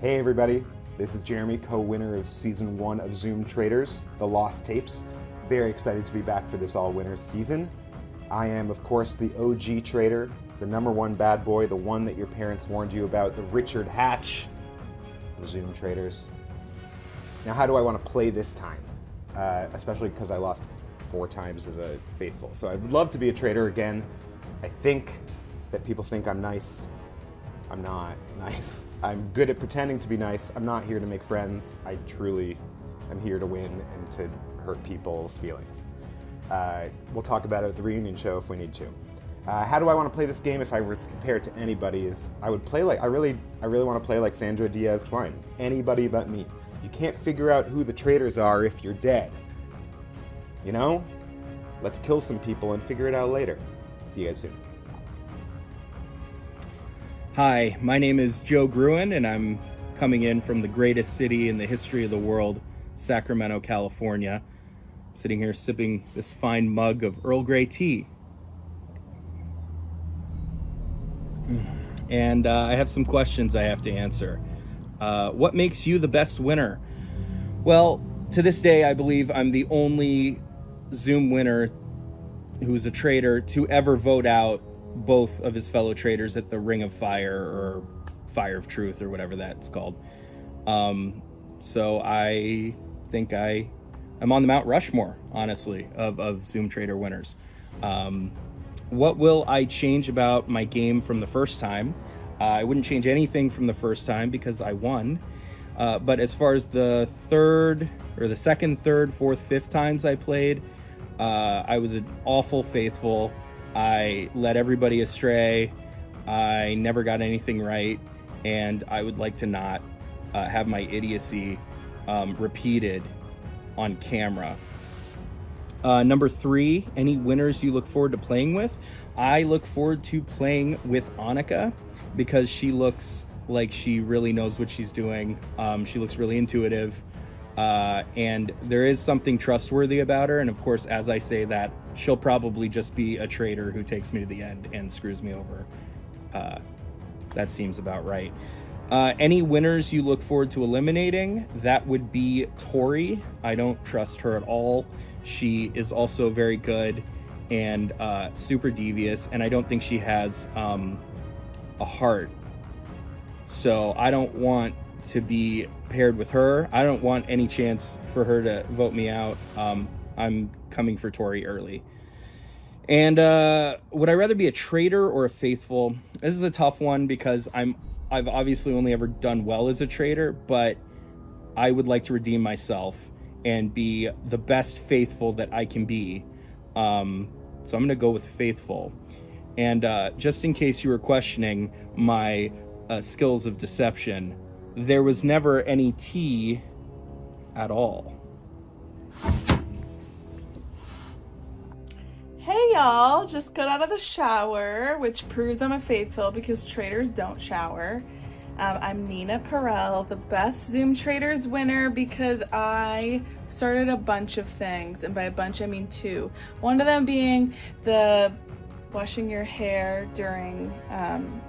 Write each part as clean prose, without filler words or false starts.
Hey everybody, this is Jeremy, co-winner of Season 1 of Zoom Traitors, The Lost Tapes. Very excited to be back for this all-winners season. I am, of course, the OG traitor, the #1 bad boy, the one that your parents warned you about, the Richard Hatch of Zoom Traitors. Now, how do I want to play this time? Especially because I lost 4 times as a faithful. So I would love to be a traitor again. I think that people think I'm nice. I'm not nice. I'm good at pretending to be nice. I'm not here to make friends. I truly am here to win and to hurt people's feelings. We'll talk about it at the reunion show if we need to. How do I want to play this game if I were to compare it to anybody? I would play like, I really want to play like Sandra Diaz-Twine. Anybody but me. You can't figure out who the traitors are if you're dead. You know? Let's kill some people and figure it out later. See you guys soon. Hi, my name is Joe Gruen, and I'm coming in from the greatest city in the history of the world, Sacramento, California. Sitting here sipping this fine mug of Earl Grey tea. And I have some questions I have to answer. What makes you the best winner? Well, to this day, I believe I'm the only Zoom winner who's a traitor to ever vote out both of his fellow traitors at the Ring of Fire or Fire of Truth or whatever that's called. So I think I'm on the Mount Rushmore, honestly, of Zoom Traitor winners. What will I change about my game from the first time? I wouldn't change anything from the first time because I won. But as far as the second, third, fourth, fifth times I played, I was an awful faithful. I led everybody astray. I never got anything right. And I would like to not have my idiocy repeated on camera. Number 3, any winners you look forward to playing with? I look forward to playing with Annika because she looks like she really knows what she's doing. She looks really intuitive. And there is something trustworthy about her. And of course, as I say that, she'll probably just be a traitor who takes me to the end and screws me over. That seems about right. Any winners you look forward to eliminating? That would be Tori. I don't trust her at all. She is also very good and super devious, and I don't think she has a heart. So I don't want to be paired with her. I don't want any chance for her to vote me out. I'm coming for Tori early. And would I rather be a traitor or a faithful? This is a tough one because I've obviously only ever done well as a traitor, but I would like to redeem myself and be the best faithful that I can be. So I'm gonna go with faithful. And just in case you were questioning my skills of deception, there was never any tea at all. Hey y'all, just got out of the shower, which proves I'm a faithful because traitors don't shower. I'm Nina Perel, the best Zoom Traitors winner because I started a bunch of things, and by a bunch I mean 2. One of them being the washing your hair during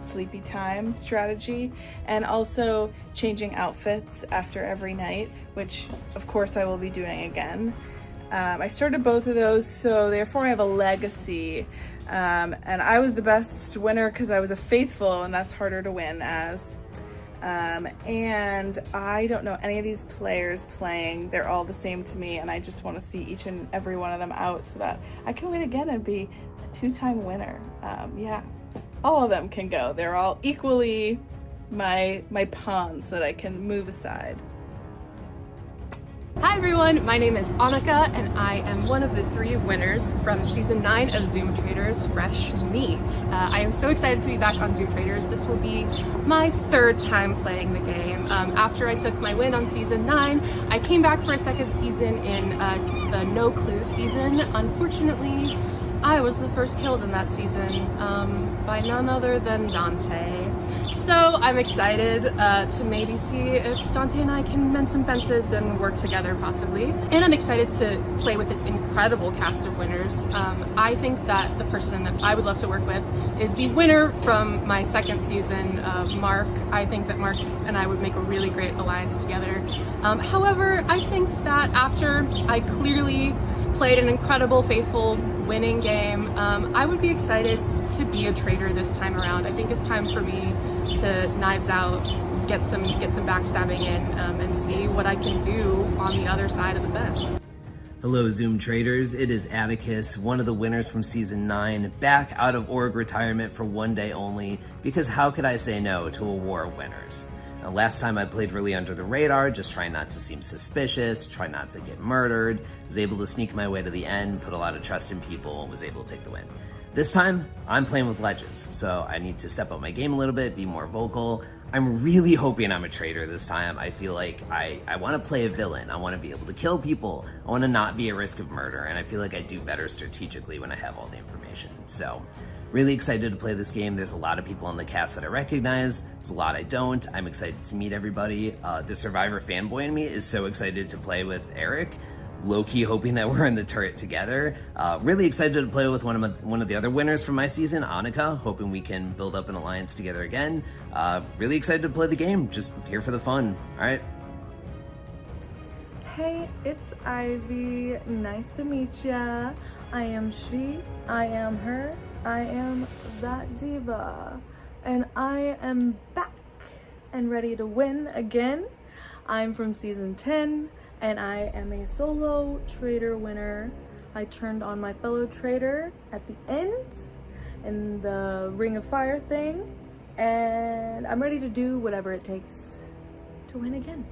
sleepy time strategy, and also changing outfits after every night, which of course I will be doing again. I started both of those, so therefore I have a legacy, and I was the best winner because I was a faithful, and that's harder to win as. And I don't know any of these players playing. They're all the same to me, and I just want to see each and every one of them out so that I can win again and be a 2-time winner. Yeah, all of them can go. They're all equally my pawns that I can move aside. Hi everyone, my name is Annika, and I am one of the 3 winners from Season 9 of Zoom Traitors Fresh Meat. I am so excited to be back on Zoom Traitors. This will be my 3rd time playing the game. After I took my win on Season 9, I came back for a 2nd season in the No Clue season. Unfortunately, I was the first killed in that season by none other than Dante. So I'm excited to maybe see if Dante and I can mend some fences and work together possibly. And I'm excited to play with this incredible cast of winners. I think that the person that I would love to work with is the winner from my second season, Mark. I think that Mark and I would make a really great alliance together. However, I think that after I clearly played an incredible, faithful, winning game, I would be excited to be a traitor this time around. I think it's time for me to knives out, get some backstabbing in, and see what I can do on the other side of the fence. Hello Zoom Traitors, it is Atticus, one of the winners from Season 9, back out of org retirement for one day only, because how could I say no to a war of winners? Now, last time I played really under the radar, just trying not to seem suspicious, try not to get murdered, was able to sneak my way to the end, put a lot of trust in people, was able to take the win. This time, I'm playing with legends, so I need to step up my game a little bit, be more vocal. I'm really hoping I'm a traitor this time. I feel like I want to play a villain. I want to be able to kill people. I want to not be at risk of murder, and I feel like I do better strategically when I have all the information. So, really excited to play this game. There's a lot of people on the cast that I recognize. There's a lot I don't. I'm excited to meet everybody. The Survivor fanboy in me is so excited to play with Eric. Low-key hoping that we're in the turret together. Really excited to play with one of the other winners from my season, Annika, hoping we can build up an alliance together again. Really excited to play the game, just here for the fun. All right. Hey, it's Ivy. Nice to meet ya. I am she, I am her, I am that diva. And I am back and ready to win again. I'm from season 10. And I am a solo traitor winner. I turned on my fellow traitor at the end in the Ring of Fire thing, and I'm ready to do whatever it takes to win again.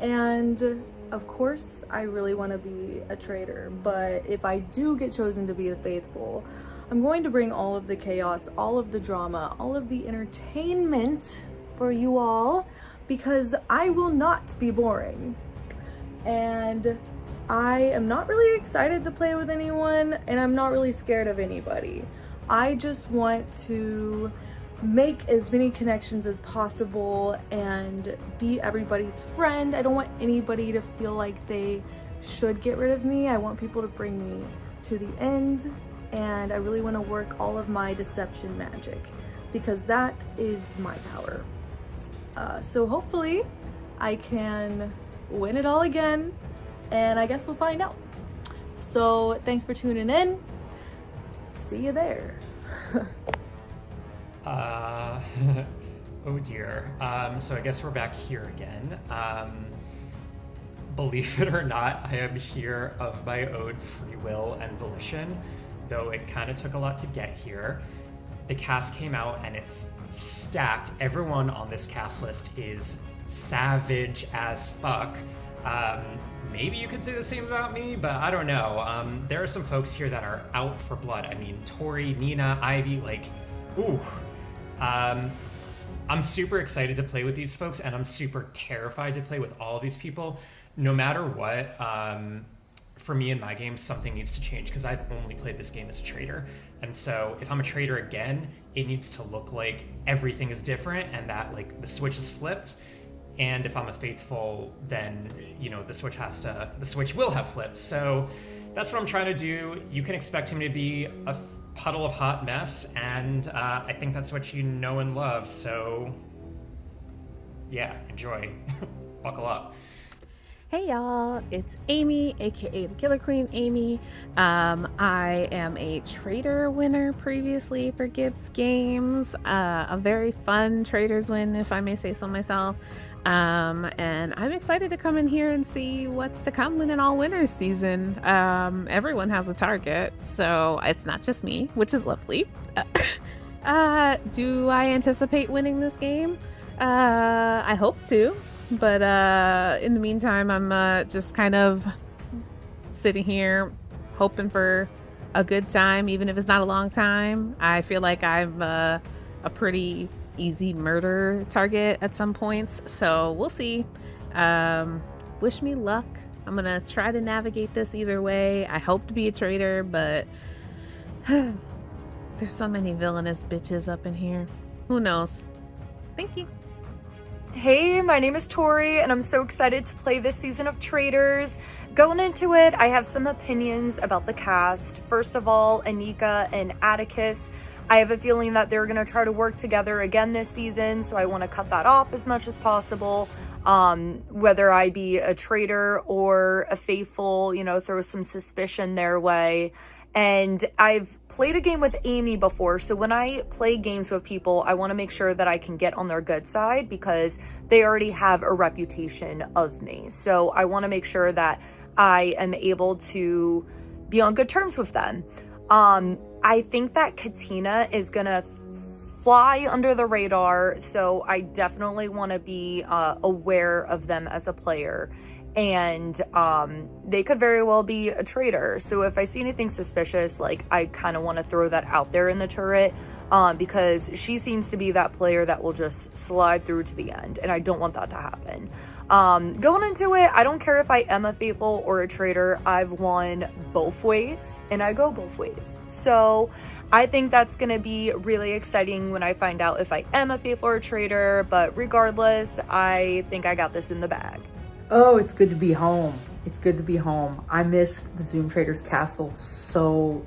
And of course, I really want to be a traitor, but if I do get chosen to be the faithful, I'm going to bring all of the chaos, all of the drama, all of the entertainment for you all, because I will not be boring. And I am not really excited to play with anyone, and I'm not really scared of anybody. I just want to make as many connections as possible and be everybody's friend. I don't want anybody to feel like they should get rid of me. I want people to bring me to the end, and I really want to work all of my deception magic, because that is my power. So hopefully I can win it all again, and I guess we'll find out. So thanks for tuning in. See you there. Oh dear. So I guess we're back here again. Believe it or not, I am here of my own free will and volition, though it kind of took a lot to get here. The cast came out and it's stacked. Everyone on this cast list is savage as fuck. Maybe you could say the same about me, but I don't know. There are some folks here that are out for blood. I mean, Tori, Nina, Ivy, like, ooh. I'm super excited to play with these folks, and I'm super terrified to play with all of these people. No matter what, for me in my game, something needs to change, because I've only played this game as a traitor. And so if I'm a traitor again, it needs to look like everything is different and that like the switch is flipped. And if I'm a faithful, then, you know, the switch will have flipped. So that's what I'm trying to do. You can expect him to be a puddle of hot mess, and I think that's what you know and love. So yeah, enjoy. Buckle up. Hey y'all, it's Amy, aka the Killer Queen Amy. I am a traitor winner previously for Gibbs Games. A very fun traitors win, if I may say so myself. And I'm excited to come in here and see what's to come in an all winners season. Everyone has a target, so it's not just me, which is lovely. Do I anticipate winning this game? I hope to. But in the meantime, I'm just kind of sitting here hoping for a good time, even if it's not a long time. I feel like I'm a pretty easy murder target at some points, so we'll see. Wish me luck. I'm gonna try to navigate this either way. I hope to be a traitor, but there's so many villainous bitches up in here. Who knows? Thank you. Hey, my name is Tori, and I'm so excited to play this season of Traitors. Going into it, I have some opinions about the cast. First of all, Anika and Atticus. I have a feeling that they're going to try to work together again this season, so I want to cut that off as much as possible. Whether I be a traitor or a faithful, you know, throw some suspicion their way. And I've played a game with Amy before, so when I play games with people, I want to make sure that I can get on their good side because they already have a reputation of me. So I want to make sure that I am able to be on good terms with them. I think that Katina is gonna fly under the radar, so I definitely want to be aware of them as a player. And they could very well be a traitor. So if I see anything suspicious, like, I kind of want to throw that out there in the turret, because she seems to be that player that will just slide through to the end, and I don't want that to happen. Going into it, I don't care if I am a faithful or a traitor. I've won both ways, and I go both ways. So I think that's going to be really exciting when I find out if I am a faithful or a traitor, but regardless, I think I got this in the bag. Oh, it's good to be home. It's good to be home. I missed the Zoom Traitors Castle so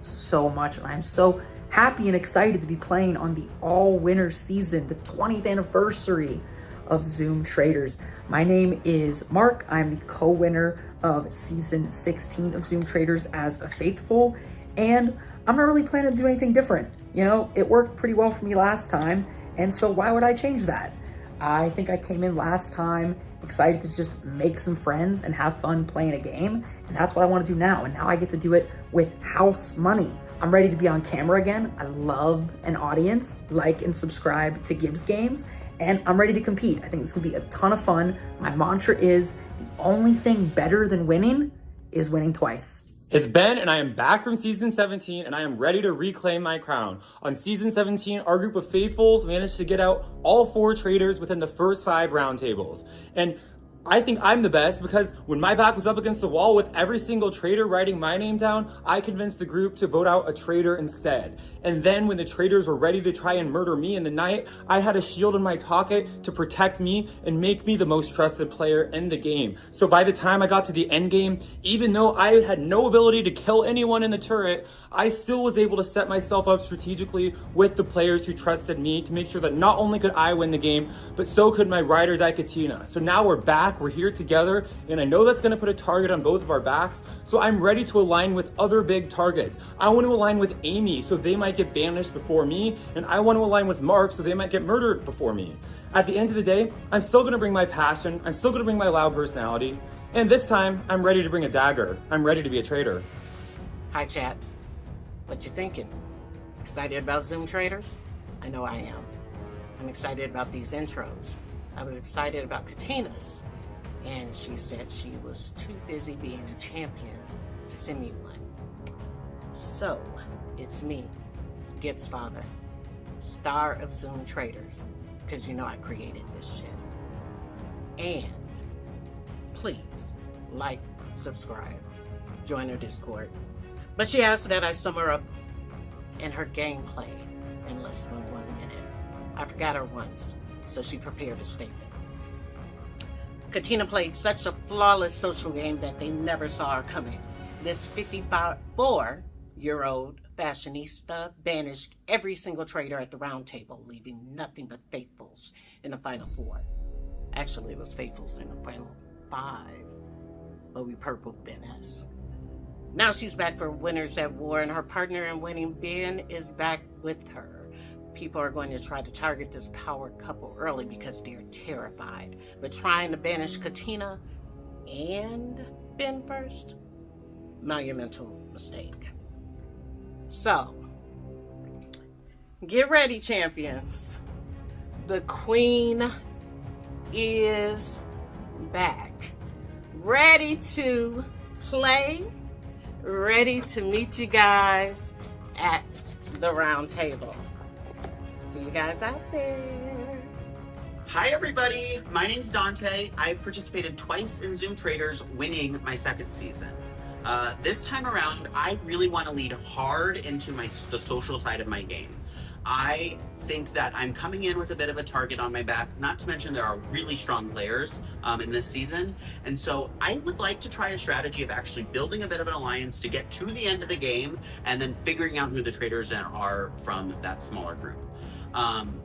much. And I'm so happy and excited to be playing on the all-winner season, the 20th anniversary of Zoom Traitors. My name is Mark. I'm the co-winner of season 16 of Zoom Traitors as a faithful. And I'm not really planning to do anything different. You know, it worked pretty well for me last time. And so why would I change that? I think I came in last time excited to just make some friends and have fun playing a game. And that's what I want to do now. And now I get to do it with house money. I'm ready to be on camera again. I love an audience. Like and subscribe to Gibbs Games. And I'm ready to compete. I think it's gonna be a ton of fun. My mantra is the only thing better than winning is winning twice. It's Ben, and I am back from Season 17, and I am ready to reclaim my crown. On Season 17, our group of faithfuls managed to get out all 4 traitors within the first 5 roundtables. And I think I'm the best because when my back was up against the wall with every single traitor writing my name down, I convinced the group to vote out a traitor instead. And then when the traitors were ready to try and murder me in the night, I had a shield in my pocket to protect me and make me the most trusted player in the game. So by the time I got to the end game, even though I had no ability to kill anyone in the turret, I still was able to set myself up strategically with the players who trusted me to make sure that not only could I win the game, but so could my ride or die Katina. So now we're back, we're here together, and I know that's gonna put a target on both of our backs, so I'm ready to align with other big targets. I want to align with Amy, so they might get banished before me, and I want to align with Mark, so they might get murdered before me. At the end of the day, I'm still gonna bring my passion, I'm still gonna bring my loud personality, and this time, I'm ready to bring a dagger. I'm ready to be a traitor. Hi, chat. What you thinking? Excited about Zoom Traitors? I know I am. I'm excited about these intros. I was excited about Katina's, and she said she was too busy being a champion to send me one. So, it's me, Gibbs' father, star of Zoom Traitors, because you know I created this shit. And please, like, subscribe, join her Discord. But she asked that I sum her up in her gameplay in less than 1 minute. I forgot her once, so she prepared a statement. Katina played such a flawless social game that they never saw her coming. This 54-year-old fashionista banished every single traitor at the round table, leaving nothing but faithfuls in the final 4. Actually, it was faithfuls in the final 5, but we purpled Ben's. Now she's back for Winners at War, and her partner in winning, Ben, is back with her. People are going to try to target this power couple early because they're terrified. But trying to banish Katina and Ben first? Monumental mistake. So, get ready, champions. The Queen is back. Ready to play. Ready to meet you guys at the round table. See you guys out there. Hi everybody, my name's Dante. I've participated twice in Zoom Traitors, winning my 2nd season. This time around, I really want to lead hard into the social side of my game. I think that I'm coming in with a bit of a target on my back, not to mention there are really strong players in this season. And so I would like to try a strategy of actually building a bit of an alliance to get to the end of the game and then figuring out who the traitors are from that smaller group.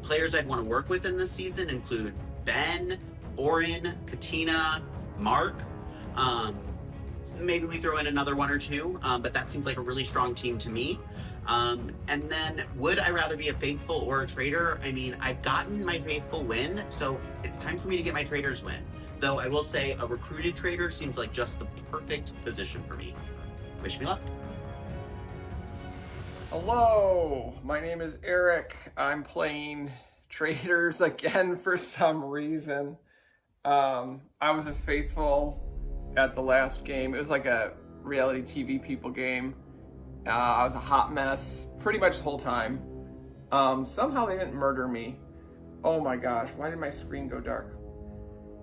Players I'd want to work with in this season include Ben, Oren, Katina, Mark. Maybe we throw in another one or two, but that seems like a really strong team to me. And then would I rather be a faithful or a traitor? I mean, I've gotten my faithful win, so it's time for me to get my traitors win. Though I will say a recruited traitor seems like just the perfect position for me. Wish me luck. Hello, my name is Eric. I'm playing Traitors again for some reason. I was a faithful at the last game. It was like a reality TV people game. I was a hot mess pretty much the whole time. Somehow they didn't murder me. Oh my gosh, why did my screen go dark?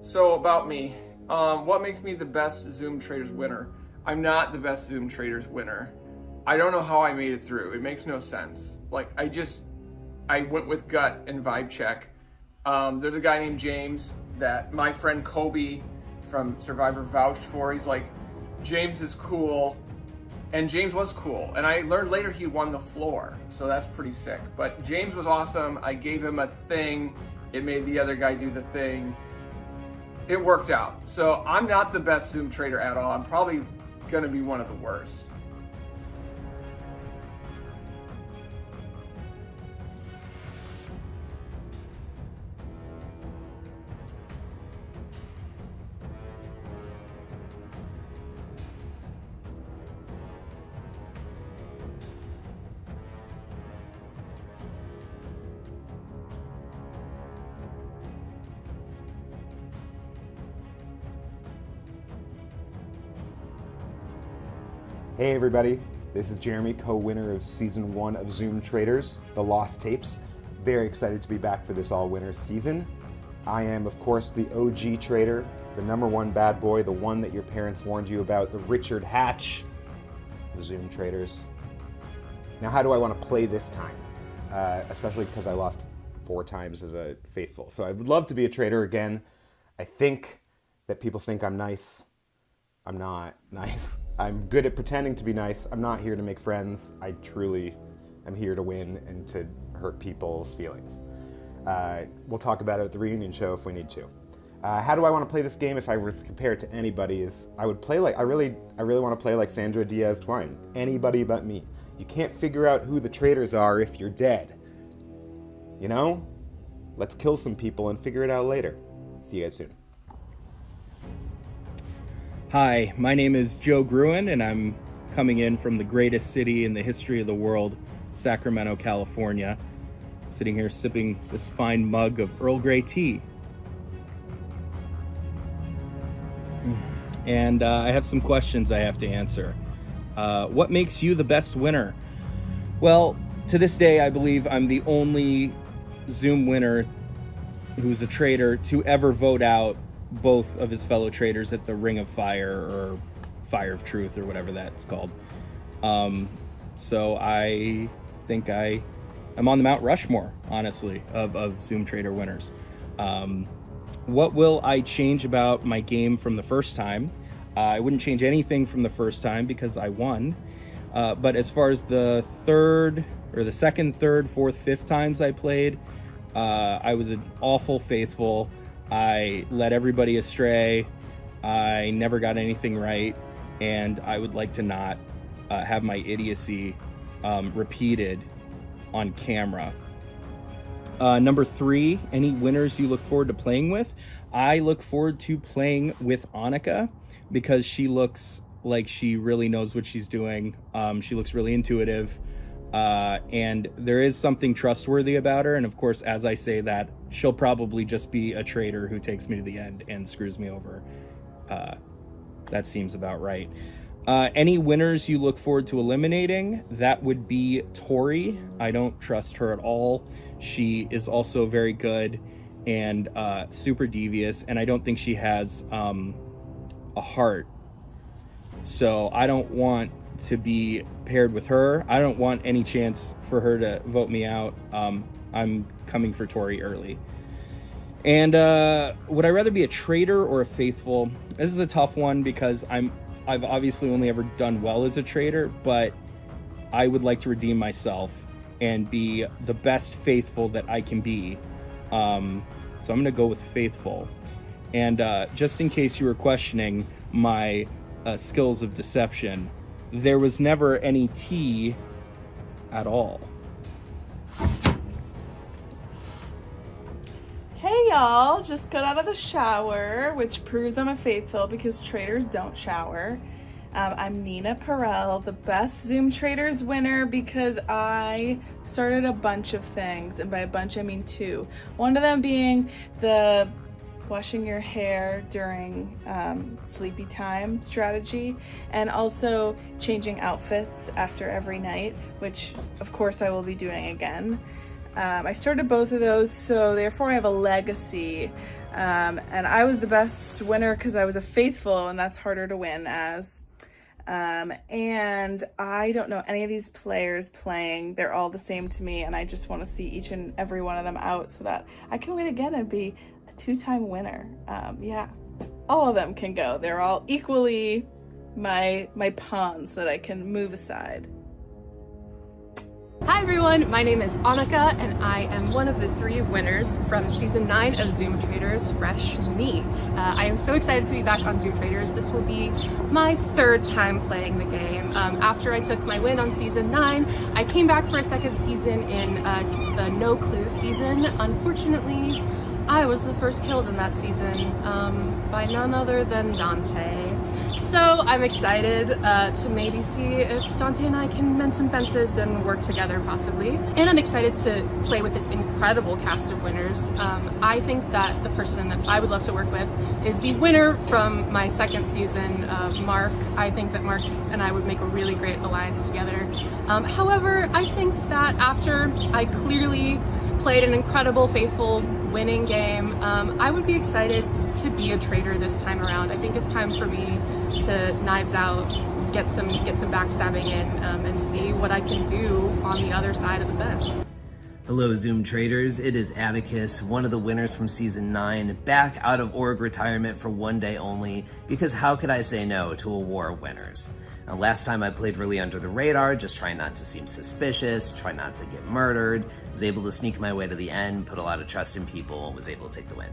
So about me, what makes me the best Zoom Traitors winner? I'm not the best Zoom Traitors winner. I don't know how I made it through. It makes no sense. Like, I went with gut and vibe check. There's a guy named James that my friend Kobe from Survivor vouched for. He's like, James is cool. And James was cool. And I learned later he won the floor. So that's pretty sick. But James was awesome. I gave him a thing. It made the other guy do the thing. It worked out. So I'm not the best Zoom Traitor at all. I'm probably gonna be one of the worst. Hey everybody, this is Jeremy, co-winner of Season 1 of Zoom Traitors, The Lost Tapes. Very excited to be back for this all-winner season. I am, of course, the OG traitor, the #1 bad boy, the one that your parents warned you about, the Richard Hatch of Zoom Traitors. Now, how do I want to play this time? Especially because I lost 4 times as a faithful. So I would love to be a traitor again. I think that people think I'm nice. I'm not nice. I'm good at pretending to be nice. I'm not here to make friends. I truly am here to win and to hurt people's feelings. We'll talk about it at the reunion show if we need to. How do I want to play this game if I were to compare it to anybody? I really want to play like Sandra Diaz-Twine. Anybody but me. You can't figure out who the traitors are if you're dead. You know? Let's kill some people and figure it out later. See you guys soon. Hi, my name is Joe Gruen, and I'm coming in from the greatest city in the history of the world, Sacramento, California. Sitting here sipping this fine mug of Earl Grey tea. And I have some questions I have to answer. What makes you the best winner? Well, to this day, I believe I'm the only Zoom winner who's a traitor to ever vote out both of his fellow traitors at the Ring of Fire or Fire of Truth or whatever that's called. So I think I'm on the Mount Rushmore, honestly, of Zoom Traitor winners. What will I change about my game from the first time? I wouldn't change anything from the first time because I won. But as far as the second, third, fourth, fifth times I played, I was an awful faithful. I led everybody astray. I never got anything right, and I would like to not have my idiocy repeated on camera. Number 3, any winners you look forward to playing with? I look forward to playing with Annika because she looks like she really knows what she's doing. She looks really intuitive. And there is something trustworthy about her, and of course, as I say that, she'll probably just be a traitor who takes me to the end and screws me over. That seems about right. Any winners you look forward to eliminating? That would be Tori. I don't trust her at all. She is also very good and super devious, and I don't think she has a heart. So I don't want to be paired with her. I don't want any chance for her to vote me out. I'm coming for Tori early. And would I rather be a traitor or a faithful? This is a tough one because I've obviously only ever done well as a traitor, but I would like to redeem myself and be the best faithful that I can be. So I'm gonna go with faithful. And just in case you were questioning my skills of deception, there was never any tea at all. Hey y'all, just got out of the shower, which proves I'm a faithful because traitors don't shower. I'm Nina Perel, the best Zoom Traitors winner because I started a bunch of things, and by a bunch I mean 2. One of them being the washing your hair during sleepy time strategy, and also changing outfits after every night, which of course I will be doing again. I started both of those, so therefore I have a legacy. And I was the best winner because I was a faithful, and that's harder to win as. And I don't know any of these players playing. They're all the same to me, and I just want to see each and every one of them out so that I can win again and be a 2-time winner. Yeah, all of them can go. They're all equally my pawns that I can move aside. Hi everyone, my name is Annika and I am one of the 3 winners from season 9 of Zoom Traitors Fresh Meat. I am so excited to be back on Zoom Traitors. This will be my 3rd time playing the game. After I took my win on season 9, I came back for a 2nd season in the No Clue season. Unfortunately, I was the first killed in that season by none other than Dante. So I'm excited to maybe see if Dante and I can mend some fences and work together possibly. And I'm excited to play with this incredible cast of winners. I think that the person that I would love to work with is the winner from my 2nd season, Mark. I think that Mark and I would make a really great alliance together. However, I think that after I clearly played an incredible, faithful, winning game, I would be excited to be a traitor this time around. I think it's time for me to knives out, get some backstabbing in, and see what I can do on the other side of the fence. Hello Zoom Traitors, it is Atticus, one of the winners from season 9, back out of org retirement for one day only, because how could I say no to a war of winners? Now, last time I played really under the radar, just trying not to seem suspicious, try not to get murdered, was able to sneak my way to the end, put a lot of trust in people, was able to take the win.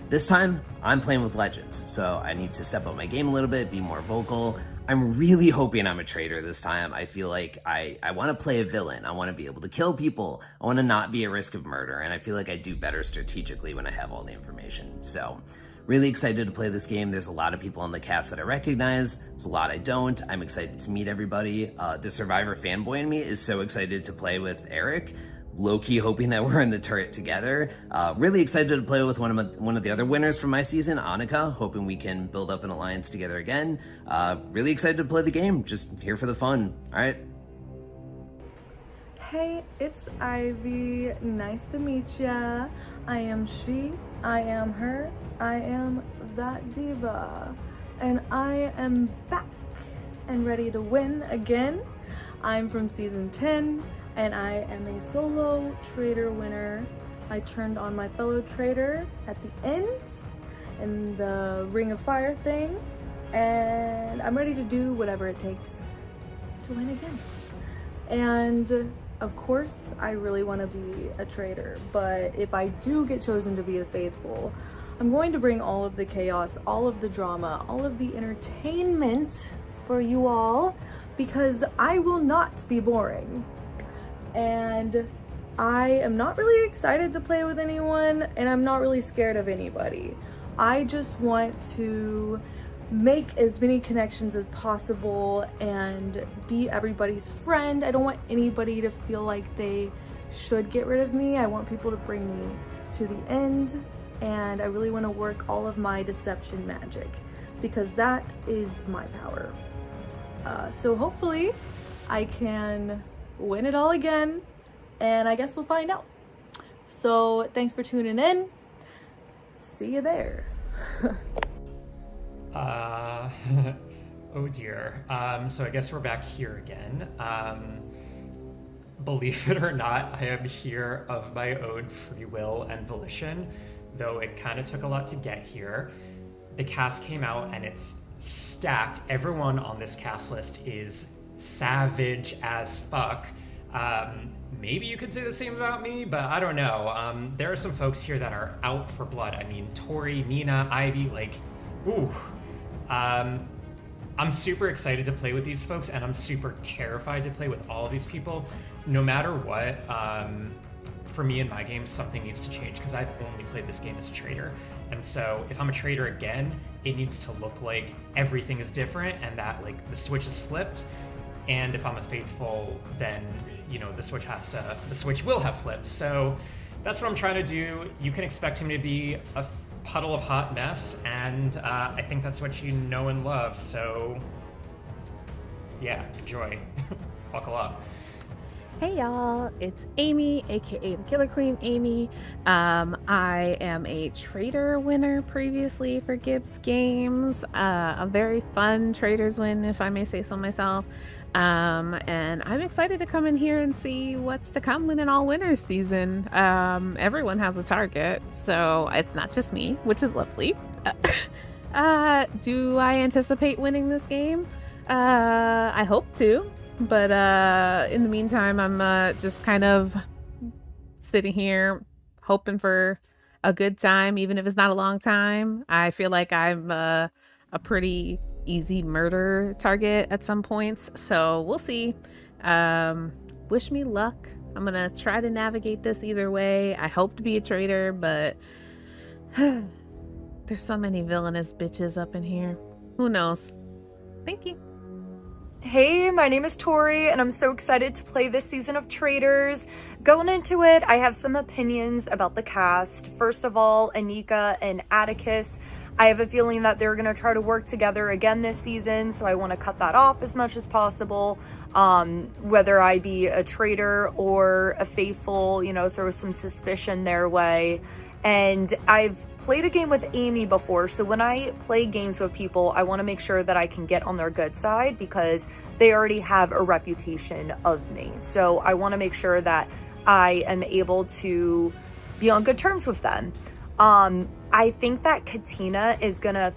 This time, I'm playing with legends, so I need to step up my game a little bit, be more vocal. I'm really hoping I'm a traitor this time. I feel like I want to play a villain. I want to be able to kill people. I want to not be at risk of murder, and I feel like I do better strategically when I have all the information. So, really excited to play this game. There's a lot of people on the cast that I recognize. There's a lot I don't. I'm excited to meet everybody. The Survivor fanboy in me is so excited to play with Eric. Low-key hoping that we're in the turret together. Really excited to play with one of the other winners from my season, Annika, hoping we can build up an alliance together again. Really excited to play the game, just here for the fun. All right. Hey, it's Ivy. Nice to meet ya. I am she, I am her, I am that diva. And I am back and ready to win again. I'm from season 10. And I am a solo traitor winner. I turned on my fellow traitor at the end in the Ring of Fire thing, and I'm ready to do whatever it takes to win again. And of course, I really want to be a traitor, but if I do get chosen to be a faithful, I'm going to bring all of the chaos, all of the drama, all of the entertainment for you all, because I will not be boring. And I am not really excited to play with anyone, and I'm not really scared of anybody. I just want to make as many connections as possible and be everybody's friend. I don't want anybody to feel like they should get rid of me. I want people to bring me to the end, and I really want to work all of my deception magic because that is my power. So hopefully I can win it all again, and I guess we'll find out. So thanks for tuning in. See you there. Oh dear. So I guess we're back here again. Believe it or not, I am here of my own free will and volition, though it kind of took a lot to get here. The cast came out and it's stacked. Everyone on this cast list is savage as fuck. Maybe you could say the same about me, but I don't know. There are some folks here that are out for blood. I mean, Tori, Nina, Ivy, like, ooh. I'm super excited to play with these folks, and I'm super terrified to play with all of these people. No matter what, for me in my game, something needs to change, because I've only played this game as a traitor. And so if I'm a traitor again, it needs to look like everything is different and that like the switch is flipped. And if I'm a faithful, then, you know, the switch will have flipped. So that's what I'm trying to do. You can expect him to be a puddle of hot mess, and I think that's what you know and love. So yeah, enjoy. Buckle up. Hey y'all, it's Amy, aka the Killer Queen Amy. I am a traitor winner previously for Gibbs games. A very fun traders win, if I may say so myself. And I'm excited to come in here and see what's to come in an all winners season. Everyone has a target, so it's not just me, which is lovely. Do I anticipate winning this game? I hope to. But in the meantime, I'm just kind of sitting here hoping for a good time, even if it's not a long time. I feel like I'm a pretty easy murder target at some points, so we'll see. Wish me luck. I'm gonna try to navigate this either way. I hope to be a traitor, but there's so many villainous bitches up in here. Who knows? Thank you. Hey, my name is Tori, and I'm so excited to play this season of Traitors. Going into it, I have some opinions about the cast. First of all, Anika and Atticus. I have a feeling that they're going to try to work together again this season, so I want to cut that off as much as possible. Whether I be a traitor or a faithful, you know, throw some suspicion their way. And I've played a game with Amy before, so when I play games with people, I want to make sure that I can get on their good side because they already have a reputation of me. So I want to make sure that I am able to be on good terms with them. I think that Katina is gonna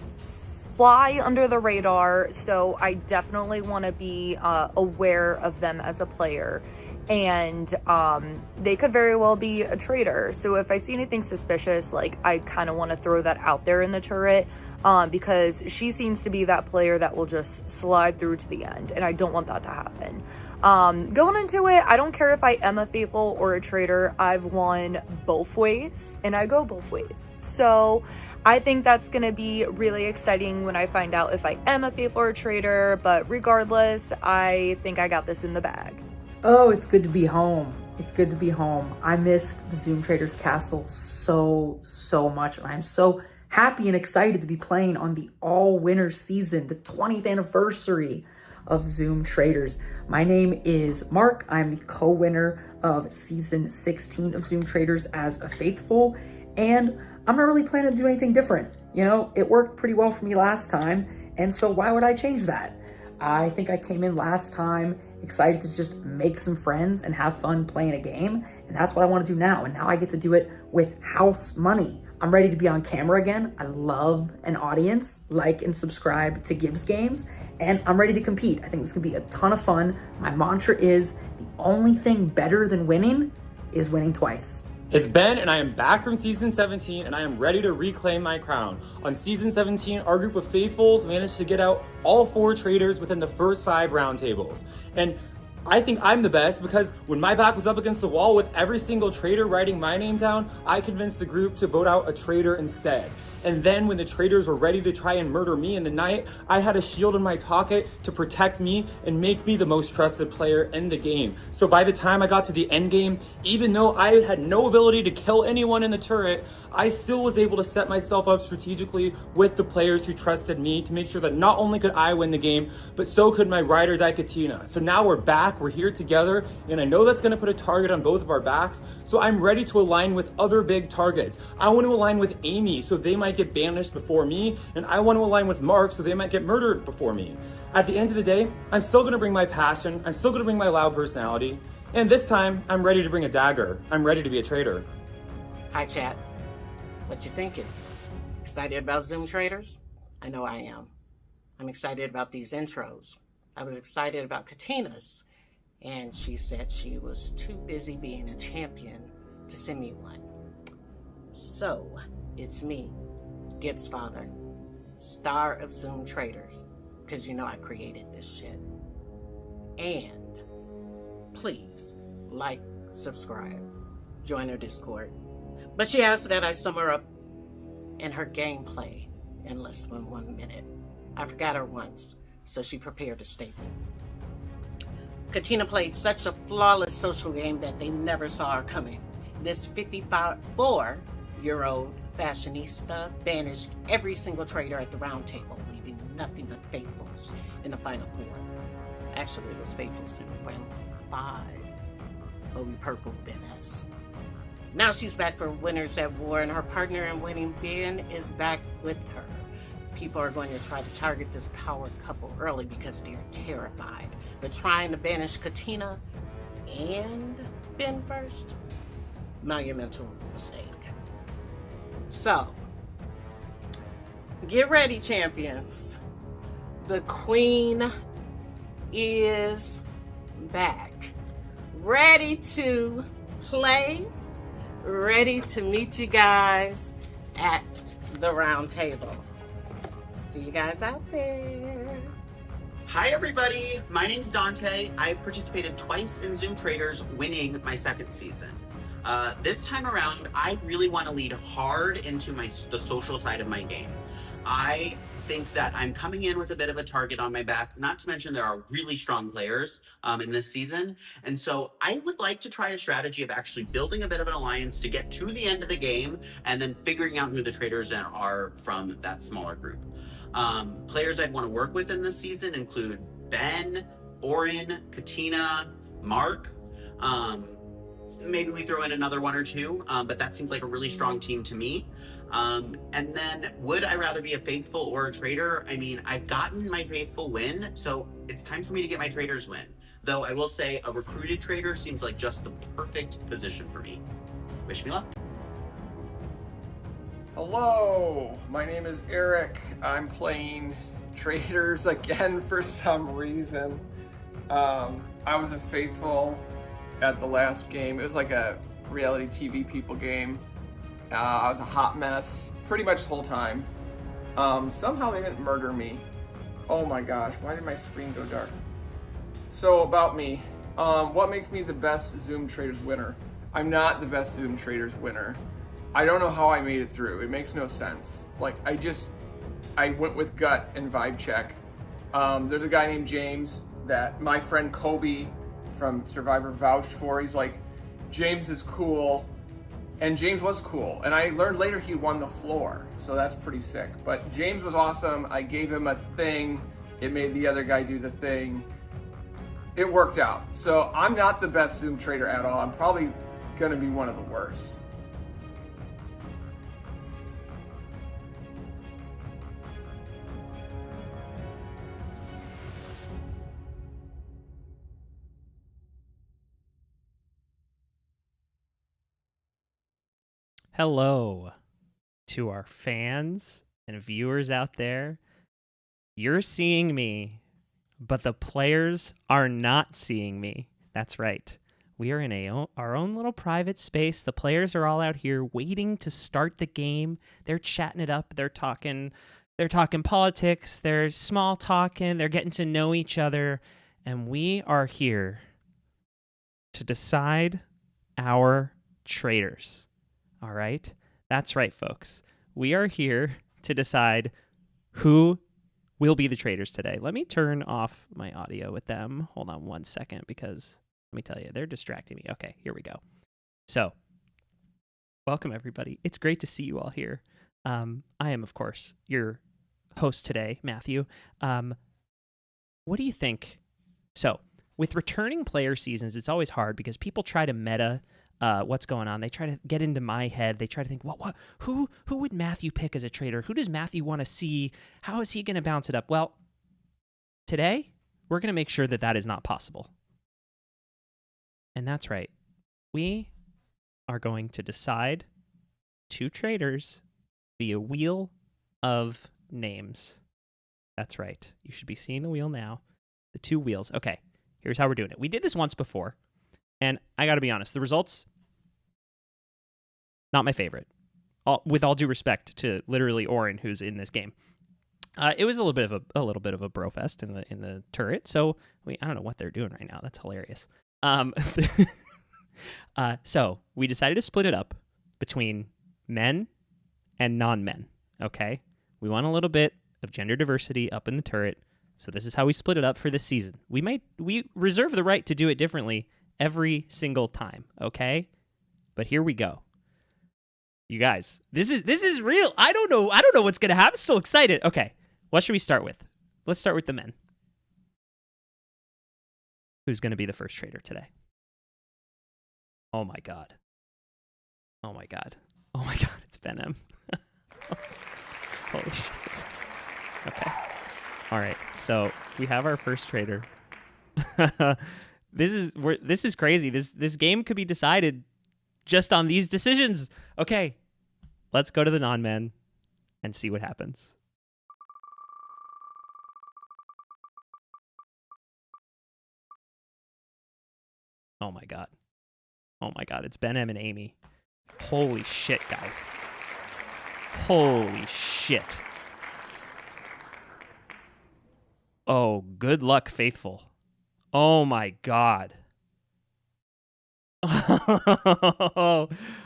fly under the radar, so I definitely want to be aware of them as a player. And they could very well be a traitor. So if I see anything suspicious, like, I kind of want to throw that out there in the turret, because she seems to be that player that will just slide through to the end, and I don't want that to happen. Going into it, I don't care if I am a faithful or a traitor. I've won both ways, and I go both ways. So I think that's going to be really exciting when I find out if I am a faithful or a traitor, but regardless, I think I got this in the bag. Oh, it's good to be home. It's good to be home. I missed the Zoom Traitors castle so much. And I'm so happy and excited to be playing on the all-winner season, the 20th anniversary of Zoom Traitors. My name is Mark. I'm the co-winner of season 16 of Zoom Traitors as a faithful. And I'm not really planning to do anything different. You know, it worked pretty well for me last time. And so why would I change that? I think I came in last time excited to just make some friends and have fun playing a game. And that's what I want to do now. And now I get to do it with house money. I'm ready to be on camera again. I love an audience. Like and subscribe to Gibbs games. And I'm ready to compete. I think this could be a ton of fun. My mantra is the only thing better than winning is winning twice. It's Ben, and I am back from Season 17, and I am ready to reclaim my crown. On Season 17, our group of faithfuls managed to get out all 4 traitors within the first 5 roundtables. And I think I'm the best because when my back was up against the wall with every single traitor writing my name down, I convinced the group to vote out a traitor instead. And then when the traitors were ready to try and murder me in the night, I had a shield in my pocket to protect me and make me the most trusted player in the game. So by the time I got to the end game, even though I had no ability to kill anyone in the turret, I still was able to set myself up strategically with the players who trusted me to make sure that not only could I win the game, but so could my ride or die Katina. So now we're back, we're here together, and I know that's gonna put a target on both of our backs, so I'm ready to align with other big targets. I want to align with Amy, so they might get banished before me, and I want to align with Mark, so they might get murdered before me. at the end of the day, I'm still gonna bring my passion, I'm still gonna bring my loud personality, and this time, I'm ready to bring a dagger. I'm ready to be a traitor. Hi, chat. What you thinking? Excited about Zoom Traitors? I know I am. I'm excited about these intros. I was excited about Katina's, and she said she was too busy being a champion to send me one. So, it's me, Gibbs' father, star of Zoom Traitors, because you know I created this shit. And please, like, subscribe, join her Discord. But she asked that I sum her up in her gameplay in less than 1 minute. I forgot her once, so she prepared a statement. Katina played such a flawless social game that they never saw her coming. This 54-year-old fashionista banished every single traitor at the Roundtable, leaving nothing but faithfuls in the final four. Actually, it was faithfuls in the final 5, but we purple Ben us. Now she's back for Winners at War, and her partner in winning, Ben, is back with her. People are going to try to target this power couple early because they're terrified. But trying to banish Katina and Ben first? Monumental mistake. So, get ready, champions. The Queen is back. Ready to play. Ready to meet you guys at the round table. See you guys out there. Hi everybody, my name's Dante. I've participated twice in Zoom Traitors, winning my 2nd season. This time around, I really want to lead hard into the social side of my game. I think that I'm coming in with a bit of a target on my back, not to mention there are really strong players in this season. And so I would like to try a strategy of actually building a bit of an alliance to get to the end of the game and then figuring out who the traitors are from that smaller group. Players I'd want to work with in this season include Ben, Oren, Katina, Mark. Maybe we throw in another 1 or 2, but that seems like a really strong team to me. And then would I rather be a faithful or a traitor? I mean, I've gotten my faithful win, so it's time for me to get my traitors win. Though I will say a recruited traitor seems like just the perfect position for me. Wish me luck. Hello, my name is Eric. I'm playing Traitors again for some reason. I was a faithful at the last game. It was like a reality TV people game. I was a hot mess pretty much the whole time. Somehow they didn't murder me. Oh my gosh, why did my screen go dark? So about me, what makes me the best Zoom Traitors winner? I'm not the best Zoom Traitors winner. I don't know how I made it through. It makes no sense. Like, I went with gut and vibe check. There's a guy named James that my friend Kobe from Survivor vouched for. He's like, James is cool. And James was cool. And I learned later he won the floor. So that's pretty sick. But James was awesome. I gave him a thing. It made the other guy do the thing. It worked out. So I'm not the best Zoom Traitor at all. I'm probably gonna be one of the worst. Hello to our fans and viewers out there. You're seeing me, but the players are not seeing me. That's right. We are in our own little private space. The players are all out here waiting to start the game. They're chatting it up. They're talking politics. They're small talking. They're getting to know each other. And we are here to decide our traitors. All right? That's right, folks. We are here to decide who will be the traitors today. Let me turn off my audio with them. Hold on 1 second, because let me tell you, they're distracting me. Okay, here we go. So, welcome, everybody. It's great to see you all here. I am, of course, your host today, Matthew. What do you think? So, with returning player seasons, it's always hard because people try to meta what's going on. They try to get into my head. They try to think, well, who would Matthew pick as a traitor? Who does Matthew want to see? How is he going to bounce it up? Well, today, we're going to make sure that that is not possible. And that's right. We are going to decide 2 traitors via wheel of names. That's right. You should be seeing the wheel now. The 2 wheels. Okay, here's how we're doing it. We did this once before, and I got to be honest, the results, not my favorite. With all due respect to literally Oren, who's in this game. It was a little bit of a bro fest in the turret. So I don't know what they're doing right now. That's hilarious. So we decided to split it up between men and non-men. Okay, we want a little bit of gender diversity up in the turret. So this is how we split it up for this season. We reserve the right to do it differently every single time. Okay, but here we go. You guys, this is real. I don't know what's gonna happen. I'm so excited. Okay, what should we start with? Let's start with the men. Who's gonna be the first traitor today? Oh my god. Oh my god. Oh my god. It's Ben M. Holy shit. Okay. All right. So we have our first traitor. This is crazy. This game could be decided just on these decisions. Okay. Let's go to the non-men and see what happens. Oh my god. Oh my god, it's Ben M and Amy. Holy shit, guys. Holy shit. Oh, good luck, faithful. Oh my god.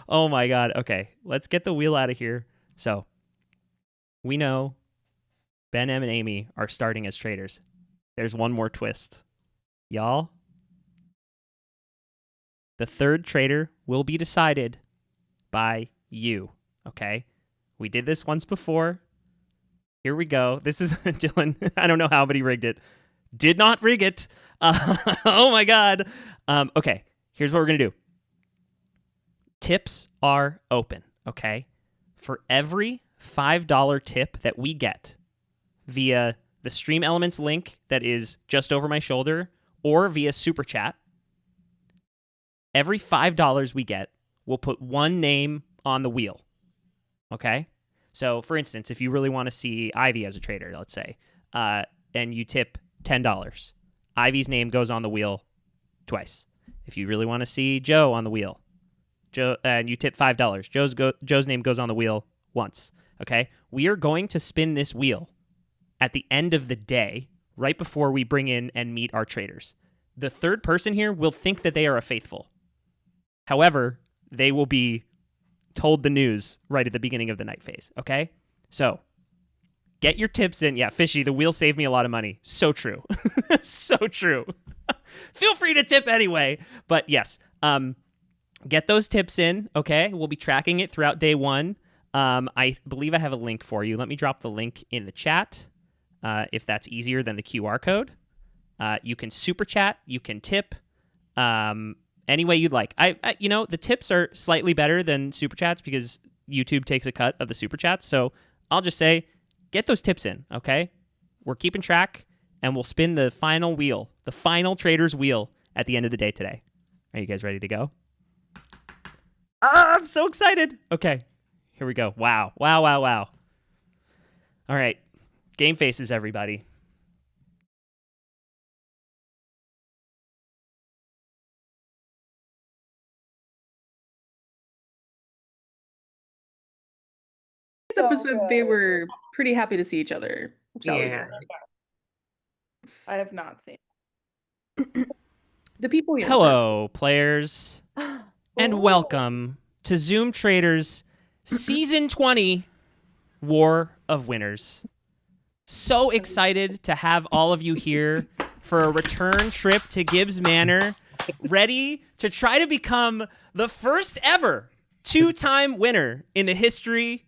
Oh my god. Okay, let's get the wheel out of here. So, we know Ben M and Amy are starting as traitors. There's one more twist. Y'all, the third traitor will be decided by you, okay? We did this once before. Here we go. This is Dylan. I don't know how, but he rigged it. Did not rig it. Oh my god. Okay, here's what we're going to do. Tips are open, okay? For every $5 tip that we get via the Stream Elements link that is just over my shoulder or via Super Chat, every $5 we get, we'll put one name on the wheel, okay? So, for instance, if you really want to see Ivy as a traitor, let's say, and you tip $10, Ivy's name goes on the wheel twice. If you really want to see Joe on the wheel, and you tip $5, Joe's name goes on the wheel once, okay? We are going to spin this wheel at the end of the day, right before we bring in and meet our traitors. The third person here will think that they are a faithful. However, they will be told the news right at the beginning of the night phase, okay? So, get your tips in. Yeah, Fishy, the wheel saved me a lot of money. So true. So true. Feel free to tip anyway. But yes, get those tips in, okay? We'll be tracking it throughout day 1. I believe I have a link for you. Let me drop the link in the chat if that's easier than the QR code. You can super chat. You can tip. Any way you'd like. I the tips are slightly better than super chats because YouTube takes a cut of the super chats. So I'll just say, get those tips in, okay? We're keeping track, and we'll spin the final wheel, the final trader's wheel at the end of the day today. Are you guys ready to go? I'm so excited. Okay, here we go. Wow. All right, game faces, everybody. Episode they were pretty happy to see each other. Yeah. I have not seen the people. Hello, players, and welcome to Zoom Traitors Season 20 War of Winners. So excited to have all of you here for a return trip to Gibbs Manor, ready to try to become the first ever 2-time winner in the history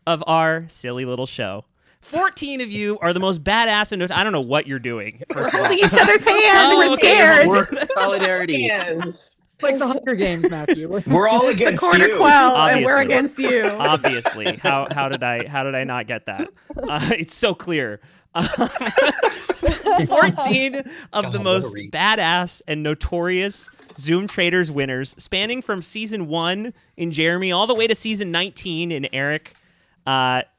of our silly little show. 14 of you are the most badass and I don't know what you're doing. We're holding each other's hand. We're scared. We're solidarity. Like the Hunger Games, Matthew. We're all against quarter you. quell, Obviously. and we're against you. Obviously. How did I not get that? It's so clear. 14 of the most badass and notorious Zoom Traitors winners, spanning from season 1 in Jeremy all the way to season 19 in Eric.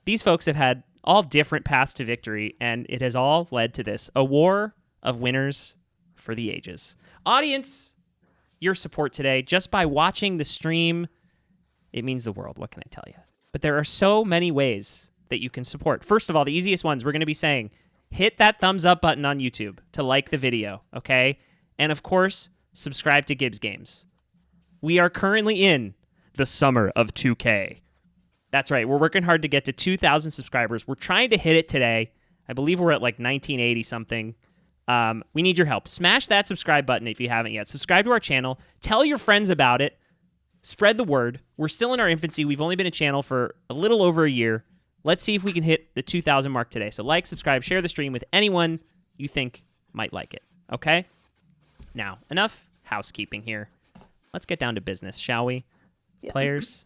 These folks have had all different paths to victory, and it has all led to this, a war of winners for the ages. Audience, your support today, just by watching the stream, it means the world. What can I tell you? But there are so many ways that you can support. First of all, the easiest ones we're going to be saying, hit that thumbs up button on YouTube to like the video, okay? And of course, subscribe to Gibbs Games. We are currently in the summer of 2K. That's right. We're working hard to get to 2,000 subscribers. We're trying to hit it today. I believe we're at like 1980 something. We need your help. Smash that subscribe button if you haven't yet. Subscribe to our channel. Tell your friends about it. Spread the word. We're still in our infancy. We've only been a channel for a little over a year. Let's see if we can hit the 2,000 mark today. So like, subscribe, share the stream with anyone you think might like it. Okay? Now, enough housekeeping here. Let's get down to business, shall we? Yep. Players,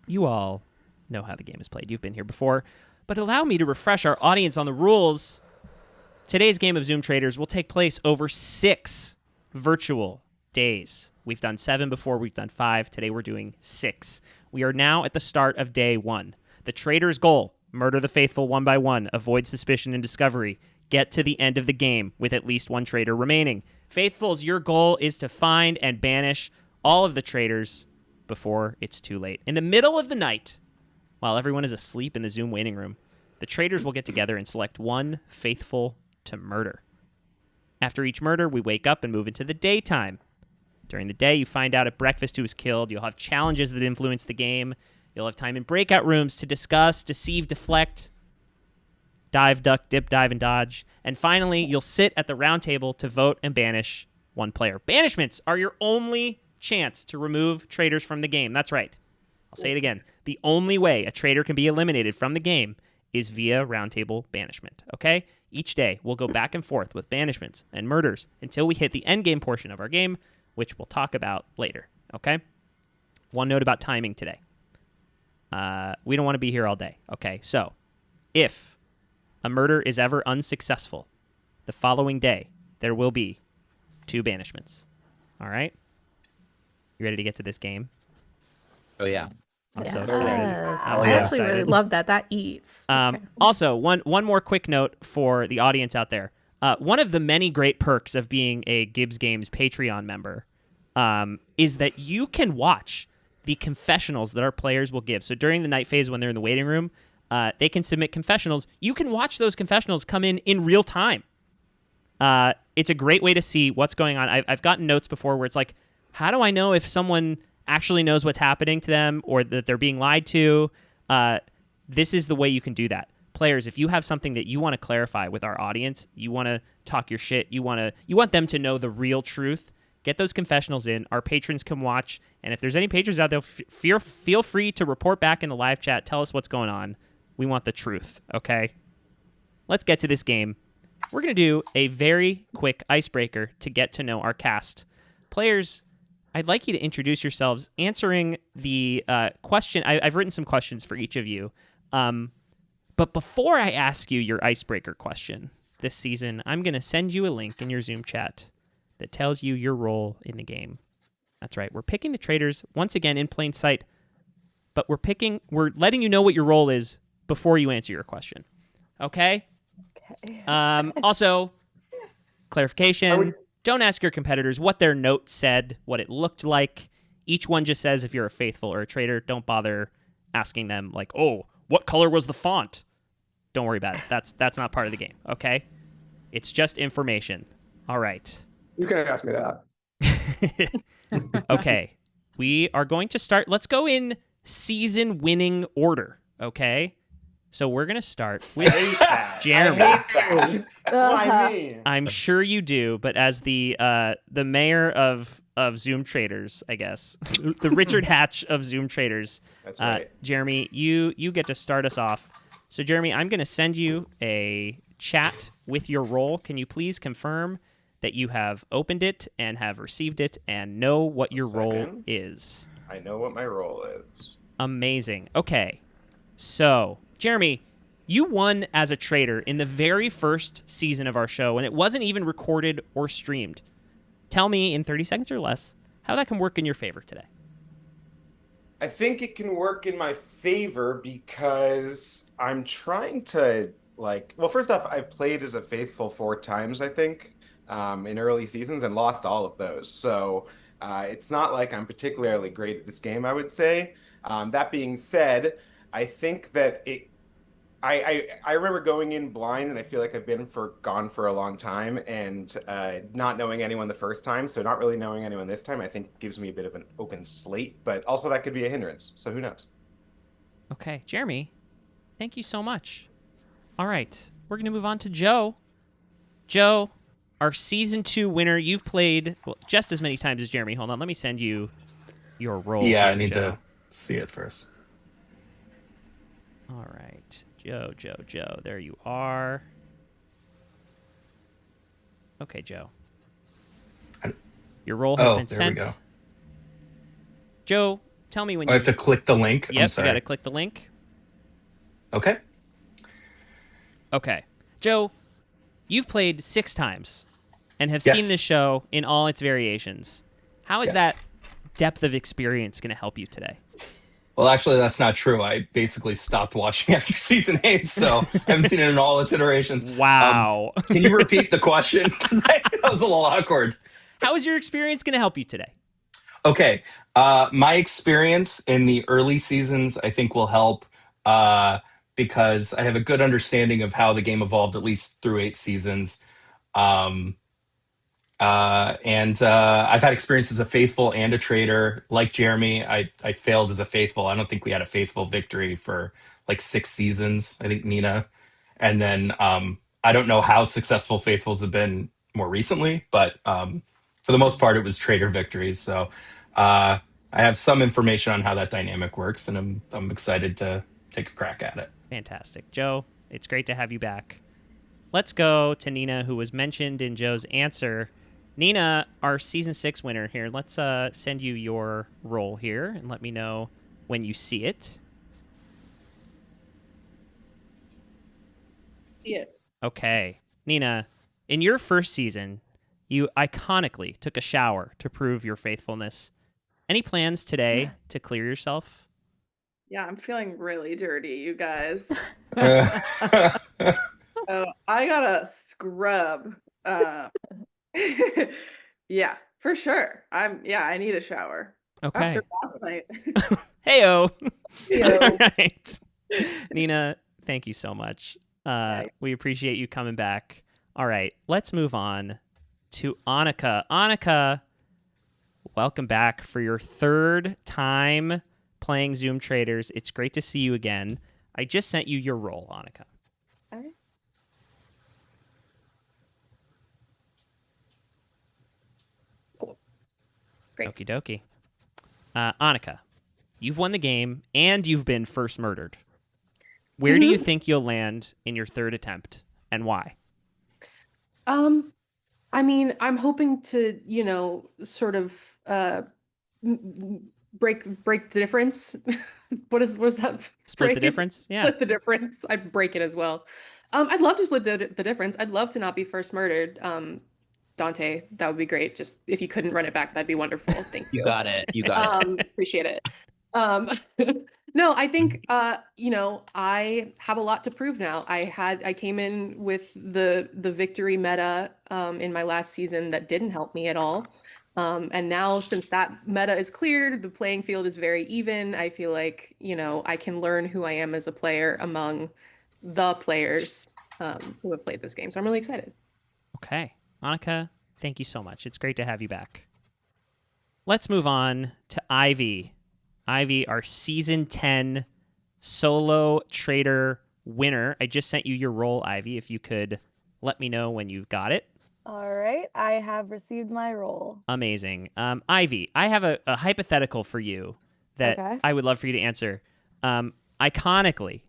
you all know how the game is played. You've been here before. But allow me to refresh our audience on the rules. Today's game of Zoom Traitors will take place over 6 virtual days. We've done 7 before. We've done 5. Today we're doing 6. We are now at the start of day 1. The Traitor's goal, murder the faithful one by one, avoid suspicion and discovery, get to the end of the game with at least one traitor remaining. Faithfuls, your goal is to find and banish all of the traitors before it's too late. In the middle of the night, while everyone is asleep in the Zoom waiting room, the traitors will get together and select one faithful to murder. After each murder, we wake up and move into the daytime. During the day, you find out at breakfast who was killed. You'll have challenges that influence the game. You'll have time in breakout rooms to discuss, deceive, deflect, dive, duck, dip, dive, and dodge. And finally, you'll sit at the round table to vote and banish one player. Banishments are your only chance to remove traitors from the game. That's right. I'll say it again. The only way a traitor can be eliminated from the game is via roundtable banishment, okay? Each day, we'll go back and forth with banishments and murders until we hit the endgame portion of our game, which we'll talk about later, okay? One note about timing today. We don't want to be here all day, okay? So, if a murder is ever unsuccessful, the following day, there will be 2 banishments, all right? You ready to get to this game? Oh, yeah. I'm so excited. I actually really love that. That eats. Okay. Also, one more quick note for the audience out there. One of the many great perks of being a Gibbs Games Patreon member is that you can watch the confessionals that our players will give. So during the night phase when they're in the waiting room, they can submit confessionals. You can watch those confessionals come in real time. It's a great way to see what's going on. I've gotten notes before where it's like, how do I know if someone actually knows what's happening to them or that they're being lied to? This is the way you can do that. Players, if you have something that you want to clarify with our audience, you want to talk your shit, you want them to know the real truth, get those confessionals in. Our patrons can watch, and if there's any patrons out there, feel free to report back in the live chat. Tell us what's going on. We want the truth, okay? Let's get to this game. We're going to do a very quick icebreaker to get to know our cast. Players, I'd like you to introduce yourselves, answering the question. I've written some questions for each of you. But before I ask you your icebreaker question this season, I'm going to send you a link in your Zoom chat that tells you your role in the game. That's right. We're picking the traitors once again in plain sight, but we're letting you know what your role is before you answer your question. Okay? Okay. Also, clarification. Don't ask your competitors what their note said, what it looked like. Each one just says if you're a faithful or a traitor. Don't bother asking them like, oh, what color was the font? Don't worry about it. That's not part of the game, okay? It's just information. All right. You can ask me that. Okay. We are going to start. Let's go in season winning order, okay? So we're going to start with Jeremy. I'm sure you do, but as the mayor of Zoom Traitors, I guess, the Richard Hatch of Zoom Traitors. That's right. Jeremy, you get to start us off. So Jeremy, I'm going to send you a chat with your role. Can you please confirm that you have opened it and have received it and know what your role is? I know what my role is. Amazing. Okay. So, Jeremy, You won as a traitor in the very first season of our show, and it wasn't even recorded or streamed. Tell me in 30 seconds or less how that can work in your favor today. I think it can work in my favor because I'm trying to, well, first off, I've played as a faithful 4 times, I think, in early seasons and lost all of those. So it's not like I'm particularly great at this game, I would say. That being said, I think that I remember going in blind, and I feel like I've been gone for a long time, and not knowing anyone the first time, so not really knowing anyone this time, I think gives me a bit of an open slate, but also that could be a hindrance, so who knows? Okay, Jeremy, thank you so much. All right, we're going to move on to Joe. Joe, our Season 2 winner, you've played just as many times as Jeremy. Hold on, let me send you your role. Yeah, here, I need Joe. to see it first. All right. Joe, there you are. Okay, Joe. Your role has been sent. There we go. Joe, tell me when I have to click the link? Yep, I'm sorry. you got to click the link. Okay. Okay. Joe, you've played 6 times and have Yes. seen this show in all its variations. How is Yes. that depth of experience going to help you today? Well, actually, that's not true. I basically stopped watching after season 8, so I haven't seen it in all its iterations. Wow. Can you repeat the question? Because that was a little awkward. How is your experience going to help you today? Okay. My experience in the early seasons, I think, will help because I have a good understanding of how the game evolved, at least through 8 seasons. And I've had experience as a faithful and a traitor. Like Jeremy, I failed as a faithful. I don't think we had a faithful victory for like 6 seasons. I think Nina. And then I don't know how successful faithfuls have been more recently, but for the most part, it was traitor victories. So I have some information on how that dynamic works, and I'm excited to take a crack at it. Fantastic. Joe, it's great to have you back. Let's go to Nina, who was mentioned in Joe's answer. Nina, our Season 6 winner here. Let's send you your role here and let me know when you see it. Yeah. Okay. Nina, in your first season, you iconically took a shower to prove your faithfulness. Any plans today to clear yourself? Yeah, I'm feeling really dirty, you guys. Oh, I gotta scrub. Yeah, for sure. I need a shower. Okay. After last night. Heyo. Heyo. All right. Nina, thank you so much. We appreciate you coming back. All right, let's move on to Annika. Annika, welcome back for your 3rd time playing Zoom Traitors. It's great to see you again. I just sent you your role, Annika. All right. Great. Okie dokie. Annika, you've won the game and you've been first murdered. Where do you think you'll land in your 3rd attempt, and why? I mean, I'm hoping to, sort of break the difference. What is that? Split the phrase? difference? Yeah. Split the difference. I'd break it as well. I'd love to split the difference. I'd love to not be first murdered. Dante, that would be great. Just if you couldn't run it back, that'd be wonderful. Thank you. You got it. You got it. Appreciate it. No, I think I have a lot to prove now. I came in with the victory meta in my last season that didn't help me at all. And now, since that meta is cleared, the playing field is very even. I feel like, I can learn who I am as a player among the players who have played this game. So I'm really excited. Okay. Annika, thank you so much. It's great to have you back. Let's move on to Ivy. Ivy, our Season 10 solo traitor winner. I just sent you your role, Ivy. If you could let me know when you've got it. All right, I have received my role. Amazing. Ivy, I have a hypothetical for you that Okay. I would love for you to answer. Iconically,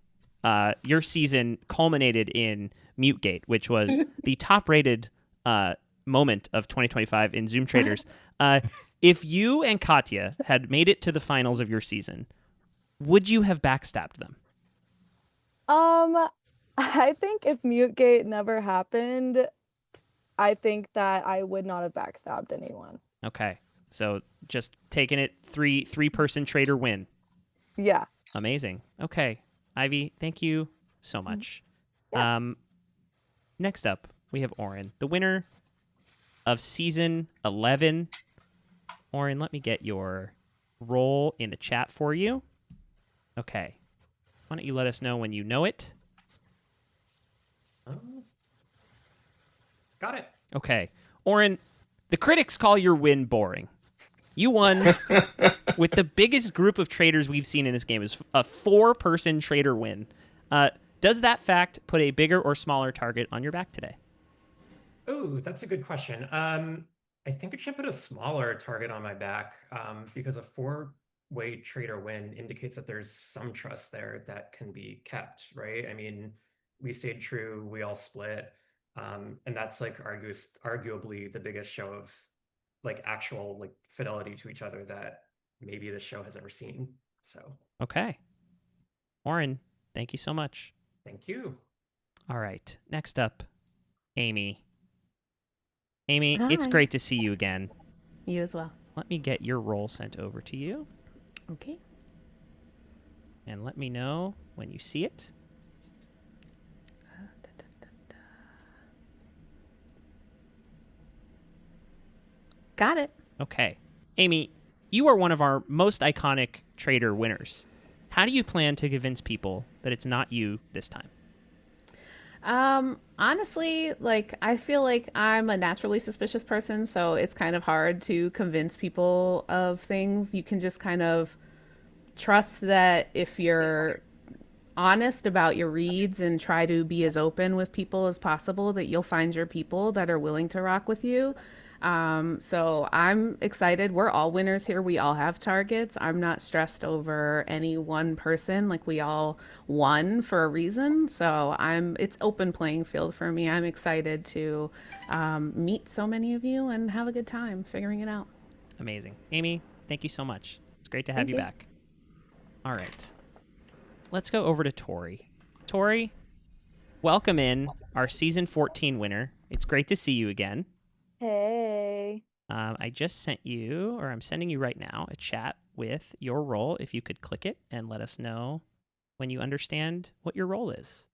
your season culminated in Mutegate, which was the top-rated moment of 2025 in Zoom Traitors. If you and Katya had made it to the finals of your season, would you have backstabbed them? I think if Mutegate never happened, I think that I would not have backstabbed anyone. Okay. So just taking it three-person traitor win. Yeah. Amazing. Okay. Ivy, thank you so much. Yeah. Next up, we have Oren, the winner of season 11. Oren, let me get your role in the chat for you. Okay. Why don't you let us know when you know it? Got it. Okay. Oren, the critics call your win boring. You won with the biggest group of traders we've seen in this game. Is a 4-person trader win. Does that fact put a bigger or smaller target on your back today? Oh, that's a good question. I think it should put a smaller target on my back because a 4-way trader win indicates that there's some trust there that can be kept, right? I mean, we stayed true, we all split, and that's like arguably the biggest show of like actual like fidelity to each other that maybe this show has ever seen. So Okay. Oren, thank you so much. thank you. All right. Next up, Amy. Amy, it's Hi. great to see you again. You as well. Let me get your role sent over to you. Okay. And let me know when you see it. Got it. Okay. Amy, you are one of our most iconic trader winners. How do you plan to convince people that it's not you this time? Honestly, like, I feel like I'm a naturally suspicious person, so it's kind of hard to convince people of things. You can just kind of trust that if you're honest about your reads and try to be as open with people as possible, that you'll find your people that are willing to rock with you. So I'm excited. We're all winners here. We all have targets. I'm not stressed over any one person. Like, we all won for a reason. So it's open playing field for me. I'm excited to meet so many of you and have a good time figuring it out. Amazing. Amy, thank you so much. It's great to have Thank you you. back. All right. Let's go over to Tori. Tori, welcome in, our season 14 winner. It's great to see you again. Hey. I just sent you, or I'm sending you right now, a chat with your role. If you could click it and let us know when you understand what your role is.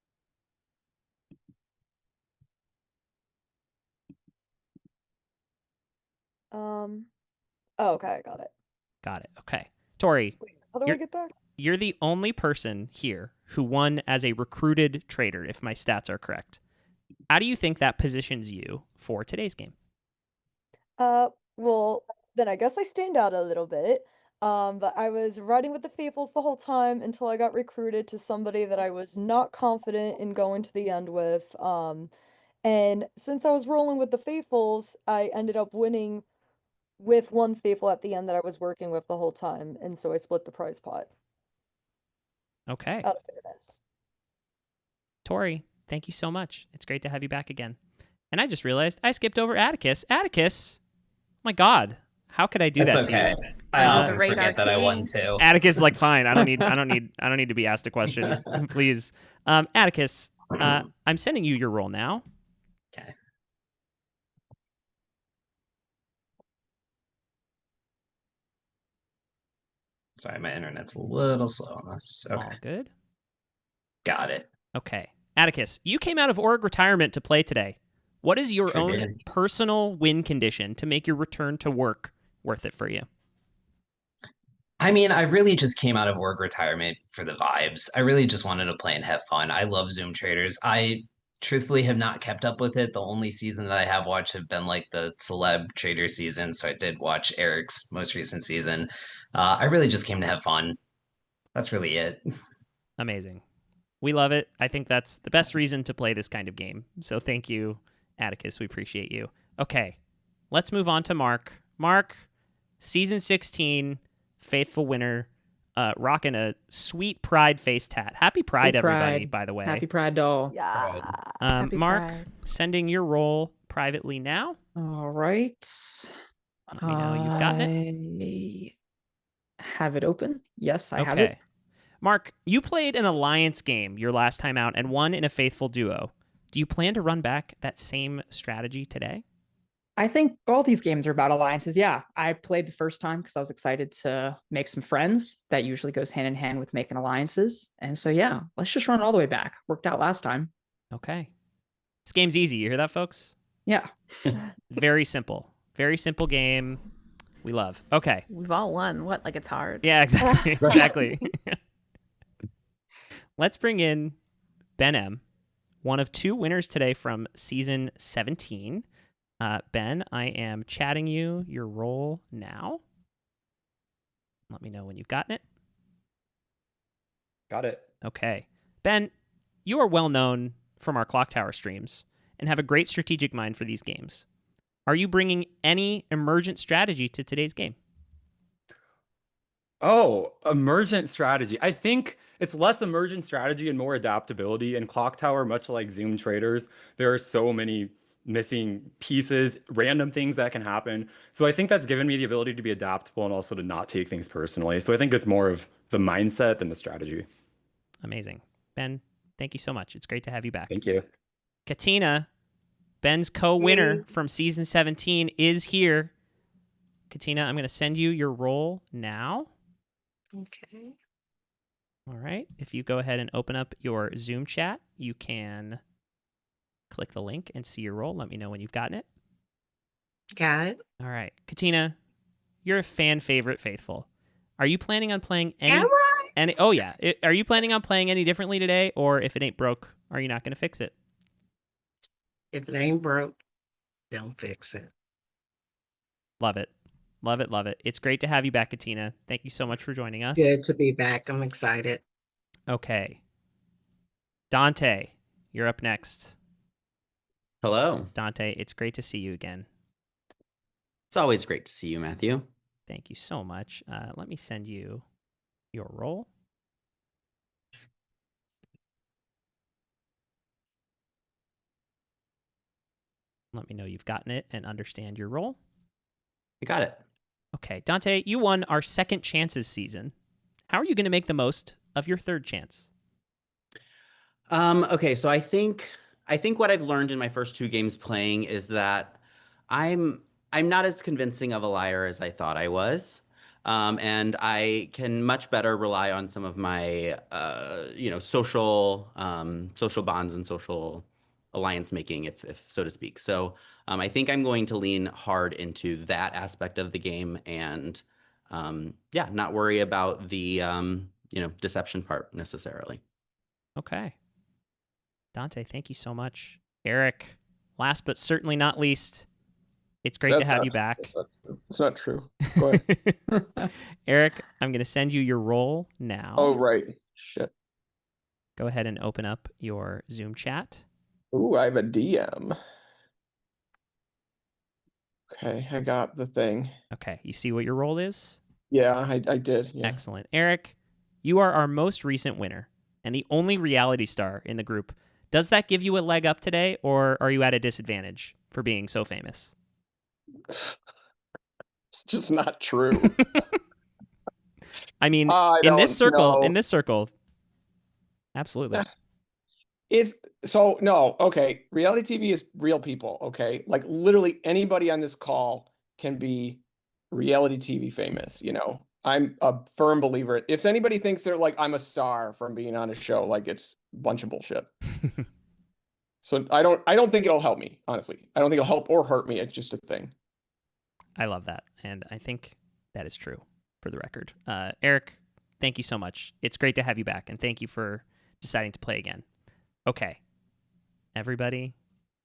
Oh, okay, I got it. Got it. Okay. Tori, How do I get back? you're the only person here who won as a recruited trader, if my stats are correct. How do you think that positions you for today's game? Well, then I guess I stand out a little bit. But I was riding with the Faithfuls the whole time until I got recruited to somebody that I was not confident in going to the end with. And since I was rolling with the Faithfuls, I ended up winning with one Faithful at the end that I was working with the whole time, and so I split the prize pot Okay. out of fairness. Tori, thank you so much. It's great to have you back again. And I just realized I skipped over Atticus. Atticus, my God, how could I do That's that okay. to you? I often forget that I won too. Atticus is like, fine. I don't need to be asked a question, please. Atticus, I'm sending you your role now. Okay. Sorry, my internet's a little slow on this. Okay. All good. Got it. Okay. Atticus, you came out of org retirement to play today. What is your Sure own did. personal win condition to make your return to work worth it for you? I mean, I really just came out of org retirement for the vibes. I really just wanted to play and have fun. I love Zoom Traders. I truthfully have not kept up with it. The only season that I have watched have been like the celeb trader season. So I did watch Eric's most recent season. I really just came to have fun. That's really it. Amazing. We love it. I think that's the best reason to play this kind of game. So thank you, Atticus. We appreciate you. Okay, let's move on to Mark. Mark, season 16, faithful winner, rocking a sweet Pride face tat. Happy Pride, everybody, by the way. Happy Pride doll. Yeah. Happy Mark, Pride. sending your role privately now. All right. Let me know you've gotten it. I have it open. Yes, I have it. Mark, you played an alliance game your last time out and won in a faithful duo. Do you plan to run back that same strategy today? I think all these games are about alliances. Yeah, I played the first time because I was excited to make some friends. That usually goes hand in hand with making alliances. And so, yeah, let's just run all the way back. Worked out last time. Okay. This game's easy. You hear that, folks? Yeah. Very simple. Very simple game. We love. Okay. We've all won. What? Like it's hard. Yeah, exactly. Exactly. Let's bring in Ben M., one of 2 winners today from season 17. Ben, I am chatting you your role now. Let me know when you've gotten it. Got it. Okay. Ben, you are well known from our Clock Tower streams and have a great strategic mind for these games. Are you bringing any emergent strategy to today's game? Oh, emergent strategy. I think it's less emergent strategy and more adaptability. In Clock Tower, much like Zoom Traitors, there are so many missing pieces, random things that can happen. So I think that's given me the ability to be adaptable and also to not take things personally. So I think it's more of the mindset than the strategy. Amazing. Ben, thank you so much. It's great to have you back. Thank you. Katina, Ben's co-winner from season 17, is here. Katina, I'm going to send you your role now. Okay. All right. If you go ahead and open up your Zoom chat, you can click the link and see your role. Let me know when you've gotten it. Got it. All right. Katina, you're a fan favorite faithful. Are you planning on playing any... Am I? Oh, yeah. Are you planning on playing any differently today? Or if it ain't broke, are you not going to fix it? If it ain't broke, don't fix it. Love it. Love it. Love it. It's great to have you back, Katina. Thank you so much for joining us. Good to be back. I'm excited. Okay. Dante, you're up next. Hello. Dante, it's great to see you again. It's always great to see you, Matthew. Thank you so much. Let me send you your role. Let me know you've gotten it and understand your role. I got it. Okay, Dante, you won our second chances season. How are you going to make the most of your third chance? Okay, so I think what I've learned in my first 2 games playing is that I'm not as convincing of a liar as I thought I was. And I can much better rely on some of my social bonds and social alliance making, if so to speak. So I think I'm going to lean hard into that aspect of the game and not worry about the deception part necessarily. Okay. Dante, thank you so much. Eric, last but certainly not least, it's great to have you back. It's not true. Go ahead. Eric, I'm going to send you your role now. Oh, right. Shit. Go ahead and open up your Zoom chat. Ooh, I have a DM. Okay, I got the thing. Okay, you see what your role is? Yeah, I did. Yeah. Excellent. Eric, you are our most recent winner and the only reality star in the group. Does that give you a leg up today, or are you at a disadvantage for being so famous? It's just not true. I mean, in this circle, absolutely. Okay. Reality TV is real people. Okay. Like literally anybody on this call can be reality TV famous. I'm a firm believer. If anybody thinks they're like, I'm a star from being on a show, like it's a bunch of bullshit. So I don't think it'll help me, honestly. I don't think it'll help or hurt me. It's just a thing. I love that. And I think that is true for the record. Eric, thank you so much. It's great to have you back. And thank you for deciding to play again. Okay. Everybody.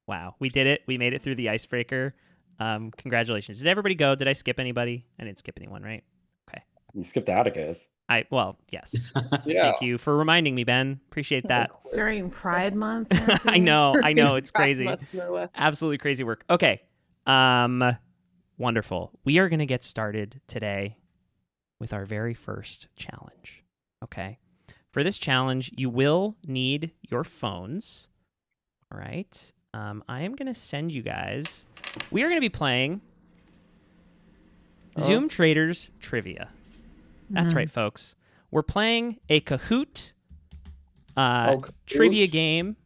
Wow. We did it. We made it through the icebreaker. Congratulations. Did everybody go? Did I skip anybody? I didn't skip anyone, right? Okay. You skipped Atticus. Yes. Yeah. Thank you for reminding me, Ben. Appreciate that. During Pride Month. I know. It's crazy. Absolutely crazy work. Okay. Wonderful. We are going to get started today with our very first challenge. Okay. For this challenge, you will need your phones. All right. I am going to send you guys. We are going to be playing Zoom Traitors Trivia. That's right, folks. We're playing a Kahoot trivia game.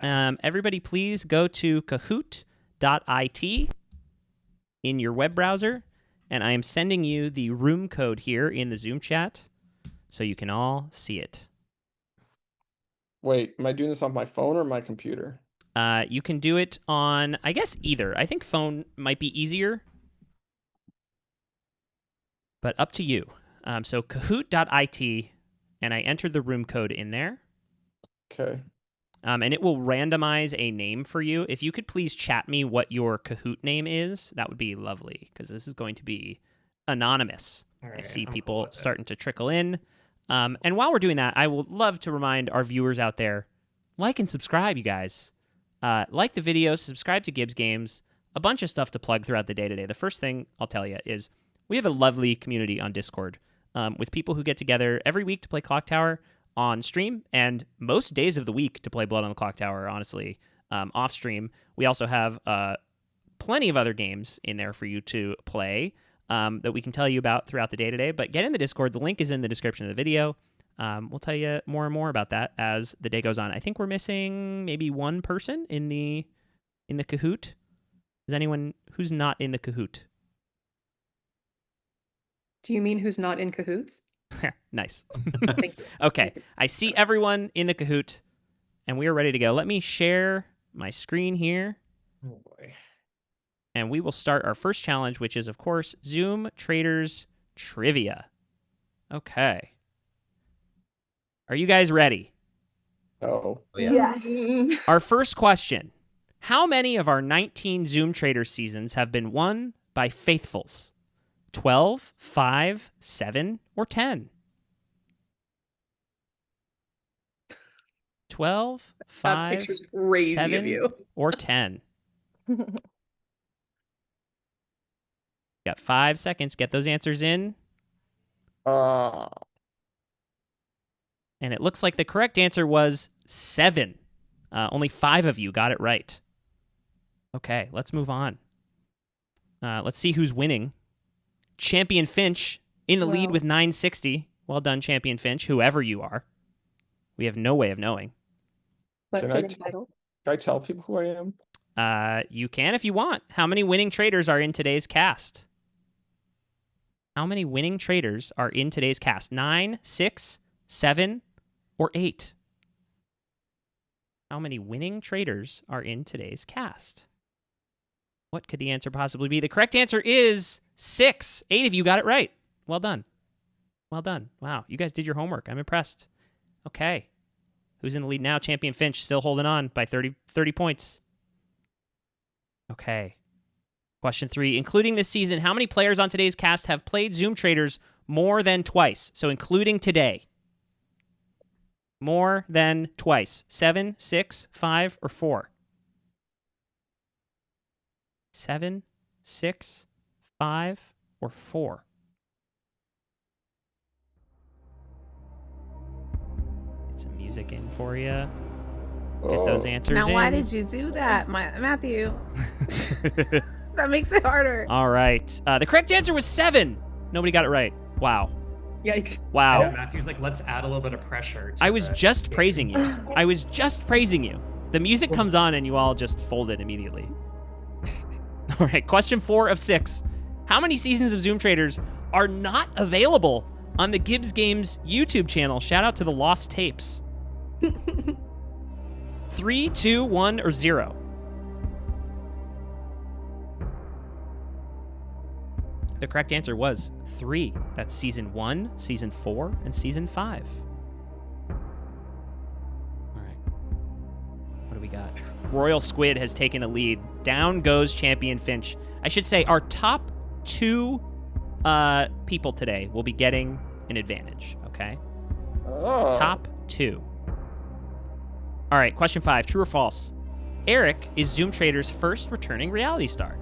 Everybody, please go to kahoot.it in your web browser, and I am sending you the room code here in the Zoom chat so you can all see it. Wait, am I doing this on my phone or my computer? You can do it on, I guess, either. I think phone might be easier, but up to you. So kahoot.it, and I entered the room code in there. Okay. And it will randomize a name for you. If you could please chat me what your Kahoot name is, that would be lovely, because this is going to be anonymous. I see people starting to trickle in. And while we're doing that, I would love to remind our viewers out there, like and subscribe, you guys. Like the videos, subscribe to Gibbs Games, a bunch of stuff to plug throughout the day today. The first thing I'll tell you is we have a lovely community on Discord with people who get together every week to play Clock Tower on stream, and most days of the week to play Blood on the Clock Tower, honestly, off stream. We also have plenty of other games in there for you to play that we can tell you about throughout the day today. But get in the Discord. The link is in the description of the video. We'll tell you more and more about that as the day goes on. I think we're missing maybe one person in the Kahoot. Is anyone who's not in the Kahoot? Do you mean who's not in cahoots? Nice. Thank you. Okay, I see everyone in the Kahoot, and we are ready to go. Let me share my screen here. Oh boy. And we will start our first challenge, which is, of course, Zoom Traitors Trivia. Okay. Are you guys ready? Oh. Yes. Our first question. How many of our 19 Zoom Traitors seasons have been won by Faithfuls? 12, 5, 7, or 10? 12, 5, picture's crazy of 7, you. or 10? Got 5 seconds. Get those answers in. And it looks like the correct answer was 7. Only 5 of you got it right. Okay, let's move on. Let's see who's winning. Champion Finch in the lead with 960. Well done, Champion Finch, whoever you are. We have no way of knowing. But Can I tell people who I am? You can if you want. How many winning traders are in today's cast? How many winning traders are in today's cast? 9, 6, 7, or 8? How many winning traders are in today's cast? What could the answer possibly be? The correct answer is 6. 8 of you got it right. Well done. Well done. Wow, you guys did your homework. I'm impressed. Okay. Who's in the lead now? Champion Finch still holding on by 30 points. Okay. Question 3. Including this season, how many players on today's cast have played Zoom Traitors more than twice? So including today. More than twice. 7, 6, 5, or 4? 7, 6, 5, or 4? Get some music in for you. Get those answers now, in. why did you do that, Matthew? That makes it harder. All right. The correct answer was 7. Nobody got it right. Wow. Yikes. Wow. Yeah, Matthew's like, let's add a little bit of pressure. I was just praising you. I was just praising you. The music comes on and you all just fold it immediately. All right. Question 4 of 6. How many seasons of Zoom Traitors are not available on the Gibbs Games YouTube channel? Shout out to the lost tapes. 3, 2, 1, or 0? The correct answer was 3. That's season 1, season 4, and season 5. All right. What do we got? Royal Squid has taken the lead. Down goes Champion Finch. I should say our top 2 people today will be getting an advantage, okay? Oh. Top 2. All right, question 5. True or false? Eric is Zoom Traitors' first returning reality star.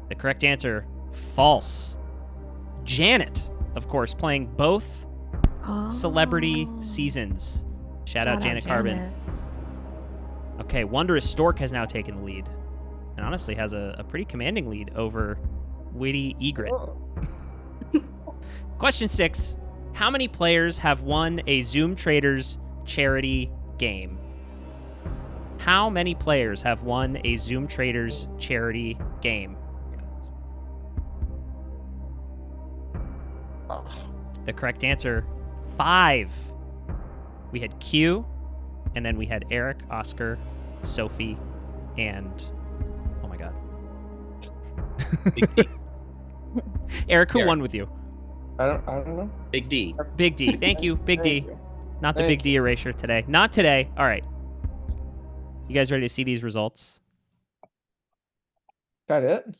The correct answer, false. Janet, of course, playing both celebrity seasons. Shout out Janet Carbon. Okay, Wondrous Stork has now taken the lead. And honestly has a pretty commanding lead over Witty Egret. Question 6. How many players have won a Zoom Traitors charity game? How many players have won a Zoom Traitors charity game? The correct answer, 5. We had Q, and then we had Eric, Oscar, Sophie, and oh my god. Eric, who won with you? I don't know. Big D. Big D. Thank you, Big D. Not the Big D erasure today. Not today. All right. You guys ready to see these results? Got it?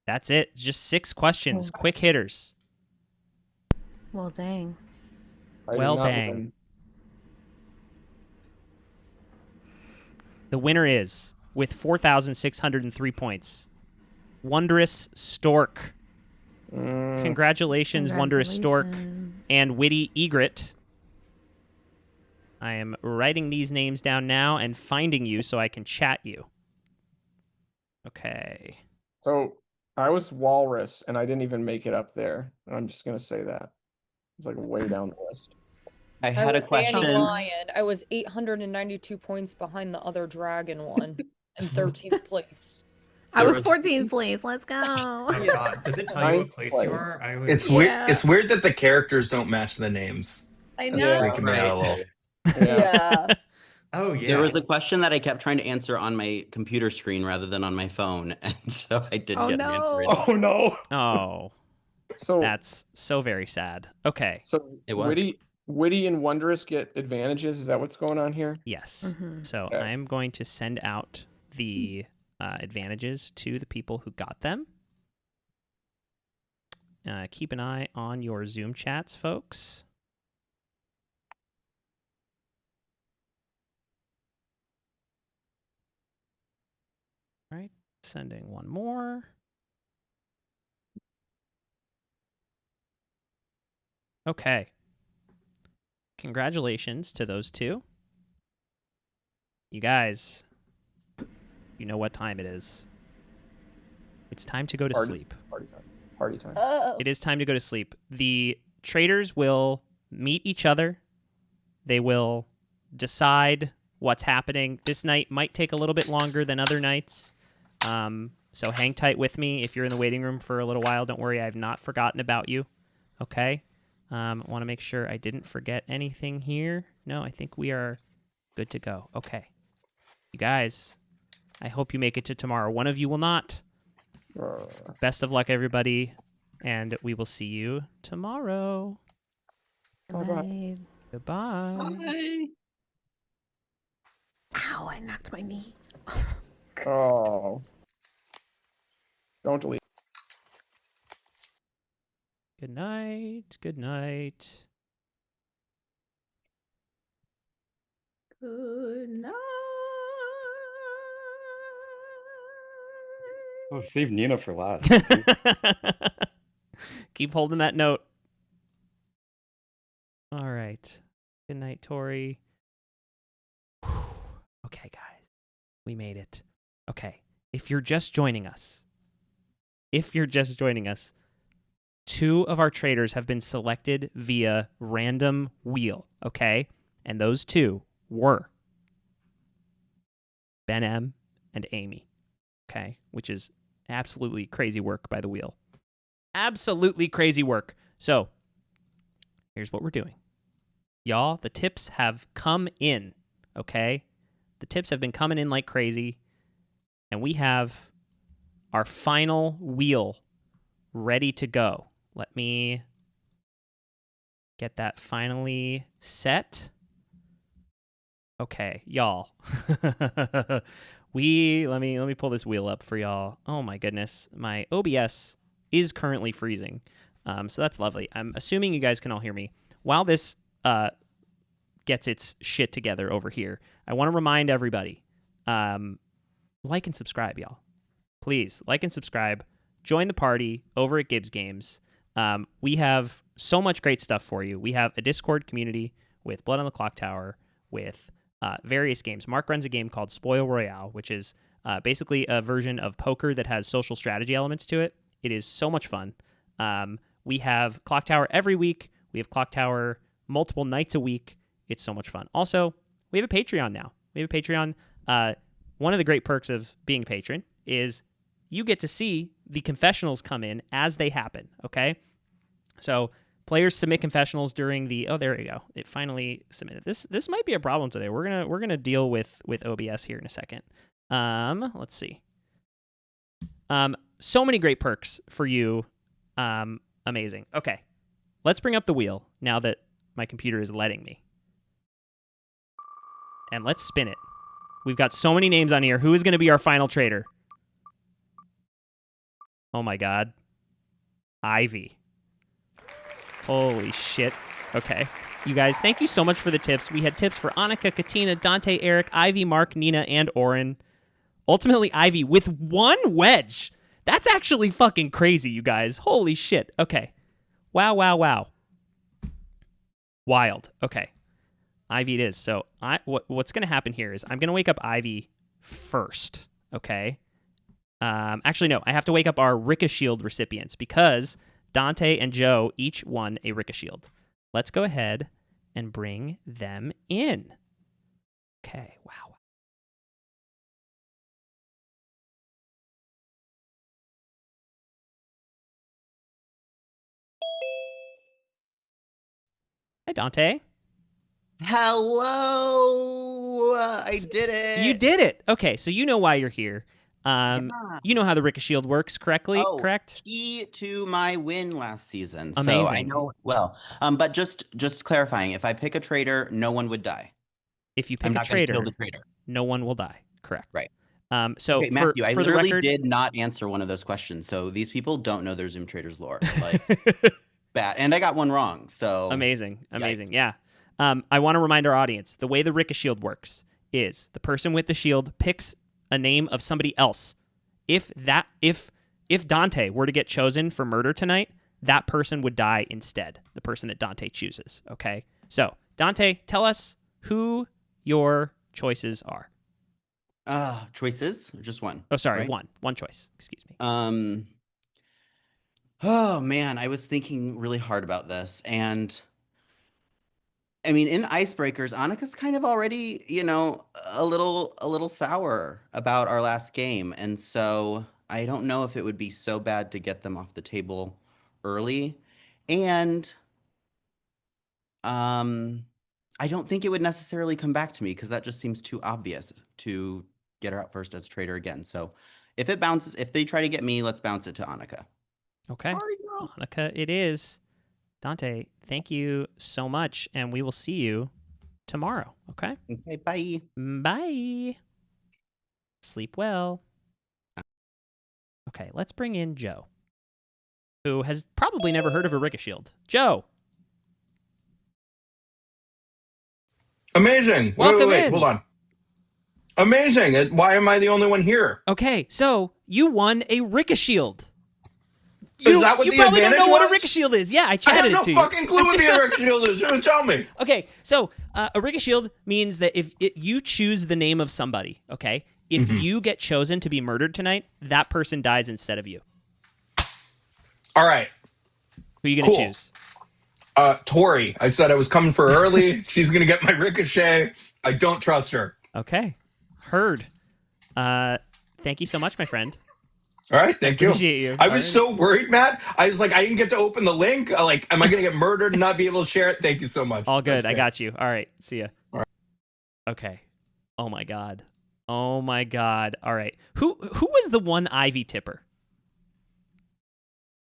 That's it. Just 6 questions. Quick hitters. Well, dang. Well, dang. The winner is, with 4,603 points, Wondrous Stork. Congratulations, Wondrous Stork and Witty Egret. I am writing these names down now and finding you so I can chat you. Okay. So I was Walrus, and I didn't even make it up there. I'm just going to say that. It's like way down the list. I had a was question. Sandy Lion. I was 892 points behind the other dragon one and 13th place. I was 14th place. Let's go. Oh God. Does it tell you what place you are? It's weird. It's weird that the characters don't match the names. I That's know. freaking me out a little. Yeah. Oh yeah. There was a question that I kept trying to answer on my computer screen rather than on my phone, and so I didn't get an answer. Oh no. Oh. So that's so very sad. Okay. So It was. Witty and Wondrous get advantages. Is that what's going on here? Yes. So I'm going to send out the advantages to the people who got them. Keep an eye on your Zoom chats, folks. All right, sending one more. Okay. Congratulations to those two. You guys, you know what time it is. It's time to go to sleep. Party time. It is time to go to sleep. The traitors will meet each other. They will decide what's happening. This night might take a little bit longer than other nights. So hang tight with me. If you're in the waiting room for a little while, don't worry. I've not forgotten about you. Okay? I want to make sure I didn't forget anything here. No, I think we are good to go. Okay. You guys, I hope you make it to tomorrow. One of you will not. Best of luck, everybody, and we will see you tomorrow. Bye. Goodbye. Bye. Ow, I knocked my knee. Oh. Don't delete. Good night. Good night. Good night. Oh, save Nina for last. Keep holding that note. All right. Good night, Tori. Okay, guys. We made it. Okay. If you're just joining us, 2 of our traitors have been selected via random wheel, okay? And those 2 were Ben M and Amy, okay? Which is absolutely crazy work by the wheel. Absolutely crazy work. So, here's what we're doing. Y'all, the tips have come in, okay? The tips have been coming in like crazy, and we have our final wheel ready to go. Let me get that finally set. Okay, y'all. Let me pull this wheel up for y'all. Oh my goodness, my OBS is currently freezing, so that's lovely. I'm assuming you guys can all hear me. While this gets its shit together over here, I want to remind everybody, like and subscribe, y'all. Please like and subscribe. Join the party over at Gibbs Games. We have so much great stuff for you. We have a Discord community with Blood on the Clock Tower, with various games. Mark runs a game called Spoil Royale, which is basically a version of poker that has social strategy elements to it. It is so much fun. We have Clock Tower every week. We have Clock Tower multiple nights a week. It's so much fun. Also, we have a Patreon now. We have a Patreon. One of the great perks of being a patron is you get to see the confessionals come in as they happen, okay? So players submit confessionals during the... Oh, there we go. It finally submitted. This might be a problem today. We're gonna deal with OBS here in a second. Let's see. So many great perks for you. Amazing. Okay. Let's bring up the wheel now that my computer is letting me. And let's spin it. We've got so many names on here. Who is going to be our final traitor? Oh my god. Ivy. Holy shit. Okay. You guys, thank you so much for the tips. We had tips for Annika, Katina, Dante, Eric, Ivy, Mark, Nina, and Oren. Ultimately, Ivy with 1 wedge. That's actually fucking crazy, you guys. Holy shit. Okay. Wow, wow, wow. Wild. Okay. Ivy it is. So what's going to happen here is I'm going to wake up Ivy first, okay? Actually, no. I have to wake up our Ricka Shield recipients because Dante and Joe each won a Ricka Shield. Let's go ahead and bring them in. Okay, wow. Hi, Dante. Hello! I did it! You did it! Okay, so you know why you're here. You know how the Ricka Shield works correctly, correct? Key to my win last season. Amazing. So I know it well. But just clarifying, if I pick a traitor, no one would die. If you pick I'm a not gonna traitor, kill the traitor. no one will die. Correct. Right. So okay, Matthew, I for the literally record, did not answer one of those questions. So these people don't know their Zoom Traitors lore. Like, bad. And I got one wrong. So amazing. Yikes. Yeah. I want to remind our audience, the way the Ricka Shield works is the person with the shield picks a name of somebody else. If Dante were to get chosen for murder tonight, that person would die instead, the person that Dante chooses, okay? So, Dante, tell us who your choices are. Choices? Or just one? Oh, sorry, right? one choice. Excuse me. Oh man, I was thinking really hard about this, and I mean, in Icebreakers, Annika's kind of already, a little sour about our last game, and so I don't know if it would be so bad to get them off the table early, and I don't think it would necessarily come back to me because that just seems too obvious to get her out first as a traitor again. So if they try to get me, let's bounce it to Annika. Okay. Sorry, girl. Annika, it is. Dante, thank you so much, and we will see you tomorrow, okay? Okay, bye. Bye. Sleep well. Okay, let's bring in Joe, who has probably never heard of a Ricka Shield. Joe. Amazing. Welcome wait, in. hold on. Amazing. Why am I the only one here? Okay, so you won a Ricka Shield. Is that what you the probably don't advantage know what a was? Ricka Shield is. Yeah, I I chatted have it to no you. fucking clue what the Ricka Shield is. You tell me. Okay, so a Ricka Shield means that if you choose the name of somebody, okay, if you get chosen to be murdered tonight, that person dies instead of you. All right. Who are you going to choose? Tori. I said I was coming for early. She's going to get my ricochet. I don't trust her. Okay. Heard. Thank you so much, my friend. All right, thank you. Appreciate you. I was so worried, Matt. I was like, I didn't get to open the link. Like, am I going to get murdered and not be able to share it? Thank you so much. All good. Thanks, I got you. All right. See ya. All right. Okay. Oh my god. Oh my god. All right. Who was the one Ivy tipper?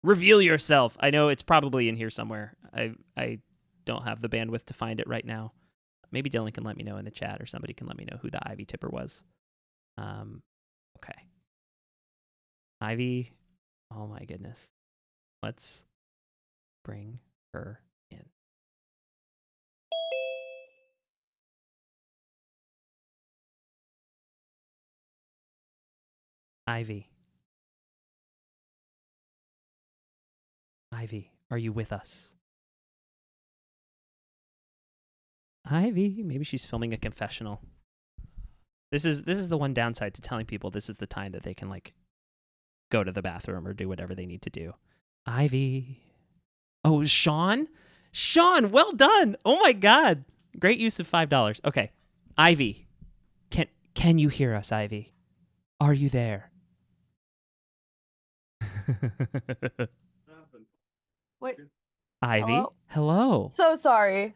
Reveal yourself. I know it's probably in here somewhere. I don't have the bandwidth to find it right now. Maybe Dylan can let me know in the chat, or somebody can let me know who the Ivy tipper was. Okay. Ivy. Oh my goodness. Let's bring her in. Ivy. Ivy, are you with us? Ivy, maybe she's filming a confessional. This is the one downside to telling people this is the time that they can like go to the bathroom or do whatever they need to do. Ivy. Oh, Sean? Sean, well done. Oh my God. Great use of $5. Okay. Ivy. Can you hear us, Ivy? Are you there? Wait. Ivy? Hello. So sorry.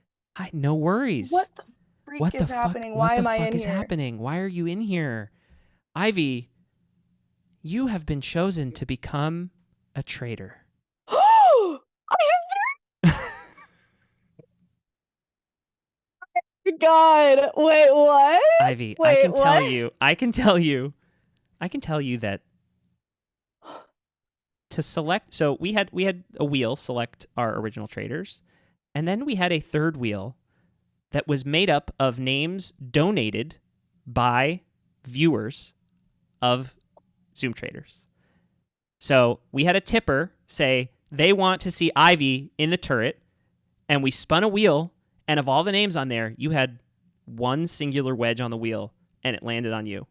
No worries. What the freak is happening? Why am I in What the fuck is here? happening? Why are you in here? Ivy, you have been chosen to become a traitor. God, wait, what? Ivy, Wait, I can tell what? you that to select, so we had a wheel select our original traitors, and then we had a third wheel that was made up of names donated by viewers of Zoom Traitors. So we had a tipper say they want to see Ivy in the turret, and we spun a wheel, and of all the names on there, you had one singular wedge on the wheel, and it landed on you.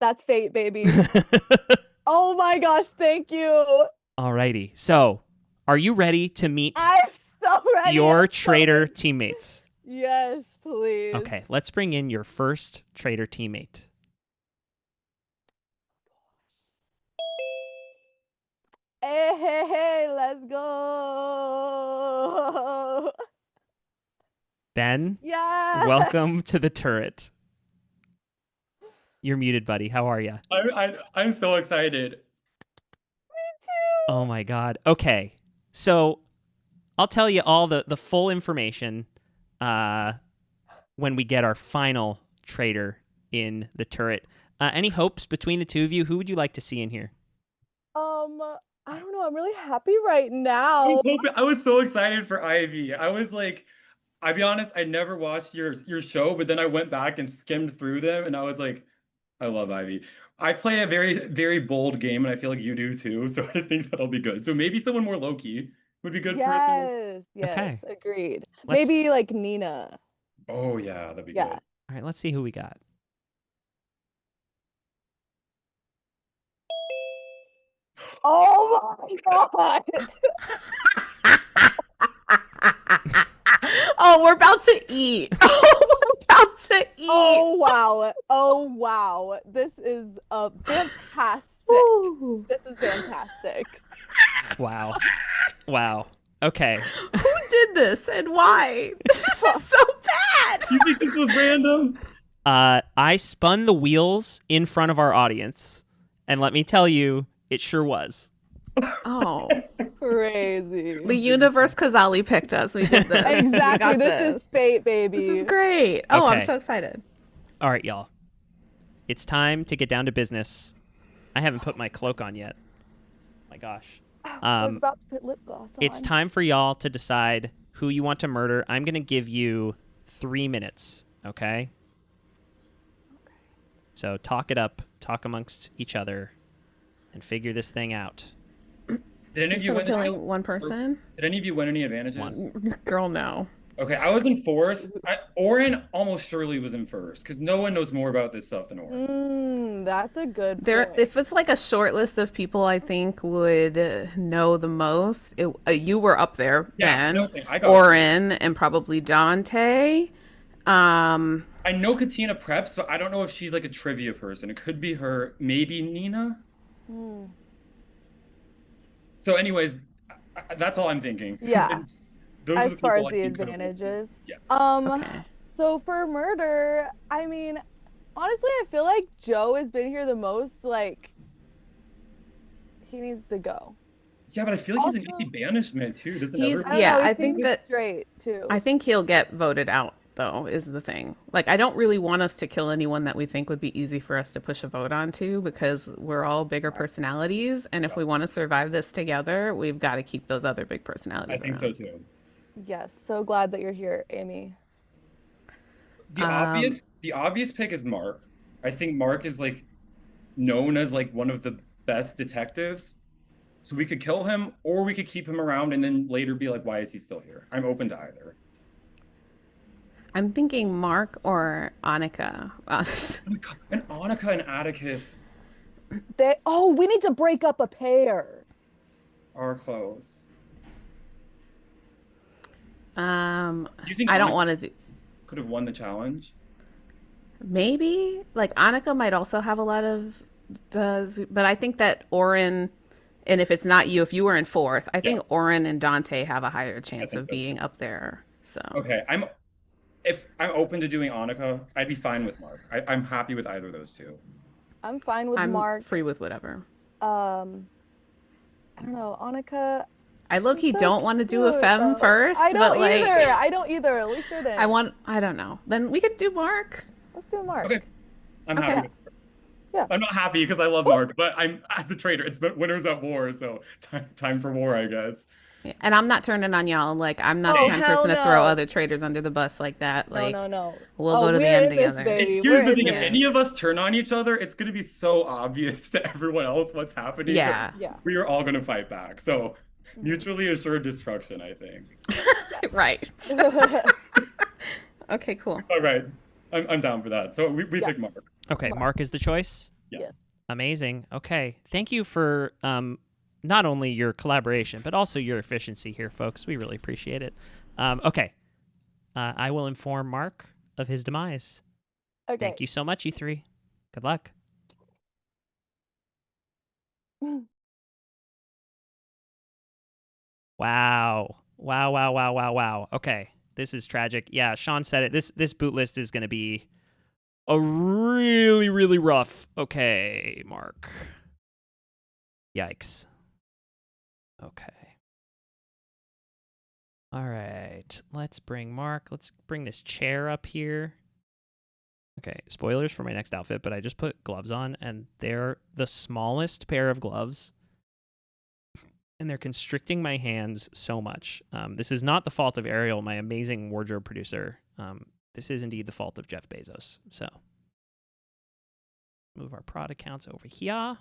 That's fate, baby. Oh my gosh, thank you. Alrighty. So, are you ready to meet I'm so ready. your traitor teammates? Yes, please. Okay, let's bring in your first traitor teammate. Hey, let's go. Ben, Yeah. welcome to the turret. You're muted, buddy. How are you? I'm so excited. Oh my God. Okay, so I'll tell you all the full information when we get our final traitor in the turret. Any hopes between the two of you? Who would you like to see in here? I don't know. I'm really happy right now. I was so excited for Ivy. I was like, I'll be honest, I never watched your show, but then I went back and skimmed through them, and I was like, I love Ivy. I play a very, very bold game, and I feel like you do too, so I think that'll be good. So maybe someone more low-key would be good for it. Yes, Okay. agreed. Let's- Maybe like Nina. Oh, yeah, that'd be Yeah. good. All right, let's see who we got. Oh my god. Oh, we're about to eat. Oh, we're about to eat. Oh wow. This is fantastic. This is fantastic. Wow. Wow. Okay. Who did this and why? This is so bad. You think this was random? I spun the wheels in front of our audience, and let me tell you, it sure was. Oh, crazy. The universe Kazali picked us. We did this. Exactly. We got This is fate, baby. This is great. Oh, Okay. I'm so excited. All right, y'all. It's time to get down to business. I haven't put my cloak on yet. My gosh. I was about to put lip gloss on. It's time for y'all to decide who you want to murder. I'm going to give you 3 minutes, okay? So talk it up, talk amongst each other, and figure this thing out. Did any of you So we're win? killing one person? Did any of you win any advantages? Girl, no. Okay, I was in fourth. Oren almost surely was in first because no one knows more about this stuff than Oren. That's a good There, point. if it's like a short list of people I think would know the most, you were up there, Yeah, Ben, no thing. I got Oren, and probably Dante. I know Katina preps, but I don't know if she's like a trivia person. It could be her, maybe Nina. So, anyways, that's all I'm thinking. Yeah. Those are As far as people I the think could have- advantages. Yeah. So for murder, I mean, honestly, I feel like Joe has been here the most. Like, he needs to go. Yeah, but I feel like he's an easy banishment too. Doesn't He's everyone? yeah. know, he I think seems that straight too. I think he'll get voted out though. Is the thing. Like I don't really want us to kill anyone that we think would be easy for us to push a vote onto because we're all bigger personalities, and if we want to survive this together, we've got to keep those other big personalities. I think so too. Yes, so glad that you're here, Amy. The obvious pick is Mark. I think Mark is like known as like one of the best detectives. So we could kill him, or we could keep him around and then later be like, why is he still here? I'm open to either. I'm thinking Mark or Annika. And Annika and Atticus. We need to break up a pair. Are close. Do you think I don't Annika want to do. could have won the challenge? Maybe like Annika might also have a lot of but I think that Oren, and if it's not you, if you were in fourth, I think Oren and Dante have a higher chance of being up there. So Okay, if I'm open to doing Annika, I'd be fine with Mark. I'm happy with either of those two. I'm fine with I'm Mark. free with whatever. I don't know, Annika. I low-key don't want to do a femme first, I don't but like either. I don't either. We shouldn't. I don't know. Then we could do Mark. Let's do Mark. Okay. I'm Okay. happy. Yeah. I'm not happy because I love Mark, but I'm as a traitor. It's been winners at war, so time for war, I guess. And I'm not turning on y'all. Like I'm not Oh, the kind of hell person to no. throw other traders under the bus like that. Like No. We'll go to the end together. Baby. Here's We're the in thing: if this. any of us turn on each other, it's gonna be so obvious to everyone else what's happening. Yeah. Yeah. We are all gonna fight back. So mutually assured destruction, I think. Right. Okay, cool. All right. I'm down for that. So we pick Mark. Okay, Mark is the choice? Yeah. Amazing. Okay. Thank you for not only your collaboration, but also your efficiency here, folks. We really appreciate it. Okay. I will inform Mark of his demise. Okay. Thank you so much, you three. Good luck. Wow. Wow. Okay. This is tragic. Yeah, Sean said it. This boot list is going to be a really, really rough. Okay, Mark. Yikes. Okay. All right. Let's bring Mark. Let's bring this chair up here. Okay, spoilers for my next outfit, but I just put gloves on, and they're the smallest pair of gloves, and they're constricting my hands so much. This is not the fault of Ariel, my amazing wardrobe producer. This is indeed the fault of Jeff Bezos. So, move our prod accounts over here.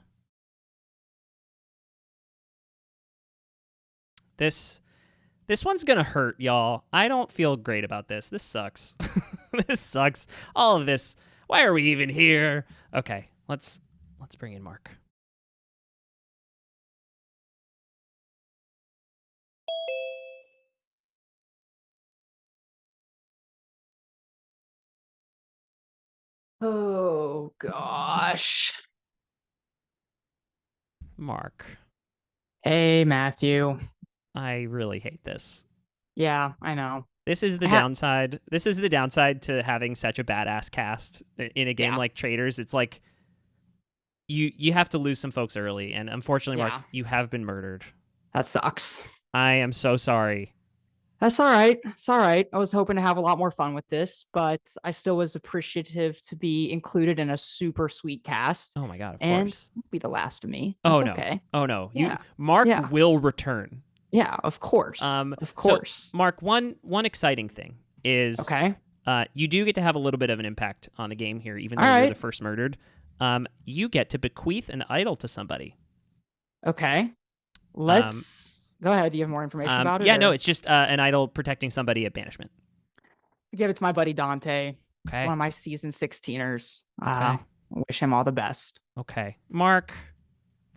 This one's gonna hurt, y'all. I don't feel great about this. This sucks. This sucks. All of this. Why are we even here? Okay, let's bring in Mark. Oh gosh. Mark. Hey, Matthew. I really hate this. Yeah, I know. This is the downside. This is the downside to having such a badass cast in a game like Traitors. It's like you have to lose some folks early, and unfortunately, Mark, you have been murdered. That sucks. I am so sorry. That's all right. It's all right. I was hoping to have a lot more fun with this, but I still was appreciative to be included in a super sweet cast. Oh my god, of and course. Be the last of me. Oh It's no. okay. Oh no. Yeah. Mark will return. Yeah, of course. Of course. So, Mark, one exciting thing is you do get to have a little bit of an impact on the game here, even though you're the first murdered. You get to bequeath an idol to somebody. Okay. Let's go ahead. Do you have more information about it? Yeah, or- no, it's just an idol protecting somebody at banishment. Give it to my buddy Dante. Okay. One of my season 16ers. Okay. Wish him all the best. Okay. Mark,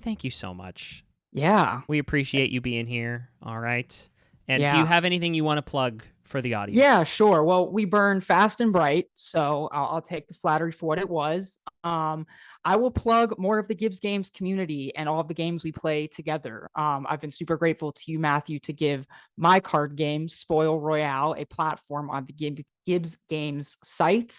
thank you so much. Yeah. We appreciate you being here. All right. And do Yeah. you have anything you want to plug for the audience? Yeah, sure. Well, we burn fast and bright, so I'll take the flattery for what it was. I will plug more of the Gibbs Games community and all of the games we play together. I've been super grateful to you, Matthew, to give my card game, Spoil Royale, a platform on the Gibbs Games site.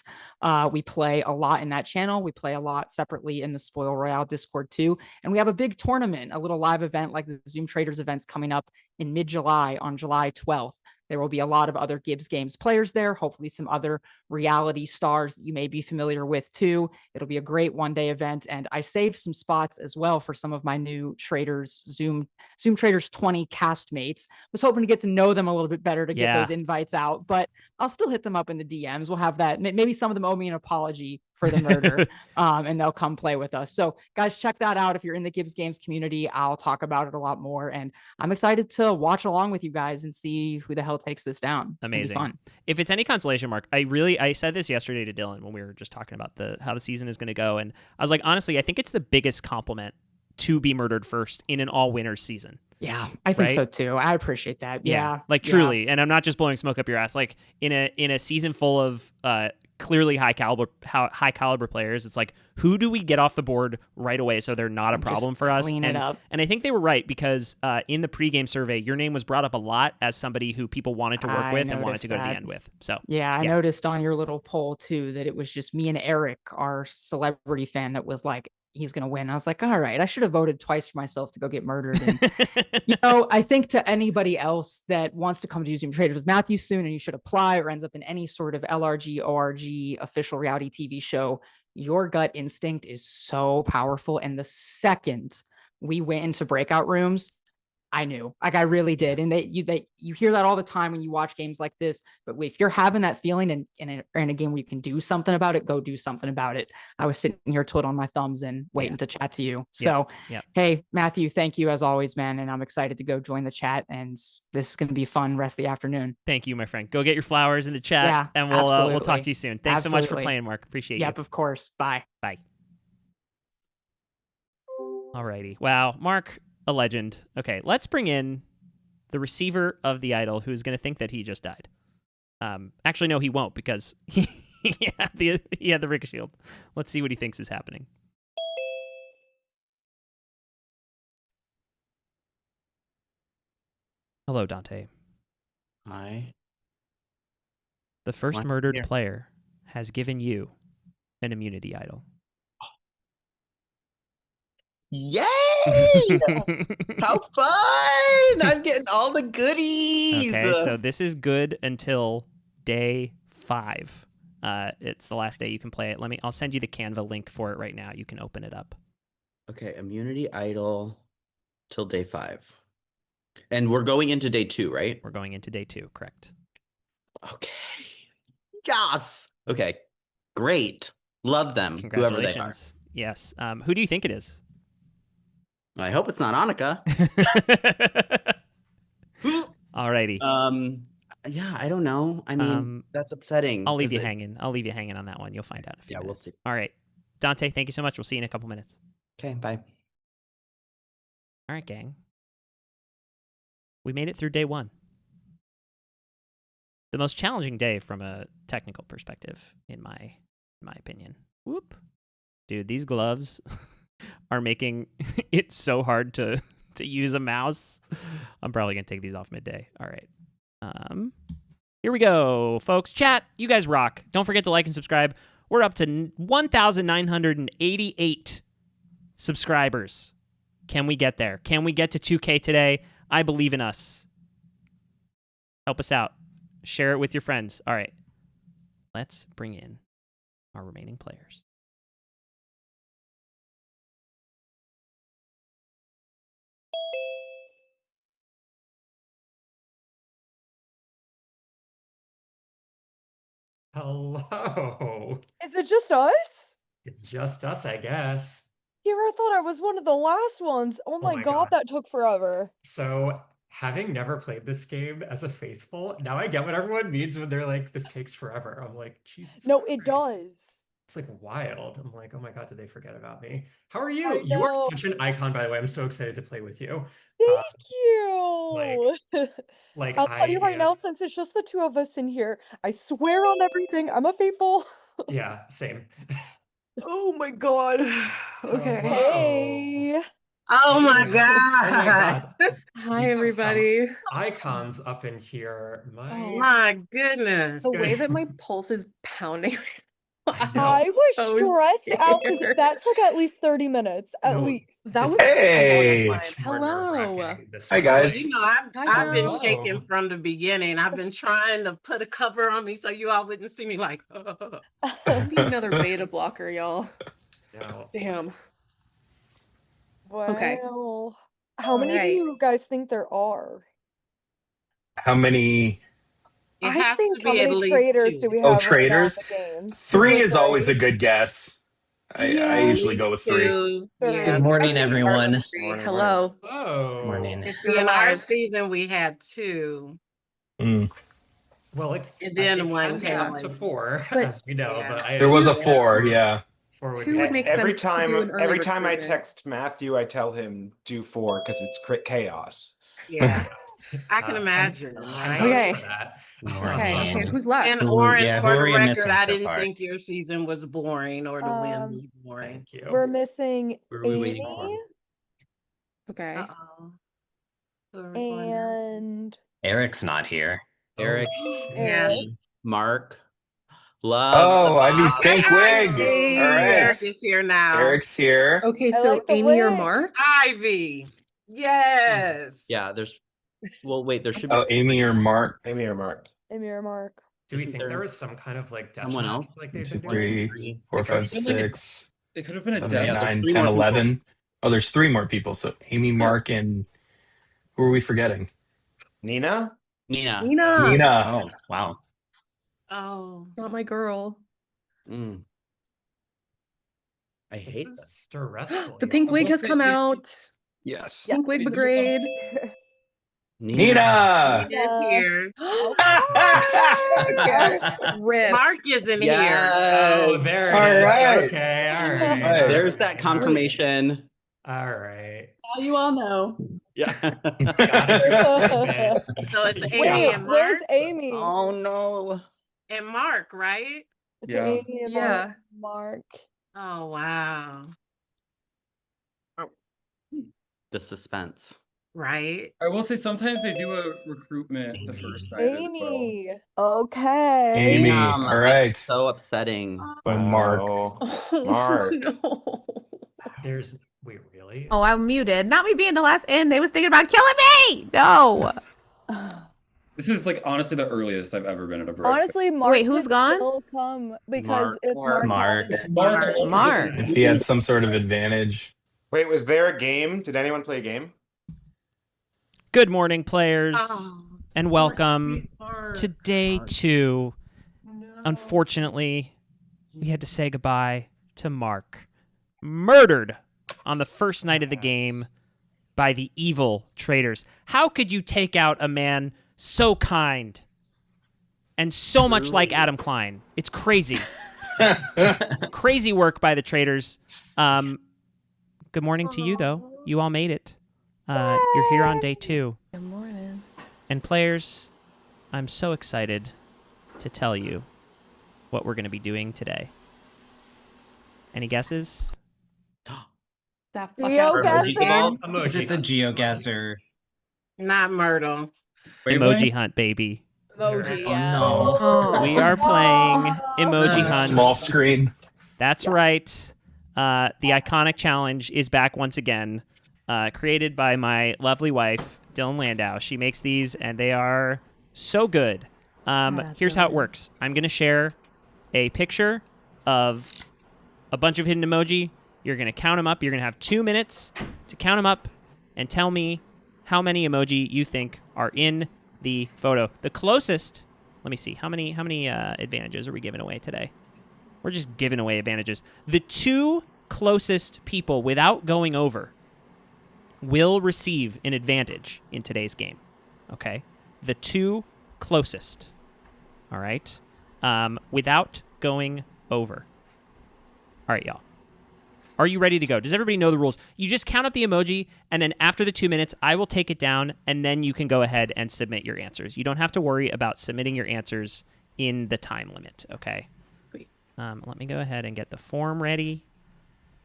We play a lot in that channel. We play a lot separately in the Spoil Royale Discord too. And we have a big tournament, a little live event like the Zoom Traitors events coming up in mid-July on July 12th. There will be a lot of other Gibbs Games players there, hopefully some other reality stars that you may be familiar with too. It'll be a great one-day event, and I saved some spots as well for some of my new Traitors, Zoom Traitors 20 castmates. Was hoping to get to know them a little bit better to get those invites out, but I'll still hit them up in the DMs. We'll have that. Maybe some of them owe me an apology for the murder, and they'll come play with us. So guys, check that out. If you're in the Gibbs Games community, I'll talk about it a lot more. And I'm excited to watch along with you guys and see who the hell takes this down. It's Amazing. gonna be fun. If it's any consolation, Mark, I said this yesterday to Dylan when we were just talking about how the season is going to go. And I was like, honestly, I think it's the biggest compliment to be murdered first in an all winners season. Yeah, I think so too. I appreciate that. Yeah. Like truly. And I'm not just blowing smoke up your ass. Like in a season full of clearly high caliber players, it's like, who do we get off the board right away so they're not a problem for us? Clean it up. And I think they were right, because in the pregame survey, your name was brought up a lot as somebody who people wanted to work with and wanted to go to the end with. So I noticed on your little poll too that it was just me and Eric, our celebrity fan, that was like, he's going to win. I was like, all right, I should have voted twice for myself to go get murdered. And, I think to anybody else that wants to come to Zoom Traitors with Matthew soon, and you should apply, or ends up in any sort of LRG, ORG official reality TV show, your gut instinct is so powerful. And the second we went into breakout rooms, I knew, like I really did. And you hear that all the time when you watch games like this, but if you're having that feeling in a game where you can do something about it, go do something about it. I was sitting here twiddling my thumbs and waiting to chat to you. So, hey, Matthew, thank you as always, man. And I'm excited to go join the chat, and this is going to be fun rest of the afternoon. Thank you, my friend. Go get your flowers in the chat, and we'll talk to you soon. Thanks so much for playing, Mark. Appreciate you. Yep, of course. Bye. Bye. Alrighty. Wow, Mark, a legend. Okay, let's bring in the receiver of the idol, who's going to think that he just died. Actually, no, he won't, because he had the Rick Shield. Let's see what he thinks is happening. Hello, Dante. Hi. The first murdered player has given you an immunity idol. Yay! How fun! I'm getting all the goodies. Okay, so this is good until day 5. It's the last day you can play it. I'll send you the Canva link for it right now. You can open it up. Okay, immunity idol till day 5. And we're going into day 2, right? We're going into day 2, correct. Okay. Yes! Okay, great. Love them, whoever they are. Yes. Who do you think it is? I hope it's not Annika. Alrighty. Yeah, I don't know. I mean, that's upsetting. I'll leave you hanging. I'll leave you hanging on that one. You'll find out in a few minutes. We'll see. All right. Dante, thank you so much. We'll see you in a couple minutes. Okay, bye. All right, gang. We made it through day 1. The most challenging day from a technical perspective, in my opinion. Whoop. Dude, these gloves are making it so hard to use a mouse. I'm probably going to take these off midday. All right. Here we go, folks. Chat, you guys rock. Don't forget to like and subscribe. We're up to 1,988 subscribers. Can we get there? Can we get to 2K today? I believe in us. Help us out. Share it with your friends. All right. Let's bring in our remaining players. Hello. Is it just us? It's just us, I guess. Here, I thought I was one of the last ones. Oh my god, that took forever. So, having never played this game as a faithful, now I get what everyone means when they're like, this takes forever. I'm like, Jesus No, Christ. it does. It's like wild. I'm like, oh my god, did they forget about me? How are you? You are such an icon, by the way. I'm so excited to play with you. Thank you. Like I'll tell you right now, since it's just the two of us in here, I swear on everything, I'm a faithful. Yeah, same. Oh my god. Okay. Hey. Oh my god. Oh my god. Hi, everybody. Icons up in here. My goodness. The way that my pulse is pounding. I was so stressed out because scared. that took at least 30 minutes. At least. That was Hey. a long time. Hello. Hi, guys. You know, I've been Hello. shaking from the beginning. I've been trying to put a cover on me so you all wouldn't see me like. I need another beta blocker, y'all. Damn. Wow. Okay. How many do Alright. you guys think there are? How many It I has think to how be at many least traders two. do we Oh, have right now in traders. the game? 3 Two or is always a three? good guess. I Yeah. usually go with 3. Two. Three. Yeah. Good morning, I'd say start everyone. with 3. Morning, Hello. Oh. Morning. And You're see, in our alive. season, we had 2. Mm. Well, And then it one can be came up to later. 4, But as we know. Yeah. But I There was a think 4, yeah. 4 would 2 be would fine. make Every sense to do an early time I recruitment. text Matthew, I tell him do 4 because it's chaos. Yeah. I can I'm imagine, voting right? Okay. for that. Okay, who's Who, left? And Oren, yeah, who for are the we record, missing I so didn't far? think your season was boring or the win was boring. Thank you. We're missing What are we waiting for? Amy Okay. Uh-oh. Who are we going down to? and Eric's not here. Eric, Yeah. Eric. Mark, love the Oh, Ivy's bob. pink wig. All right. Eric is here now. Eric's here. Okay, I so like the Amy or wig. Mark? Ivy. Yes. Yeah, wait, there should be Oh, Amy or Mark. Amy or Mark? Amy or Mark. Do we Isn't think there there was some kind of like death someone match else? like 1, they've 2, been doing? 3, 4, 5, 6, It could have been a 7, death. 8, Yeah, there's 9, 3 10, more people. 11. Oh, there's 3 more people. So Amy, Mark, and who are we forgetting? Nina? Nina. Nina. Oh, wow. Oh. Not my girl. Mm. I hate This that. is stressful. The pink wig has come out. Yes. Pink wig It just- McBride. Nina. Nina's here. Rip. Mark isn't Yes. Oh, there it All is. right. Okay, all Right. right. There's that confirmation. All right. Now you all know. Yeah. So it's Amy Wait, and Mark where's Amy? Oh no. and Mark, right? It's Yeah. Amy and Yeah. Mark. Oh wow. The suspense. Right. I will say sometimes they do a recruitment the first night as well. Amy. Okay. Amy. All right. So upsetting. By Mark. Mark. No. There's wait, really? Oh, I'm muted. Not me being the last in. They was thinking about killing me. No. This is like honestly the earliest I've ever been at a breakfast. Honestly, Mark. Wait, who's could gone? still come because Mark. if Mark. Mark. If he had some sort of advantage. Wait, was there a game? Did anyone play a game? Good morning, players, and welcome Mark. to day 2. Unfortunately, we had to say goodbye to Mark. Murdered on the first night of the game by the evil traitors. How could you take out a man so kind and so much like Adam Klein? It's crazy. Crazy work by the traitors. Good morning to you, though. You all made it. You're here on day 2. Good morning. And players, I'm so excited to tell you what we're going to be doing today. Any guesses? That Geoguessing? Is it the geoguesser? Not Myrtle. Emoji Hunt, baby. Emoji, Oh, yeah. no. We are playing Emoji Hunt. Small screen. That's right. The iconic challenge is back once again, created by my lovely wife, Dylan Landau. She makes these, and they are so good. Here's how it works. I'm going to share a picture of a bunch of hidden emoji. You're going to count them up. You're going to have 2 minutes to count them up and tell me how many emoji you think are in the photo. The closest, let me see, how many advantages are we giving away today? We're just giving away advantages. The 2 closest people without going over will receive an advantage in today's game. Okay? The 2 closest. All right? Without going over. All right, y'all. Are you ready to go? Does everybody know the rules? You just count up the emoji, and then after the 2 minutes, I will take it down, and then you can go ahead and submit your answers. You don't have to worry about submitting your answers in the time limit, okay? Great. Let me go ahead and get the form ready.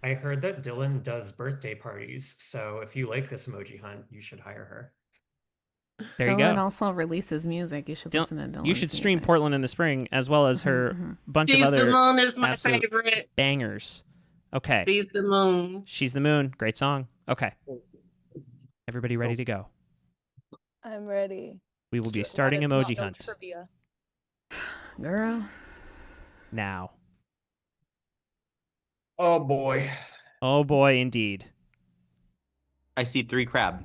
I heard that Dylan does birthday parties, so if you like this emoji hunt, you should hire her. There you Dylan go. also releases music. You should listen to Dylan. You should stream Portland in the Spring, as well as her bunch She's of other the Moon is my absolute favorite. bangers. Okay. She's the Moon. She's the Moon. Great song. Okay. Everybody ready to go? I'm ready. We will be starting Emoji Hunt Trivia. Girl. now. Oh boy. Oh boy, indeed. I see 3 crab.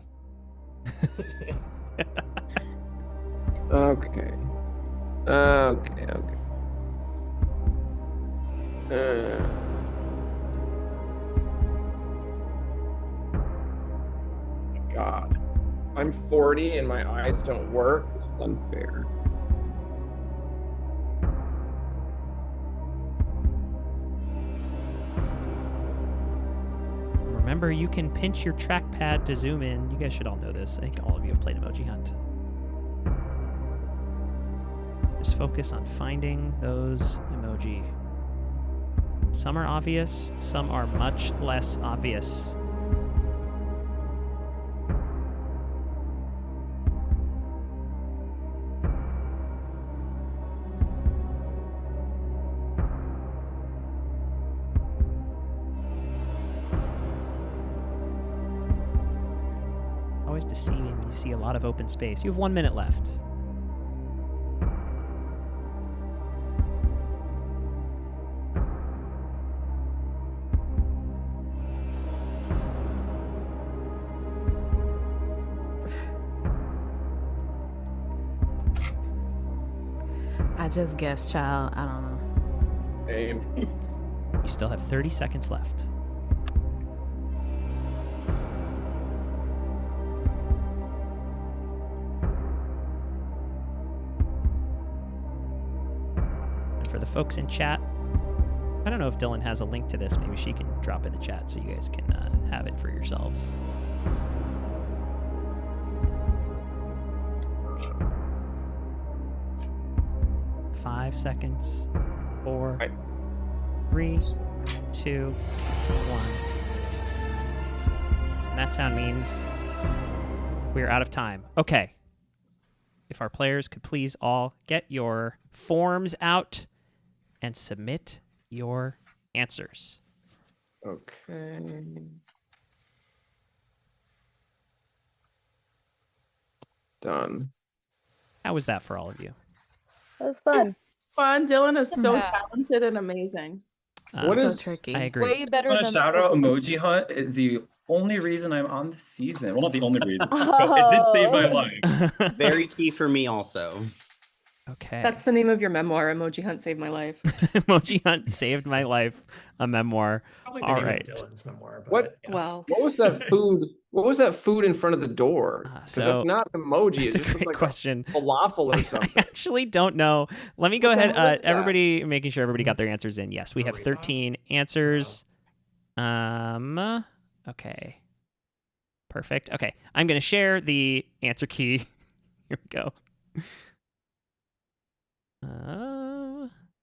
Okay. Okay. God. I'm 40 and my eyes don't work. This is unfair. Remember, you can pinch your trackpad to zoom in. You guys should all know this. I think all of you have played Emoji Hunt. Just focus on finding those emoji. Some are obvious, some are much less obvious. Always deceiving when you see a lot of open space. You have 1 minute left. I just guessed, child. I don't know. Same. You still have 30 seconds left. And for the folks in chat, I don't know if Dylan has a link to this. Maybe she can drop in the chat so you guys can have it for yourselves. Five seconds. 4, 3, 2, 1. And that sound means we're out of time. Okay. If our players could please all get your forms out and submit your answers. Okay. Done. How was that for all of you? That was fun. Fun. Dylan is so Yeah. talented and amazing. What so is tricky? I agree. Way better Want than to shout out Emoji Hunt is the only reason I'm on this season. Well, not the only reason, but it did save my life. Very key for me also. Okay. That's the name of your memoir, Emoji Hunt Saved My Life. Emoji Hunt Saved My Life, a memoir. Probably the All name right. of Dylan's memoir. But What? yes. Wow. What was that food? What was that food in front of the door? 'Cause so that's not an emoji. It's It a just looks great like question. a falafel or I something. actually don't know. Let me go What the ahead. hell is that? Everybody, making sure everybody got their answers in. Yes, we have 13 answers. Okay. Perfect. Okay, I'm going to share the answer key. Here we go.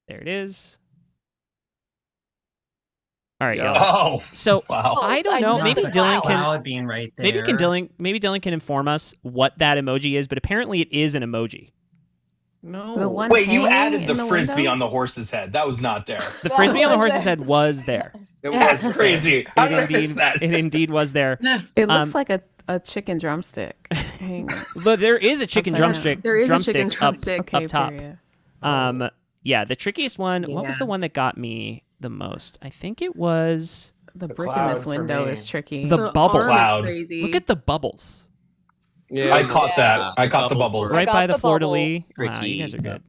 There it is. All right, Yeah. y'all. Oh, So wow. I don't I know. missed Maybe the Dylan can. Cloud being right there. Maybe Dylan can inform us what that emoji is. But apparently, it is an emoji. No. The one Wait, you hanging added the in frisbee window? on the horse's head. That was not there. The frisbee on the horse's head was there. That's crazy. How did I miss that? It indeed was there. It looks like a chicken drumstick. But there is a chicken Upside down. drumstick. There is a drumstick chicken up, drumstick. Okay, up top. period. Yeah, the trickiest one. What was Yeah. the one that got me the most? I think it was The The brick in cloud this for window me. is tricky. the The bubbles. arm is Cloud. crazy. Look at the bubbles Yeah. I caught Yeah. that. I caught the bubbles. I right got by the the fleur de lis. bubbles. Wow, you guys are good.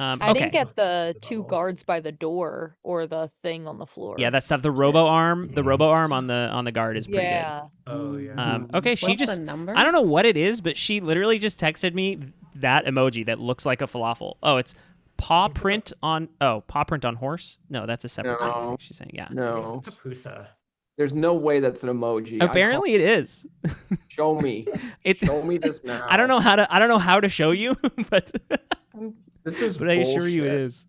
I Okay. didn't get the two guards by the door or the thing on the floor. Yeah, that stuff. The robo arm. The robo arm on the guard is pretty Yeah. Oh yeah. good. Okay, she What's just. the number? I don't know what it is, but she literally just texted me that emoji that looks like a falafel. Oh, it's paw print on horse. No, that's a separate thing. I No. think she's saying yeah. No. Papusa. There's no way that's an emoji. Apparently, it is. Show me. It's. Show me this now. I don't know how to show you, but This is but I assure you it bullshit. is.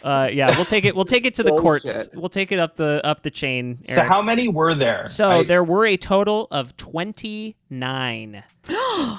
Yeah, we'll take it to the courts. Bullshit. We'll take it up the chain. So Eric. how many were there? So there were a total of 29.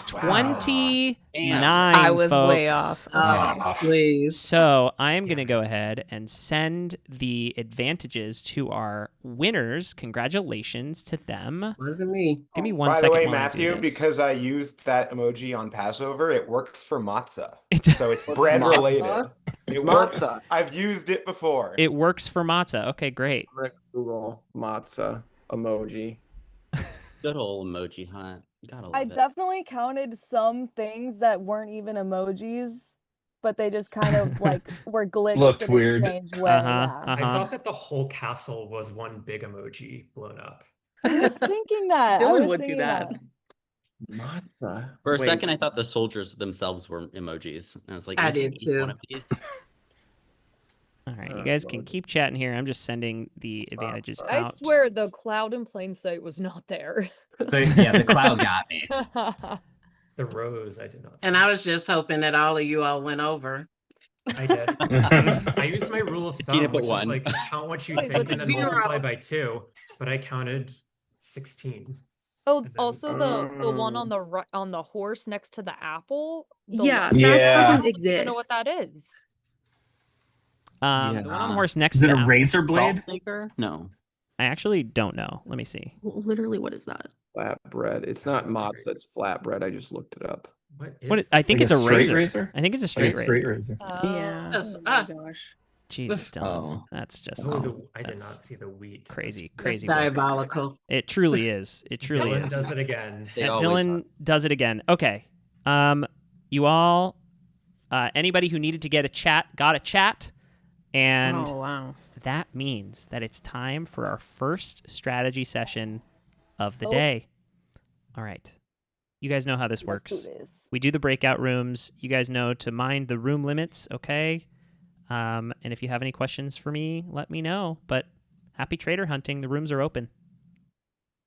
29. I was way folks. off. Okay. Please. So I am going to go ahead and send the advantages to our winners. Congratulations to them. Wasn't me. Give me one By the second way, while I do Matthew, this. because I used that emoji on Passover, it works for matzah. It- So it's bread Matzah? related. It works. Matzah. I've used it before. It works for matzah. Okay, great. I'm gonna Google matzah emoji. Good old Emoji Hunt. Gotta love I it. definitely counted some things that weren't even emojis but they just kind of like were glitched Looked in a weird. strange way. Yeah. I thought that the whole castle was one big emoji blown up. I was thinking that. I Dylan was would do thinking that. Matza. For a Wait. second, I thought the soldiers themselves were emojis. And I was like, I you can did eat too. one of these. All right, you guys can keep chatting here. I'm just sending the advantages I out. swear the cloud in plain sight was not there. The cloud got me. The rose, I did not see. And I was just hoping that all of you all went over. I did. I used my rule of thumb, Keep it which one. is like count what you Wait, think but and then zero. multiply by 2, but I counted 16. Oh, also the one on the on the horse next to the apple. Yeah, the- that Yeah. doesn't I don't even know what exist. that is. The one on the horse next Is to it a the apple. razor blade? No. I actually don't know. Let me see. Literally, what is that? Flatbread. It's not matzah, it's flatbread. I just looked it up. What? I think Like it's a a straight razor. razor? I think it's a Like straight a razor. straight razor. Yeah. That's- Oh my gosh. Jesus, Dylan. Oh. That's just I did not that's see the wheat. crazy, That's crazy. work. diabolical. It truly is. It truly Dylan is. does it again. They And always Dylan does it again. Okay. You all, anybody who needed to get a chat, got a chat. And Oh, wow. that means that it's time for our first strategy session of the Oh. day. All right. You guys know how this works. Let's do this. We do the breakout rooms. You guys know to mind the room limits, okay? And if you have any questions for me, let me know. But happy trader hunting. The rooms are open.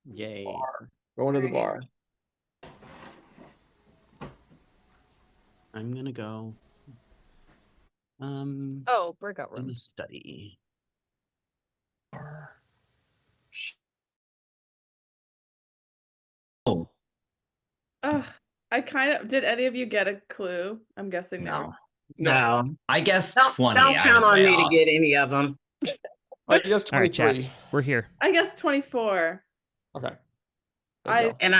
Yay. Going to the bar. I'm gonna go. Oh, breakout in room. the study. Oh, I kind of did. Any of you get a clue? I'm guessing no. No. I guess Don't 20. count I was on way me off. to get any of them. I guess All right, chat. 23. We're here. I guess 24. Okay. And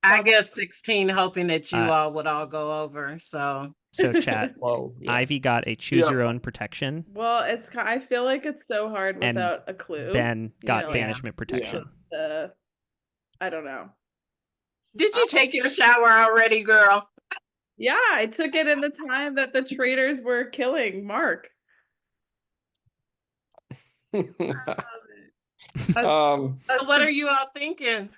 I guess 16, hoping that you Uh, all would all go over. So So, chat. Whoa. Yeah. Ivy got a choose your own protection. Well, I feel like it's so hard And without a clue. Ben You got know, like, banishment protection. I don't know. did you take your shower already, girl? Yeah, I took it in the time that the traitors were killing Mark. Um, So what are you all thinking?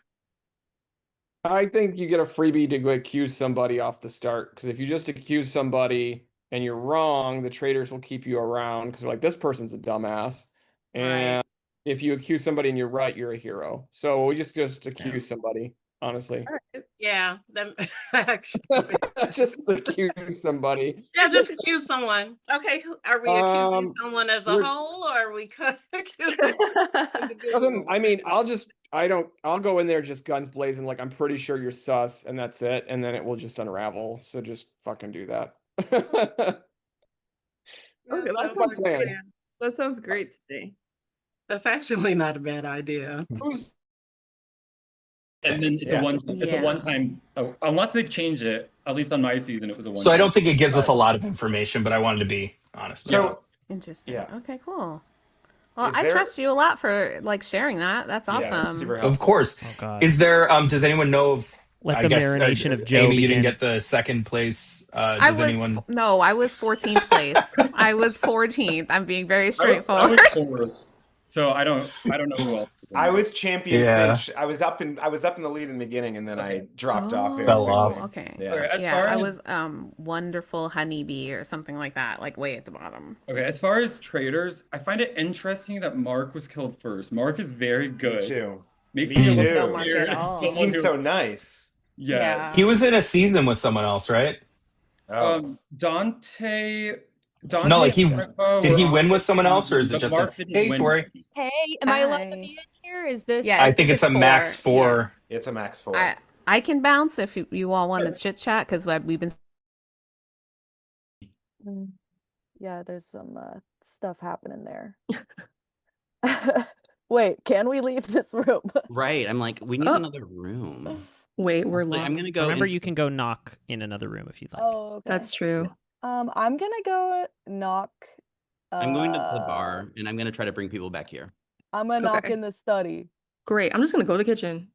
I think you get a freebie to go accuse somebody off the start. Because if you just accuse somebody and you're wrong, the traders will keep you around because they're like, this person's a dumbass. And if you accuse somebody and you're right, you're a hero. So we just accuse somebody, honestly. Yeah, that actually. Just accuse somebody. Yeah, just accuse someone. Okay, are we accusing someone as a we're- whole, or are we accusing individuals? I mean, I'll go in there just guns blazing, like I'm pretty sure you're sus, and that's it, and then it will just unravel. So just fucking do that. Okay, That that sounds sounds like a great. plan. That sounds great to me. That's actually not a bad idea. And then it's Yeah. it's a one time. Unless they've changed it, at least on my season, it was a one. So I don't think it gives us a lot of information, but I wanted to be honest. So Interesting. Yeah. Okay, cool. Well, Is I there- trust you a lot for like sharing that. That's awesome. super helpful. Of course. Oh, God. Is there? Does anyone know of? Let I the guess, marination of Joe Amy, you didn't begin. get the second place. I Does was anyone? no, I was 14th place. I was 14th. I'm being very I straightforward. was fourth, so I don't know who else. I was champion Yeah. Finch. I was up in the lead in the beginning, and then I dropped off. very Fell quickly. off. Okay. Yeah. Okay, as Yeah, far I as, was wonderful honeybee or something like that, like way at the bottom. Okay, as far as traders, I find it interesting that Mark was killed first. Mark is very good. Me too. Makes Me me a too. little No Mark weird. at all. He Someone seems who- so nice. Yeah. He was in a season with someone else, right? Oh. Dante. No, like did he were win on with someone the else, or is it but just Mark a didn't hey, win. Tori? Hey, am I allowed to Hi. be in here? Is this? Yeah, I think it's a max 4. It's a max 4. I can bounce if you all want to chit chat because we've been. Yeah, there's some stuff happening there. Wait, can we leave this room? Right. I'm like, we need Oh. another room. Wait, we're Actually, locked. I'm gonna go. Remember, into- you can go knock in another room if you'd like. Oh, okay. That's true. I'm gonna go knock. I'm going to the bar, and I'm gonna try to bring people back here. I'm gonna knock Okay. in the study. Great. I'm just gonna go to the kitchen.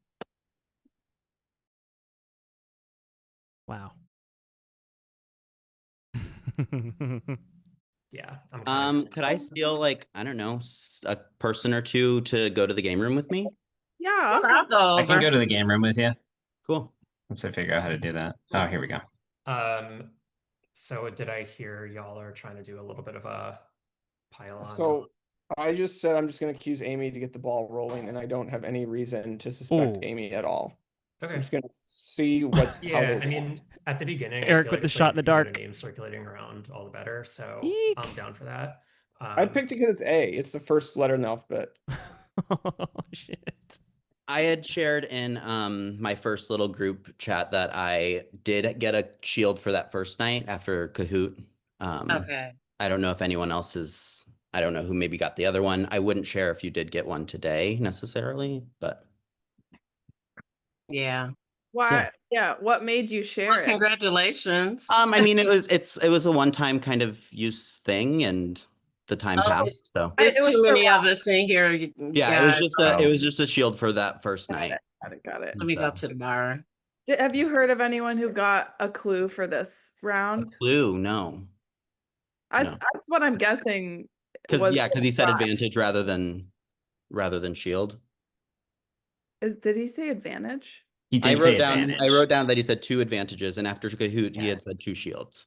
Wow. Yeah. Could I steal like, I don't know, a person or two to go to the game room with me? Yeah. I'll go I can over. go to the game room with you. Cool. Let's figure out how to do that. Oh, here we go. So did I hear y'all are trying to do a little bit of a pile on? So I just said I'm just going to accuse Amy to get the ball rolling, and I don't have any reason to suspect Amy at all. Okay. I'm just going to see what. Yeah, I mean, at the beginning, Eric I feel with like the it's shot like in the if you get dark. a name circulating around, all the better. So Eek. I'm down for that. I picked it because it's A. It's the first letter in the alphabet. Oh shit. I had shared in my first little group chat that I did get a shield for that first night after Kahoot. Okay. I don't know if anyone else is. I don't know who maybe got the other one. I wouldn't share if you did get one today necessarily, but Yeah. Why? Yeah. What made you share it? Congratulations. I mean, it was a one-time kind of use thing, and the time passed. So There's too many of us in here. yeah, it was just a shield for that first night. Got it. Let me go to the bar. Have you heard of anyone who got a clue for this round? Clue, no. That's what I'm guessing. Because he said five. advantage rather than shield. Did he say advantage? He I did wrote say down. advantage. I wrote down that he said 2 advantages, and after Kahoot, he had said 2 shields.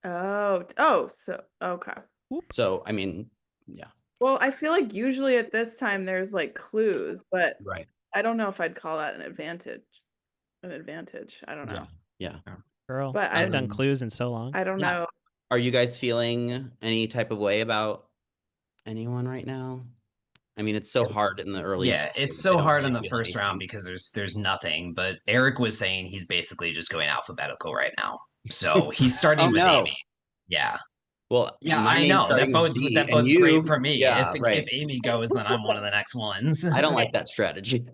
Oh, so okay. So I mean, yeah. Well, I feel like usually at this time there's like clues, but Right. I don't know if I'd call that an advantage. I don't know. Yeah. Girl, But I've done clues in so long. I don't know. Are you guys feeling any type of way about anyone right now? I mean, it's so hard in the early. Yeah, it's so hard in the first round because there's nothing. But Eric was saying he's basically just going alphabetical right now. So he's starting with Amy. Yeah. Well, yeah, my I name's know starting that with bodes D, that and bodes you- great for me. yeah, If Amy goes, then I'm one of the next ones. I don't like that strategy.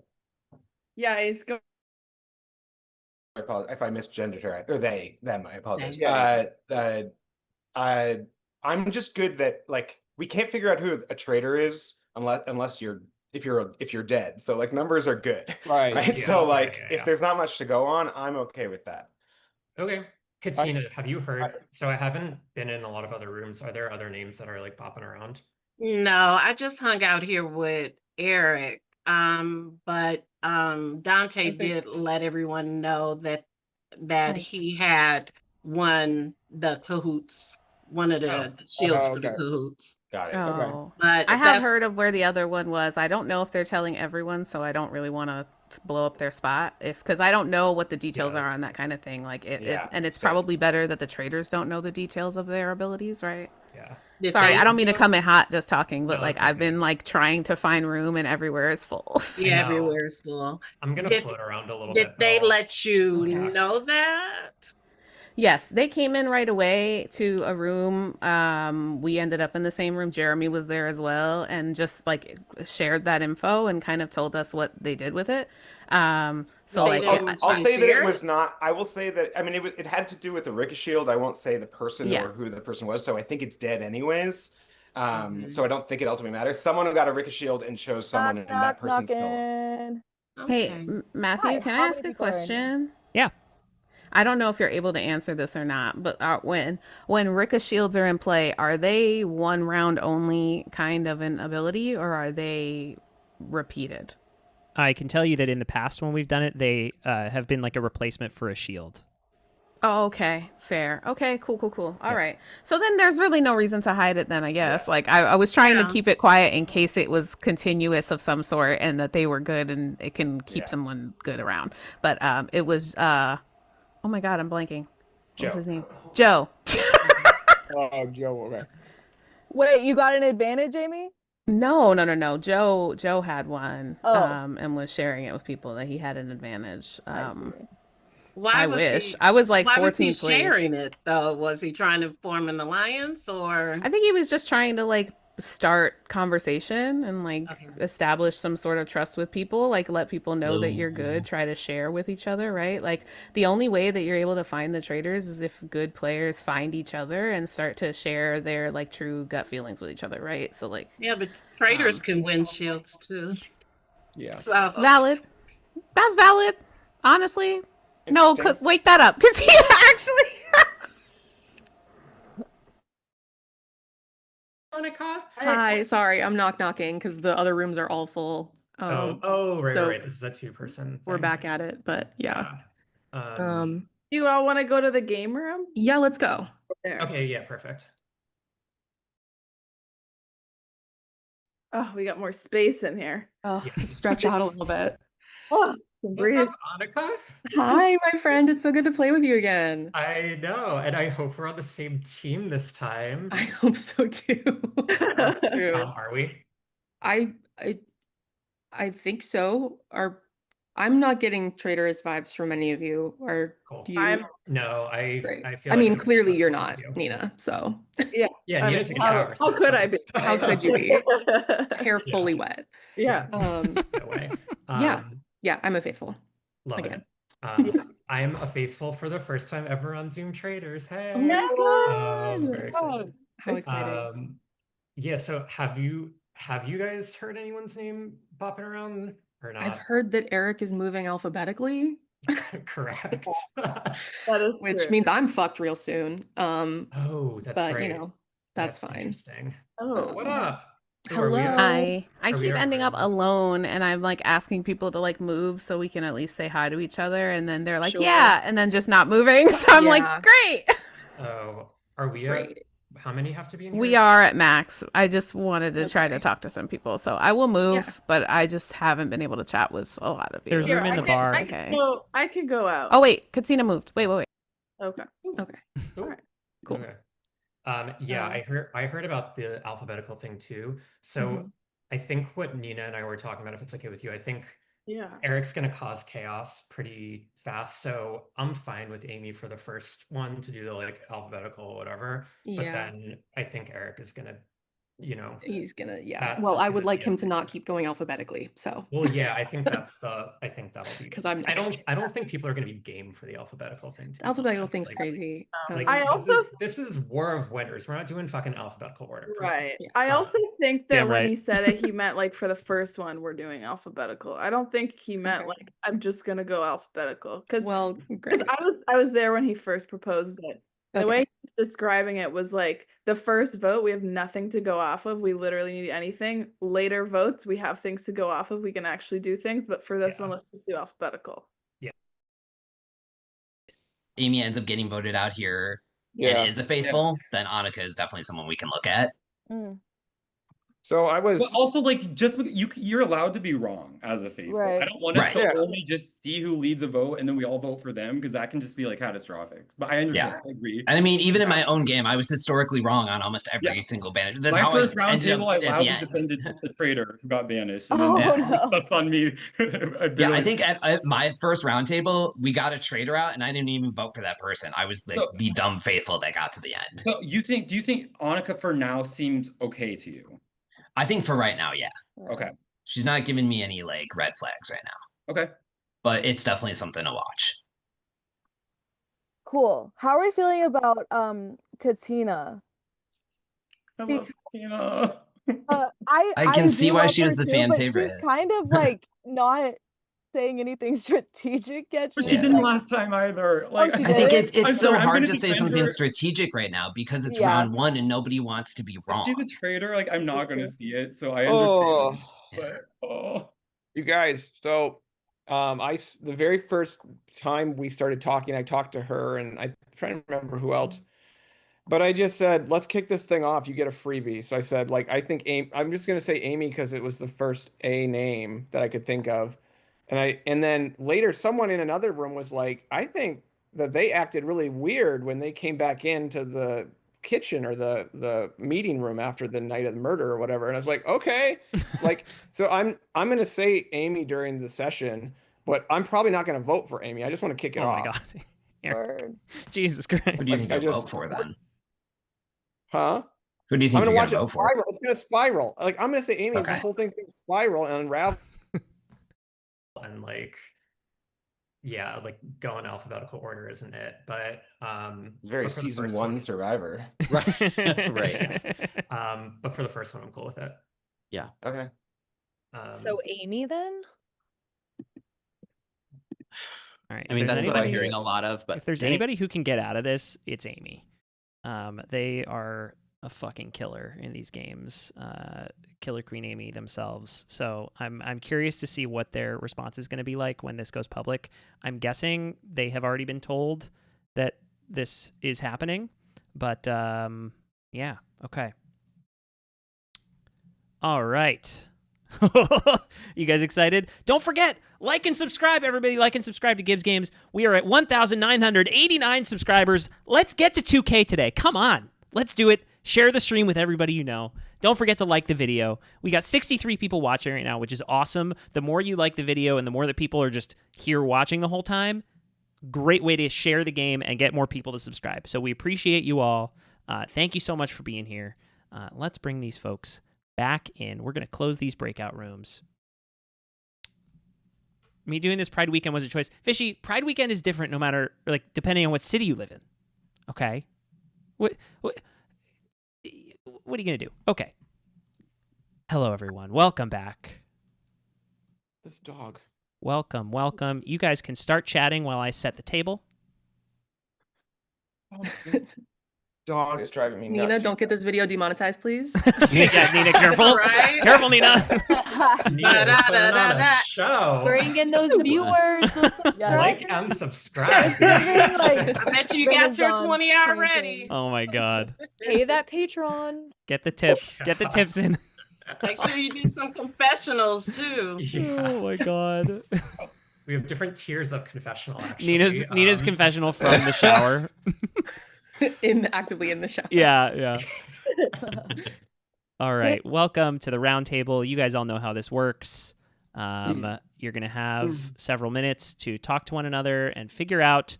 Yeah, he's going. I apologize if I misgendered her or them. I apologize. Yeah. I'm just good that like we can't figure out who a traitor is unless if you're dead. So like numbers are good, Right? Right. Yeah, So like yeah. if there's not much to go on, I'm okay with that. Okay. Katina, have you heard? So I haven't been in a lot of other rooms. Are there other names that are like popping around? No, I just hung out here with Eric. But Dante did let everyone know that he had won the cahoots, one of the shields for the cahoots. Got it. Oh, But I have heard of where the other one was. I don't know if they're telling everyone, so I don't really want to blow up their spot because I don't know what the details are on that kind of thing. Like and it's probably better that the traders don't know the details of their abilities, right? Yeah. Sorry, I don't mean to come in hot just talking, but like I've been like trying to find room and everywhere is full. Yeah, everywhere is full. I'm gonna float around a little Did bit. they let you know that? Yes, they came in right away to a room. We ended up in the same room. Jeremy was there as well and just like shared that info and kind of told us what they did with it. So like I'll say that it was not. I will say that I mean it had to do with the Ricochet shield. I won't say the person or who the person was. So I think it's dead anyways. So I don't think it ultimately matters. Someone who got a Ricochet shield and chose someone and that person's still. Hey, Matthew, can I ask a question? Yeah. I don't know if you're able to answer this or not, but when Ricka shields are in play, are they one round only kind of an ability or are they repeated? I can tell you that in the past when we've done it, they have been like a replacement for a shield. Oh, okay. Fair. Okay, cool. All right. So then there's really no reason to hide it then, I guess. Like I was trying to keep it quiet in case it was continuous of some sort and that they were good and it can keep someone good around. But it was oh my God, I'm blanking. What's his name? Joe. Oh, Joe. Okay. Wait, you got an advantage, Amy? No. Joe had one. Oh. And was sharing it with people that he had an advantage. Why I was wish. he, I was like why was he 14th place. sharing it though? Was he trying to form an alliance or? I think he was just trying to like start conversation and like establish some sort of trust with people, like let people know that you're good, try to share with each other, right? Like the only way that you're able to find the traitors is if good players find each other and start to share their like true gut feelings with each other, right? So like Yeah, but traitors can win shields too. Yeah. So valid. That's valid. Honestly. No, wake that up because he actually Annika. Hi, sorry, I'm knocking because the other rooms are all full. Right. This is a two-person We're thing. back at it, but yeah. Do you all want to go to the game room? Yeah, let's go. There. Okay, yeah, perfect. Oh, we got more space in here. Oh, stretch out a little bit. Oh, What's up, Annika? Hi, my friend. It's so good to play with you again. I know, and I hope we're on the same team this time. I hope so too. Are we? I think so. I'm not getting traitorous vibes from any of you. Do you? No, I feel I like mean, I'm clearly you're supposed not, to. Nina. So yeah, Yeah, Nina took a how, shower. how could I be? how could you be? Hair fully wet. Yeah. No way. Yeah, I'm a faithful. Love again. it. I'm a faithful for the first time ever on Zoom Traitors. Hey. Oh my God. Very excited. How exciting. Yeah, so have you guys heard anyone's name popping around or not? I've heard that Eric is moving alphabetically. Correct. That is Which true. means I'm fucked real soon. Oh, that's but right. you know, that's fine. Interesting. Oh, what up? Hello. I Are we keep all ending up alone, and I'm like asking people to like move so we can at least say hi to each other, and then they're like, Sure. yeah, and then just not moving. So I'm like, great. Oh, are we at, how many have to be in here? We are at max. I just wanted to try to talk to some people, so I will move, but I just haven't been able to chat with a lot of you. There's room in the bar. I can go out. Oh wait, Katina moved. Wait. Okay. Okay. All right. Cool. Okay. Yeah, I heard about the alphabetical thing too. So I think what Nina and I were talking about, if it's okay with you, I think Yeah. Eric's gonna cause chaos pretty fast. So I'm fine with Amy for the first one to do the like alphabetical or whatever. But Yeah. then I think Eric is gonna, He's gonna, that's well, I would gonna like be him to not keep going alphabetically. So Well, yeah, I think that'll be because I'm next. I don't think people are going to be game for the alphabetical thing. The alphabetical thing's crazy. Like, I also this is War of Winners. We're not doing fucking alphabetical order. Come on. Right. I also think that Damn when right. he said it, he meant like for the first one, we're doing alphabetical. I don't think he meant like I'm just gonna go alphabetical. Because I was there when he first proposed it. The way he's describing it was like the first vote, we have nothing to go off of. We literally need anything. Later votes, we have things to go off of. We can actually do things. But for this one, let's just do alphabetical. Amy ends up getting voted out here Yeah. and is a faithful, then Annika is definitely someone we can look at. So I was But also, like, just you're allowed to be wrong as a faithful. Right. I don't want us Right. to Yeah. only just see who leads a vote and then we all vote for them because that can just be like catastrophic. But I understand. I agree. And I mean, even in my own game, I was historically wrong on almost every single banish. That's My how first I round ended table, up I at the loudly end. defended the traitor who got banished. And Oh, then no. that's on me. Yeah, I think at my first round table, we got a traitor out, and I didn't even vote for that person. I was the dumb faithful that got to the end. So do you think Annika for now seems okay to you? I think for right now, yeah. Okay. She's not giving me any like red flags right now. Okay. But it's definitely something to watch. Cool. How are we feeling about Katina? I love Katina. I can see do why love she was her the too, fan but favorite. she's kind of like not saying anything strategic yet. But She's she didn't like- last time either. Like, she I think did? it's I'm so sorry, I'm hard gonna to say defend something her. strategic right now because it's Yeah. round one and nobody wants to be If wrong. she's a traitor, like I'm not gonna see it, so I Oh. understand. But You guys, so the very first time we started talking, I talked to her and I'm trying to remember who else. But I just said, let's kick this thing off. You get a freebie. So I said, like, I think I'm just gonna say Amy because it was the first A name that I could think of. And then later someone in another room was like, I think that they acted really weird when they came back into the kitchen or the meeting room after the night of the murder or whatever. And I was like, okay. Like, so I'm gonna say Amy during the session, but I'm probably not gonna vote for Amy. I just want to kick it off. Oh my god. Word. Jesus Christ. Who do you think I you'll just- vote for then? Huh? Who do you I'm think gonna you're watch gonna it vote for? spiral. It's gonna spiral. Like I'm gonna say Amy. The Okay. whole thing's gonna spiral and unravel. And like, yeah, like go in alphabetical order, isn't it? But Very but for the season first one Survivor. Right. But for the first one, I'm cool with it. Yeah. Okay. So Amy then? All right. I mean, if there's that's what I'm anybody- hearing a lot of. But if there's dang. anybody who can get out of this, it's Amy. They are a fucking killer in these games. Killer Queen Amy themselves. So I'm curious to see what their response is going to be like when this goes public. I'm guessing they have already been told that this is happening, but yeah, okay. All right. You guys excited? Don't forget, like and subscribe, everybody. Like and subscribe to Gibbs Games. We are at 1,989 subscribers. Let's get to 2K today. Come on. Let's do it. Share the stream with everybody you know. Don't forget to like the video. We got 63 people watching right now, which is awesome. The more you like the video and the more that people are just here watching the whole time, great way to share the game and get more people to subscribe. So we appreciate you all. Thank you so much for being here. Let's bring these folks back in. We're going to close these breakout rooms. Me doing this Pride Weekend was a choice. Fishy, Pride Weekend is different no matter, like, depending on what city you live in. Okay? What are you going to do? Okay. Hello, everyone. Welcome back. This dog. Welcome, welcome. You guys can start chatting while I set the table. Dog is driving me Nina, nuts. don't get this video demonetized, please. Yeah, Nina, careful. Right? Careful, Nina. Nina, put it on a show. Bring in those viewers, those subscribers. Like and subscribe. I bet you got your 20 already. Oh my God. Pay that Patreon. Get the tips. Get the tips in. Make sure you do some confessionals too. Yeah. Oh my God. We have different tiers of confessional, actually. Nina's confessional from the shower. Actively in the shower. Yeah. All right. Welcome to the Roundtable. You guys all know how this works. You're going to have several minutes to talk to one another and figure out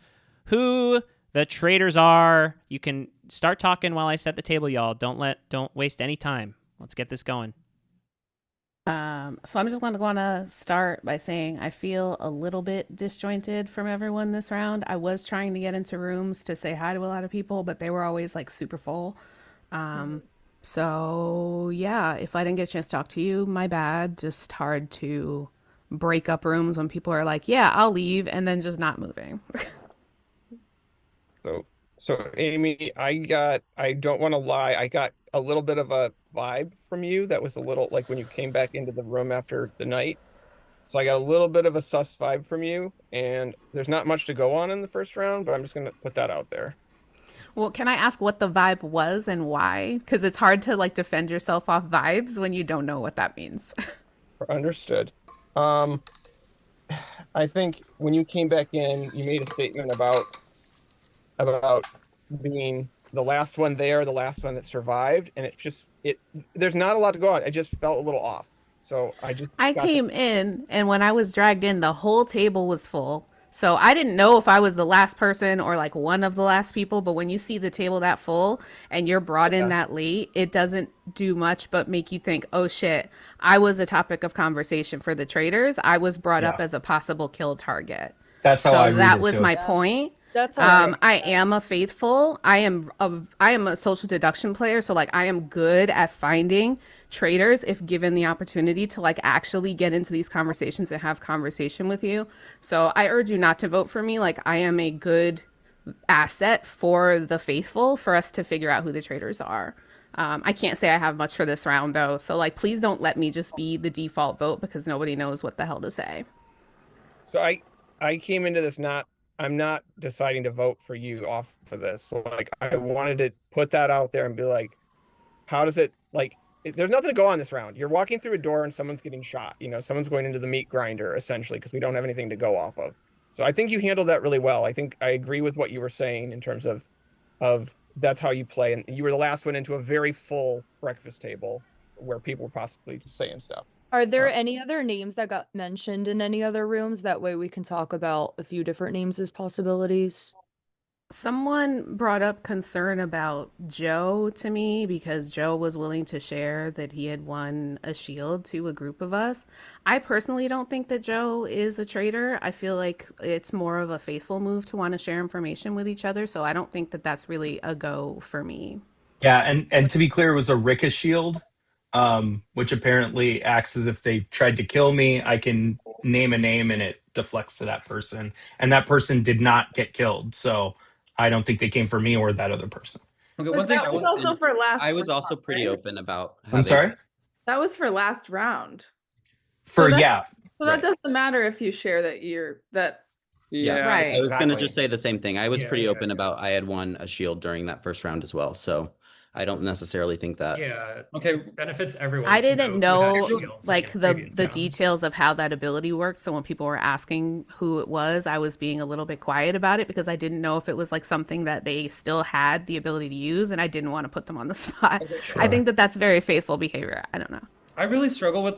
who the traitors are. You can start talking while I set the table, y'all. Don't waste any time. Let's get this going. So I'm just going to start by saying I feel a little bit disjointed from everyone this round. I was trying to get into rooms to say hi to a lot of people, but they were always like super full. So yeah, if I didn't get a chance to talk to you, my bad. Just hard to break up rooms when people are like, yeah, I'll leave, and then just not moving. So Amy, I don't want to lie, I got a little bit of a vibe from you that was a little like when you came back into the room after the night. So I got a little bit of a sus vibe from you, and there's not much to go on in the first round, but I'm just going to put that out there. Well, can I ask what the vibe was and why? Because it's hard to like defend yourself off vibes when you don't know what that means. Understood. I think when you came back in, you made a statement about being the last one there, the last one that survived, and there's not a lot to go on. I just felt a little off. So I came in, and when I was dragged in, the whole table was full. So I didn't know if I was the last person or like one of the last people, but when you see the table that full and you're brought in that late, it doesn't do much but make you think, oh shit, I was a topic of conversation for the traitors. I was brought up as a possible kill target. That's how I read that it, was too. my point. That's all right. I am a faithful. I am a social deduction player, so like I am good at finding traitors if given the opportunity to like actually get into these conversations and have conversation with you. So I urge you not to vote for me. Like I am a good asset for the faithful for us to figure out who the traitors are. I can't say I have much for this round though. So like please don't let me just be the default vote because nobody knows what the hell to say. So I came into this I'm not deciding to vote for you off for this. So like I wanted to put that out there and be like, how does it like there's nothing to go on this round. You're walking through a door and someone's getting shot. Someone's going into the meat grinder essentially because we don't have anything to go off of. So I think you handled that really well. I think I agree with what you were saying in terms of that's how you play. And you were the last one into a very full breakfast table where people were possibly saying stuff. Are there any other names that got mentioned in any other rooms? That way we can talk about a few different names as possibilities. Someone brought up concern about Joe to me because Joe was willing to share that he had won a shield to a group of us. I personally don't think that Joe is a traitor. I feel like it's more of a faithful move to want to share information with each other. So I don't think that that's really a go for me. Yeah, and to be clear, it was a Ricka shield, which apparently acts as if they tried to kill me. I can name a name and it deflects to that person. And that person did not get killed. So I don't think they came for me or that other person. Okay, But one thing that I was want. also for last I was round, also pretty right? open about how I'm they. sorry? That was for last round. For that, yeah. So Right. that doesn't matter if you share that you're that. Yeah, I was exactly. gonna just say the same thing. I was Yeah, pretty yeah, open about I had won a shield during that first round as well, so I don't necessarily think that. Yeah. Okay. Benefits everyone. I to didn't know who had know shields, like in the previous the rounds. details of how that ability worked. So when people were asking who it was, I was being a little bit quiet about it because I didn't know if it was like something that they still had the ability to use, and I didn't want to put them on the spot. Sure. I think that that's very faithful behavior. I don't know. I really struggle with,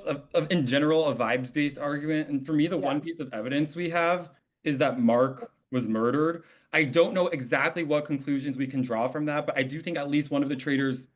in general, a vibes-based argument. And for me, the one piece of evidence we have is that Mark was murdered. I don't know exactly what conclusions we can draw from that, but I do think at least one of the traders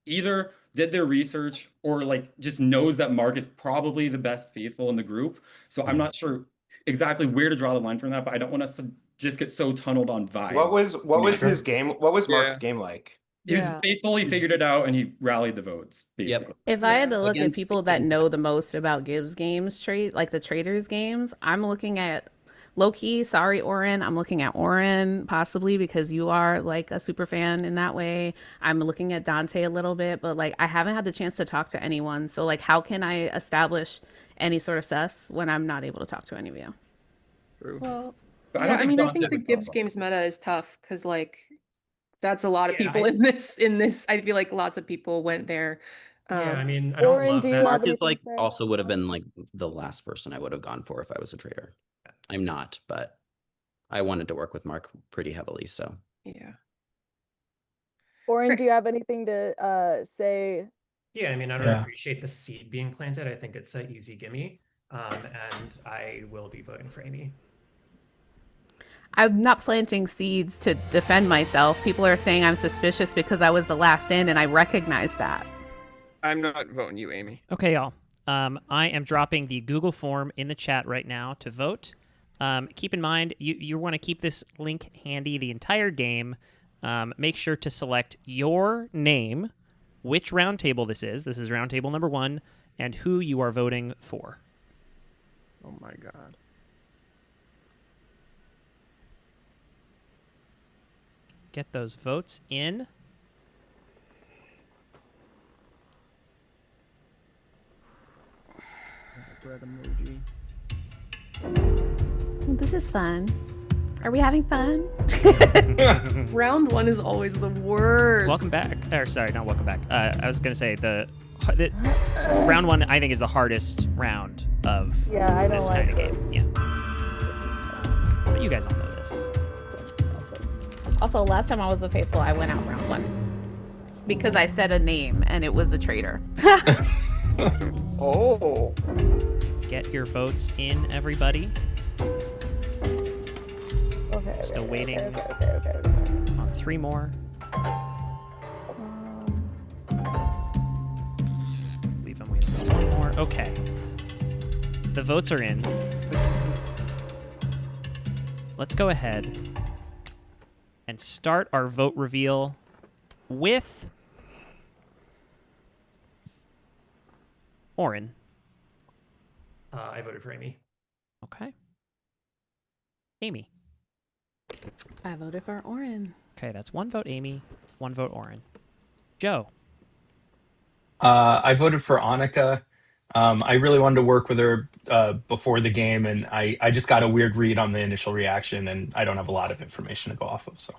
either did their research or like just knows that Mark is probably the best faithful in the group. So I'm not sure exactly where to draw the line from that, but I don't want us to just get so tunneled on vibes. What was his game? What was Mark's game like? He was faithful, he figured it out, and he rallied the votes, basically. If I had to look at Against people that know the most about Gibbs games, like the traders games, I'm looking at Loki, sorry, Oren. I'm looking at Oren possibly because you are like a super fan in that way. I'm looking at Dante a little bit, but like I haven't had the chance to talk to anyone. So like how can I establish any sort of sus when I'm not able to talk to any of you? Well, But I yeah, don't I think mean, I Dante think the would Gibbs pop up. games meta is tough because like that's a lot of Yeah, people in this. I feel like lots of people went there. Yeah, I mean, I don't Oren, love do you that. have Mark is anything like to say? also would have been like the last person I would have gone for if I was a trader. I'm not, but I wanted to work with Mark pretty heavily, so. Yeah. Oren, do you have anything to say? Yeah, I mean, I don't Yeah. appreciate the seed being planted. I think it's an easy gimme. And I will be voting for Amy. I'm not planting seeds to defend myself. People are saying I'm suspicious because I was the last in, and I recognize that. I'm not voting you, Amy. Okay, y'all. I am dropping the Google form in the chat right now to vote. Keep in mind, you want to keep this link handy the entire game. Make sure to select your name, which roundtable this is. This is roundtable number 1, and who you are voting for. Oh my god. Get those votes in. Bread emoji. This is fun. Are we having fun? Round 1 is always the worst. Welcome back. Or sorry, not welcome back. I was gonna say the round 1 I think is the hardest round of I don't this like kind of game. Yeah. But you guys all know this. Also, last time I was a faithful, I went out round 1 because I said a name and it was a traitor. Oh. Get your votes in, everybody. Okay. Still waiting Okay. on 3 more. Leave them waiting for 1 more. Okay. The votes are in. Let's go ahead and start our vote reveal with Oren. I voted for Amy. Okay. Amy. I voted for Oren. Okay, that's 1 vote Amy, 1 vote Oren. Joe. I voted for Annika. I really wanted to work with her before the game, and I just got a weird read on the initial reaction, and I don't have a lot of information to go off of. So,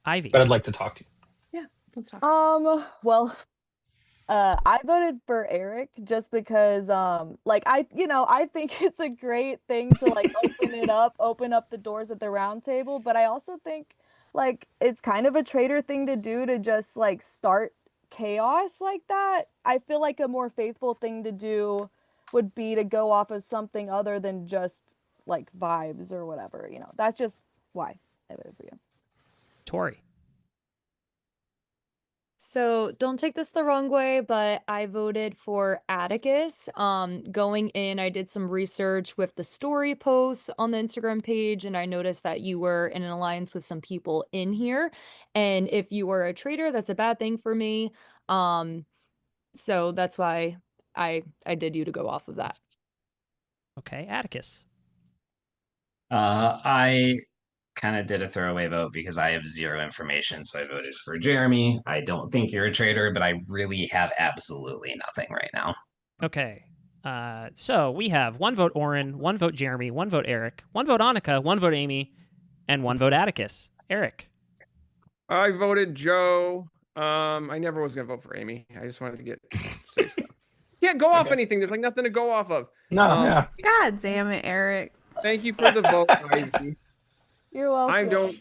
Ivy. but I'd like to talk to you. Yeah, let's talk. Well, I voted for Eric just because, like I think it's a great thing to like open up the doors at the round table, but I also think like it's kind of a traitor thing to do to just like start chaos like that. I feel like a more faithful thing to do would be to go off of something other than just like vibes or whatever, That's just why I voted for you. Tori. So don't take this the wrong way, but I voted for Atticus. Going in, I did some research with the story posts on the Instagram page, and I noticed that you were in an alliance with some people in here. And if you were a traitor, that's a bad thing for me. So that's why I did you to go off of that. Okay, Atticus. I kind of did a throwaway vote because I have zero information, so I voted for Jeremy. I don't think you're a traitor, but I really have absolutely nothing right now. Okay. So we have 1 vote Oren, 1 vote Jeremy, 1 vote Eric, 1 vote Annika, 1 vote Amy, and 1 vote Atticus. Eric. I voted Joe. I never was gonna vote for Amy. I just wanted to get say stuff. Can't go off anything. There's like nothing to go off of. No. God damn it, Eric. Thank you for the vote, Ivy. You're welcome. I don't.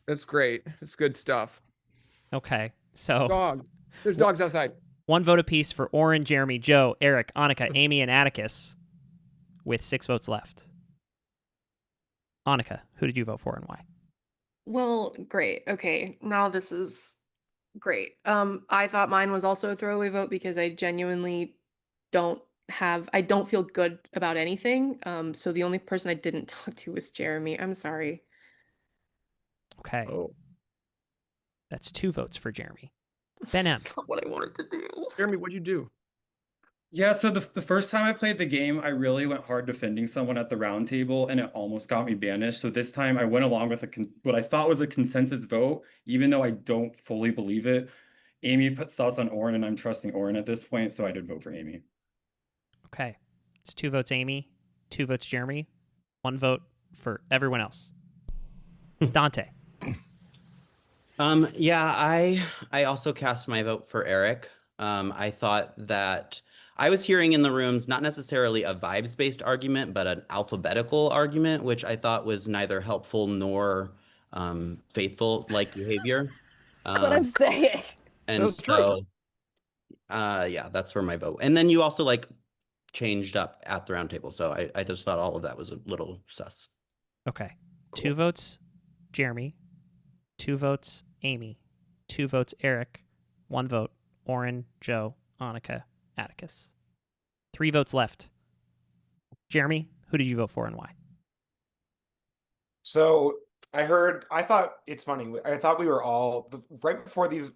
That's great. It's good stuff. Okay. So Dog. There's dogs outside. 1 vote apiece for Oren, Jeremy, Joe, Eric, Annika, Amy, and Atticus, with 6 votes left. Annika, who did you vote for and why? Well, great. Okay, now this is great. I thought mine was also a throwaway vote because I genuinely I don't feel good about anything. So the only person I didn't talk to was Jeremy. I'm sorry. Okay. That's 2 votes for Jeremy. Ben M. Not what I wanted to do. Jeremy, what'd you do? Yeah, so the first time I played the game, I really went hard defending someone at the round table, and it almost got me banished. So this time I went along with what I thought was a consensus vote, even though I don't fully believe it. Amy put sauce on Oren, and I'm trusting Oren at this point, so I did vote for Amy. Okay. It's 2 votes Amy, 2 votes Jeremy, 1 vote for everyone else. Dante. Yeah, I also cast my vote for Eric. I thought that I was hearing in the rooms not necessarily a vibes-based argument, but an alphabetical argument, which I thought was neither helpful nor faithful-like behavior. What I'm saying. And That's so, yeah, that's where my vote. And then you also like changed up at the round table, so I just thought all of that was a little sus. Okay. 2 votes Jeremy, 2 votes Amy, 2 votes Eric, 1 vote Oren, Joe, Annika, Atticus. 3 votes left. Jeremy, who did you vote for and why? So I thought it's funny. I thought we were all right before this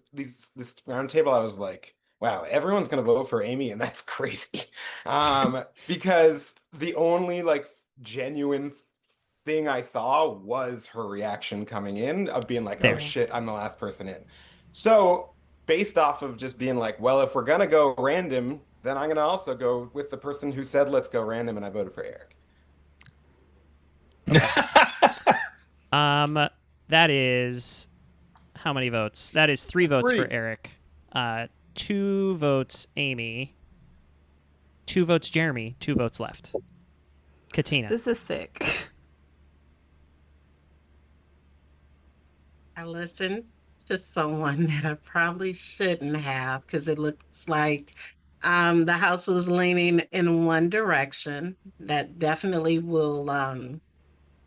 round table. I was like, wow, everyone's gonna vote for Amy, and that's crazy. Because the only like genuine thing I saw was her reaction coming in of being like, oh shit, I'm the last person in. So based off of just being like, well, if we're gonna go random, then I'm gonna also go with the person who said let's go random, and I voted for Eric. That is how many votes? That is 3 votes for Eric. 2 votes Amy. 2 votes Jeremy. 2 votes left. Katina. This is sick. I listened to someone that I probably shouldn't have because it looks like the house was leaning in one direction. That definitely will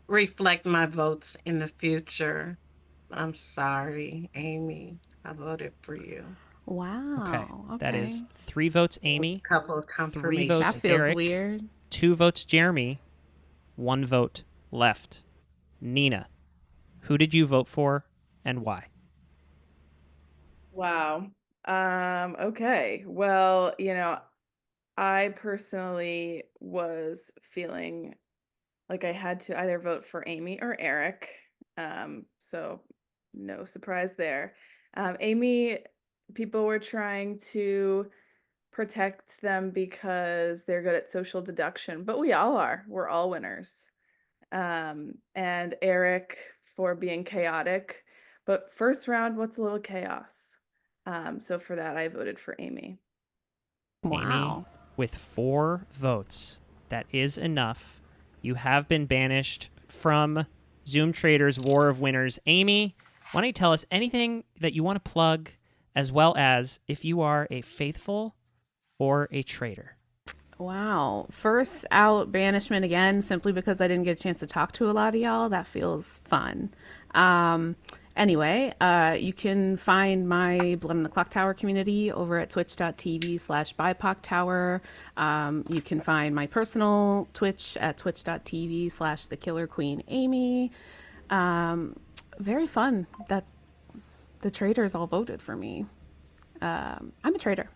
reflect my votes in the future. I'm sorry, Amy. I voted for you. Wow. Okay. That is 3 votes Amy. A couple of 3 confirmations. votes That feels Eric, weird. 2 votes Jeremy. 1 vote left. Nina, who did you vote for and why? Wow. Okay. Well, I personally was feeling like I had to either vote for Amy or Eric. So no surprise there. Amy, people were trying to protect them because they're good at social deduction, but we all are. We're all winners. And Eric for being chaotic. But first round, what's a little chaos? So for that, I voted for Amy. Amy, with 4 votes, that is enough. You have been banished from Zoom Traitors War of Winners. Amy, why don't you tell us anything that you want to plug, as well as if you are a faithful or a traitor? Wow. First out banishment again, simply because I didn't get a chance to talk to a lot of y'all. That feels fun. Anyway, you can find my Blood on the Clock Tower community over at twitch.tv/BIPOC Tower. You can find my personal Twitch at twitch.tv/TheKillerQueenAmy. Very fun that the traitors all voted for me. I'm a traitor.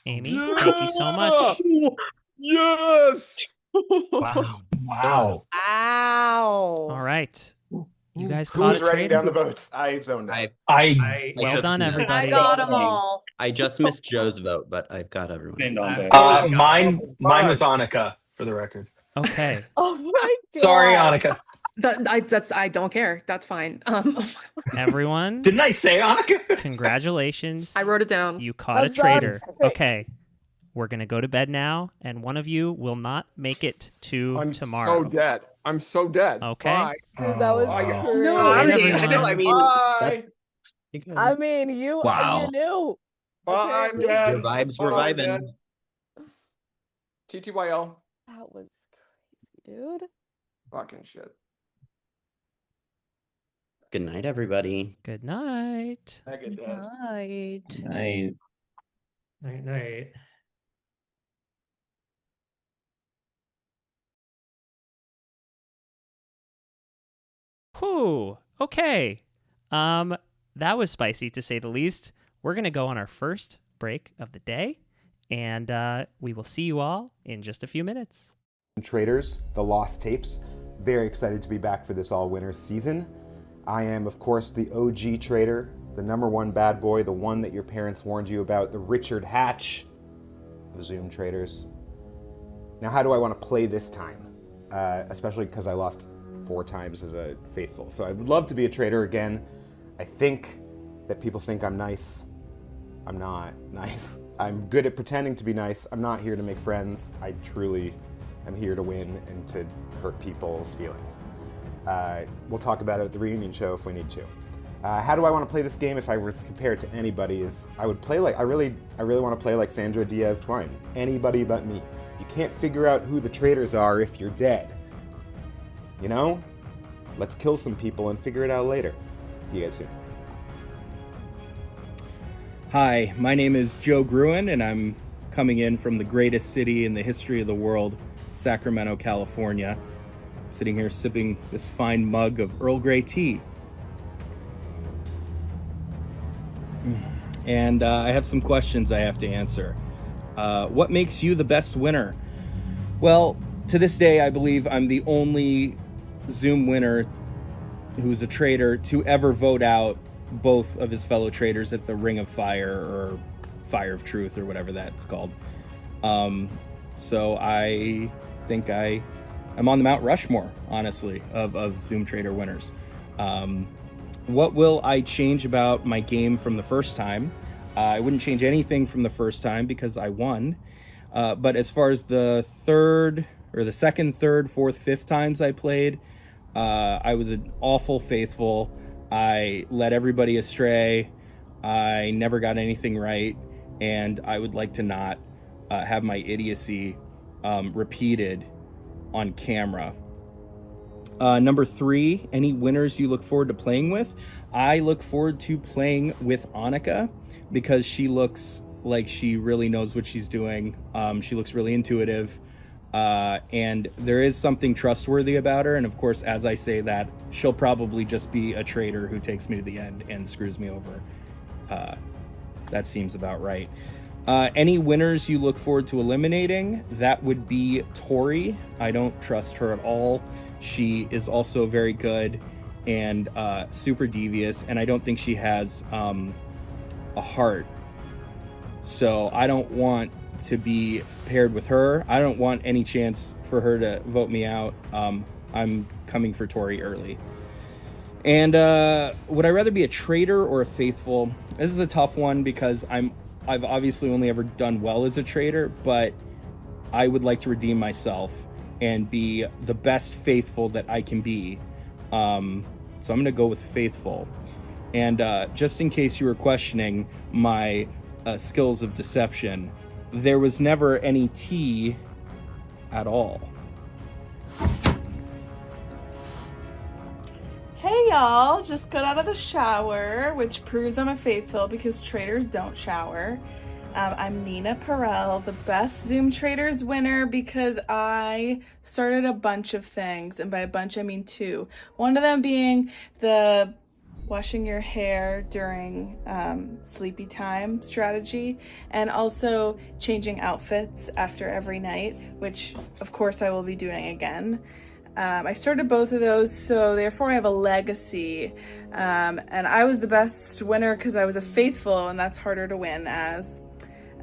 Amy, thank you so much. Yes. Wow. Wow. All right. You guys Who caught was a writing traitor? down the votes? I zoned out. Well just done, missed- everybody. I got them all. I just missed Joe's vote, but I've got everyone. Mine was Annika, for the record. Okay. Oh my god. Sorry, Annika. I don't care. That's fine. Everyone. Didn't I say Annika? Congratulations. I wrote it down. You caught a I'm sorry. traitor. Okay. We're going to go to bed now, and one of you will not make it to tomorrow. So dead. I'm so dead. Okay. Bye. Dude, that was crazy. No, Bye, I mean, Bye. I mean, you knew. Bye, I'm dead. Your vibes were Bye, I'm vibing. dead. TTYL. That was crazy, dude. Fucking shit. Good night, everybody. Good night. Mega dead. Night. I Night, night. Whew. Okay. That was spicy to say the least. We're going to go on our first break of the day, and we will see you all in just a few minutes. Traitors, the Lost Tapes. Very excited to be back for this all-winner season. I am, of course, the OG traitor, the #1 bad boy, the one that your parents warned you about, the Richard Hatch of Zoom Traitors. Now, how do I want to play this time? Especially because I lost 4 times as a faithful. So I would love to be a traitor again. I think that people think I'm nice. I'm not nice. I'm good at pretending to be nice. I'm not here to make friends. I truly am here to win and to hurt people's feelings. We'll talk about it at the reunion show if we need to. How do I want to play this game if I were to compare it to anybody? I would play like, I really want to play like Sandra Diaz-Twine. Anybody but me. You can't figure out who the traitors are if you're dead. You know? Let's kill some people and figure it out later. See you guys soon. Hi, my name is Joe Gruen, and I'm coming in from the greatest city in the history of the world, Sacramento, California. Sitting here sipping this fine mug of Earl Grey tea. And I have some questions I have to answer. What makes you the best winner? Well, to this day, I believe I'm the only Zoom winner who's a traitor to ever vote out both of his fellow traitors at the Ring of Fire or Fire of Truth or whatever that's called. So I think I'm on the Mount Rushmore, honestly, of Zoom Traitor winners. What will I change about my game from the first time? I wouldn't change anything from the first time because I won. But as far as the second, third, fourth, fifth times I played, I was an awful faithful. I led everybody astray. I never got anything right. And I would like to not have my idiocy repeated on camera. Number 3, any winners you look forward to playing with? I look forward to playing with Annika because she looks like she really knows what she's doing. She looks really intuitive. And there is something trustworthy about her. And of course, as I say that, she'll probably just be a traitor who takes me to the end and screws me over. That seems about right. Any winners you look forward to eliminating? That would be Tori. I don't trust her at all. She is also very good and super devious, and I don't think she has a heart. So I don't want to be paired with her. I don't want any chance for her to vote me out. I'm coming for Tori early. And would I rather be a traitor or a faithful? This is a tough one because I've obviously only ever done well as a traitor, but I would like to redeem myself and be the best faithful that I can be. So I'm gonna go with faithful. And just in case you were questioning my skills of deception, there was never any tea at all. Hey y'all, just got out of the shower, which proves I'm a faithful because traitors don't shower. I'm Nina Perel, the best Zoom Traitors winner because I started a bunch of things, and by a bunch I mean 2. One of them being the washing your hair during sleepy time strategy, and also changing outfits after every night, which of course I will be doing again. I started both of those, so therefore I have a legacy. And I was the best winner because I was a faithful, and that's harder to win as.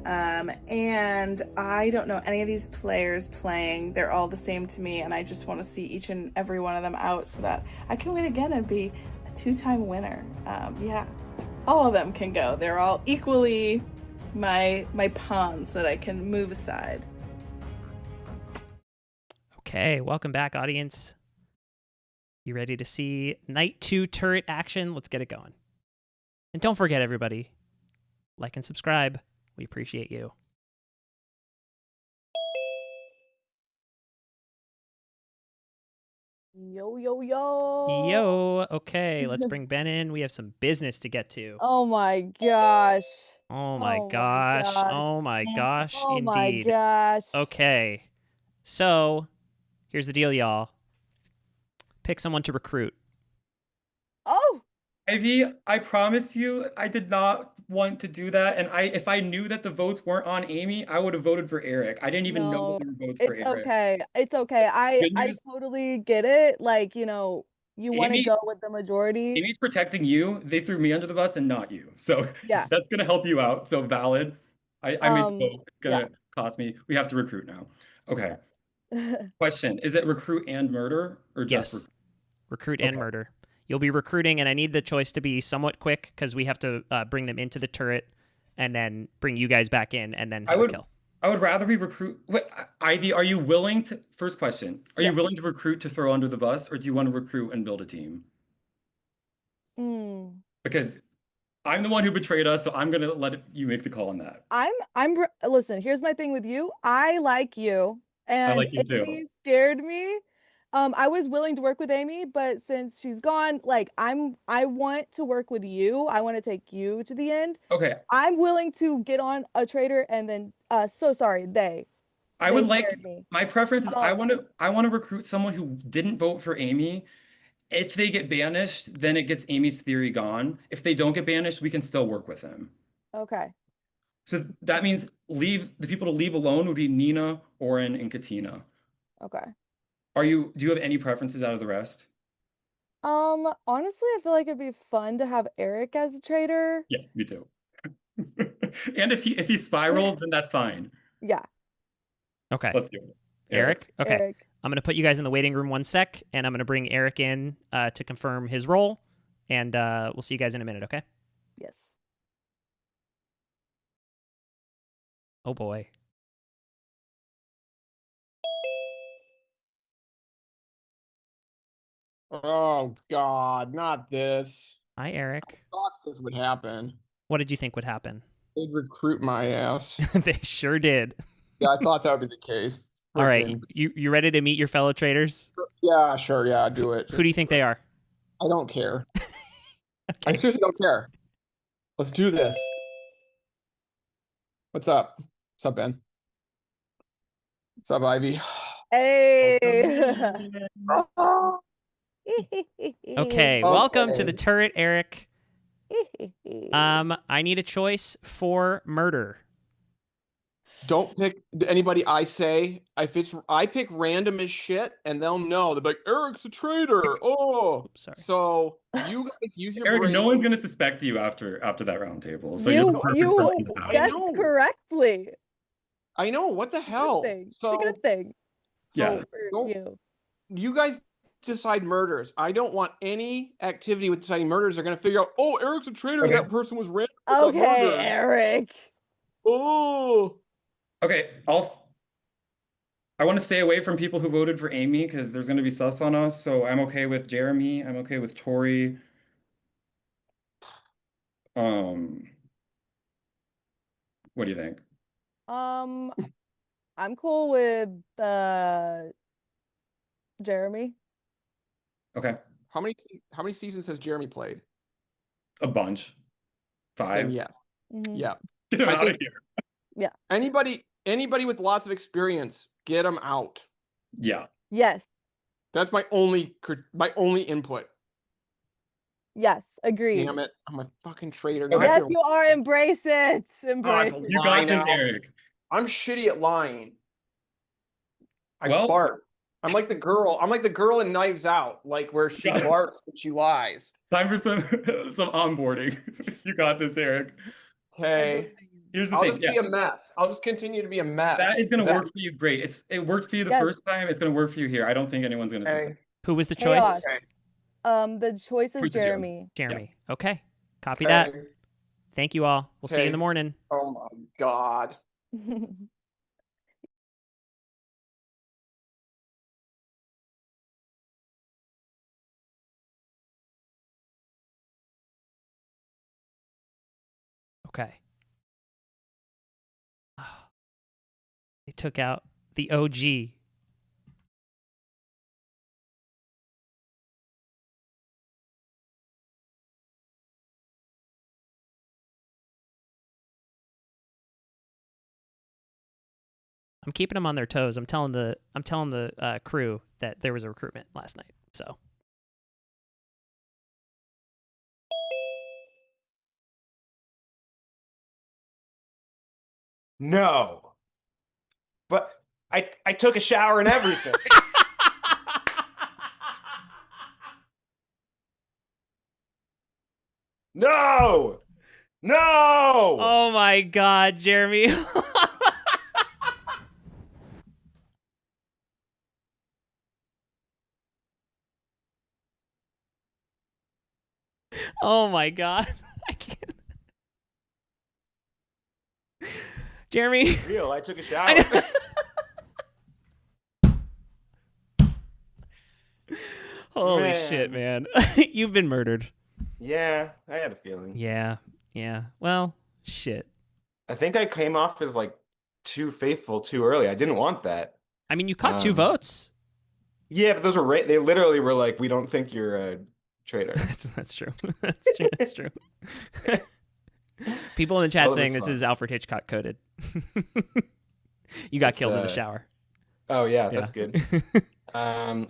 And I don't know any of these players playing. They're all the same to me, and I just want to see each and every one of them out so that I can win again and be a 2-time winner. Yeah, all of them can go. They're all equally my pawns that I can move aside. Okay, welcome back, audience. You ready to see Night 2 turret action? Let's get it going. And don't forget, everybody, like and subscribe. We appreciate you. Yo, yo, yo. Yo, okay, let's bring Ben in. We have some business to get to. Oh my gosh. Oh my gosh. Oh my gosh, Oh my indeed. gosh. Okay, so here's the deal, y'all. Pick someone to recruit. Oh! Ivy, I promise you, I did not want to do that. And if I knew that the votes weren't on Amy, I would have voted for Eric. I didn't even know No, that there were votes for it's Eric. okay. It's okay. I totally get it. Like, you know, you want to Amy- go with the majority. Amy's protecting you. They threw me under the bus and not you. So Yeah. that's going to help you out. So valid. I made the vote. It's going to cost me. We have to recruit now. Okay. Question. Is it recruit and murder or just Yes. Recruit and murder. You'll be recruiting, and I need the choice to be somewhat quick because we have to bring them into the turret and then bring you guys back in and then have a kill. I would rather be recruit. Wait, Ivy, are you willing to? First question: Are you willing to recruit to throw under the bus, or do you want to recruit and build a team? Because I'm the one who betrayed us, so I'm gonna let you make the call on that. Listen, here's my thing with you. I like you, and I like you too. Amy scared me. I was willing to work with Amy, but since she's gone, like I want to work with you. I want to take you to the end. Okay. I'm willing to get on a traitor and then so sorry, I would like scared me. my preference is I want to recruit someone who didn't vote for Amy. If they get banished, then it gets Amy's theory gone. If they don't get banished, we can still work with them. Okay. So that means the people to leave alone would be Nina, Oren, and Katina. Okay. Do you have any preferences out of the rest? Honestly, I feel like it'd be fun to have Eric as a traitor. Yeah, me too. And if he spirals, then that's fine. Yeah. Okay. Let's do it. Eric? Okay. Eric. I'm going to put you guys in the waiting room 1 sec, and I'm going to bring Eric in to confirm his role, and we'll see you guys in a minute, okay? Yes. Oh, boy. Oh, God, not this. Hi, Eric. I thought this would happen. What did you think would happen? They'd recruit my ass. They sure did. Yeah, I thought that would be the case. All right, you ready to meet your fellow traitors? Yeah, sure, yeah, do it. Who do you think they are? I don't care. I seriously don't care. Let's do this. What's up? What's up, Ben? What's up, Ivy? Hey. Okay, welcome to the turret, Eric. I need a choice for murder. Don't pick anybody I say. I pick random as shit, and they'll know. They'll be like, Eric's a traitor. Oh, oops, sorry. So you guys use your Eric, brain. no one's gonna suspect you after that round table. So you you're guessed correctly. I know. What the hell? It's a good thing. Yeah. You guys decide murders. I don't want any activity with deciding murders. They're gonna figure out, oh, Eric's a traitor. Okay. That person was random. Okay, Eric. Oh. Okay, I want to stay away from people who voted for Amy because there's going to be sus on us. So I'm okay with Jeremy. I'm okay with Tori. What do you think? I'm cool with Jeremy. Okay, How many seasons has Jeremy played? a bunch. 5. Then yeah. Yeah. Get him I out of think- here. Yeah. Anybody with lots of experience, get them out. Yeah. Yes. That's my only input. Yes. Agreed. Damn it. I'm a fucking traitor. Yes, you are. Embrace it. Embrace it. You got this, Eric. I'm shitty at lying. I Well, fart. I'm like the girl. I'm like the girl in Knives Out, like where she barks but she lies. Time for some some onboarding. You got this, Eric. Okay. Here's the I'll thing. just be a mess. I'll just continue to be a mess. That is gonna work for you great. It worked for you the first time. It's gonna work for you here. I don't think anyone's gonna suspect. Who was the Chaos. choice? The choice is Choice is Jeremy. Jeremy. Okay. Copy Okay. that. Thank you all. We'll see you in the Okay. morning. Oh my god. Okay. They took out the OG. I'm keeping them on their toes. I'm telling the crew that there was a recruitment last night. So No. But I took a shower and everything. No! No! Oh my god, Jeremy. Oh my god. I can't. Jeremy. Real, I took a shower. Holy shit, man. You've been murdered. Yeah, I had a feeling. Yeah. Well, shit. I think I came off as like too faithful too early. I didn't want that. I mean, you caught 2 votes. Yeah, but those were they literally were like, we don't think you're a traitor. That's true. That's true. People in the chat Well, it saying was this fun. is Alfred Hitchcock coded. You got killed in the shower. Oh yeah, that's good.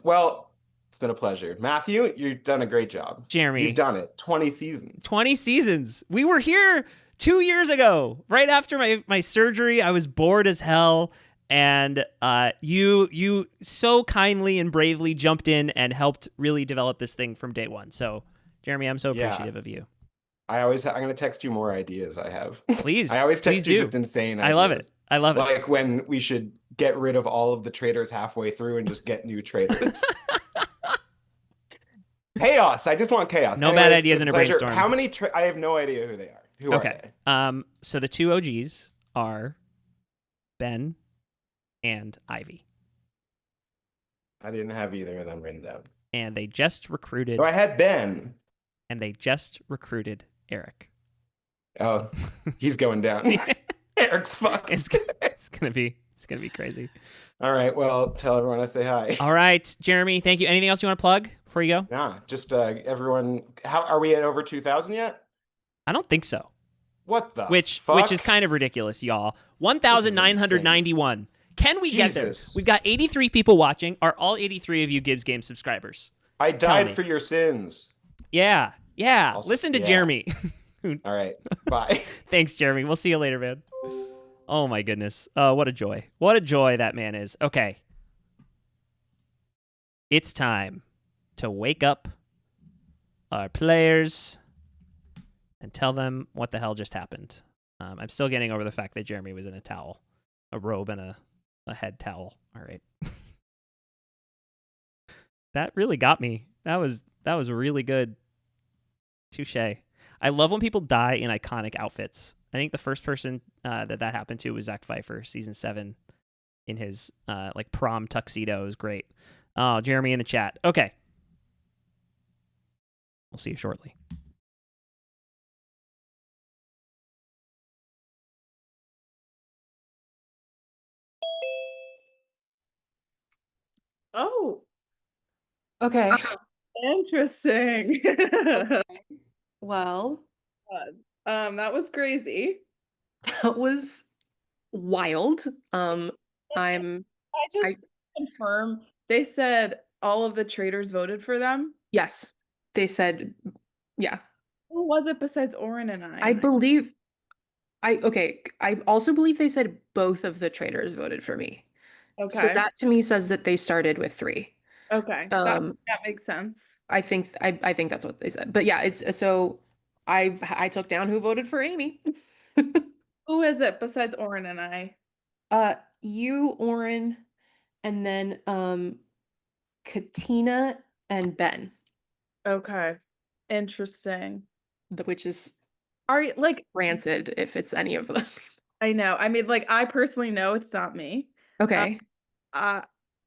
Well, it's been a pleasure. Matthew, you've done a great job. Jeremy. You've done it. 20 seasons. 20 seasons. We were here 2 years ago, right after my surgery. I was bored as hell, and you so kindly and bravely jumped in and helped really develop this thing from day one. So, Jeremy, I'm so Yeah. appreciative of you. I'm going to text you more ideas I have. Please. I always please text you do. just insane I love it. ideas. I love it. Like when we should get rid of all of the traitors halfway through and just get new traitors. Chaos. I just want chaos. No bad ideas in a pleasure. brainstorm. How many? I have no idea who they are. Who are Okay. they? So the 2 OGs are Ben and Ivy, I didn't have either of them written down. and they just recruited. Oh, I had Ben. And they just recruited Eric. Oh, he's going down. Eric's fucked. It's gonna be crazy. All right. Well, tell everyone I say hi. All right, Jeremy. Thank you. Anything else you want to plug before you go? Nah, just everyone. How are we at over 2,000 yet? I don't think so. What the? Which fuck? is kind of ridiculous, y'all. 1,991. Can we get there? Jesus. We've got 83 people watching. Are all 83 of you Gibbs Game subscribers? I Tell died me. for your sins. Yeah. Listen to yeah. Jeremy. All right. Bye. Thanks, Jeremy. We'll see you later, man. Oh my goodness. What a joy. What a joy that man is. Okay. It's time to wake up our players and tell them what the hell just happened. I'm still getting over the fact that Jeremy was in a towel, a robe and a head towel. All right. That really got me. That was really good. Touche. I love when people die in iconic outfits. I think the first person that happened to was Zach Pfeiffer, season 7, in his like prom tuxedo. It was great. Oh, Jeremy in the chat. Okay. We'll see you shortly. Oh, Okay. interesting. Well, That was crazy. that was wild. I'm I just confirm they said all of the traitors voted for them. yes. They said yeah. Who was it besides Oren and I? I believe I also believe they said both of the traitors voted for me. Okay. So that to me says that they started with 3. Okay. That makes sense. I think that's what they said. But yeah, it's so I took down who voted for Amy. Who is it besides Oren and I? You, Oren, and then Katina and Ben. Okay. Interesting. Which is Are you like rancid if it's any of those people. I know. I mean, like I personally know it's not me. Okay.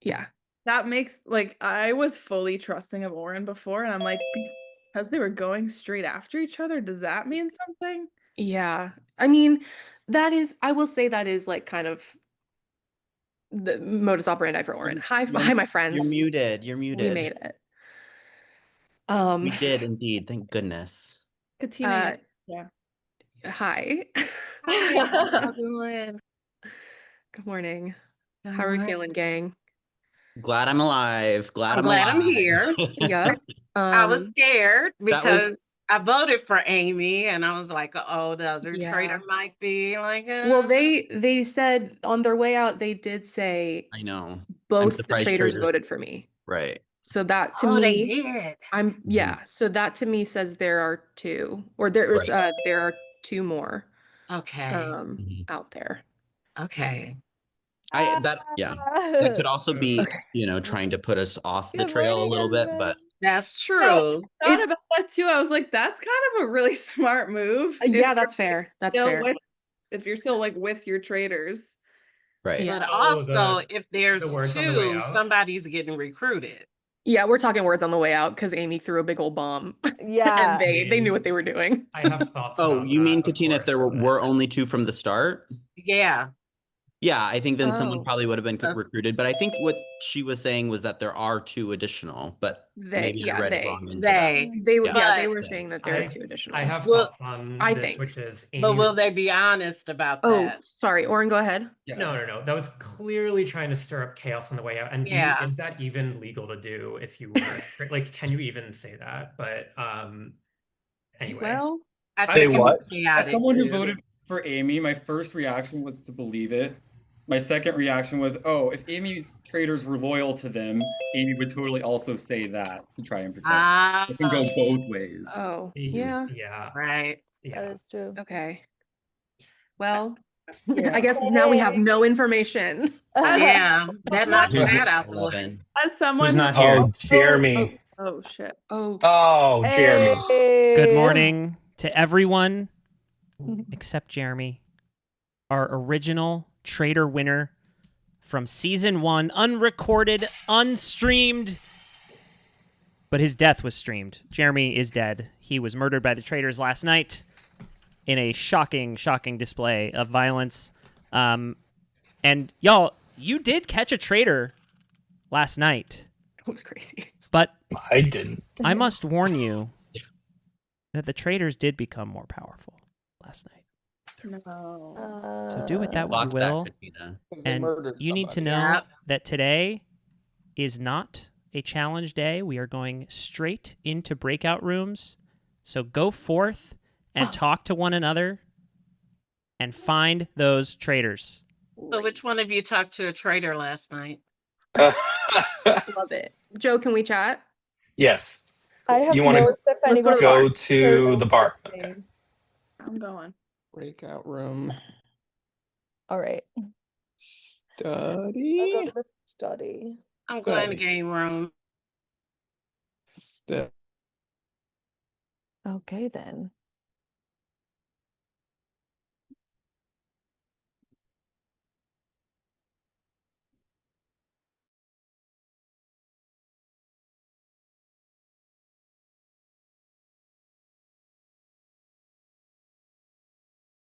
Yeah. That makes like I was fully trusting of Oren before, and I'm like, because they were going straight after each other, does that mean something? Yeah. I mean, I will say that is like kind of the modus operandi for Oren. Hi, my friends. You're muted. You're muted. We made it. We did indeed. Thank goodness. Katina, yeah. Hi. How doing? Good morning. How are we feeling, gang? Glad I'm alive. I'm glad I'm here. Yep. I was scared that was- because I voted for Amy, and I was like, "Oh, the other traitor might be like." Well, they said on their way out, they did say I know. both the traitors voted for me. Right. So that to Oh, me, they did. So that to me says there are 2, or there's there are 2 more. Okay. Out there. Okay. That could also be, trying to put us off the trail a little bit, but That's true. I thought about that too. I was like, that's kind of a really smart move. Yeah, that's fair. That's fair. If you're still like with your traitors. Right. But also, if there's words on the way 2, out. somebody's getting recruited. Yeah, we're talking words on the way out because Amy threw a big old bomb. Yeah. And they knew what they were doing. I have thoughts. Oh, you mean, Katina, if there were only 2 from the start? Yeah. Yeah, I think then someone Oh. probably would have been recruited. But I think what she was saying was that there are 2 additional, but maybe I read it wrong. They were saying that there are 2 additional. I have thoughts on I this, think. which is But will they be honest about Oh, that? sorry, Oren, go ahead. No. That was clearly trying to stir up chaos on the way out. And Yeah. is that even legal to do if you were like, can you even say that? But anyway. Well, I Say think it was what? chaotic, As someone who too. voted for Amy, my first reaction was to believe it. My second reaction was, oh, if Amy's traitors were loyal to them, Amy would totally also say that to try and protect them. It can go both ways. Oh, yeah. Yeah. Right. That is true. Okay. Well, I guess now we have no information. Yeah. That knocks Who's that it? out the way. 11. As someone Who's who- not here? Oh, Jeremy. Oh shit. Oh, Jeremy. Good morning to everyone except Jeremy, our original traitor winner from season 1, unrecorded, unstreamed, but his death was streamed. Jeremy is dead. He was murdered by the traitors last night in a shocking display of violence. And y'all, you did catch a traitor last night. It was crazy. But I didn't. I must warn you that the traitors did become more powerful last night. No. So do with that what you Block that, will. Katina. And you need to know that today is not a challenge day. We are going straight into breakout rooms. So go forth and talk to one another and find those traitors. So which one of you talked to a traitor last night? Love it. Joe, can we chat? Yes. I have You wanna notes if anyone Go wants to the bar. Okay. I'm going. Breakout room. All right. Study. I'll go to the study. I'm going to game room. Okay then.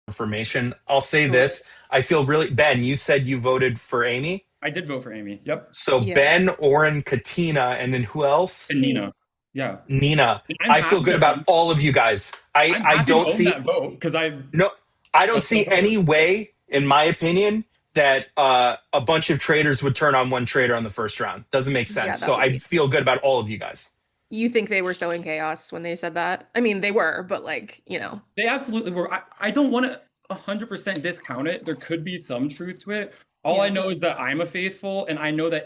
Information. I'll say this. I feel really, Ben, you said you voted for Amy. I did vote for Amy. Yep. So Ben, Oren, Katina, and then who else? And Nina. Yeah. Nina. I'm I feel happy good to about own- all of you guys. I'm I happy to don't own see that vote because I don't see any way, in my opinion, that a bunch of traders would turn on one trader on the first round. Doesn't make sense. Yeah, that So would I be- feel good about all of you guys. You think they were sowing chaos when they said that? I mean, they were, but like, They absolutely were. I don't want to 100% discount it. There could be some truth to it. All I know is that I'm a faithful, and I know that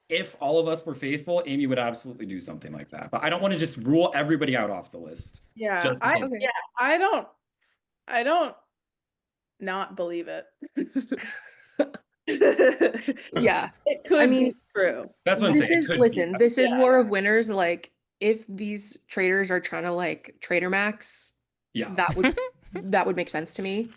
if all of us were faithful, Amy would absolutely do something like that. But I don't want to just rule everybody out off the list. Yeah, Just because- I don't not believe it. Yeah. It could be true. That's what I'm This saying. It is could be. listen, this is Yeah. War of Winners. Like, if these traders are trying to like trader max, Yeah. that would make sense to me.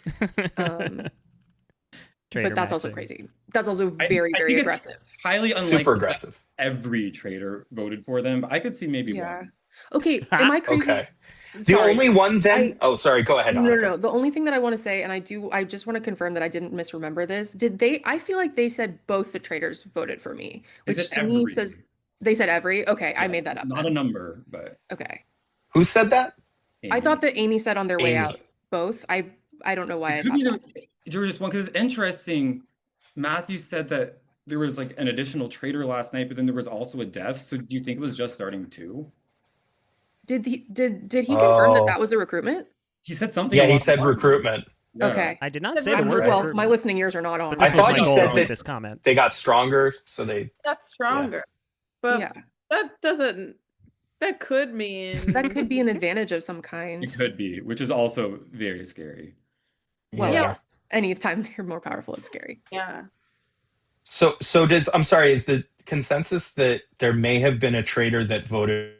Trader But that's also maxing. crazy. That's also I very, very think it's aggressive. highly unlikely Super that aggressive. every trader voted for them, but I could see maybe Yeah. one. Okay, am I crazy? Okay. The Sorry. only one then. Oh, sorry. Go ahead. No, Annika. no. The only thing that I want to say, and I just want to confirm that I didn't misremember this. Did they? I feel like they said both the traders voted for me, They which said to me every. says they said every. Okay, I Yeah, made that up. Not a then. number, but Okay, Who said that? I thought that Amy said on their way Amy. out both. I don't know why I It could thought be that. there was just one because it's interesting. Matthew said that there was like an additional trader last night, but then there was also a death. So do you think it was just starting two? Did he confirm that Oh. that was a recruitment? He said something. Yeah, he along said the lines. recruitment. Yeah. Okay. I did not say the word Well, recruitment. my listening ears are not on. I This was thought my he goal said with that this comment. they got stronger, so they. That's stronger. But Yeah. that doesn't. That could mean That could be an advantage of some kind. It could be, which is also very scary. Well, Yeah. yes. Anytime they're more powerful, it's scary. Yeah. So I'm sorry. Is the consensus that there may have been a trader that voted?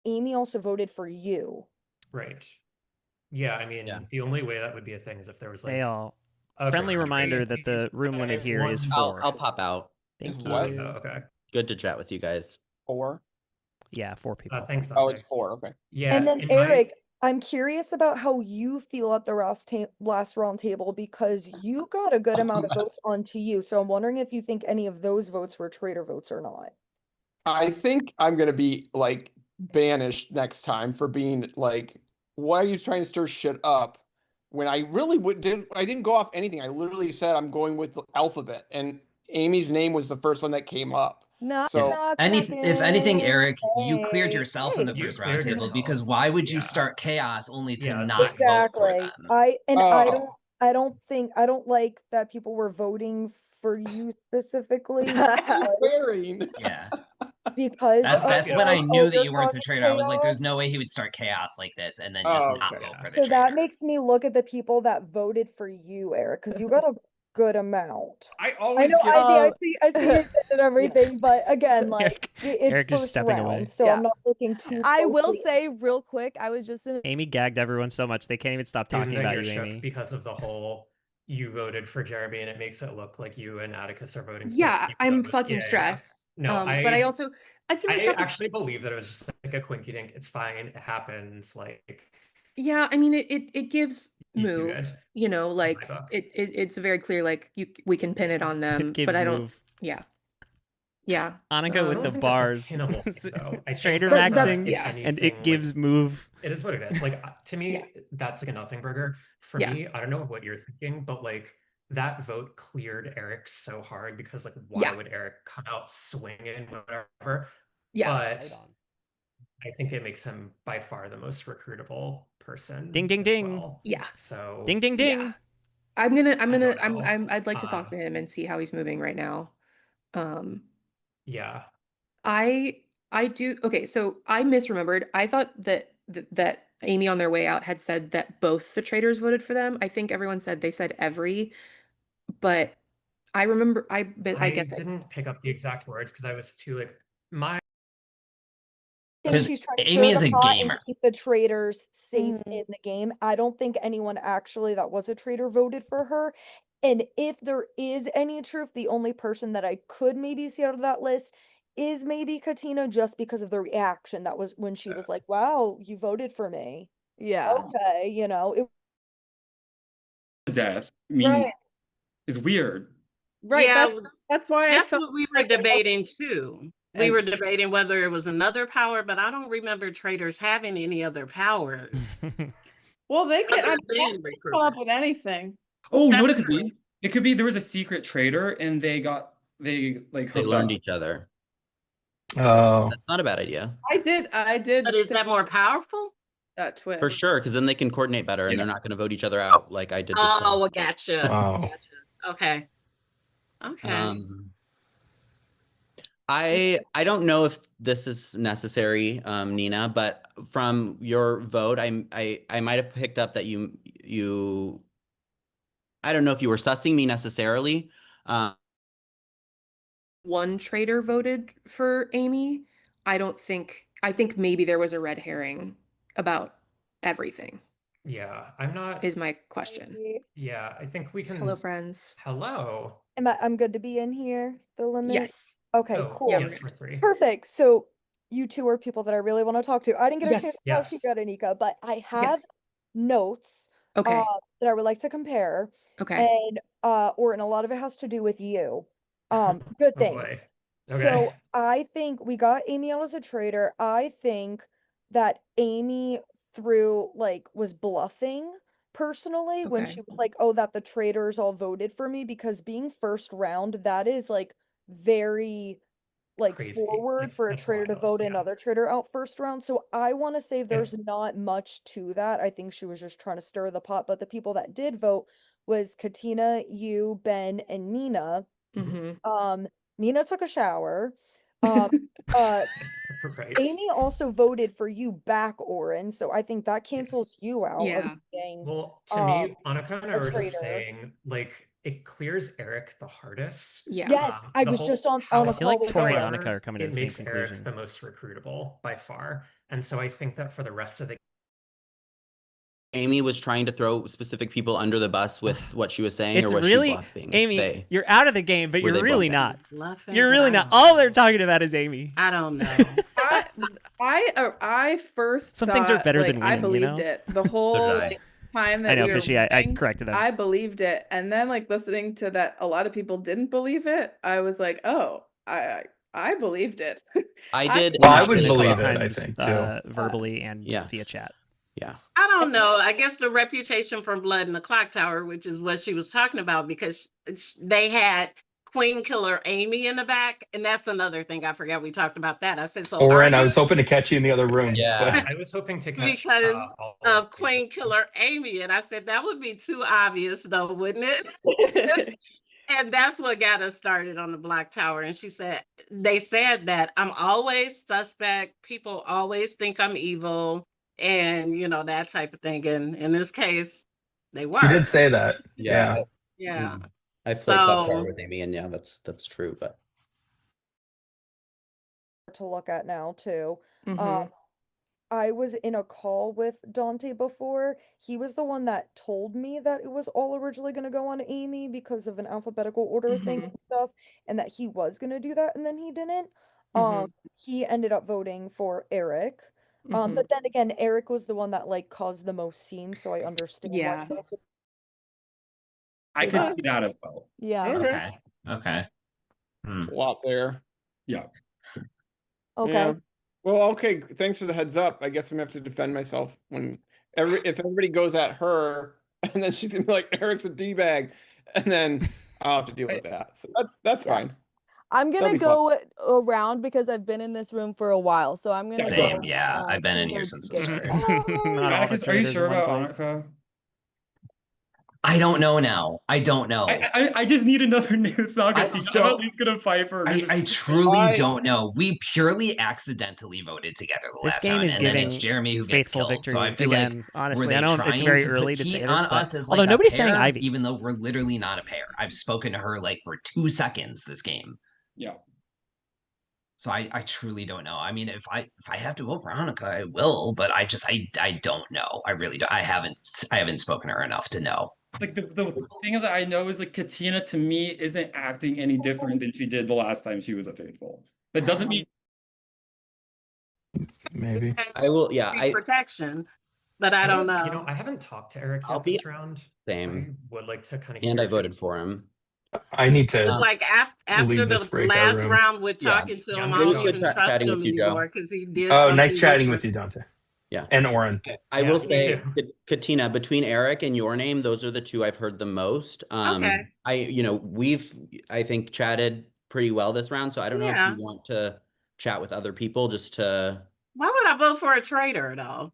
Amy also voted for you. Right. Yeah, I mean, the only way that would be a thing is if there was like Hey all. Okay. Friendly reminder that the room limit here is 4. I'll pop out. Thank What? you. Oh, okay. Good to chat with you guys. 4? Yeah, 4 people. Thanks, Oh, Dante. it's 4. Okay. Yeah. And then in my- Eric, I'm curious about how you feel at the last round table because you got a good amount of votes onto you. So I'm wondering if you think any of those votes were traitor votes or not. I think I'm gonna be like banished next time for being like, why are you trying to stir shit up? When I really I didn't go off anything. I literally said I'm going with the alphabet, and Amy's name was the first one that came up. Knock, So knock, If anything, knocking. Eric, you cleared Hey, yourself in the You first cleared roundtable yourself. because why would you Yeah. start chaos only to Yeah, it's not like- vote for Exactly. them? I don't like that people were voting for you specifically wearing. Yeah. because That's of when I like, knew oh, that you're you weren't the causing traitor. I was like, there's chaos. no way he would start chaos like this and then just Oh, not okay. vote for the So traitor. that makes me look at the people that voted for you, Eric, because you got a good amount. I I always know, get. I see your kid and everything, but again, like it's Eric is first stepping round, away. so Yeah. I'm not looking too. I will closely. say real quick, I was just in Amy gagged everyone so much they can't even stop Even talking though about you're you, shook Amy. because of the whole you voted for Jeremy and it makes it look like you and Atticus are voting. for Yeah, people I'm that- fucking yeah. stressed. No, But I also I feel like I that's actually believe that it was just like a quinky dink. It's fine. It happens. Like yeah, I mean it gives You do move, good. you know, like book. it's very clear like we can pin it on them, gives but I don't move. yeah. Yeah. Annika with the think that's a bars. pinnable thing, though. I think Trader that's, maxing, if and anything, it gives move. It is what it is. Like to me, that's like a nothing burger. For Yeah. me, I don't know what you're thinking, but like that vote cleared Eric so hard because like why Yeah. would Eric come out swinging whatever? Yeah. But I think it makes him by far the most recruitable person. Ding, ding, as ding. well. Yeah. So Ding ding ding. Yeah. I'm I'd like to talk to him and see how he's moving right now. Yeah. I do okay, so I misremembered. I thought that Amy on their way out had said that both the traders voted for them. I think everyone said they said every, but I remember I guess didn't pick up the exact words because I was too like my I think she's trying to Amy stir is the a pot gamer. and keep the traders safe Mm-hmm. in the game. I don't think anyone actually that was a trader voted for her. And if there is any truth, the only person that I could maybe see out of that list is maybe Katina, just because of the reaction that was when she was like, "Wow, you voted for me." Yeah. Okay, you know, it Death means Right. is weird. Right. Yeah, That's why I that's felt what we were debating too. We were debating whether it was another power, but I don't remember traders having any other powers. well they can Other I than mean, come up with anything. Oh, you know what That's it could be? It could be there was a secret trader and they like They hooked learned up. each other. Oh, That's not a bad idea. I did But is say that more powerful? that twist. For sure, because then they can coordinate better and Yeah. they're not going to vote each other out like I did this time. Oh, I gotcha. Wow. Gotcha. Okay. Okay. I don't know if this is necessary, Nina, but from your vote, I might have picked up that you I don't know if you were sussing me necessarily. One traitor voted for Amy. I think maybe there was a red herring about everything. Yeah, I'm not. Is my question. Yeah, I think we can. Hello, friends. Hello. I'm good to be in here, the limit? Yes. Okay, Oh, cool. yes, we're 3. Perfect. So you two are people that I really want to talk to. I didn't get a chance Yes. to talk to you, Anika, but I have Yes. notes Okay. that I would like to compare. Okay. And or and a lot of it has to do with you. Good Oh, things. boy. So Okay. I think we got Amy out as a traitor. I think that Amy was bluffing personally when Okay. she was like, oh, that the traitors all voted for me, because being first round, that is like very Crazy. forward Like, for a that's traitor to wild. vote Yeah. another traitor out first round. So I want to say there's not much to that. I think she was just trying to stir the pot, but the people that did vote was Katina, you, Ben, and Nina. Mm-hmm. Nina took a shower. Right. Amy also voted for you back, Oren, so I think that cancels you out of Yeah. being Well, to me, Annika and I a were just traitor. saying, like, it clears Eric the hardest. Yeah. Yes, I was just on a call with Tori and Eric. Annika are coming to It the same makes conclusion. Eric the most recruitable by far. And so I think that for the rest of the Amy was trying to throw specific people under the bus with what she was saying, It's or was really, she bluffing? Amy, you're out of the game, but Were you're they really bluffing? not. Bluffing, You're but really I not. don't All they're talking about is Amy. I don't know. I first Some things are thought, better like, than I winning, you believed know? it the whole did I. time that I know, we were Fishy, I winning, corrected them. I believed it, and then listening to that a lot of people didn't believe it, I was like, oh, I believed it. I did. Well, I Mentioned would it a couple believe it, I times, think, too. verbally and Yeah. via chat. Yeah. I don't know. I guess the reputation from Blood in the Clock Tower, which is what she was talking about, because they had Queen Killer Amy in the back, and that's another thing I forgot we talked about that. I said, so Oren, are I you, was hoping to catch you in the other room. Yeah. I was hoping to catch because all of Queen Killer Amy, and I said that would be too obvious, though, wouldn't it? And that's what got us started on the Black Tower. And she said, they said that I'm always suspect. People always think I'm evil, and that type of thing. And in this case, they were. She did say that. Yeah. Yeah. I played Black Tower So with Amy, and yeah, that's true. But to look at now too. Mhm. I was in a call with Dante before. He was the one that told me that it was all originally going to go on Amy because of an alphabetical order thing and stuff, and that he was going to do that, and then he didn't. He ended up voting for Eric. But then again, Eric was the one that caused the most scenes, so I understand Yeah. why. I could see that as well. Yeah. Okay. Okay. A lot there. Yeah. Okay. Yeah. Well, okay. Thanks for the heads up. I guess I'm gonna have to defend myself if everybody goes at her, and then she's gonna be like, Eric's a d-bag, and then I'll have to deal with that. So that's fine. I'm That'll gonna be go around because I've been in this room for a while. So I'm gonna Same, go, yeah. I've been in here Traitor since the Garrett. start. Not all the Atticus, are you traitors sure in one about place. Annika? I don't know now. I don't know. I just need another new Saga team. I'm at least gonna fight for her. I truly don't know. We purely accidentally voted together the This last game round, is and then giving it's Jeremy who gets faithful killed. victory So I feel again. like Honestly, were they I know it's trying very to early to compete say on this, but us as although like nobody's a saying pair, Ivy, even though we're literally not a pair. I've spoken to her for 2 seconds this game. Yeah. So I truly don't know. I mean, if I have to vote for Annika, I will, but I don't know. I really don't. I haven't spoken to her enough to know. Like the thing that I know is Katina to me isn't acting any different than she did the last time she was a faithful. That doesn't mean maybe. I will. Yeah. protection, but I don't know. I haven't talked to Eric I'll yet be this round. same. I would like to kind of. And I voted for him. I need to It's like after leave this the breakout last room. round with talking to him, I It was don't good even trust chatting him with you, Joe. anymore because he did. Oh, nice something chatting different. with you, Dante. Yeah. And Oren. I will say, Katina, between Eric and your name, those are the two I've heard the most. Okay. I think chatted pretty well this round, so I don't know if Yeah. you want to chat with other people just to. Why would I vote for a traitor though?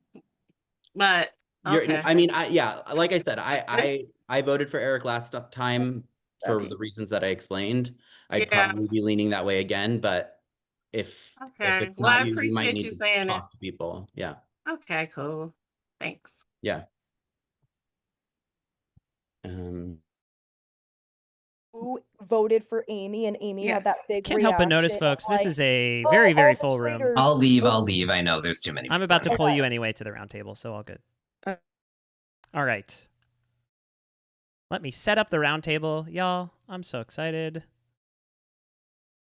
But okay. I mean, like I said, I voted for Eric last time. for Buddy. the reasons that I explained. I'd Yeah. probably be leaning that way again, but if Okay. it's Well, not I you, you might appreciate need you to saying it. talk to people. Yeah. Okay, cool. Thanks. Yeah. Um, Who voted for Amy, and Amy had that big Can't help but notice, reaction of folks, this like, is a "Oh, very, very all the full room. traitors I'll leave. I'll voted." leave. I know there's too many. I'm about to people pull in you here. anyway to the round table, so all good. All right. Let me set up the round table, y'all. I'm so excited.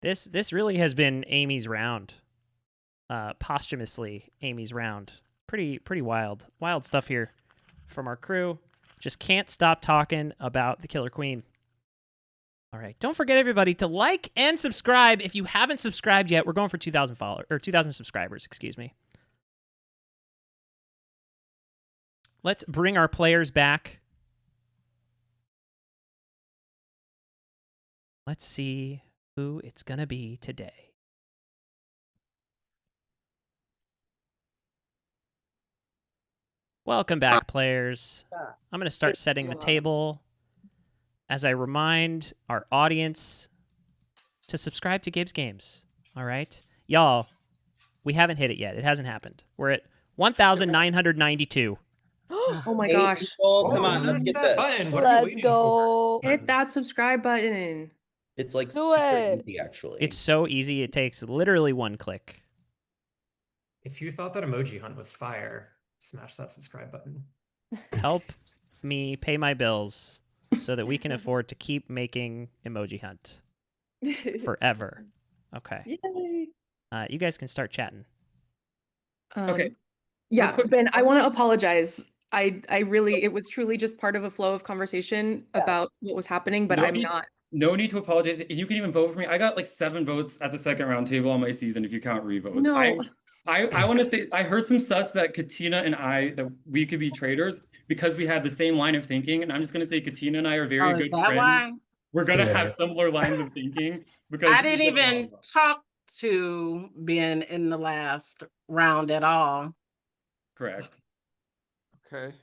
This really has been Amy's round. Posthumously Amy's round. Pretty wild. Wild stuff here from our crew. Just can't stop talking about the Killer Queen. All right. Don't forget, everybody, to like and subscribe. If you haven't subscribed yet, we're going for 2,000 followers or 2,000 subscribers, excuse me. Let's bring our players back. Let's see who it's going to be today. Welcome back, players. I'm going to start setting the table as I remind our audience to subscribe to Gibbs Games. All right? Y'all, we haven't hit it yet. It hasn't happened. We're at 1,992. Oh my 8 gosh. people, come on, let's get this. Let's go. Hit that subscribe button. It's like Do super it. easy, actually. It's so easy. It takes literally one click. If you thought that emoji hunt was fire, smash that subscribe button. Help me pay my bills so that we can afford to keep making Emoji Hunt forever. Okay. Yay. You guys can start chatting. Okay. Yeah, Ben, I want to apologize. I really, it was truly just part of a flow of conversation about what was happening, but I'm not. No need to apologize. You can even vote for me. I got like 7 votes at the second round table on my season if you count revotes. No. I want to say I heard some sus that Katina and I that we could be traitors because we had the same line of thinking, and I'm just going to say Katina and I are very is good that friends. why? We're going to Yeah. have similar lines of thinking because I didn't even talk to Ben in the last round at all. correct. Okay.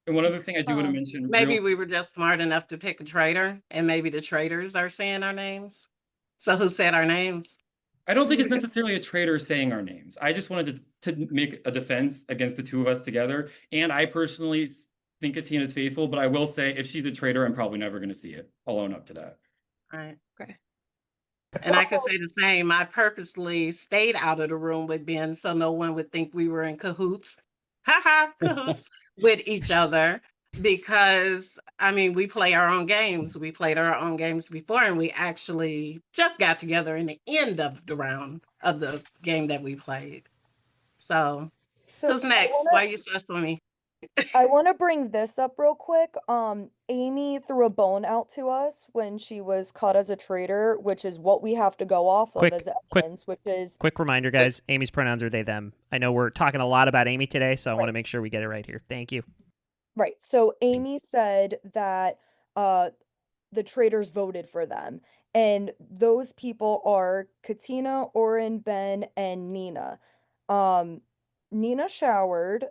And one other thing I do want to mention, Maybe we were just smart enough to pick a traitor, and maybe the traitors are saying our names. So who said our names? I don't think it's necessarily a traitor saying our names. I just wanted to make a defense against the two of us together. And I personally think Katina's faithful, but I will say if she's a traitor, I'm probably never going to see it. I'll own up to that. Right. Okay. And I can say the same. I purposely stayed out of the room with Ben so no one would think we were in cahoots. Cahoots with each other. Because, I mean, we play our own games. We played our own games before, and we actually just got together in the end of the round of the game that we played. So who's next? Why you sus on me? I want to bring this up real quick. Amy threw a bone out to us when she was caught as a traitor, which is what we have to go off of as evidence, which is Quick reminder, guys. Amy's pronouns are they, them. I know we're talking a lot about Amy today, so I want to make sure we get it right here. Thank you. right. So Amy said that the traitors voted for them. And those people are Katina, Oren, Ben, and Nina. Nina showered.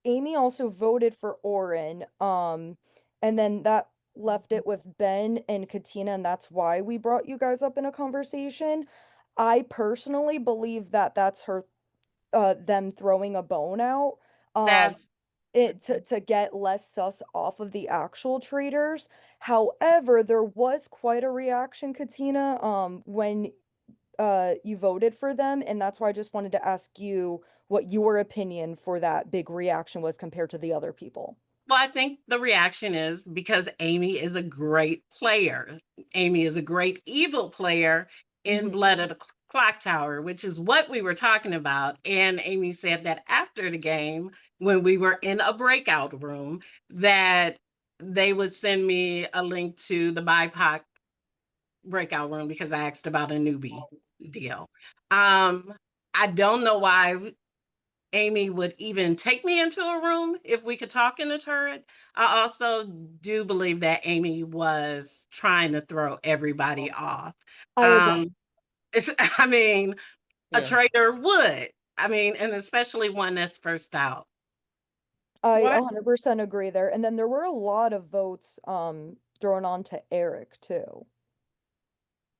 Amy also voted for Oren. And then that left it with Ben and Katina, and that's why we brought you guys up in a conversation. I personally believe that that's her them throwing a bone out. To get less sus off of the actual traitors. However, there was quite a reaction, Katina, when you voted for them, and that's why I just wanted to ask you what your opinion for that big reaction was compared to the other people. Well, I think the reaction is because Amy is a great player. Amy is a great evil player in Blood of the Clock Tower, which is what we were talking about. And Amy said that after the game, when we were in a breakout room, that they would send me a link to the BIPOC breakout room because I asked about a newbie deal. I don't know why Amy would even take me into a room if we could talk in the turret. I also do believe that Amy was trying to throw everybody off. I mean, a traitor would. I mean, and especially one that's first out. I 100% agree there. And then there were a lot of votes thrown on to Eric too.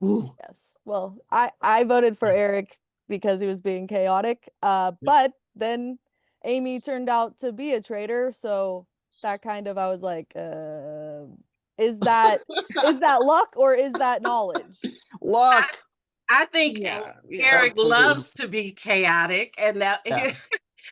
Ooh. Yes. Well, I voted for Eric because he was being chaotic. But then Amy turned out to be a traitor, so that kind of I was like, is that luck or is that knowledge? Luck. I think Eric Absolutely. loves to be chaotic, and that Yeah.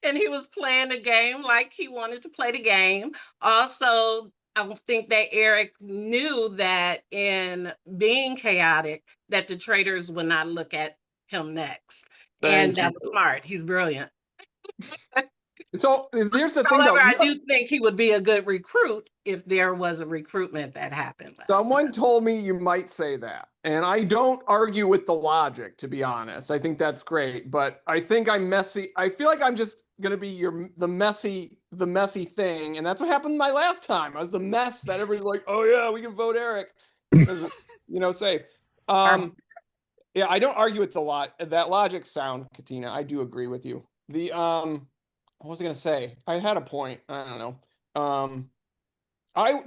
and he was playing the game like he wanted to play the game. Also, I think that Eric knew that in being chaotic, that the traitors would not look at him next, and Thank that you. was smart. He's brilliant. So here's the thing, However, though. I do think he would be a good recruit if there was a recruitment that happened. Someone told me you might say that, and I don't argue with the logic, to be honest. I think that's great, but I think I'm messy. I feel like I'm just gonna be the messy thing, and that's what happened my last time. I was the mess that everybody's like, "Oh yeah, we can vote Eric," safe. Yeah, I don't argue with that logic sound, Katina. I do agree with you. What was I gonna say? I had a point. I don't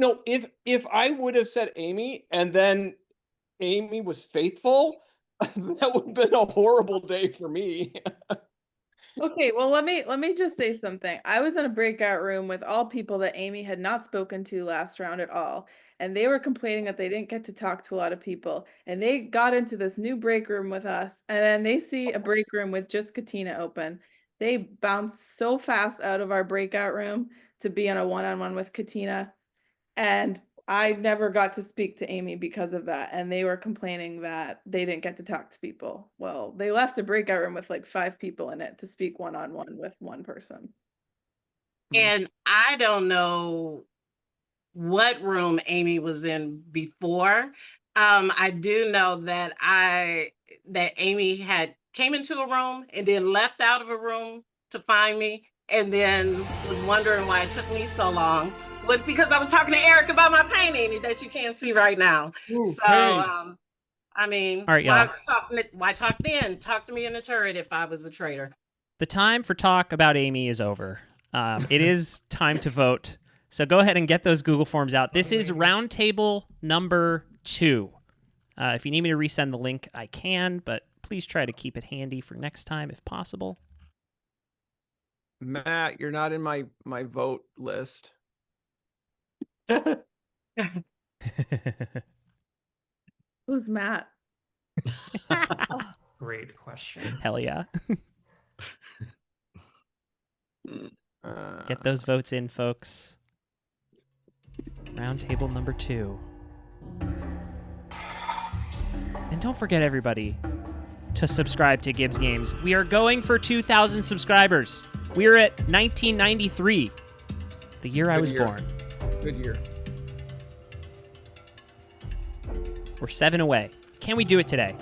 know. If I would have said Amy and then Amy was faithful, that would have been a horrible day for me. Okay, well let me just say something. I was in a breakout room with all people that Amy had not spoken to last round at all, and they were complaining that they didn't get to talk to a lot of people. And they got into this new break room with us, and then they see a break room with just Katina open. They bounced so fast out of our breakout room to be on a one-on-one with Katina, and I never got to speak to Amy because of that, and they were complaining that they didn't get to talk to people. Well, they left a breakout room with like 5 people in it to speak one-on-one with one person. And I don't know what room Amy was in before. I do know that Amy had came into a room and then left out of a room to find me, and then was wondering why it took me so long. Was because I was talking to Eric about my painting that you can't see right now. Ooh, So, hey. I mean, All right, y'all. why talk then? Talk to me in the turret if I was a traitor. The time for talk about Amy is over. It is time to vote. So go ahead and get those Google Forms out. This is Roundtable number 2. If you need me to resend the link, I can, but please try to keep it handy for next time if possible. Matt, you're not in my vote list. Who's Matt? Great question. Hell yeah. Get those votes in, folks. Roundtable number 2. And don't forget, everybody, to subscribe to Gibbs Games. We are going for 2,000 subscribers. We are at 1993, the year I was born. Good year. We're 7 away. Can we do it today?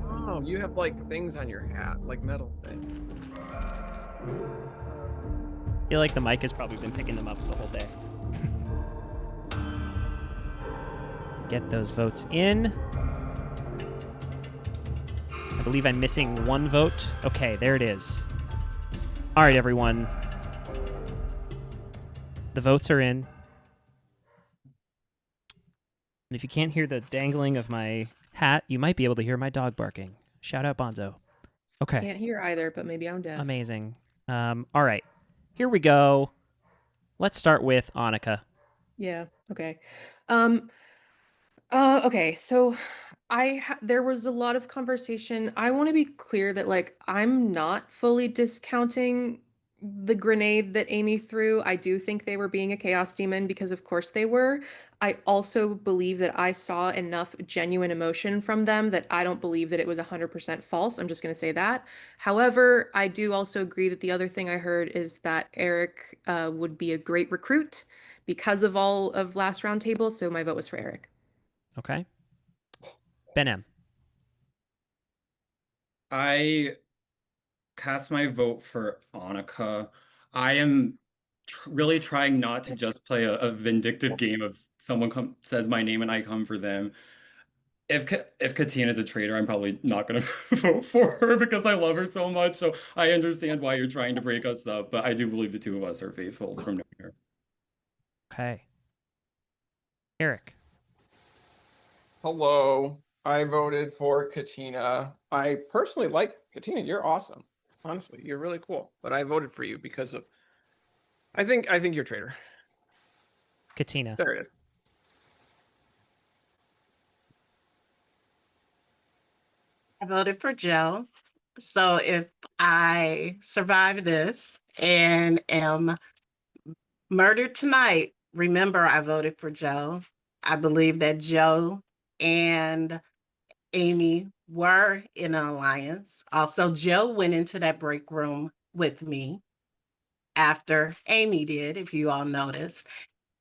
Oh, you have like things on your hat, like metal things. I feel like the mic has probably been picking them up the whole day. Get those votes in. I believe I'm missing 1 vote. Okay, there it is. All right, everyone. The votes are in. And if you can't hear the dangling of my hat, you might be able to hear my dog barking. Shout out Bonzo. Okay. Can't hear either, but maybe I'm deaf. Amazing. All right. Here we go. Let's start with Annika. Yeah. Okay. Okay. So there was a lot of conversation. I want to be clear that like I'm not fully discounting the grenade that Amy threw. I do think they were being a chaos demon because of course they were. I also believe that I saw enough genuine emotion from them that I don't believe that it was 100% false. I'm just going to say that. However, I do also agree that the other thing I heard is that Eric would be a great recruit because of all of last round table. So my vote was for Eric. Okay. Ben M. I cast my vote for Annika. I am really trying not to just play a vindictive game of someone says my name and I come for them. If Katina's a traitor, I'm probably not going to vote for her because I love her so much. So I understand why you're trying to break us up, but I do believe the two of us are faithfuls from knowing her. Okay. Eric. Hello. I voted for Katina. I personally like Katina. You're awesome. Honestly, you're really cool. But I voted for you because of I think you're a traitor. Katina. There it is. I voted for Joe. So if I survive this and am murdered tonight, remember I voted for Joe. I believe that Joe and Amy were in an alliance. Also, Joe went into that break room with me after Amy did, if you all noticed.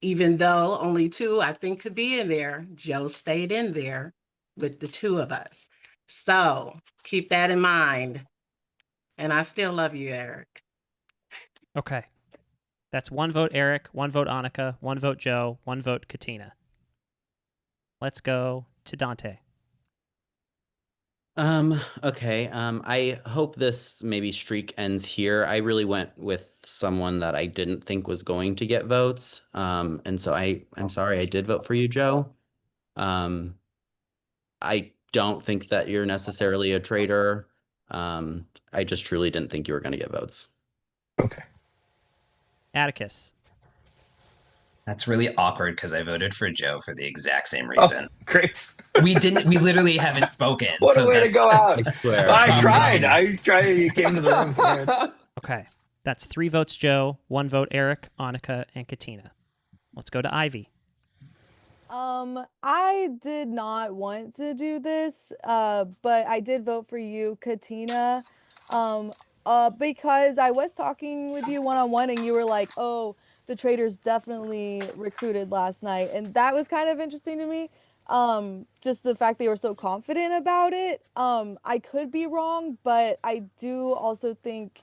Even though only two, I think, could be in there, Joe stayed in there with the two of us. So keep that in mind. And I still love you, Eric. Okay. That's 1 vote Eric, 1 vote Annika, 1 vote Joe, 1 vote Katina. Let's go to Dante. Okay. I hope this maybe streak ends here. I really went with someone that I didn't think was going to get votes. And so I'm sorry, I did vote for you, Joe. I don't think that you're necessarily a traitor. I just truly didn't think you were going to get votes. Atticus. That's really awkward because I voted for Joe for the exact same reason. Oh, great. We literally haven't spoken. What a so way to that's- go out. I tried. You came to the room. Okay. That's 3 votes Joe, 1 vote Eric, Annika, and Katina. Let's go to Ivy. I did not want to do this, but I did vote for you, Katina, because I was talking with you one-on-one and you were like, oh, the Traitors definitely recruited last night. And that was kind of interesting to me. Just the fact they were so confident about it. I could be wrong, but I do also think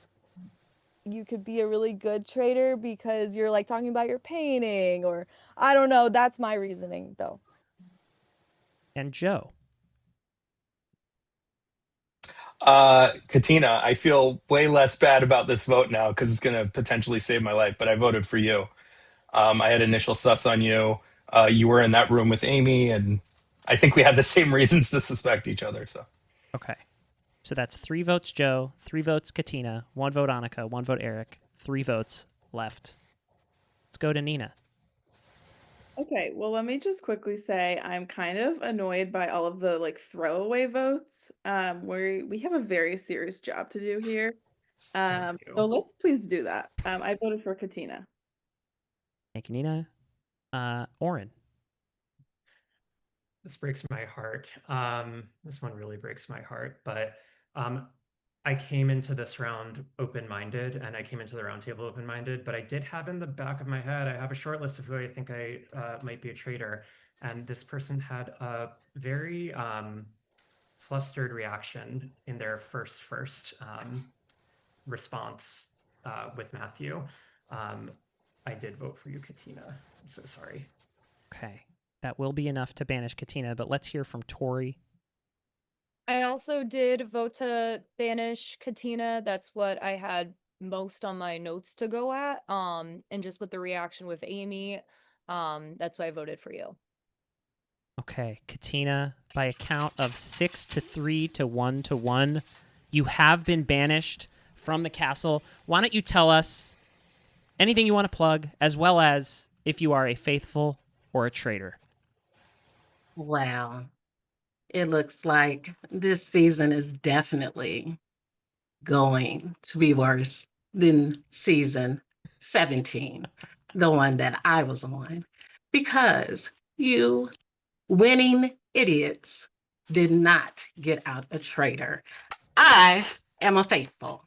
you could be a really good traitor because you're like talking about your painting, or I don't know. That's my reasoning though. And Joe. Katina, I feel way less bad about this vote now because it's going to potentially save my life, but I voted for you. I had initial sus on you. You were in that room with Amy, and I think we had the same reasons to suspect each other. So, Okay. So that's 3 votes Joe, 3 votes Katina, 1 vote Annika, 1 vote Eric, 3 votes left. Let's go to Nina. Okay, well, let me just quickly say I'm kind of annoyed by all of the like throwaway votes. We have a very serious job to do here. So let's please do that. I voted for Katina. Thank you, Nina. Oren. This breaks my heart. This one really breaks my heart, but I came into this round open-minded, and I came into the roundtable open-minded, but I did have in the back of my head, I have a short list of who I think I might be a traitor, and this person had a very flustered reaction in their first response with Matthew. I did vote for you, Katina. I'm so sorry. Okay. That will be enough to banish Katina, but let's hear from Tori. I also did vote to banish Katina. That's what I had most on my notes to go at. And just with the reaction with Amy, that's why I voted for you. Okay, Katina, by a count of 6 to 3 to 1 to 1, you have been banished from the castle. Why don't you tell us anything you want to plug, as well as if you are a faithful or a traitor? Wow. It looks like this season is definitely going to be worse than season 17, the one that I was on, because you winning idiots did not get out a traitor. I am a faithful.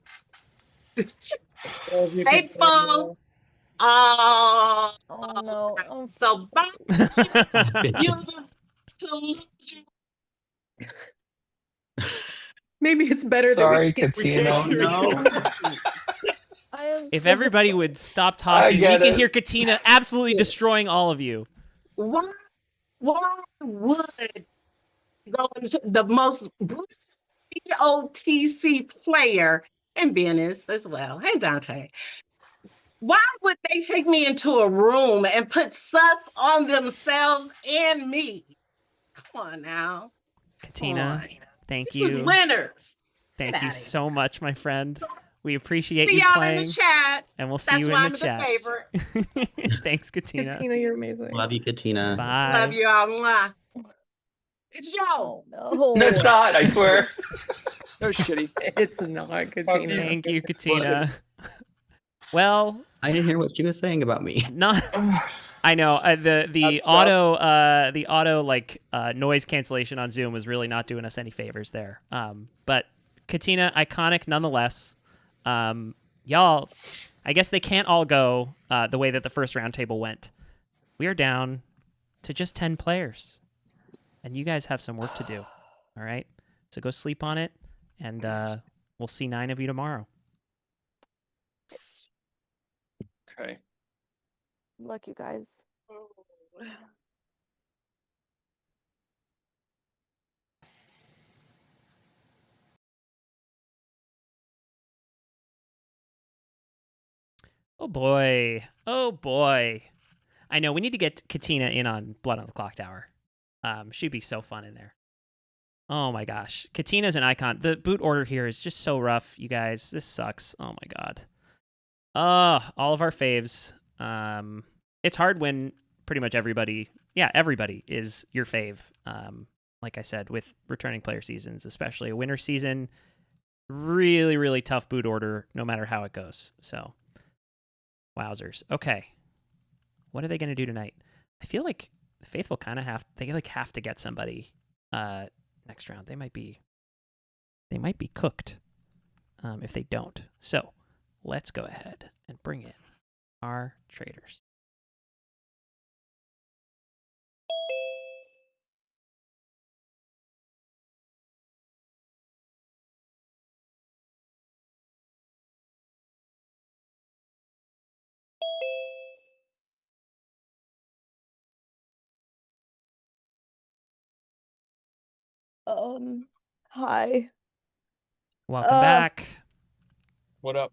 Faithful. Oh no. So bye. Maybe it's better Sorry, that we can't Katina. record. If everybody would stop talking, we get could it. hear Katina absolutely destroying all of you. Why would go into the most BOTC player and Dennis as well? Hey, Dante. Why would they take me into a room and put sus on themselves and me? Come on now. Katina, thank This you. is winners. Thank Get you outta here. so much, my friend. We appreciate See you y'all playing. in the chat. And we'll see That's you why in the I'm chat. the favorite. Thanks, Katina. Katina, you're amazing. Love you, Katina. Bye. Love you all. Mwah. It's Joe. No. No, it's not. I swear. No shitty. It's not Katina. Thank you, Katina. Well, I didn't hear what she was saying about me. not. I know the auto like noise cancellation on Zoom was really not doing us any favors there. But Katina, iconic nonetheless. Y'all, I guess they can't all go the way that the first roundtable went. We are down to just 10 players, and you guys have some work to do. All right, so go sleep on it, and we'll see 9 of you tomorrow. Okay. Luck, you guys. Oh boy. Oh boy. I know we need to get Katina in on Blood on the Clock Tower. She'd be so fun in there. Oh my gosh. Katina's an icon. The boot order here is just so rough, you guys. This sucks. Oh my god. All of our faves. It's hard when pretty much everybody is your fave. Like I said, with returning player seasons, especially a winter season, really, really tough boot order no matter how it goes. So wowzers. Okay. What are they going to do tonight? I feel like the Faithful kind of have to get somebody next round. They might be cooked if they don't. So let's go ahead and bring in our traders. Hi. Welcome back. What up?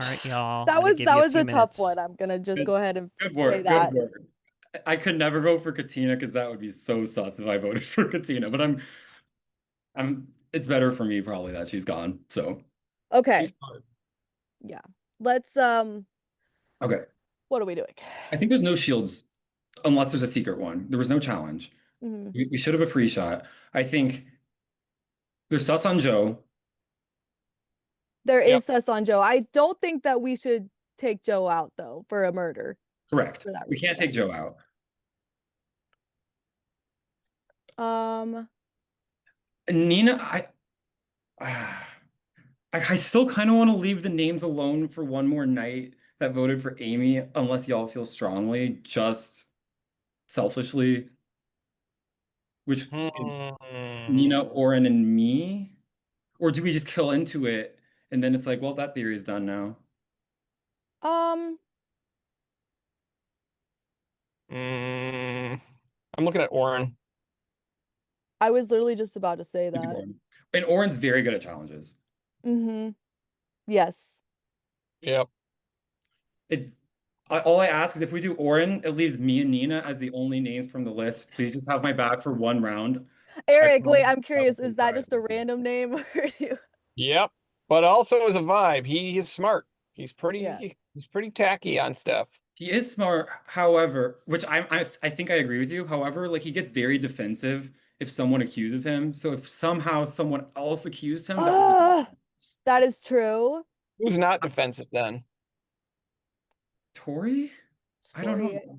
All right, y'all. That was a tough one. I'm gonna just go ahead and Good work. say that. Good work. I could never vote for Katina because that would be so sus if I voted for Katina. But I'm. It's better for me probably that she's gone. So. Okay. Yeah. Let's Okay. What are we doing? I think there's no shields unless there's a secret one. There was no challenge. Mhm. We should have a free shot. I think there's sus on Joe. There is sus on Joe. I don't think that we should take Joe out though for a murder. Correct. For that We can't take Joe out. Nina, I still kind of want to leave the names alone for one more night that voted for Amy, unless y'all feel strongly, just selfishly. Which is Nina, Oren, and me? Or do we just kill into it and then it's like, well, that theory is done now? I'm looking at Oren. I was literally just about to say It's that. Oren. And Oren's very good at challenges. Mm-hmm. Yes. Yep. All I ask is if we do Oren, it leaves me and Nina as the only names from the list. Please just have my back for one round. Eric, wait, I'm curious. Is that just a random name or do you... Yep. But also as a vibe, he is smart. He's pretty tacky on stuff. He is smart, however, which I think I agree with you. However, like he gets very defensive if someone accuses him. So if somehow someone else accused him, that is true. Who's not defensive then? Tori? I don't know.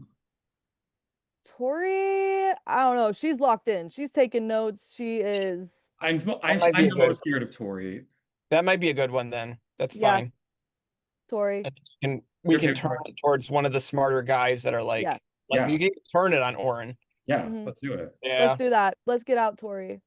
Tori, I don't know. She's locked in. She's taking notes. She is. I'm the most scared of Tori. That might be a good one then. That's Yeah. fine. Tori. And we can turn it towards one of the smarter guys that are like, you can turn it on Oren. Yeah, Mhm. let's do it. Yeah. Let's do that. Let's get out Tori.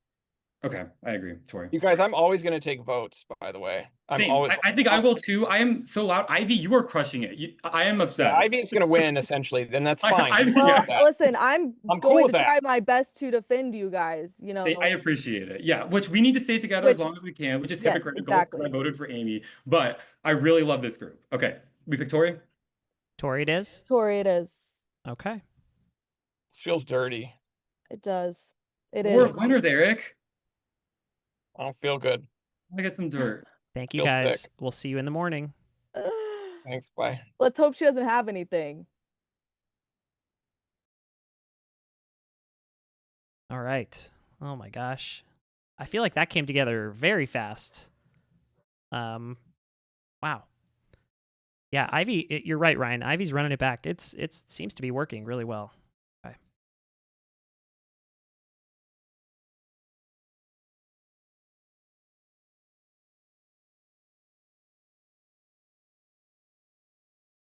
Okay, I agree, Tori. You guys, I'm always going to take votes, by the way. Same. I think I will too. I am so loud. Ivy, you are crushing it. I am obsessed. Yeah, Ivy's going to win, essentially. Then that's fine. Well, listen, I'm cool going with to that. try my best to defend you guys. You know, I appreciate it. Yeah, which we need to stay together as long as we can, which is Yes, hypocritical exactly. because I voted for Amy. But I really love this group. Okay, we pick Tori? Tori, it is. Tori, it is. Okay. This feels dirty. It does. It We're is. winners, Eric. I don't feel good. I get some dirt. Thank you, Feel guys. sick. We'll see you in the morning. Thanks. Bye. Let's hope she doesn't have anything. All right. Oh my gosh. I feel like that came together very fast. Wow. Yeah, Ivy, you're right, Ryan. Ivy's running it back. It seems to be working really well. Okay.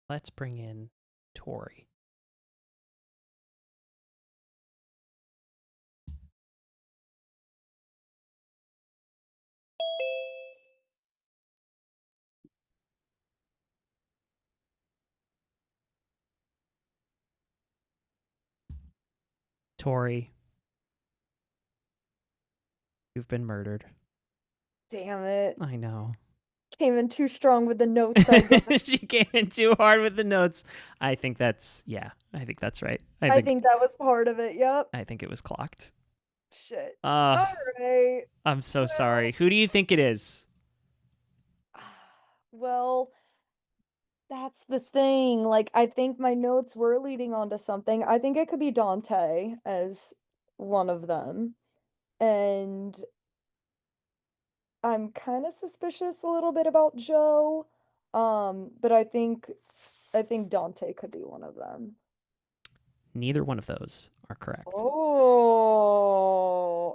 Let's bring in Tori. Tori, you've been murdered. Damn it. I know. Came in too strong with the notes. I guess. She came in too hard with the notes. I think that's right. I think that was part of it. Yep. I think it was clocked. Shit. All right. I'm so sorry. Who do you think it is? Well, that's the thing. Like, I think my notes were leading on to something. I think it could be Dante as one of them. And I'm kind of suspicious a little bit about Joe. But I think Dante could be one of them. Neither one of those are correct. Oh,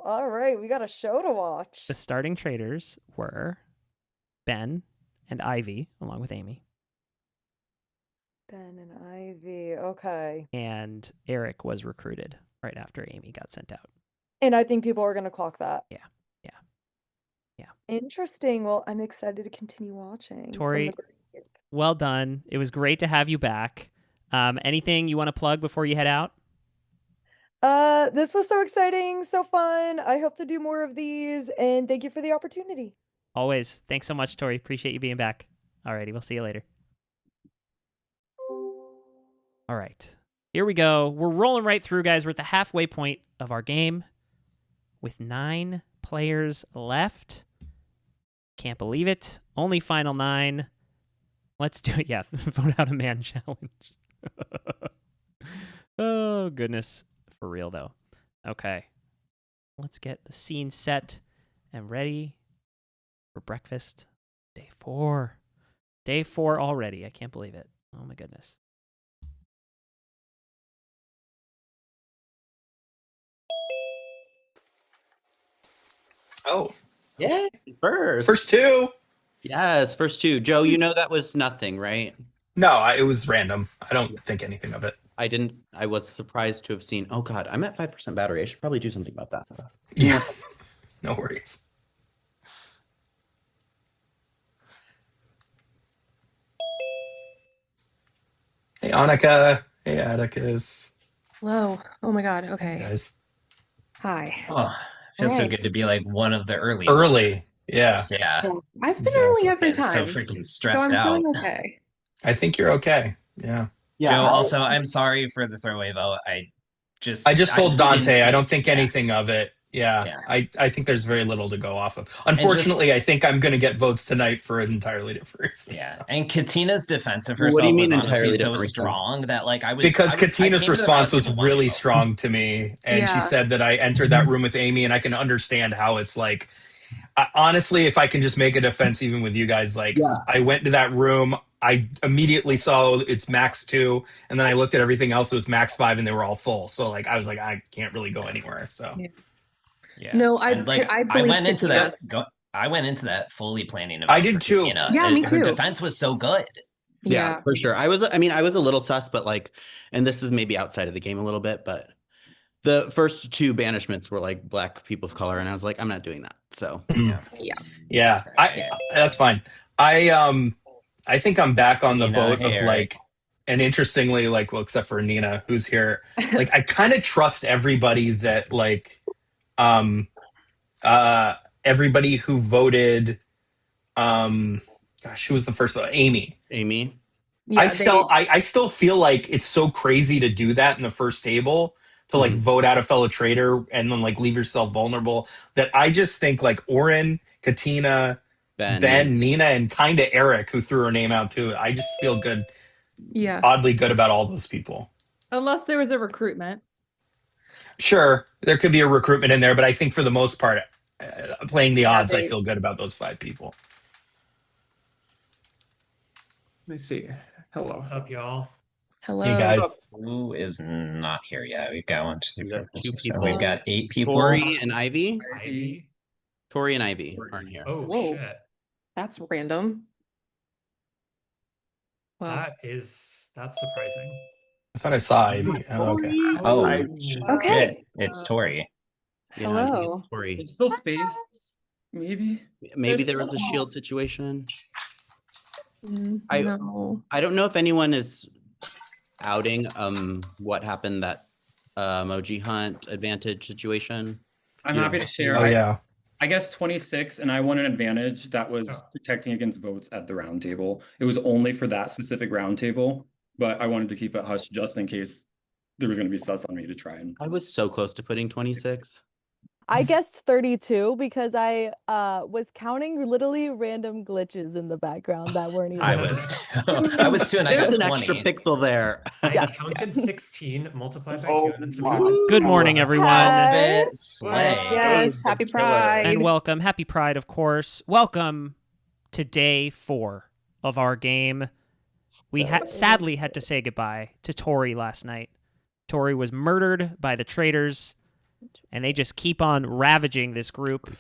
all right. We got a show to watch. The starting traitors were Ben and Ivy, along with Amy. Ben and Ivy. Okay. And Eric was recruited right after Amy got sent out. And I think people are going to clock that. Yeah. Interesting. Well, I'm excited to continue watching. Tori, well done. It was great to have you back. Anything you want to plug before you head out? This was so exciting, so fun. I hope to do more of these, and thank you for the opportunity. Always. Thanks so much, Tori. Appreciate you being back. Alrighty, we'll see you later. All right. Here we go. We're rolling right through, guys. We're at the halfway point of our game with 9 players left. Can't believe it. Only final 9. Let's do it. Yeah, vote out a man challenge. Oh, goodness. For real, though. Okay. Let's get the scene set and ready for breakfast. Day 4. Day 4 already. I can't believe it. Oh, my goodness. Oh. Yeah, first. First 2. Yes, first 2. Joe, you know that was nothing, right? No, it was random. I don't think anything of it. I was surprised to have seen, oh God, I'm at 5% battery. I should probably do something about that. Yeah. No worries. Hey, Annika. Hey, Atticus. Hello. Oh my God. Okay. Guys. Hi. Oh, feels so Hey. good to be like one of the early Early. ones. Yeah. Yeah. Yeah. I've been early every Getting time. so freaking So stressed I'm out. feeling okay. I think you're okay. Yeah. Joe, also, I'm sorry for the throwaway vote. I just told we didn't Dante. I speak. don't think Yeah. anything of it. Yeah. Yeah. I think there's very little to go off of. Unfortunately, I think I'm going to get votes tonight for an entirely different reason. Yeah, and Katina's defense of What do you herself mean was honestly entirely so different reason? strong that like I was Because I came Katina's to the response round was with a really one vote. strong to me. And she Yeah. said that I entered that room with Amy, and I can understand how it's like, honestly, if I can just make a defense even with you guys, like I went to that room, I immediately saw it's max 2, and then I looked at everything else, it was max 5, and they were all full. So like I was like, I can't really go anywhere. So Yeah. No, I And, like, believe went into Katina. that. I went into that fully planning. I did too. Katina. Yeah, me Her too. defense was so good. Yeah, for sure. I was a little sus, but like, and this is maybe outside of the game a little bit, but the first 2 banishments were like black people of color, and I was like, I'm not doing that. So Yeah. That's fine. I think I'm back on the Nina, boat hey, of Eric. like, and interestingly, like, well, except for Nina, who's here, like, I kind of trust everybody that like, everybody who voted, gosh, who was the first one? Amy. Yeah, I still feel like it's so crazy to do that in the first table to like vote out a fellow traitor and then like leave yourself vulnerable. That I just think like Oren, Katina, Ben, Nina, and kind of Eric, who threw her name out too. I just feel good, oddly good about all those people. Unless there was a recruitment. Sure, there could be a recruitment in there, but I think for the most part, playing the odds, I feel good about those 5 people. Let me see. Hello. What's up, y'all? Hello. Hey, guys. Who is not here yet? We've got 1, 2, 3, 4, 5, 6, 7. people. We've got 8 people. Tori and Ivy? Ivy. Tori and Ivy aren't here. Oh, Whoa. shit. That's random. Wow. That's surprising. I thought I saw Ivy. Oh, okay. Oh, Okay. shit. It's Tori. Yeah, Hello. Tori. There's still space, maybe. Maybe there was a shield situation. I No. I don't know if anyone is outing what happened that emoji hunt advantage situation. I'm You happy know. to share. Oh, yeah. I guess 26, and I won an advantage that was protecting against votes at the round table. It was only for that specific round table, but I wanted to keep it hush just in case there was going to be sus on me to try and. I was so close to putting 26. I guessed 32 because I was counting literally random glitches in the background that weren't even. I was too, and I There's got an 20. extra pixel there. I counted 16 multiplied by 2 and then subtracted. Good morning, everyone. Hi. Yes, happy Pride. And welcome. Happy Pride, of course. Welcome to day 4 of our game. We sadly had to say goodbye to Tori last night. Tori was murdered by the traitors, and they just keep on ravaging this group.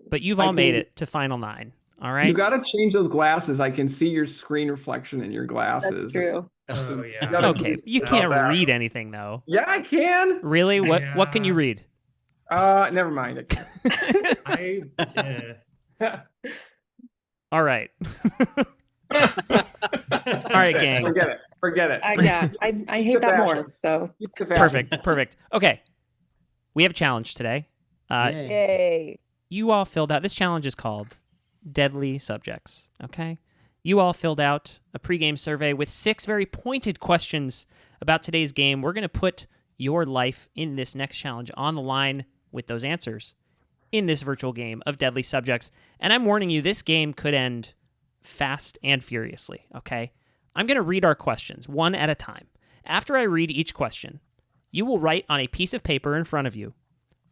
But you've all made it to Final 9, all right? You got to change those glasses. I can see your screen reflection in your glasses. That's true. Oh, yeah. Okay, you can't read anything, though. Yeah, I can. Really? What can you read? Never mind. I can't. All right. All right, gang. Forget it. Yeah, I hate that more. So Perfect. Okay. We have a challenge today. Yay. You all filled out, this challenge is called Deadly Subjects, okay? You all filled out a pregame survey with 6 very pointed questions about today's game. We're going to put your life in this next challenge on the line with those answers in this virtual game of Deadly Subjects. And I'm warning you, this game could end fast and furiously, okay? I'm going to read our questions one at a time. After I read each question, you will write on a piece of paper in front of you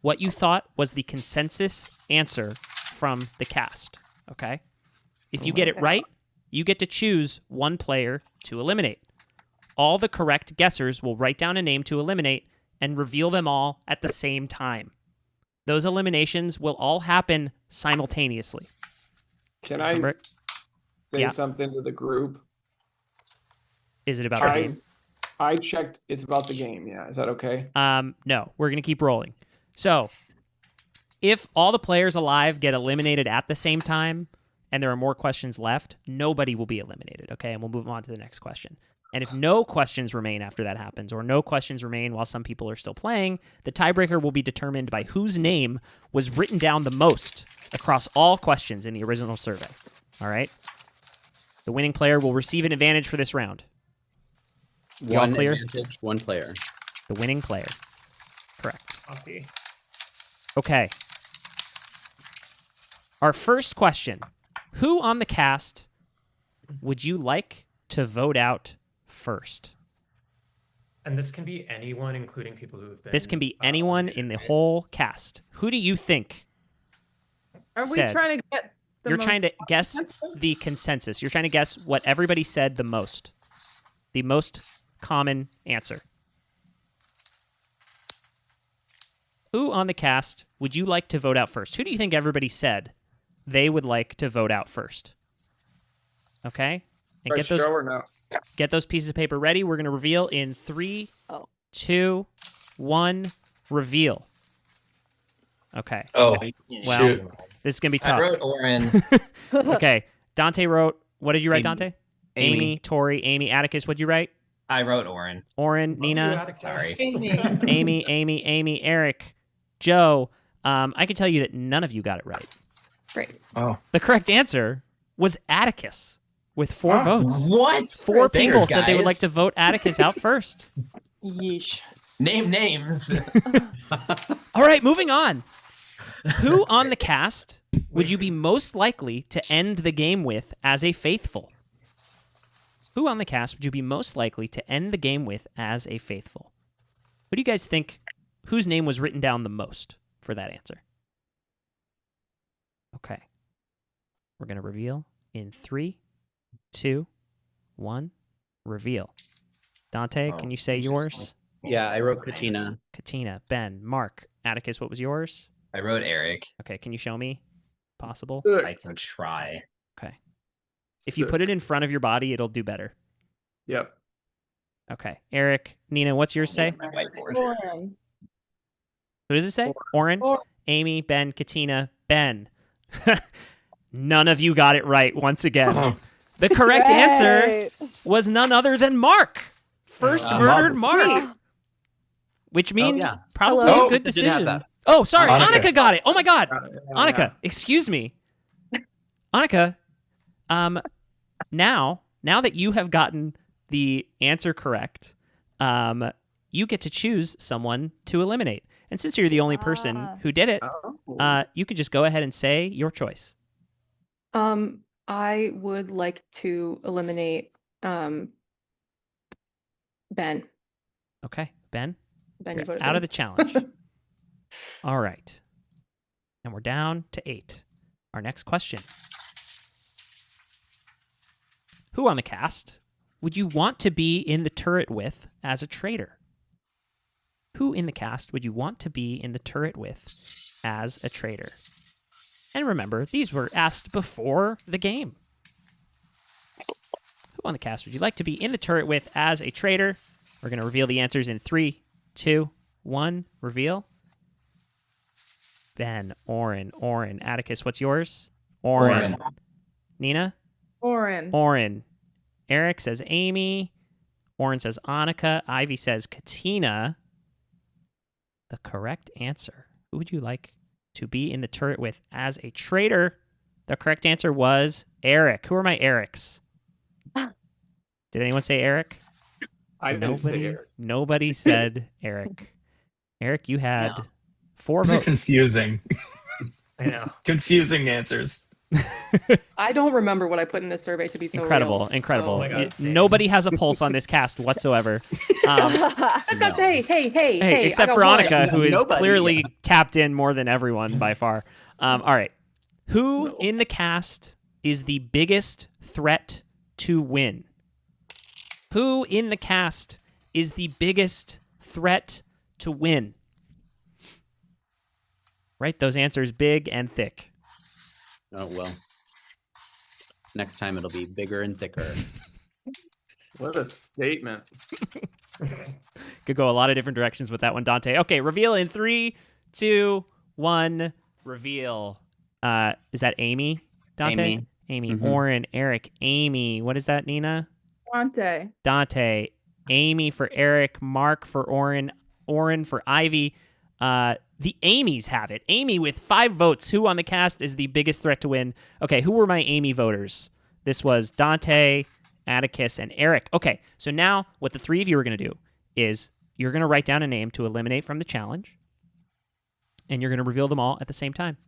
what you thought was the consensus answer from the cast, okay? If you get it right, you get to choose one player to eliminate. All the correct guessers will write down a name to eliminate and reveal them all at the same time. Those eliminations will all happen simultaneously. Can I say something to the group? Is it about the game? I checked. It's about the game. Yeah. Is that okay? No, we're going to keep rolling. So, if all the players alive get eliminated at the same time and there are more questions left, nobody will be eliminated, okay? And we'll move on to the next question. And if no questions remain after that happens, or no questions remain while some people are still playing, the tiebreaker will be determined by whose name was written down the most across all questions in the original survey, all right? The winning player will receive an advantage for this round. One clear? advantage, one player. The winning player. Correct. Copy. Okay. Our first question. Who on the cast would you like to vote out first? And this can be anyone, including people who have been... This can be anyone in the whole cast. Who do you think Are we said? trying to get the You're most trying to guess the consensus. You're trying to guess what everybody said the most. The most common answer. Who on the cast would you like to vote out first? Who do you think everybody said they would like to vote out first? Okay? And Press show or no? get those pieces of paper ready. We're going to reveal in 3, 2, 1, reveal. Okay. Oh, well, shoot. this is going to be tough. I wrote Oren. Okay. Dante wrote, what did you write, Amy. Dante? Amy. Tori, Amy, Atticus, what'd you write? I wrote Oren. Oren, Nina. Sorry. Amy, Eric, Joe. I can tell you that none of you got it right. Great. Oh. The correct answer was Atticus. with 4 votes. What? 4 Thanks, people said they would guys. like to vote Atticus out first. Yeesh. Name names. All right, moving on. Who on the cast would you be most likely to end the game with as a faithful? Who on the cast would you be most likely to end the game with as a faithful? What do you guys think? Whose name was written down the most for that answer? Okay. We're going to reveal in 3, 2, 1. Reveal. Dante, can you say yours? Yeah, I wrote Katina. Katina, Ben, Mark, Atticus, what was yours? I wrote Eric. Okay, can you show me? Possible? I can try. Okay. If you put it in front of your body, it'll do better. Yep. Okay. Eric, Nina, what's yours say? Oren. Who does it say? Oren? Amy, Ben, Katina, Ben. None of you got it right once again. The correct answer was none other than Mark. First murdered Mark. Which means probably a good decision. Oh, sorry. Annika got it. Oh, my God. Annika, excuse me. Annika, now that you have gotten the answer correct, you get to choose someone to eliminate. And since you're the only person who did it, you could just go ahead and say your choice. I would like to eliminate Ben. Okay, Ben. Ben, you voted out for of the him. challenge. All right. And we're down to 8. Our next question. Who on the cast would you want to be in the turret with as a traitor? Who in the cast would you want to be in the turret with as a traitor? And remember, these were asked before the game. Who on the cast would you like to be in the turret with as a traitor? We're going to reveal the answers in 3, 2, 1. Reveal. Ben, Oren. Atticus, what's yours? Oren. Nina? Oren. Eric says Amy. Oren says Annika. Ivy says Katina. The correct answer. Who would you like to be in the turret with as a traitor? The correct answer was Eric. Who are my Erics? Did anyone say Eric? I didn't say Eric. Nobody said Eric. Eric, you had 4 These are votes. confusing. I know. Confusing answers. I don't remember what I put in this survey to be so Incredible. real. Oh my God, same. Nobody has a pulse on this cast whatsoever. That's not, hey, Except I for got one. Annika, who is Nobody. clearly tapped in more than everyone by far. All right. Who in the cast is the biggest threat to win? Who in the cast is the biggest threat to win? Write those answers big and thick. Oh, well. Next time it'll be bigger and thicker. What a statement. Could go a lot of different directions with that one, Dante. Okay, reveal in 3, 2, 1. Reveal. Is that Amy, Dante? Amy. Mhm. Oren, Eric, Amy. What is that, Nina? Dante. Amy for Eric, Mark for Oren for Ivy. The Amy's have it. Amy with 5 votes. Who on the cast is the biggest threat to win? Okay, who were my Amy voters? This was Dante, Atticus, and Eric. Okay, so now what the 3 of you are going to do is you're going to write down a name to eliminate from the challenge, and you're going to reveal them all at the same time.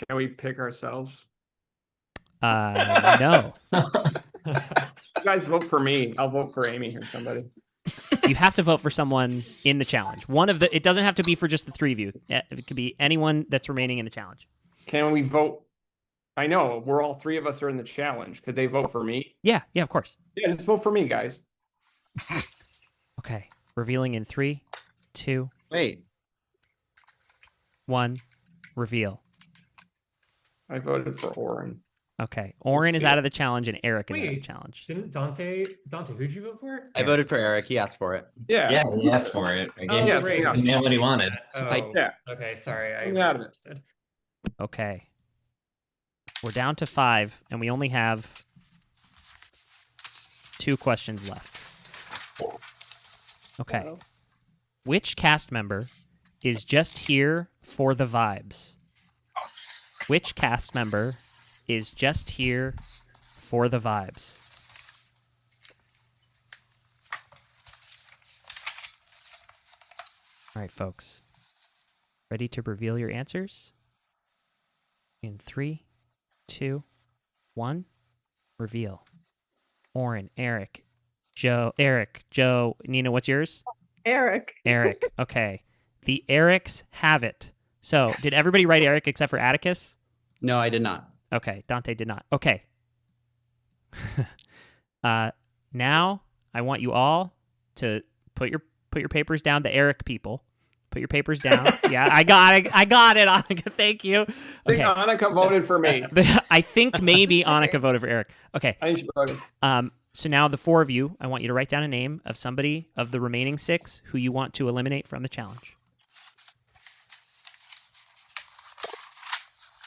Can we pick ourselves? No. You guys vote for me. I'll vote for Amy or somebody. You have to vote for someone in the challenge. It doesn't have to be for just the 3 of you. It could be anyone that's remaining in the challenge. Can we vote? I know we're all 3 of us are in the challenge. Could they vote for me? Yeah, of course. Yeah, let's vote for me, guys. Okay, revealing in 3, 2, Wait. 1. Reveal. I voted for Oren. Okay, Oren is out of the challenge and Eric is out of the challenge. Didn't Dante, who'd you vote for? I voted for Eric. He asked for it. Yeah. He asked for it. I gave him great. he knew what he wanted. Oh, Yeah. Okay, sorry. I Yeah. misunderstood. Okay. We're down to 5, and we only have 2 questions left. Okay. Which cast member is just here for the vibes? Which cast member is just here for the vibes. All right, folks. Ready to reveal your answers? In 3, 2, 1, reveal. Oren, Eric, Joe, Nina, what's yours? Eric. Eric. Okay. The Erics have it. So, did everybody write Eric except for Atticus? No, I did not. Okay, Dante did not. Okay. Now I want you all to put your papers down. The Eric people, put your papers down. Yeah, I got it, Annika. Thank you. I think Annika voted for me. I think maybe Annika voted for Eric. Okay. I think she voted. So now the 4 of you, I want you to write down a name of somebody of the remaining 6 who you want to eliminate from the challenge.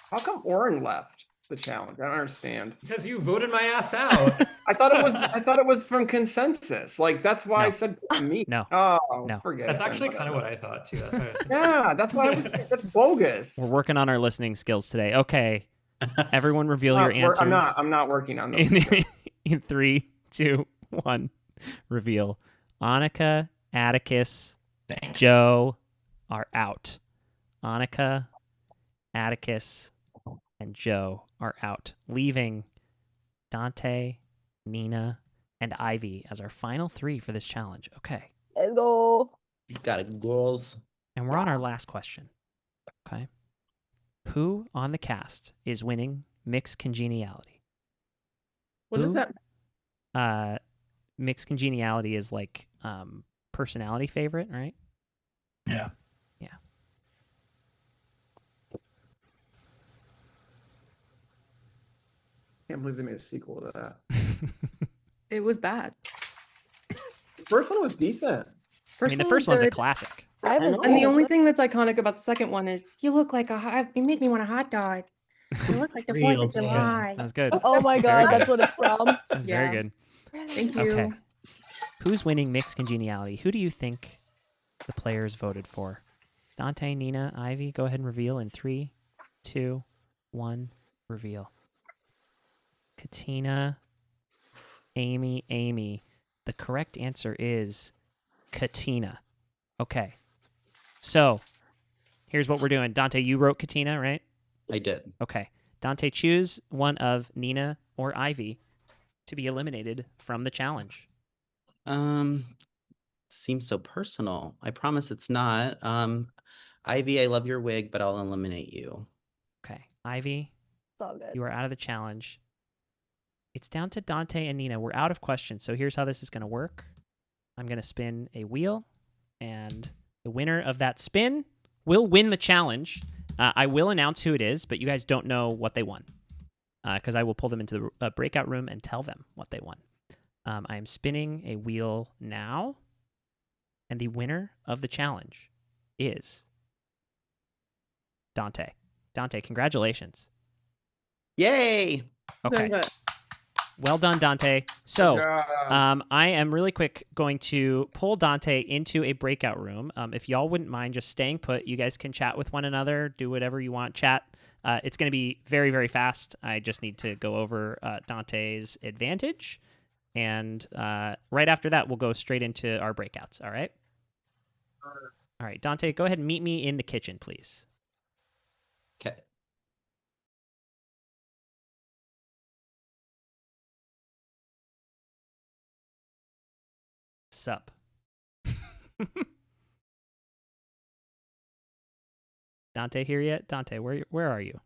How come Oren left the challenge? I don't understand. Because you voted my ass out. I thought it was from consensus. Like that's why I said me. No. Oh, No. forget That's it. actually kind of what I thought too. That's why I was Yeah, that's why that's bogus. We're working on our listening skills today. Okay. Everyone reveal your answers. I'm not working on those. In 3, 2, 1, reveal. Annika, Atticus, Joe are out. Annika, Atticus, and Joe are out, leaving Dante, Nina, and Ivy as our final 3 for this challenge. Okay. Let's go. You got it, girls. And we're on our last question. Okay. Who on the cast is winning mixed congeniality? What is that? Mixed congeniality is like personality favorite, right? Yeah. Yeah. Can't believe they made a sequel to that. It was bad. The first one was decent. The first one's a classic. And the only thing that's iconic about the second one is you look like you make me want a hot dog. You look like the 4th of July. That's good. Oh my god, that's what it's from. That's very good. Thank you. Okay. Who's winning mixed congeniality? Who do you think the players voted for? Dante, Nina, Ivy, go ahead and reveal in 3, 2, 1, reveal. Katina, Amy. The correct answer is Katina. Okay. So, here's what we're doing. Dante, you wrote Katina, right? I did. Okay. Dante, choose one of Nina or Ivy to be eliminated from the challenge. Seems so personal. I promise it's not. Ivy, I love your wig, but I'll eliminate you. Okay. Ivy, It's all good. you are out of the challenge. It's down to Dante and Nina. We're out of questions, so here's how this is going to work. I'm going to spin a wheel, and the winner of that spin will win the challenge. I will announce who it is, but you guys don't know what they won because I will pull them into the breakout room and tell them what they won. I am spinning a wheel now, and the winner of the challenge is Dante. Dante, congratulations. Yay! Okay. Well done, Dante. So, I am really quick going to pull Dante into a breakout room. If y'all wouldn't mind just staying put, you guys can chat with one another, do whatever you want, chat. It's going to be very, very fast. I just need to go over Dante's advantage. And right after that, we'll go straight into our breakouts, all right? All right, Dante, go ahead and meet me in the kitchen, please. Okay. Sup. Dante here yet? Dante, where are you?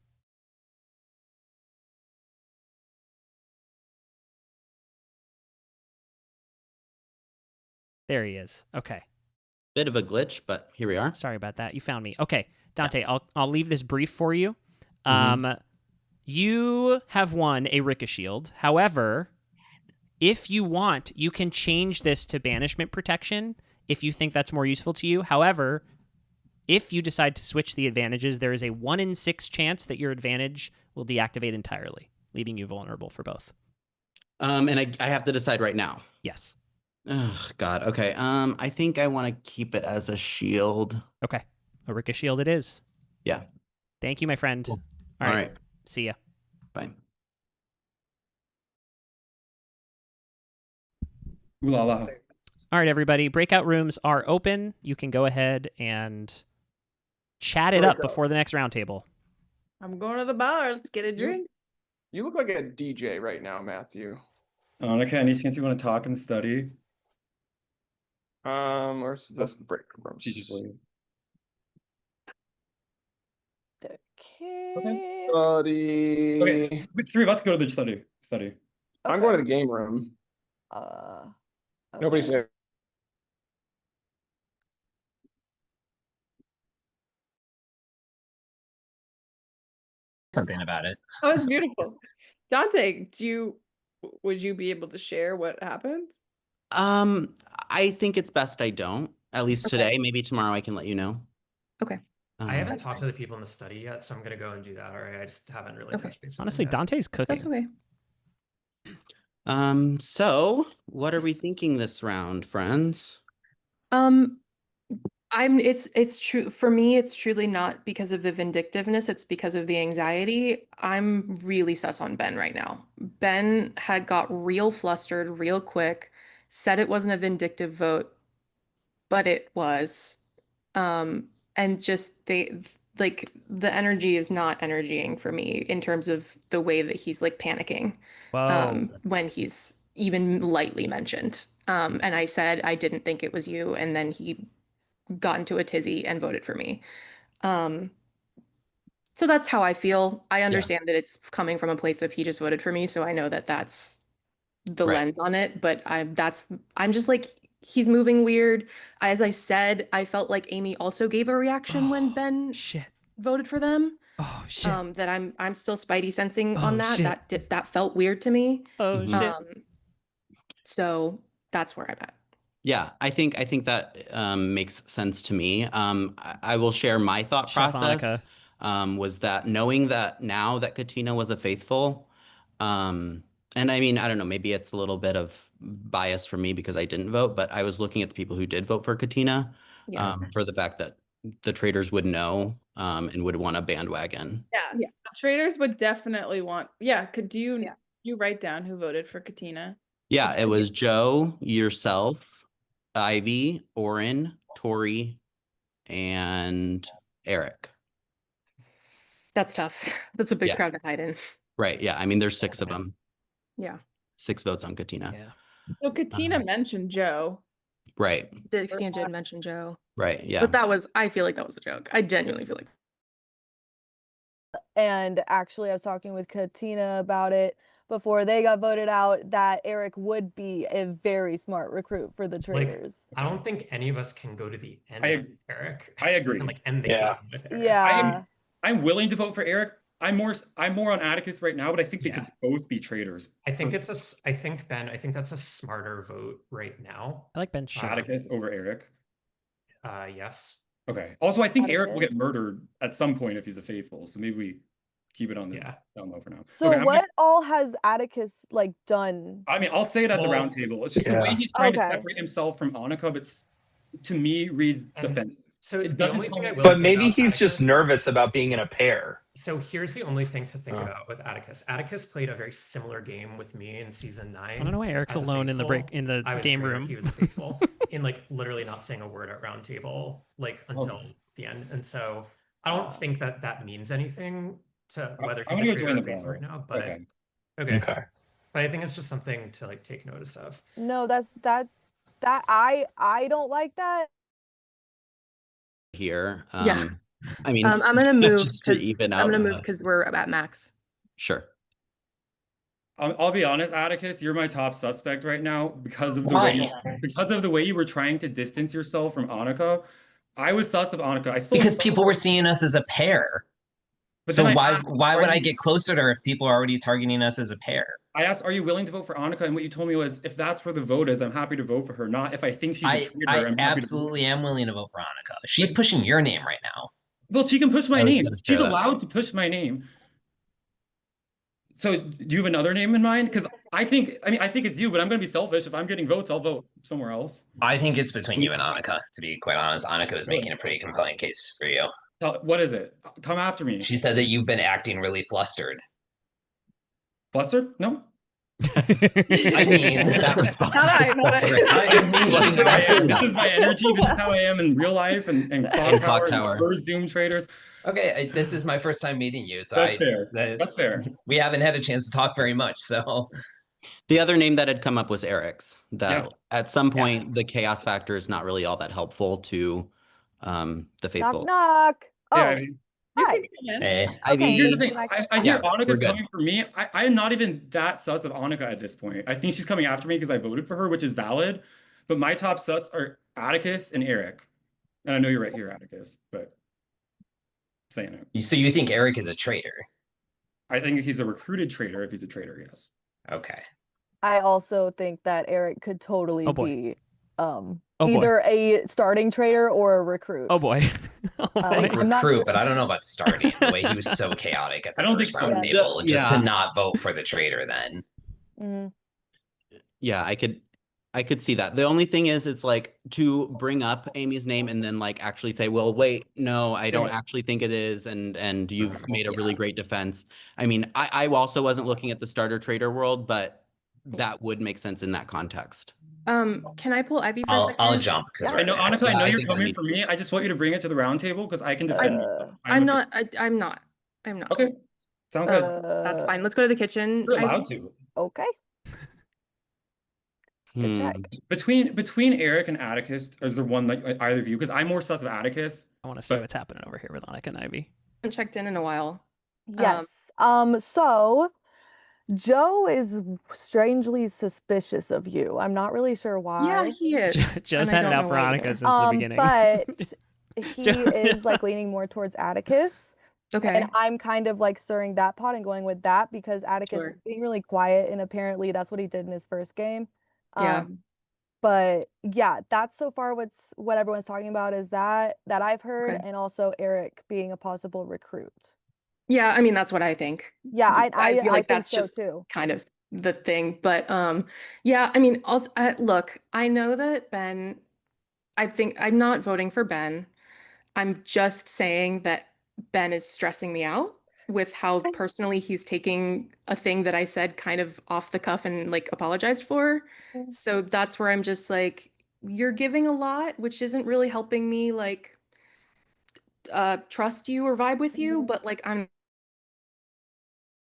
There he is. Okay. Bit of a glitch, but here we are. Sorry about that. You found me. Okay, Dante, yeah. I'll leave this brief for you. You have won a Ricka Shield. However, if you want, you can change this to banishment protection if you think that's more useful to you. However, if you decide to switch the advantages, there is a 1 in 6 chance that your advantage will deactivate entirely, leaving you vulnerable for both. And I have to decide right now. Yes. Oh, God. Okay. I think I want to keep it as a shield. Okay. A Ricka Shield it is. Yeah. Thank you, my friend. Cool. All right. See ya. Bye. Ooh la la. All right, everybody. Breakout rooms are open. You can go ahead and chat it up before the next roundtable. I'm going to the bar. Let's get a drink. You look like a DJ right now, Matthew. Annika, any chance you want to talk in the study? Where's this break room? Okay. Study. Okay, the three of us go to the study. I'm going to the game room. Nobody's there. Something about it. Oh, it's beautiful. Dante, would you be able to share what happened? I think it's best I don't. At least today. Maybe tomorrow I can let you know. Okay. I haven't talked to the people in the study yet, so I'm gonna go and do that. All right, I just haven't really touched base with Honestly, them yet. Dante's cooking. That's okay. So what are we thinking this round, friends? It's true for me, it's truly not because of the vindictiveness, it's because of the anxiety. I'm really sus on Ben right now. Ben had got real flustered real quick, said it wasn't a vindictive vote, but it was. And just the energy is not energying for me in terms of the way that he's like panicking when he's even lightly mentioned. And I said I didn't think it was you, and then he got into a tizzy and voted for me. So that's how I feel. I understand that it's coming from a place of he just voted for me, so I know that that's the lens on it, but I'm just like, he's moving weird. As I said, I felt like Amy also gave a reaction when Ben voted for them. Oh shit. That I'm still spidey sensing on that. That felt weird to me. Oh shit. So that's where I'm at. Yeah, I think that makes sense to me. I will share my thought Chef process. Was that knowing that now that Katina was a faithful, and I mean, I don't know, maybe it's a little bit of bias for me because I didn't vote, but I was looking at the people who did vote for Katina for the fact that the traitors would know and would want a bandwagon. Yes. The traitors would definitely want. Yeah. Could you write down who voted for Katina? Yeah, it was Joe, yourself, Ivy, Oren, Tori, and Eric. That's tough. That's a big crowd to hide in. Right. Yeah. I mean, there's 6 of them. Yeah. 6 votes on Katina. So Katina mentioned Joe. Right. Katina did mention Joe. Right. Yeah. But I feel like that was a joke. I genuinely feel like. And actually, I was talking with Katina about it before they got voted out, that Eric would be a very smart recruit for the traitors. I don't think any of us can go to the end with Eric. I agree. And end the game with Eric. Yeah. I'm willing to vote for Eric. I'm more on Atticus right now, but I think they could both be traitors. I think Ben, I think that's a smarter vote right now. I like Ben Atticus over Eric. Yes. Okay. Also, I think Eric will get murdered at some point if he's a faithful. So maybe we keep it on the down low for now. So okay, what all has Atticus done? I mean, I'll say it at the round table. It's just the way he's trying to separate himself from Annika, but to me reads defensive. So it doesn't tell me. But maybe he's just nervous about being in a pair. So here's the only thing to think about with Atticus. Atticus played a very similar game with me in season 9. I don't know why Eric's alone in the game room. He was a faithful in literally not saying a word at round table until the end. And so I don't think that means anything to whether he's a traitor or faithful right now. But okay. But I think it's just something to take notice of. No, I don't like that. Here. Yeah. I mean, I'm gonna move because because we're at max. Sure. I'll be honest, Atticus, you're my top suspect right now because of the way you were trying to distance yourself from Annika. I was sus of Annika. Because people were seeing us as a pair. But so then why would I get closer to her if people are already targeting us as a pair? I asked, are you willing to vote for Annika? And what you told me was, if that's where the vote is, I'm happy to vote for her. Not if I think she's a traitor. I absolutely am willing to vote for Annika. She's pushing your name right now. Well, she can push my name. She's allowed to push my name. So do you have another name in mind? Because I think it's you, but I'm going to be selfish. If I'm getting votes, I'll vote somewhere else. I think it's between you and Annika, to be quite honest. Annika was making a pretty compelling case for you. What is it? Come after me. She said that you've been acting really flustered. Flustered? No. I mean, that response Not I, was not I. This is my energy. This is how I am in real life and Clock Tower and for Zoom Traders. Okay, this is my first time meeting you, so That's fair. That's fair. We haven't had a chance to talk very much, so. The other name that had come up was Eric's. That at some point the chaos factor is not really all that helpful to the faithful. Knock knock. Oh, Yeah, I mean, hi. Hey. Ivy. Here's the thing. I hear Yeah, we're Annika's good. coming for me. I am not even that sus of Annika at this point. I think she's coming after me because I voted for her, which is valid. But my top sus are Atticus and Eric. And I know you're right here, Atticus, but saying it. So you think Eric is a traitor? I think he's a recruited traitor if he's a traitor, yes. Okay. I also think that Eric could totally Oh, boy. be boy. either a starting trader or a recruit. Oh boy. I think I'm not recruit, sure. but I don't know about starting. The way he was so chaotic at the first think so. round table, just to Yeah. not vote for the traitor then. Mhm. Yeah, I could see that. The only thing is, it's like to bring up Amy's name and then like actually say, well, wait, no, I don't actually think it is, and you've made a really great defense. I mean, I also wasn't looking at the starter trader world, but that would make sense in that context. Can I pull Ivy for a second? I'll jump because I know, Annika, I know I you're think I coming need- for me. I just want you to bring it to the round table because I can defend myself. I'm not. I'm not. Okay. Sounds good. That's fine. Let's go to the kitchen. You're allowed to. Okay. Good check. Between Eric and Atticus, is there one like either of you? Because I'm more sus of Atticus. I want to see what's happening over here with Annika and Ivy. I haven't checked in a while. Yes. So Joe is strangely suspicious of you. I'm not really sure why. Yeah, he is. Joe's and I had it don't out know for why Annika either. since the beginning. But he is like leaning more towards Atticus. Okay. And I'm kind of like stirring that pot and going with that because Atticus is being really quiet and apparently that's what he did in his first game. Yeah. But yeah, that's so far what everyone's talking about is that I've heard, Okay. and also Eric being a possible recruit. Yeah, I mean that's what I think. Yeah, I feel like think that's so just too. kind of the thing. But yeah, I mean, also look, I know that Ben. I think I'm not voting for Ben. I'm just saying that Ben is stressing me out with how personally he's taking a thing that I said kind of off the cuff and like apologized for. So that's where I'm just like, you're giving a lot, which isn't really helping me like trust you or vibe with you, but like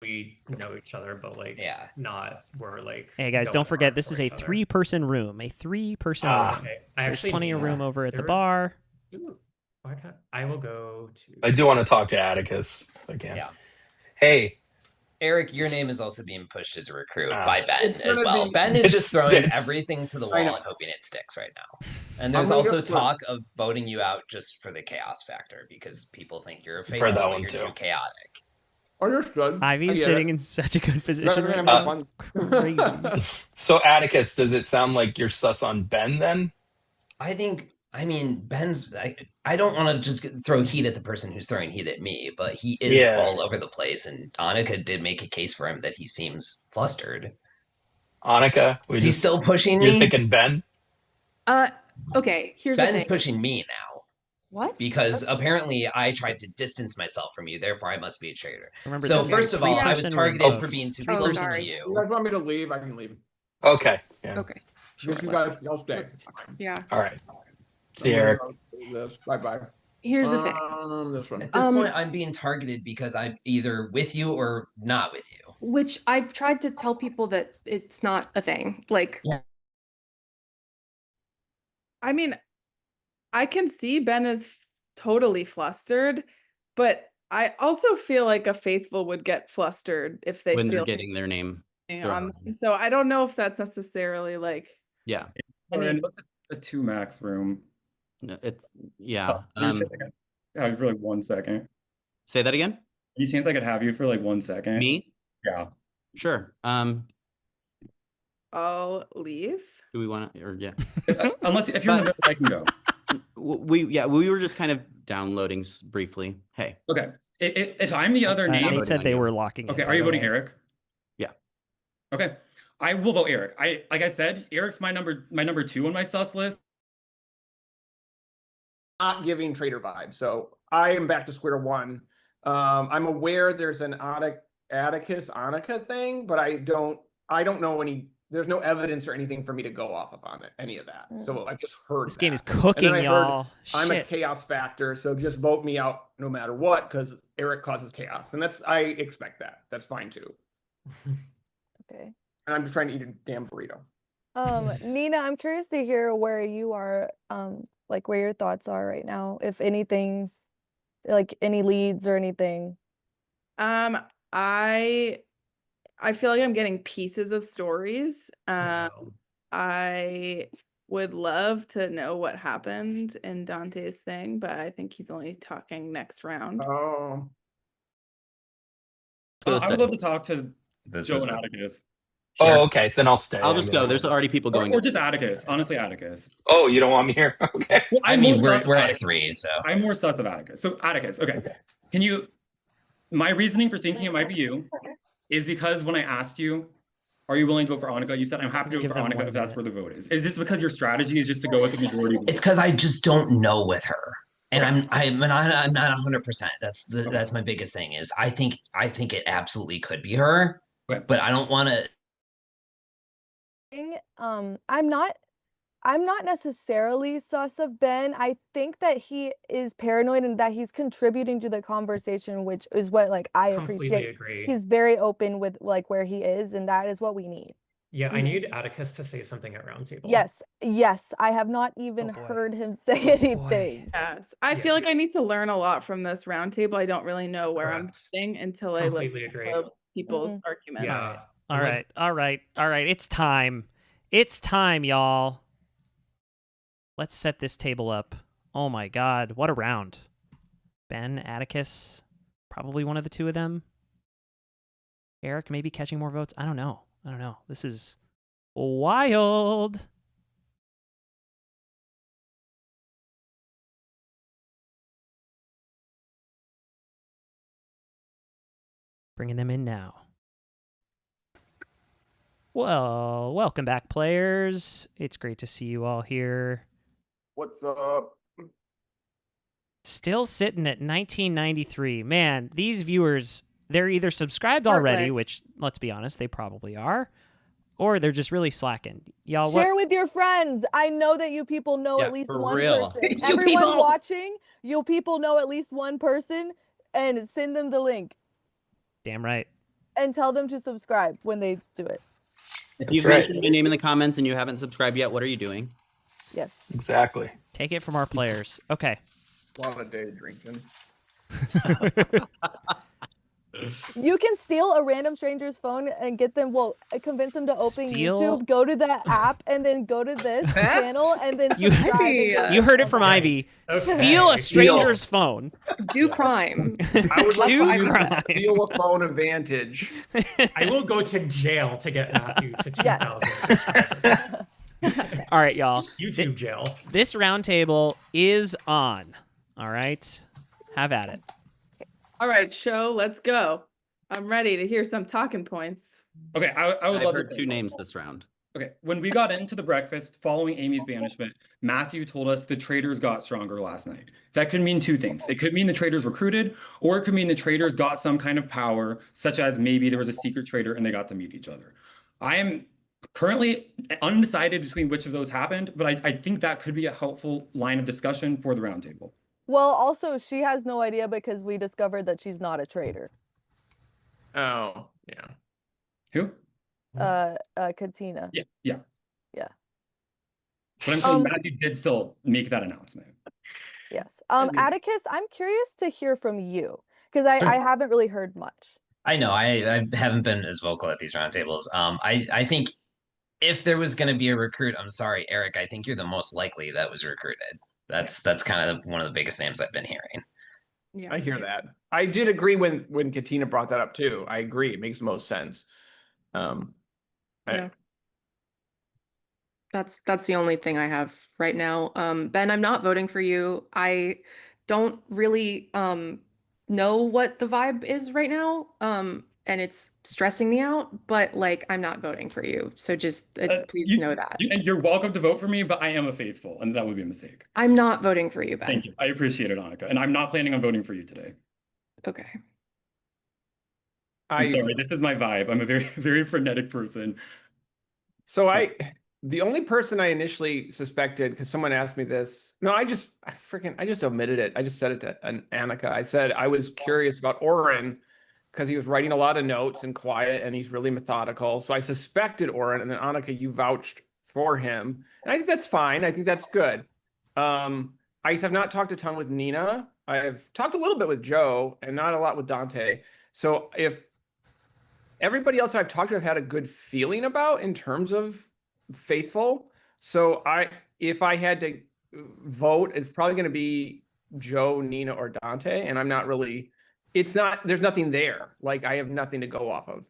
We know each other, but like not we're like. Hey guys, going don't forget hard this for is a each other. 3-person room. A 3-person room. Okay. I There's actually plenty of need room that. over at the There is- bar. Ooh, why can't I will go to. I do want to talk to Atticus again. Yeah. Hey, Eric, your name is also being pushed as a recruit Ah. by Ben It's as gonna well. be- Ben is just throwing it's- everything to the I wall know. and hoping it sticks right now. And there's gonna also go for- talk of voting you out just for the chaos factor because people think you're a fake For that but one you're too. too chaotic. Understood. Ivy's sitting in such a good position right Rather now. than have It's crazy. So Atticus, does it sound like you're sus on Ben then? I mean, Ben's. I don't want to just throw heat at the person who's throwing heat at me, but he is Yeah. all over the place. And Annika did make a case for him that he seems flustered. Annika, Is he still pushing You're me? thinking Ben? okay, here's the Ben's thing. pushing me now. What? Because apparently I tried to distance myself from you, therefore I must be a traitor. Remember, So this is a first of all, I was 3-person room, targeted for folks. being too Oh, close sorry. to You you. guys want me to leave? I can leave. Okay. Yeah. Okay. Just you guys, y'all stay. Yeah. All right. See you, Eric. Bye bye. Here's the thing. This one. At this point, I'm being targeted because I'm either with you or not with you. Which I've tried to tell people that it's not a thing. Like, I mean, I can see Ben is totally flustered, but I also feel like a faithful would get flustered if they When feel they're getting their name on thrown. them. So I don't know if that's necessarily like Yeah. And what's a 2 max room? No, it's yeah. Have you for like 1 second. Say that again? Any chance I could have you for like 1 second? Me? Yeah. Sure. I'll leave. Do we want to or yeah? Unless if you're in the middle, I can go. We were just kind of downloading briefly. Hey. Okay. If I'm the other name, Nate said they were locking. Okay, it, are you by the voting way. Eric? Yeah. Okay. I will vote Eric. Like I said, Eric's my number 2 on my sus list. Not giving traitor vibe, so I am back to square one. I'm aware there's an Atticus Annika thing, but I don't I don't know there's no evidence or anything for me to go off of on it, any of that. So I've just heard This game is that. And cooking, then I heard y'all. I'm a Shit. chaos factor, so just vote me out no matter what, because Eric causes chaos. And I expect that. That's fine too. Okay. And I'm just trying to eat a damn burrito. Nina, I'm curious to hear where you are, like where your thoughts are right now, if anything's like any leads or anything. I feel like I'm getting pieces of stories. I would love to know what happened in Dante's thing, but I think he's only talking next round. Oh. I would love to talk to Joe and Atticus. Oh, okay. Then I'll stay. I'll just go. There's already people going. Or just Atticus. Honestly, Atticus. Oh, you don't want me here? Okay. Well, I mean, we're at at 3, so I'm more sus of Atticus. So Atticus, okay. Can you? My reasoning for thinking it might be you is because when I asked you, are you willing to vote for Annika? You said I'm happy to vote for Annika if that's where the vote is. Is this because your strategy is just to go with the majority? It's because I just don't know with her, and I'm not 100%. That's my biggest thing is I think it absolutely could be her, but I don't want to. I'm not necessarily sus of Ben. I think that he is paranoid and that he's contributing to the conversation, which is what like I Completely appreciate. agree. He's very open with like where he is, and that is what we need. Yeah, I need Atticus to say something at Roundtable. Yes. I have not even heard him say anything. Yes. I feel like I need to learn a lot from this roundtable. I don't really know where I'm sitting until I Completely agree. people's arguments. Yeah. All right. It's time. It's time, y'all. Let's set this table up. Oh my God, what a round. Ben, Atticus, probably one of the two of them. Eric maybe catching more votes. I don't know. This is wild. Bringing them in now. Well, welcome back, players. It's great to see you all here. What's up? Still sitting at 1993. Man, these viewers, they're either subscribed already, which, let's be honest, they probably are, or they're just really slacking. Y'all, Share with your friends. I know that you people know at least one person. Everyone watching, you people know at least one person, and send them the link. Damn right. And tell them to subscribe when they do it. If you've mentioned my name in the comments and you haven't subscribed yet, what are you doing? Yes. Exactly. Take it from our players. Okay. A lot of day drinking. You can steal a random stranger's phone and get them, convince them to open YouTube, go to that app, and then go to this channel, and then subscribe. You heard it from Ivy. Okay. Steal a stranger's phone. Do crime. I would like Do crime. to steal a phone advantage. I will go to jail to get Matthew to 2,000. All right, y'all. YouTube jail. This roundtable is on. All right. Have at it. All right, show, let's go. I'm ready to hear some talking points. Okay, I would love heard to two names this round. Okay, when we got into the breakfast following Amy's banishment, Matthew told us the traitors got stronger last night. That could mean two things. It could mean the traitors recruited, or it could mean the traitors got some kind of power, such as maybe there was a secret traitor and they got to meet each other. I am currently undecided between which of those happened, but I think that could be a helpful line of discussion for the roundtable. Well, also, she has no idea because we discovered that she's not a traitor. Oh, yeah. Who? Katina. Yeah. Yeah. But I'm saying Matthew did still make that announcement. Yes. Atticus, I'm curious to hear from you because I haven't really heard much. I know I haven't been as vocal at these roundtables. I think if there was going to be a recruit, I'm sorry, Eric, I think you're the most likely that was recruited. That's kind of one of the biggest names I've been hearing. Yeah, I hear that. I did agree when Katina brought that up too. I agree. It makes the most sense. Yeah. That's the only thing I have right now. Ben, I'm not voting for you. I don't really know what the vibe is right now. And it's stressing me out, but like I'm not voting for you. So just please know that. And you're welcome to vote for me, but I am a faithful, and that would be a mistake. I'm not voting for you, Ben. Thank you. I appreciate it, Annika. And I'm not planning on voting for you today. Okay. I'm sorry, this is my vibe. I'm a very, very frenetic person. So the only person I initially suspected, because someone asked me this, no, I just omitted it. I just said it to Annika. I said I was curious about Oren because he was writing a lot of notes and quiet, and he's really methodical. So I suspected Oren, and then Annika, you vouched for him, and I think that's fine. I think that's good. I have not talked a ton with Nina. I've talked a little bit with Joe, and not a lot with Dante. So if everybody else I've talked to, I've had a good feeling about in terms of faithful. So if I had to vote, it's probably going to be Joe, Nina, or Dante. And I'm not really, there's nothing there. Like I have nothing to go off of.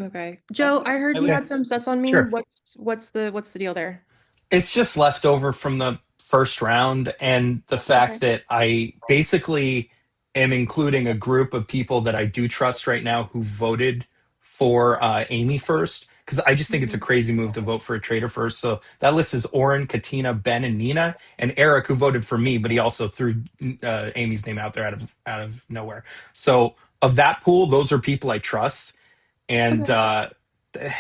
Okay. Joe, I heard you had some sus on me. Sure. What's the deal there? It's just leftover from the first round, and the fact that I basically am including a group of people that I do trust right now who voted for Amy first, because I just think it's a crazy move to vote for a traitor first. So that list is Oren, Katina, Ben, and Nina, and Eric, who voted for me, but he also threw Amy's name out there out of nowhere. So of that pool, those are people I trust, and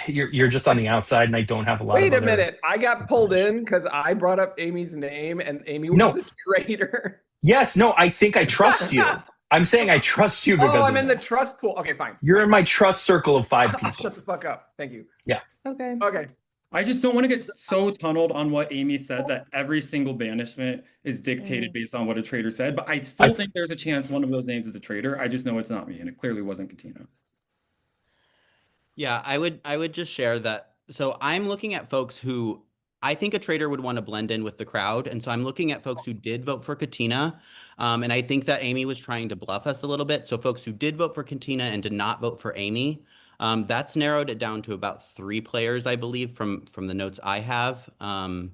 you're just on the outside, and I don't have a lot. Wait of a minute, I got pulled in because I brought up Amy's name, and Amy was a traitor. Yes, no, I think I trust you. I'm saying I trust you because I'm in the trust pool. Okay, fine. You're in my trust circle of 5 people. Shut the fuck up. Thank you. Yeah. Okay. I just don't want to get so tunneled on what Amy said that every single banishment is dictated based on what a traitor said. But I still think there's a chance one of those names is a traitor. I just know it's not me, and it clearly wasn't Katina. Yeah, I would just share that. So I'm looking at folks who I think a traitor would want to blend in with the crowd. And so I'm looking at folks who did vote for Katina. And I think that Amy was trying to bluff us a little bit. So folks who did vote for Katina and did not vote for Amy, that's narrowed it down to about 3 players, I believe, from the notes I have. Yeah,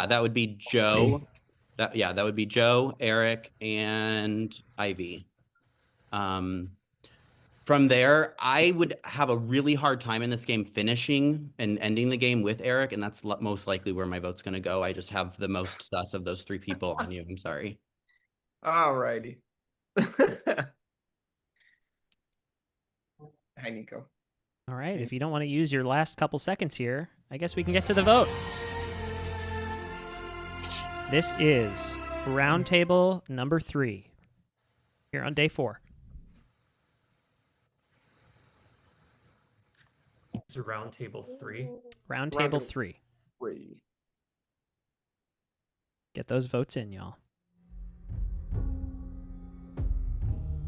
that would be Joe. That would be Joe, Eric, and Ivy. From there, I would have a really hard time in this game finishing and ending the game with Eric, and that's most likely where my vote's going to go. I just have the most sus of those 3 people on you. I'm sorry. All righty. Hi, Nico. All right, if you don't want to use your last couple seconds here, I guess we can get to the vote. This is Roundtable number 3 here on day 4. It's a Roundtable 3. Roundtable 3. Get those votes in, y'all.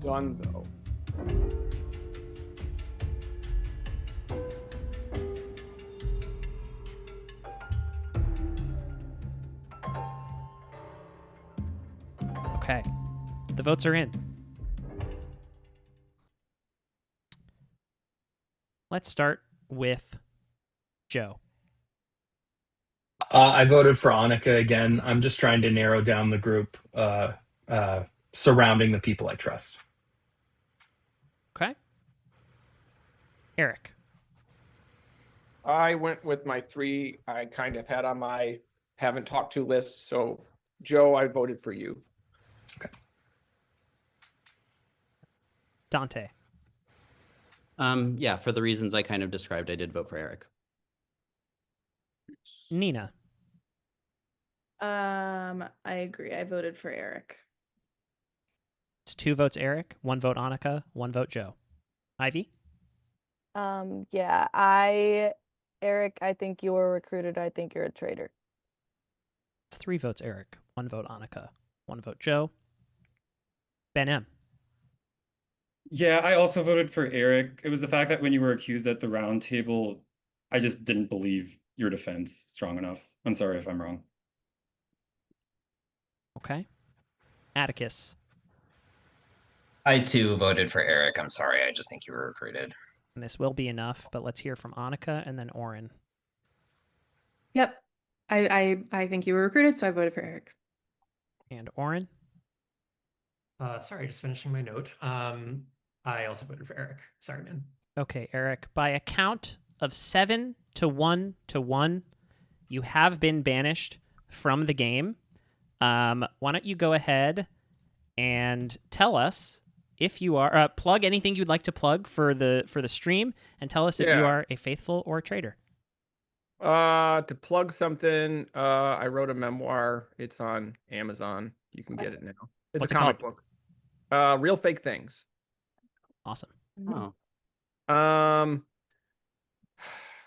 Dunzo. Okay, the votes are in. Let's start with Joe. I voted for Annika again. I'm just trying to narrow down the group surrounding the people I trust. Okay. Eric. I went with my 3 I kind of had on my haven't talked to list. So, Joe, I voted for you. Okay. Dante. Yeah, for the reasons I kind of described, I did vote for Eric. Nina. I agree. I voted for Eric. It's 2 votes Eric, 1 vote Annika, 1 vote Joe. Ivy? Yeah, Eric, I think you were recruited. I think you're a traitor. It's 3 votes Eric, 1 vote Annika, 1 vote Joe. Ben M. Yeah, I also voted for Eric. It was the fact that when you were accused at the round table, I just didn't believe your defense strong enough. I'm sorry if I'm wrong. Okay. Atticus. I too voted for Eric. I'm sorry. I just think you were recruited. And this will be enough, but let's hear from Annika and then Oren. Yep. I think you were recruited, so I voted for Eric. And Oren? Sorry, just finishing my note. I also voted for Eric. Sorry, man. Okay, Eric. By a count of 7 to 1 to 1, you have been banished from the game. Why don't you go ahead and tell us if you are plug anything you'd like to plug for the stream, and tell us if you Yeah. are a faithful or a traitor. To plug something, I wrote a memoir. It's on Amazon. You can get it now. It's What's a it comic called? book. Real Fake Things. Awesome. Oh.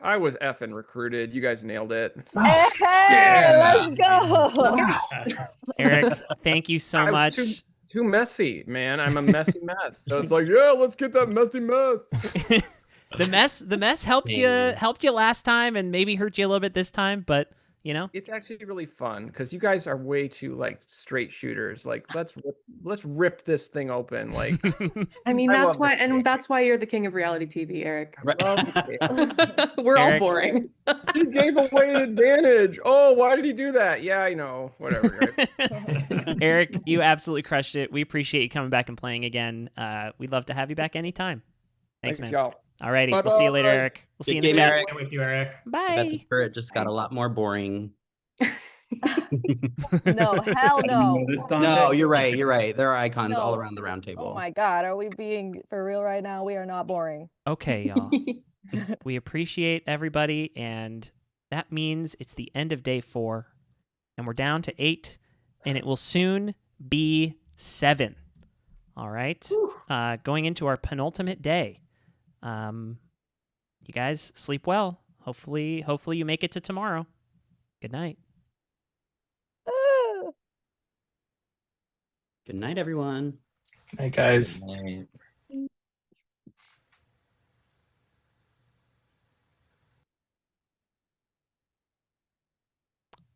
I was effing recruited. You guys nailed it. Hey, let's go. Eric, thank you so I was much. Too messy, man. I'm a messy mess. So it's like, yeah, let's get that messy mess. The mess helped you last time and maybe hurt you a little bit this time, but you know, it's actually really fun because you guys are way too like straight shooters. Like, let's rip this thing open. Like, I mean, I that's love why, this and game. that's why you're the king of reality TV, Eric. Love the game. We're all Eric. boring. He gave away an advantage. Oh, why did he do that? Yeah, I know. Whatever. Eric, you absolutely crushed it. We appreciate you coming back and playing again. We'd love to have you back anytime. Thanks, man. y'all. Alrighty, we'll see you later, Bye-bye. Eric. We'll see you in Good the game, chat. Eric. With you, Eric. I bet Bye. the turret just got a lot more boring. No, hell no. No, you're right. You're right. There are icons all No. around the round table. Oh my God, are we being for real right now? We are not boring. Okay, y'all. We appreciate everybody, and that means it's the end of day 4, and we're down to 8, and it will soon be 7. All right, going into our penultimate day. You guys sleep well. Hopefully you make it to tomorrow. Good night. Good night, everyone. Good night, guys. Good night.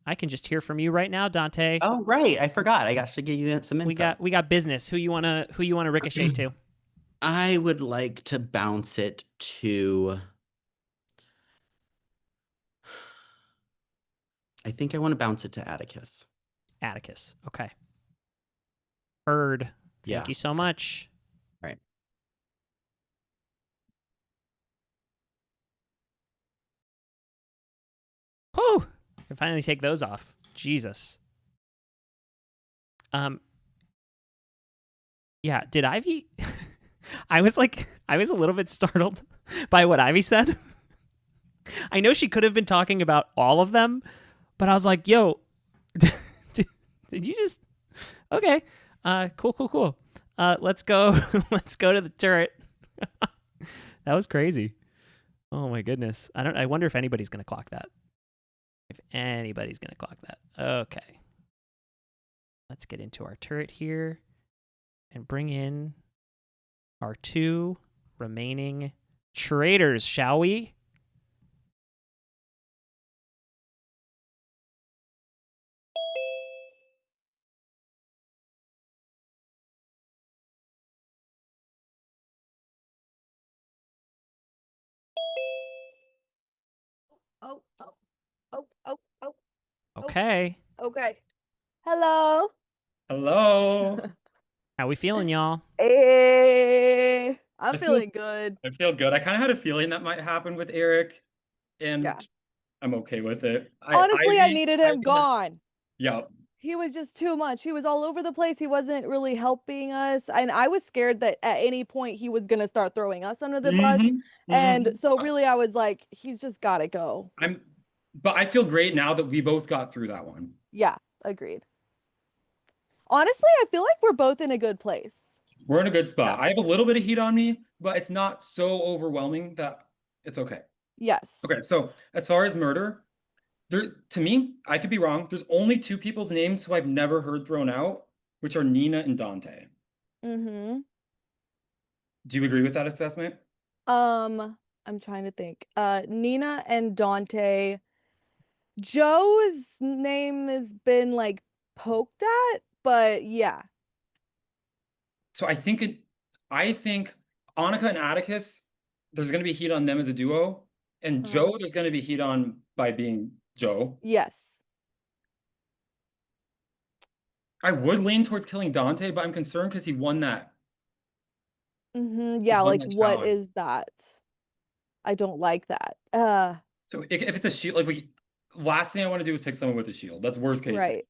I can just hear from you right now, Dante. Oh, right. I forgot. I got to give you some info. We got business. Who you wanna ricochet to? I would like to bounce it to. I think I want to bounce it to Atticus. Atticus. Okay. Heard. Yeah. Thank you so much. All right. Whew! I can finally take those off. Jesus. Yeah, did Ivy I was a little bit startled by what Ivy said. I know she could have been talking about all of them, but I was like, yo, did you just okay. Cool. Let's go. Let's go to the turret. That was crazy. Oh my goodness. I wonder if anybody's gonna clock that. If anybody's gonna clock that. Okay. Let's get into our turret here and bring in our 2 remaining traitors, shall we? Oh. Okay. Okay. Hello. Hello. How we feeling, y'all? Hey, I'm I feel- feeling good. I feel good. I kind of had a feeling that might happen with Eric, and Yeah. I'm okay with it. Honestly, I Ivy- needed him Ivy- gone. Yeah. He was just too much. He was all over the place. He wasn't really helping us. And I was scared that at any point he was going to start throwing us under the bus. Mhm, And mhm. so really I was like, he's just got to go. But I feel great now that we both got through that one. Yeah, agreed. Honestly, I feel like we're both in a good place. We're in a good spot. I have a little bit of heat on me, but it's not so overwhelming that it's okay. Yes. Okay, so as far as murder, to me, I could be wrong. There's only 2 people's names who I've never heard thrown out, which are Nina and Dante. Mm-hmm. Do you agree with that assessment? I'm trying to think. Nina and Dante. Joe's name has been like poked at, but yeah. So I think Annika and Atticus, there's going to be heat on them as a duo, and Joe, there's going to be heat on by being Joe. Yes. I would lean towards killing Dante, but I'm concerned because he won that. Mm-hmm. Yeah, won like that what challenge. is that? I don't like that. So if it's a shield, like last thing I want to do is pick someone with a shield. That's worst case. Right.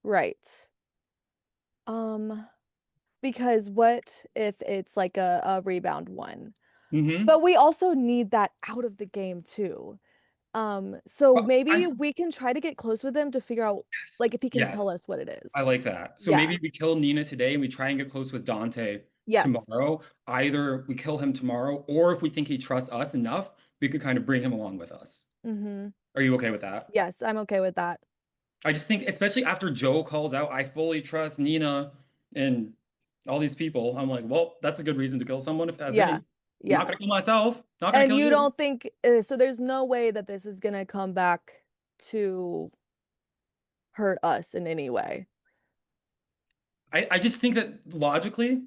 Right. because what if it's like a rebound one? Mm-hmm. But we also need that out of the game too. So maybe we can try to get close with him to figure out like if he can tell Yes. us what it is. I like that. So Yeah. maybe we kill Nina today and we try and get close with Dante Yes. tomorrow. Either we kill him tomorrow, or if we think he trusts us enough, we could kind of bring him along with us. Mm-hmm. Are you okay with that? Yes, I'm okay with that. I just think, especially after Joe calls out, I fully trust Nina and all these people. I'm like, well, that's a good reason to kill someone if as any. I'm Yeah. not gonna kill myself. Not gonna And kill you you. don't think so there's no way that this is gonna come back to hurt us in any way. I just think that logically,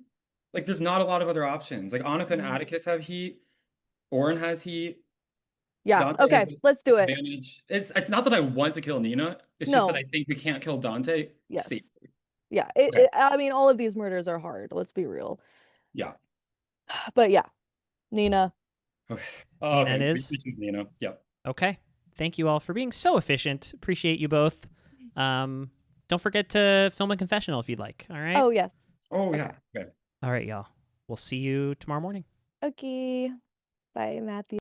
like there's not a lot of other options. Like Annika and Atticus have heat. Oren has heat. Yeah, Dante has okay, let's do it. advantage. It's not that I want to kill Nina. It's just that No. I think we can't kill Dante. Yes. safely. Yeah, I mean, all of these murders are hard. Let's be real. Yeah. But yeah, Nina. Okay. Nina Okay. is? We choose Nina. Yep. Okay. Thank you all for being so efficient. Appreciate you both. Don't forget to film a confessional if you'd like. All right. Oh yes. Oh yeah. Okay. All right, y'all. We'll see you tomorrow morning. Okay. Bye, Matthew.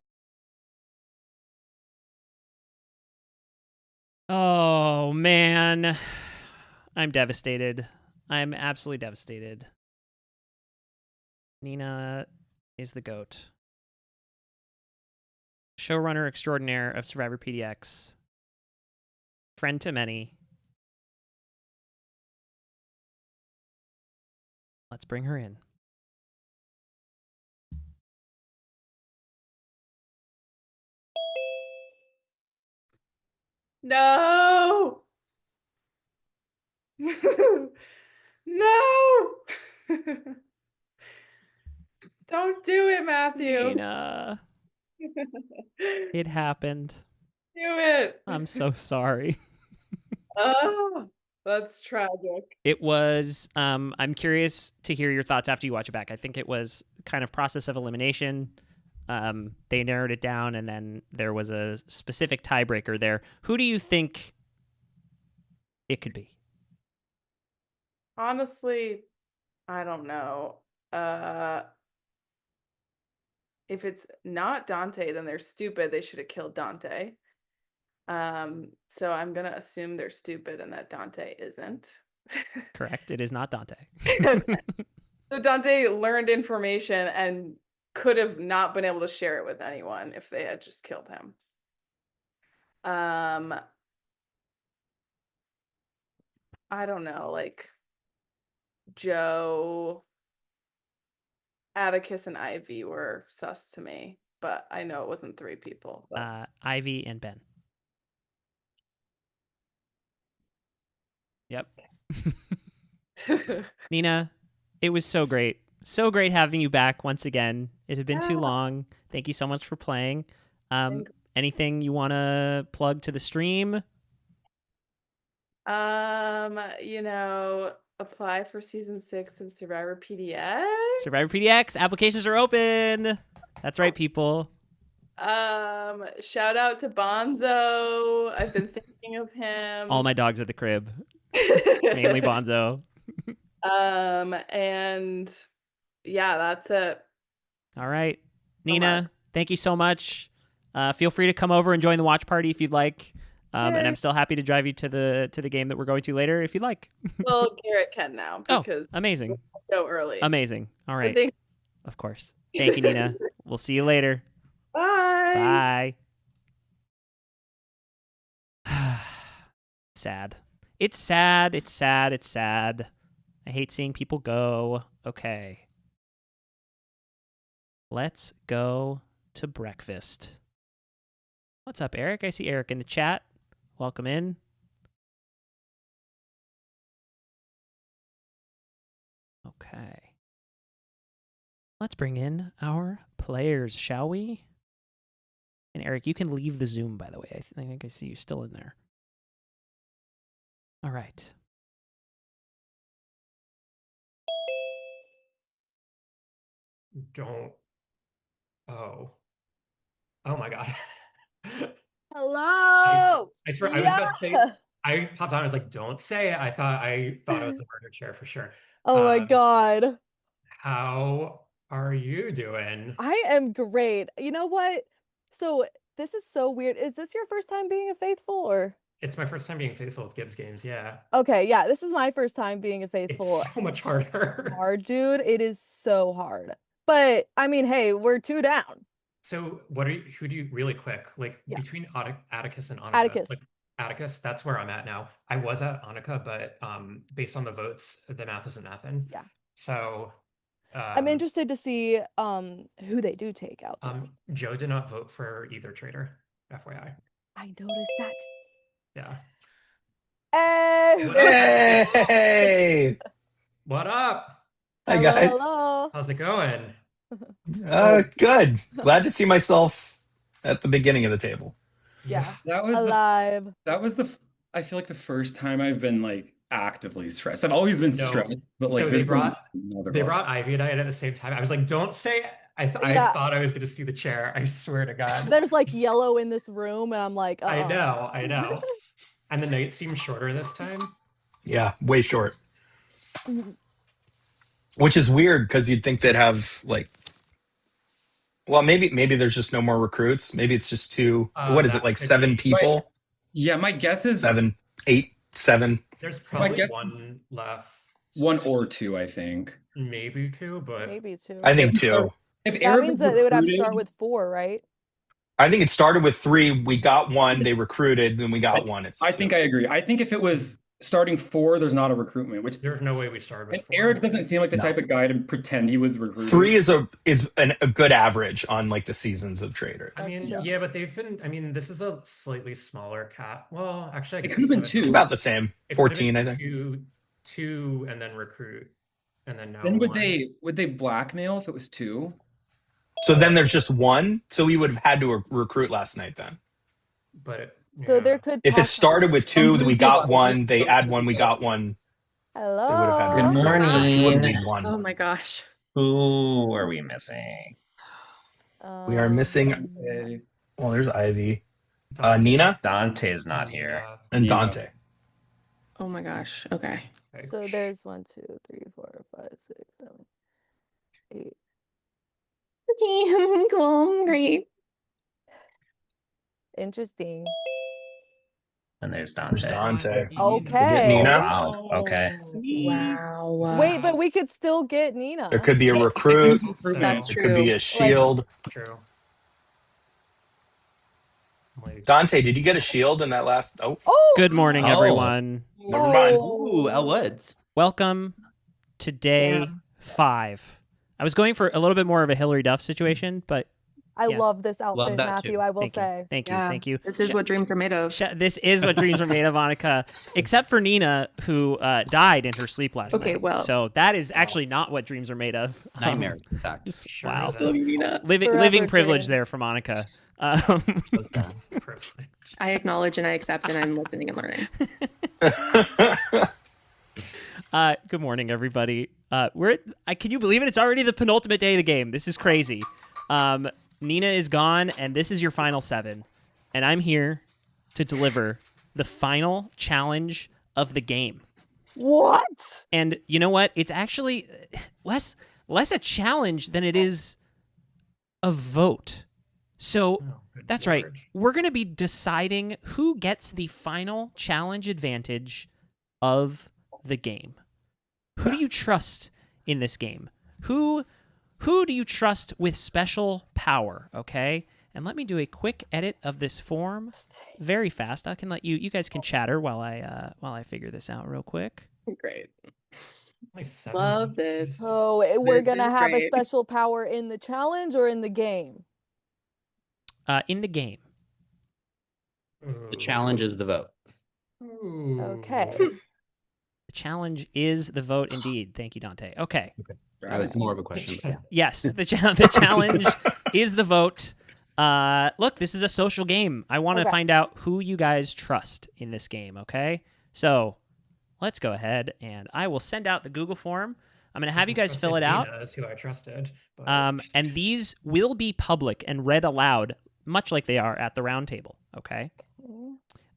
Oh man, I'm devastated. I'm absolutely devastated. Nina is the GOAT. Showrunner extraordinaire of Survivor PDX. Friend to many. Let's bring her in. No. No. Don't do it, Matthew. Nina. It happened. Do it. I'm so sorry. Oh, that's tragic. It was, I'm curious to hear your thoughts after you watch it back. I think it was kind of process of elimination. They narrowed it down, and then there was a specific tiebreaker there. Who do you think it could be? Honestly, I don't know. If it's not Dante, then they're stupid. They should have killed Dante. So I'm gonna assume they're stupid and that Dante isn't. Correct. It is not Dante. So Dante learned information and could have not been able to share it with anyone if they had just killed him. I don't know, like Joe, Atticus, and Ivy were sus to me, but I know it wasn't three people. But... Ivy and Ben. Yep. Nina, it was so great. So great having you back once again. It had been too long. Thank you so much for playing. Anything you want to plug to the stream? You know, apply for season 6 of Survivor PDX. Survivor PDX applications are open. That's right, people. Shout out to Bonzo. I've been thinking of him. All my dogs at the crib. Mainly Bonzo. And yeah, that's it. All right. Nina, thank you so much. Feel free to come over and join the watch party if you'd like. And I'm still happy to drive you to the game that we're going to later if you'd like. Well, Garrett can now because amazing. So early. Amazing. All right. Of course. Thank you, Nina. We'll see you later. Bye. Bye. Sad. It's sad. It's sad. It's sad. I hate seeing people go. Okay. Let's go to breakfast. What's up, Eric? I see Eric in the chat. Welcome in. Okay. Let's bring in our players, shall we? And Eric, you can leave the Zoom, by the way. I think I see you still in there. All right. Don't. Oh. Oh my God. Hello. I swear, I was about to say, I popped on. I was like, "Don't say it." I thought it was the murder chair for sure. Oh my god. How are you doing? I am great. You know what? So this is so weird. Is this your first time being a faithful or? It's my first time being faithful with Gibbs games, yeah. Okay, yeah, this is my first time being a faithful. It's so much harder. Hard, dude. It is so hard. But I mean, hey, we're 2 down. So who do you really quick, like between Atticus and Annika, Atticus. like Atticus, that's where I'm at now. I was at Annika, but based on the votes, the math isn't mathin'. Yeah. So I'm interested to see who they do take out. Joe did not vote for either traitor, FYI. I noticed that. Yeah. Hey! What up? Hi, guys. Hello. How's it going? Good. Glad to see myself at the beginning of the table. Yeah. That was alive. I feel like the first time I've been like actively stressed. I've always been stressed, but like So they brought Ivy and I in at the same time. I was like, don't say I thought I was gonna see the chair. I swear to God. There's like yellow in this room, and I'm like, oh. I know. And the night seemed shorter this time. Yeah, way short. Which is weird because you'd think they'd have like, well, maybe there's just no more recruits. Maybe it's just two. What is it, like 7 people? Yeah, my guess is 7, 8, 7. There's probably one left. 1 or 2, I think. Maybe 2, but maybe 2. I think 2. If that means that they would have to start with 4, right? I think it started with 3. We got 1. They recruited. Then we got 1. I think I agree. I think if it was starting 4, there's not a recruitment. Which there's no way we started with 4. Eric doesn't seem like the type of guy to pretend he was recruited. 3 is a good average on like the seasons of Traitors. I mean, yeah, but they've been. I mean, this is a slightly smaller cap. Well, actually, it could have been 2. It's about the same. 14, I think. 2 and then recruit, and then now. Then would 1. they blackmail if it was 2? So then there's just 1. So we would have had to recruit last night then. But so there could. If it started with 2, we got 1. They add 1. We got 1. Hello. They would have had to Good recruit. So we wouldn't morning. need 1. Oh my gosh. Who are we missing? We are missing. Well, there's Ivy, Nina, Dante's not here, and Dante. Oh my gosh. Okay. So there's 1, 2, 3, 4, 5, 6, 7, 8. Okay, cool, great. Interesting. and there's Dante. Okay. Nina. Wow. Okay. Wow. Wait, but we could still get Nina. There could be a recruit. That's It could be true. a shield. True. Dante, did you get a shield in that last? Oh. Good morning, everyone. Never mind. Ooh, Elle Woods. Welcome to day 5. I was going for a little bit more of a Hillary Duff situation, but I yeah. love this outfit, Matthew. I will say. Thank you. Yeah, Thank you. This is what dreams are made of. This is what dreams are made of, Annika. Except for Nina, who died in her sleep last night. Okay, well. So that is actually not what dreams are made of. Nightmare, in fact. Wow. Love you, Nina. Living privilege there for Monica. I acknowledge and I accept, and I'm listening and learning. Good morning, everybody. Can you believe it? It's already the penultimate day of the game. This is crazy. Nina is gone, and this is your final 7. And I'm here to deliver the final challenge of the game. What? And you know what? It's actually less a challenge than it is a vote. So that's right. We're going to be deciding who gets the final challenge advantage of the game. Who do you trust in this game? Who do you trust with special power, okay? And let me do a quick edit of this form very fast. I can let you guys can chatter while I figure this out real quick. Great. Nice. Love this. So we're This going to is have a great. special power in the challenge or in the game? In the game. The challenge is the vote. Okay. The challenge is the vote indeed. Thank you, Dante. Okay. That was more of a question. But yeah. Yes, the challenge is the vote. Look, this is a social game. I want to find out who you guys trust in this game, okay? So let's go ahead, and I will send out the Google form. I'm going to have you guys fill it out. That's who I trusted. But... And these will be public and read aloud, much like they are at the Roundtable, okay?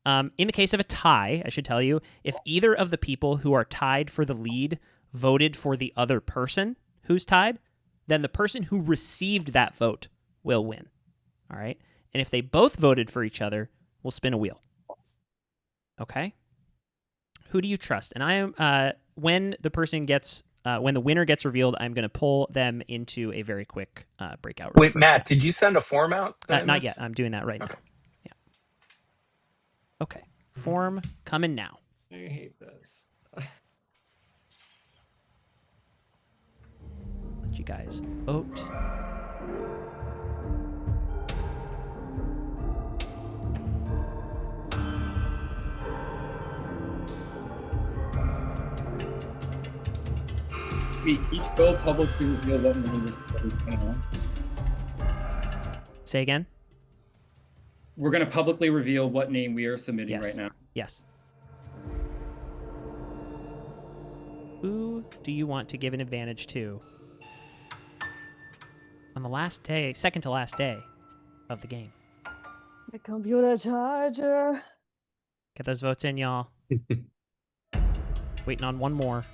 In the case of a tie, I should tell you, if either of the people who are tied for the lead voted for the other person who's tied, then the person who received that vote will win. All right? And if they both voted for each other, we'll spin a wheel. Okay? Who do you trust? And I am when the winner gets revealed, I'm going to pull them into a very quick breakout room. Wait, Matt, did you send a form out? Not yet. I'm doing that right now. Yeah. Okay. Form coming now. I hate this. Let you guys vote. We each go publicly reveal what name is voted now. Say again? We're going to publicly reveal what name we are submitting right now. Yes. Who do you want to give an advantage to on the last day, second to last day of the game? The computer charger. Get those votes in, y'all. Waiting on one more.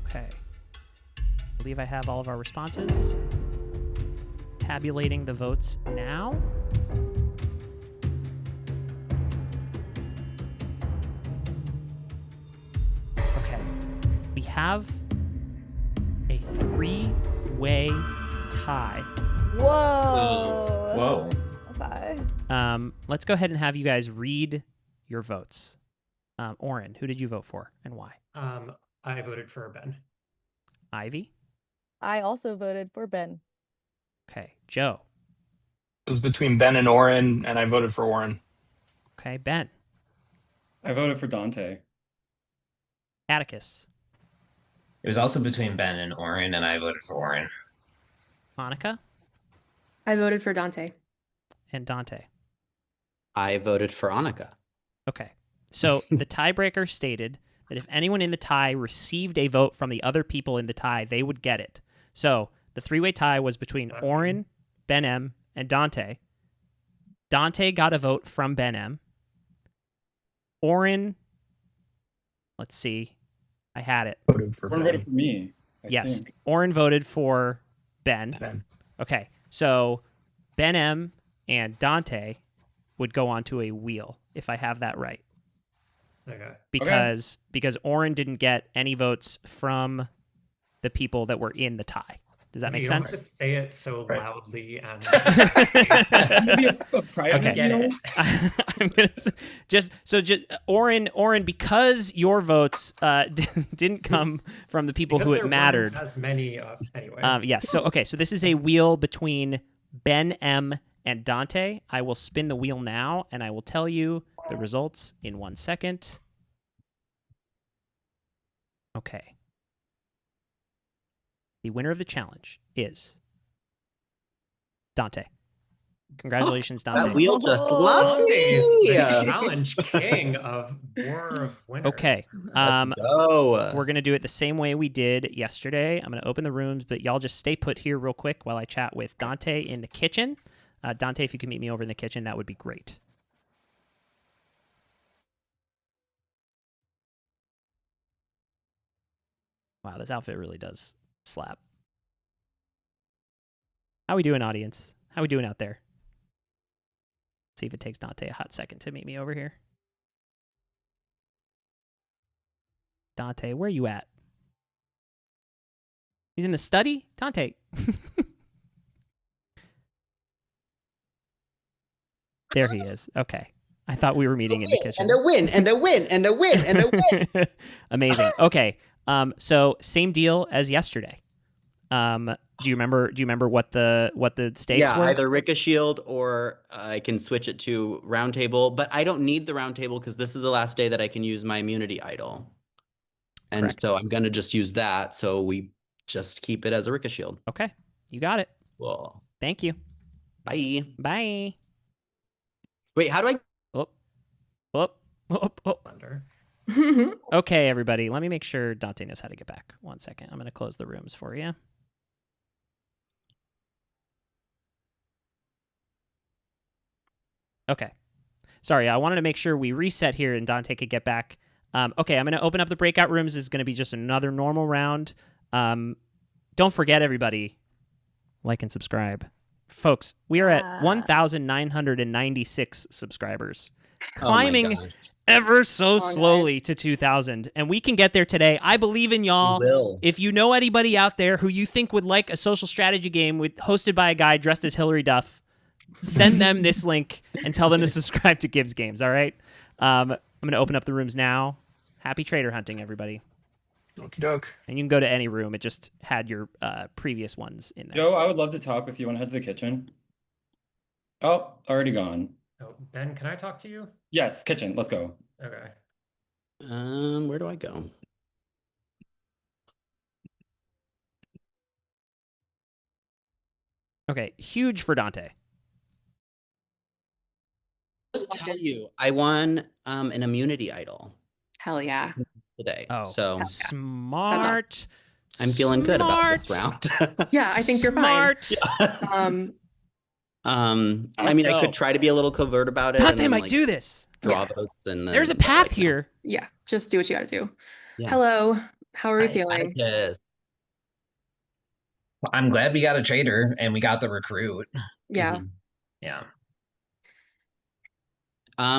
Okay. I believe I have all of our responses. Tabulating the votes now. Okay. We have a 3-way tie. Whoa. Whoa. Okay. Let's go ahead and have you guys read your votes. Oren, who did you vote for and why? I voted for Ben. Ivy? I also voted for Ben. Okay. Joe? It was between Ben and Oren, and I voted for Oren. Okay. Ben? I voted for Dante. Atticus? It was also between Ben and Oren, and I voted for Oren. Monica? I voted for Dante. And Dante? I voted for Annika. Okay. So the tiebreaker stated that if anyone in the tie received a vote from the other people in the tie, they would get it. So the 3-way tie was between Oren, Ben M, and Dante. Dante got a vote from Ben M. Oren, let's see. I had it. Voted for Oren Ben. voted for me. I think. Oren voted for Ben. Ben. Okay. So Ben M and Dante would go onto a wheel, if I have that right. Okay. Because Oren didn't get any votes from the people that were in the tie. Does that make You don't sense? have to say it so loudly and Maybe a private Okay. deal? I'm gonna just Oren, because your votes didn't come from the people because who there it mattered. weren't as many anyway. Yes. So okay. So this is a wheel between Ben M and Dante. I will spin the wheel now, and I will tell you the results in 1 second. Okay. The winner of the challenge is Dante. Congratulations, Dante. That wheel just loves Dante's me. the challenge king of War of Winners. Okay. Let's go. We're going to do it the same way we did yesterday. I'm going to open the rooms, but y'all just stay put here real quick while I chat with Dante in the kitchen. Dante, if you can meet me over in the kitchen, that would be great. Wow, this outfit really does slap. How we doing, audience? How we doing out there? See if it takes Dante a hot second to meet me over here. Dante, where you at? He's in the study? Dante. There he is. Okay. I thought we were meeting in the kitchen. And a win, and a win, and a win, and a win. Amazing. Okay. So same deal as yesterday. Do you remember what the stakes were? Either Ricka Shield or I can switch it to Roundtable, but I don't need the Roundtable because this is the last day that I can use my immunity idol. And Correct. so I'm going to just use that. So we just keep it as a Ricka Shield. Okay. You got it. Cool. Thank you. Bye. Bye. Wait, how do I? Okay, everybody. Let me make sure Dante knows how to get back. 1 second. I'm going to close the rooms for you. Okay. Sorry, I wanted to make sure we reset here and Dante could get back. Okay, I'm going to open up the breakout rooms. This is going to be just another normal round. Don't forget, everybody, like and subscribe. Folks, we are at 1,996 subscribers. Climbing ever so slowly to 2,000. And we can get there today. I believe in y'all. If you know anybody out there who you think would like a social strategy game hosted by a guy dressed as Hillary Duff, send them this link and tell them to subscribe to Gibbs Games, all right? I'm going to open up the rooms now. Happy traitor hunting, everybody. Okie doke. And you can go to any room. It just had your previous ones in there. Joe, I would love to talk with you. Want to head to the kitchen? Oh, already gone. Oh, Ben, can I talk to you? Yes, kitchen. Let's go. Okay. Where do I go? Okay, huge for Dante. Just tell you, I won an immunity idol. Hell yeah. Today. Oh, so smart. I'm feeling good about this round. Yeah, I think you're fine. I mean, I could try to be a little covert about it. Dante might do this. Draw votes and there's a path here. Yeah, just do what you gotta do. Yeah. Hello, how are we feeling? Yes. I'm glad we got a traitor and we got the recruit. Yeah. Yeah. I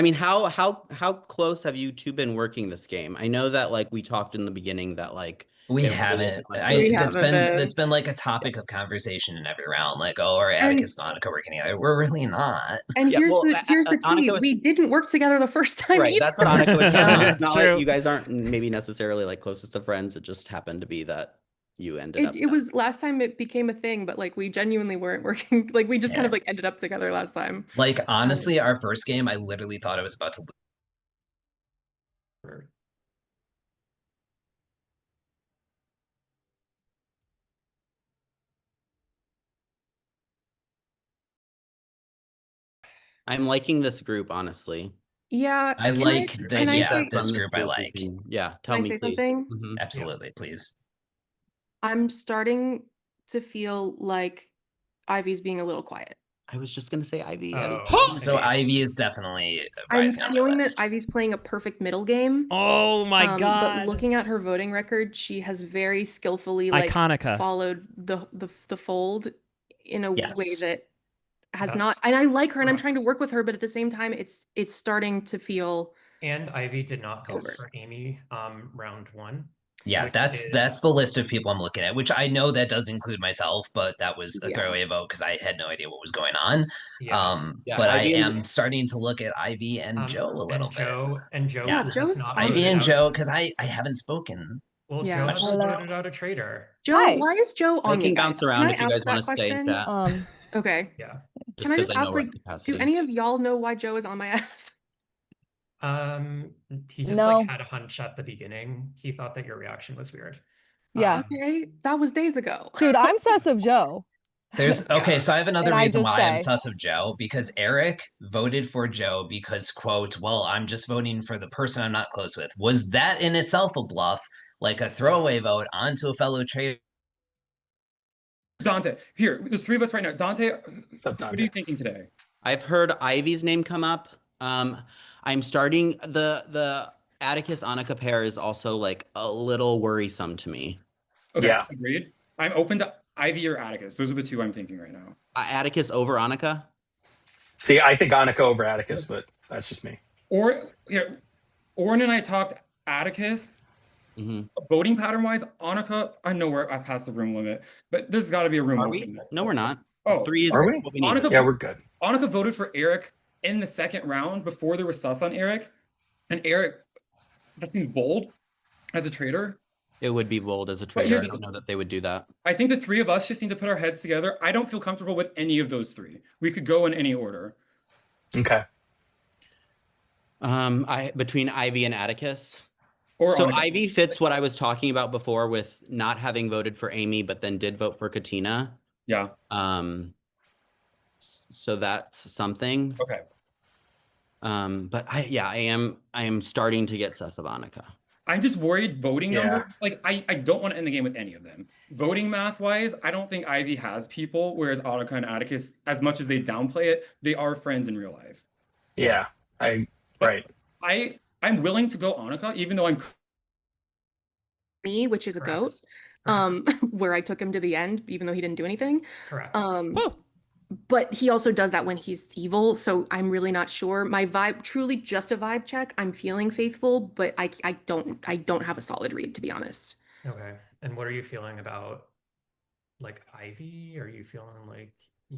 mean, how close have you two been working this game? I know that like we talked in the beginning that like we haven't. It's been like a topic of conversation in every round. Like, oh, are Atticus and Annika working together? We're really not. And here's the tea. We didn't work together the first time. Right, either. that's what Annika was saying. It's not like you guys aren't maybe necessarily like closest of friends. It just happened to be that you ended up. It was last time it became a thing, but like we genuinely weren't working. Like we just kind of like ended up together last time. Like honestly, our first game, I literally thought I was about to lose. I'm liking this group, honestly. Yeah, I like this group. I like. Yeah, tell me. Can I say something? Mm-hmm. Absolutely, please. I'm starting to feel like Ivy's being a little quiet. I was just gonna say Ivy. So Ivy is definitely. I'm feeling that Ivy's playing a perfect middle game. Oh my god! But looking at her voting record, she has very skillfully followed the fold in a way that has not. And I like her, and I'm trying to work with her, but at the same time, it's starting to feel. And Ivy did not vote for Amy round one. Yeah, that's the list of people I'm looking at, which I know that does include myself, but that was a throwaway vote because I had no idea what was going on. But I am starting to look at Ivy and Joe a little bit. Ivy and Joe, because I haven't spoken. Well, Joe voted out a traitor. Joe, why is Joe on? I can bounce around if you guys want to stay in chat. Okay. Yeah. Can I just ask, like, do any of y'all know why Joe is on my ass? He just like had a hunch at the beginning. He thought that your reaction was weird. Yeah. Okay, that was days ago. Dude, I'm sus of Joe. So I have another reason why I'm sus of Joe, because Eric voted for Joe because, quote, well, I'm just voting for the person I'm not close with. Was that in itself a bluff, like a throwaway vote onto a fellow traitor? Dante, here, there's three of us right now. Dante, what are you thinking today? I've heard Ivy's name come up. I'm starting the Atticus Annika pair is also like a little worrisome to me. Okay, agreed. I'm open to Ivy or Atticus. Those are the two I'm thinking right now. Atticus over Annika? See, I think Annika over Atticus, but that's just me. Or here, Oren and I talked Atticus. Voting pattern wise, Annika, I know I passed the room limit, but there's got to be a room. Are we? No, we're not. Oh, 3 is are we? What we need. Annika, yeah, we're good. Annika voted for Eric in the second round before there was sus on Eric, and Eric, that seems bold as a traitor. It would be bold as a traitor. I don't know that they would do that. I think the three of us just need to put our heads together. I don't feel comfortable with any of those three. We could go in any order. Okay. Between Ivy and Atticus. Or so Annika. Ivy fits what I was talking about before with not having voted for Amy, but then did vote for Katina. Yeah. So that's something. Okay. But I am starting to get sus of Annika. I'm just worried voting numbers. Like I don't want to end the game with any of them. voting math wise, I don't think Ivy has people, whereas Annika and Atticus, as much as they downplay it, they are friends in real life. Yeah, right. I'm willing to go Annika, even though I'm me, which is a goat, where I took him to the end, even though he didn't do anything. Correct. But he also does that when he's evil, so I'm really not sure. My vibe, truly just a vibe check. I'm feeling faithful, but I don't have a solid read, to be honest. Okay. And what are you feeling about like Ivy? Are you feeling like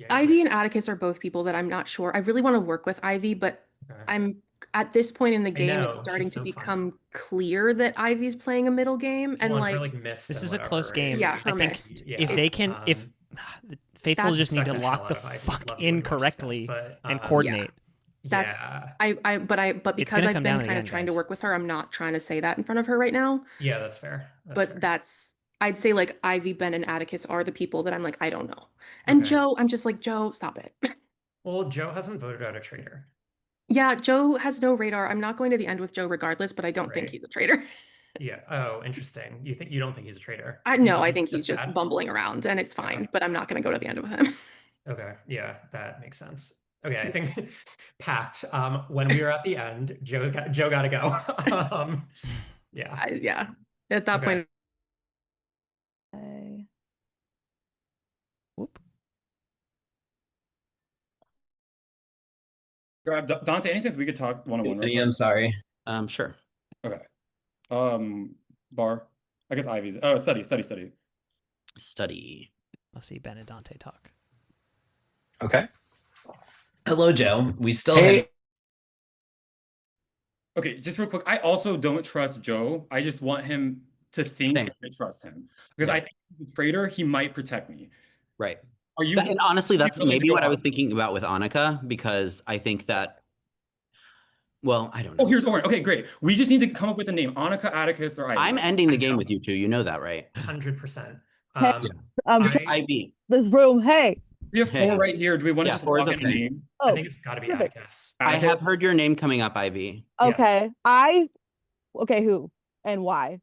Ivy and Atticus are both people that I'm not sure. I really want to work with Ivy, but I'm at this point in the game, know, it's starting she's to so become clear that Ivy's playing a middle game, and Well, like, for, like missed This and is a whatever, close game. Yeah, her I think missed. if they can, if the Faithful just need to That's- lock the Hell out of Ivy. fuck Love in Win correctly but, and coordinate. That's yeah. but because gonna I've come been down to the kind of end, trying to guys. work with her, I'm not trying to say that in front of her right now. Yeah, that's fair. That's I'd say like Ivy, Ben, and Atticus are the people that I'm like, I don't know. And Joe, I'm just like, Joe, stop it. Well, Joe hasn't voted out a traitor. Yeah, Joe has no radar. I'm not going to the end with Joe regardless, but I don't think he's a traitor. Yeah. Oh, interesting. You don't think he's a traitor? I think he's just bad? bumbling around, and it's fine, but I'm not going to go to the end with him. Okay. Yeah, that makes sense. Okay, I think packed. When we were at the end, Joe got to go. Yeah. Yeah. At that point. Dante, any chance we could talk one-on-one? I'm sorry. Sure. Okay. Bar. I guess Ivy's. Oh, study. Let's see Ben and Dante talk. Okay. Hello, Joe. We still Hey. Okay, just real quick. I also don't trust Joe. I just want him to think I trust him. Because I think he's a traitor, he might protect me. Right. Are you And honestly, that's willing to maybe go what I on? was thinking about with Annika, because I think that, well, I don't know. Oh, here's Oren. Okay, great. We just need to come up with a name. Annika, Atticus, or Ivy. I'm ending the game with you two. You know that, right? 100%. Ivy. This room, hey. We have four right here. Do we want to just 4 is lock in a okay. name? I think it's got to be perfect. Atticus. I have heard your name coming up, Ivy. Okay. Okay, who and why?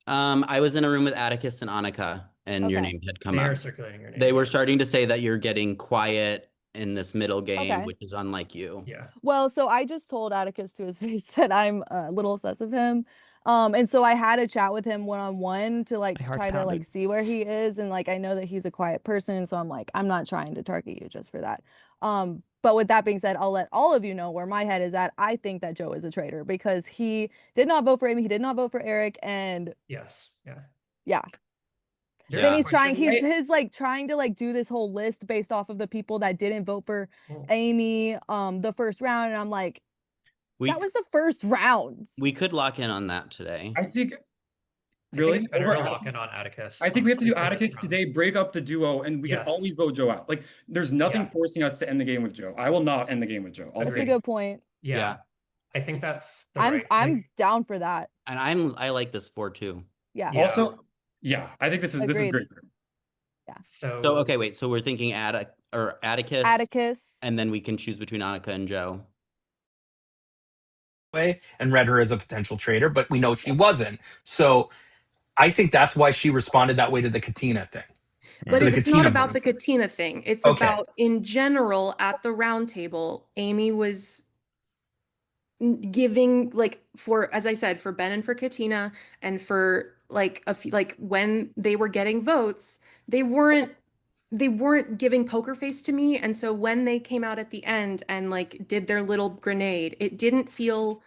I was in a room with Atticus and Annika, and your name had come They up. are circulating your name. They were starting to say that you're getting quiet in this middle game, Okay. which is unlike you. Yeah. Well, so I just told Atticus to his face that I'm a little obsessed with him. And so I had a chat with him one-on-one to like try to like see where he is. And like, I know that he's a quiet person. And so I'm like, I'm not trying to target you just for that. But with that being said, I'll let all of you know where my head is at. I think that Joe is a traitor because he did not vote for Amy. He did not vote for Eric. And yes. Yeah. Yeah. Yeah. Then he's trying, he's like trying to like do this whole list based off of the people that didn't vote for Amy the first round. And I'm like, that was the first round. We could lock in on that today. I think I think it's better to lock in on Atticus. I think we have to do honestly, for this Atticus round. today, break up the duo, and we can always vote Joe out. Like, there's nothing forcing us to end the game with Joe. I will not end the game with Joe. That's a good point. Yeah. I think that's the I'm down for that. And I like this 4-2. Yeah. Also, yeah, I think this is Agreed. great. Yeah. So okay, wait. So we're thinking Atticus. Atticus. And then we can choose between Annika and Joe. And read her as a potential traitor, but we know she wasn't. So I think that's why she responded that way to the Katina thing. But To the it's Katina not about voting. the Katina thing. It's Okay. about, in general, at the round table, Amy was giving, like, for, as I said, for Ben and for Katina, and for like when they were getting votes, they weren't giving poker face to me. And so when they came out at the end and like did their little grenade, it didn't feel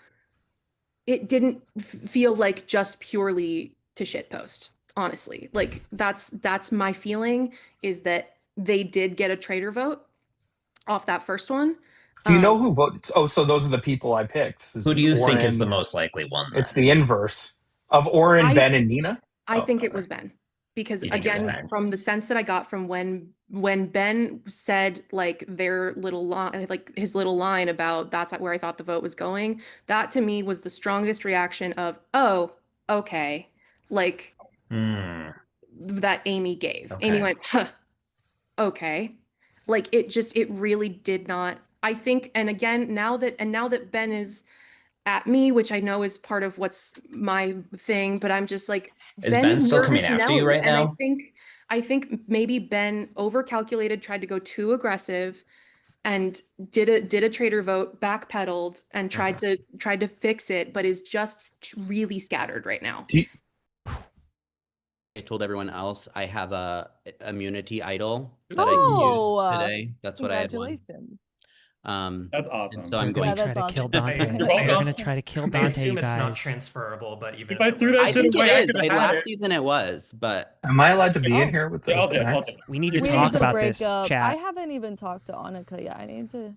like just purely to shitpost. Honestly, like that's my feeling, is that they did get a traitor vote off that first one. Do you know who voted? Oh, so those are the people I picked. Who do you think is the most likely one? It's the inverse of Oren, Ben, and Nina. I think it was Ben, because You think it was again, Ben? from the sense that I got from when Ben said like their little line, like his little line about that's where I thought the vote was going, that to me was the strongest reaction of, oh, okay, like that Amy gave. Okay. Amy went, huh, okay. Like it really did not, I think, and again, now that Ben is at me, which I know is part of what's my thing, but I'm just like, Is Ben Ben is still nervous coming after you Nelly, right and now? I think maybe Ben overcalculated, tried to go too aggressive, and did a traitor vote, backpedaled, and tried to fix it, but is just really scattered right now. I told everyone else I have a immunity idol that I Oh, used today. That's what I had won. congratulations. That's awesome. And so I'm They're going gonna Yeah, try that's to kill awesome. Dante. You're They're welcome. gonna try to kill I Dante, assume you it's not guys. transferable, but even If I threw that I shit think away, it I is. could have had Last it. season it was, but Am I allowed to be Yeah, in here with yeah, the I'll dip. nerds? We need to We talk need to about break this, up. chat. I haven't even talked to Annika yet. I need to.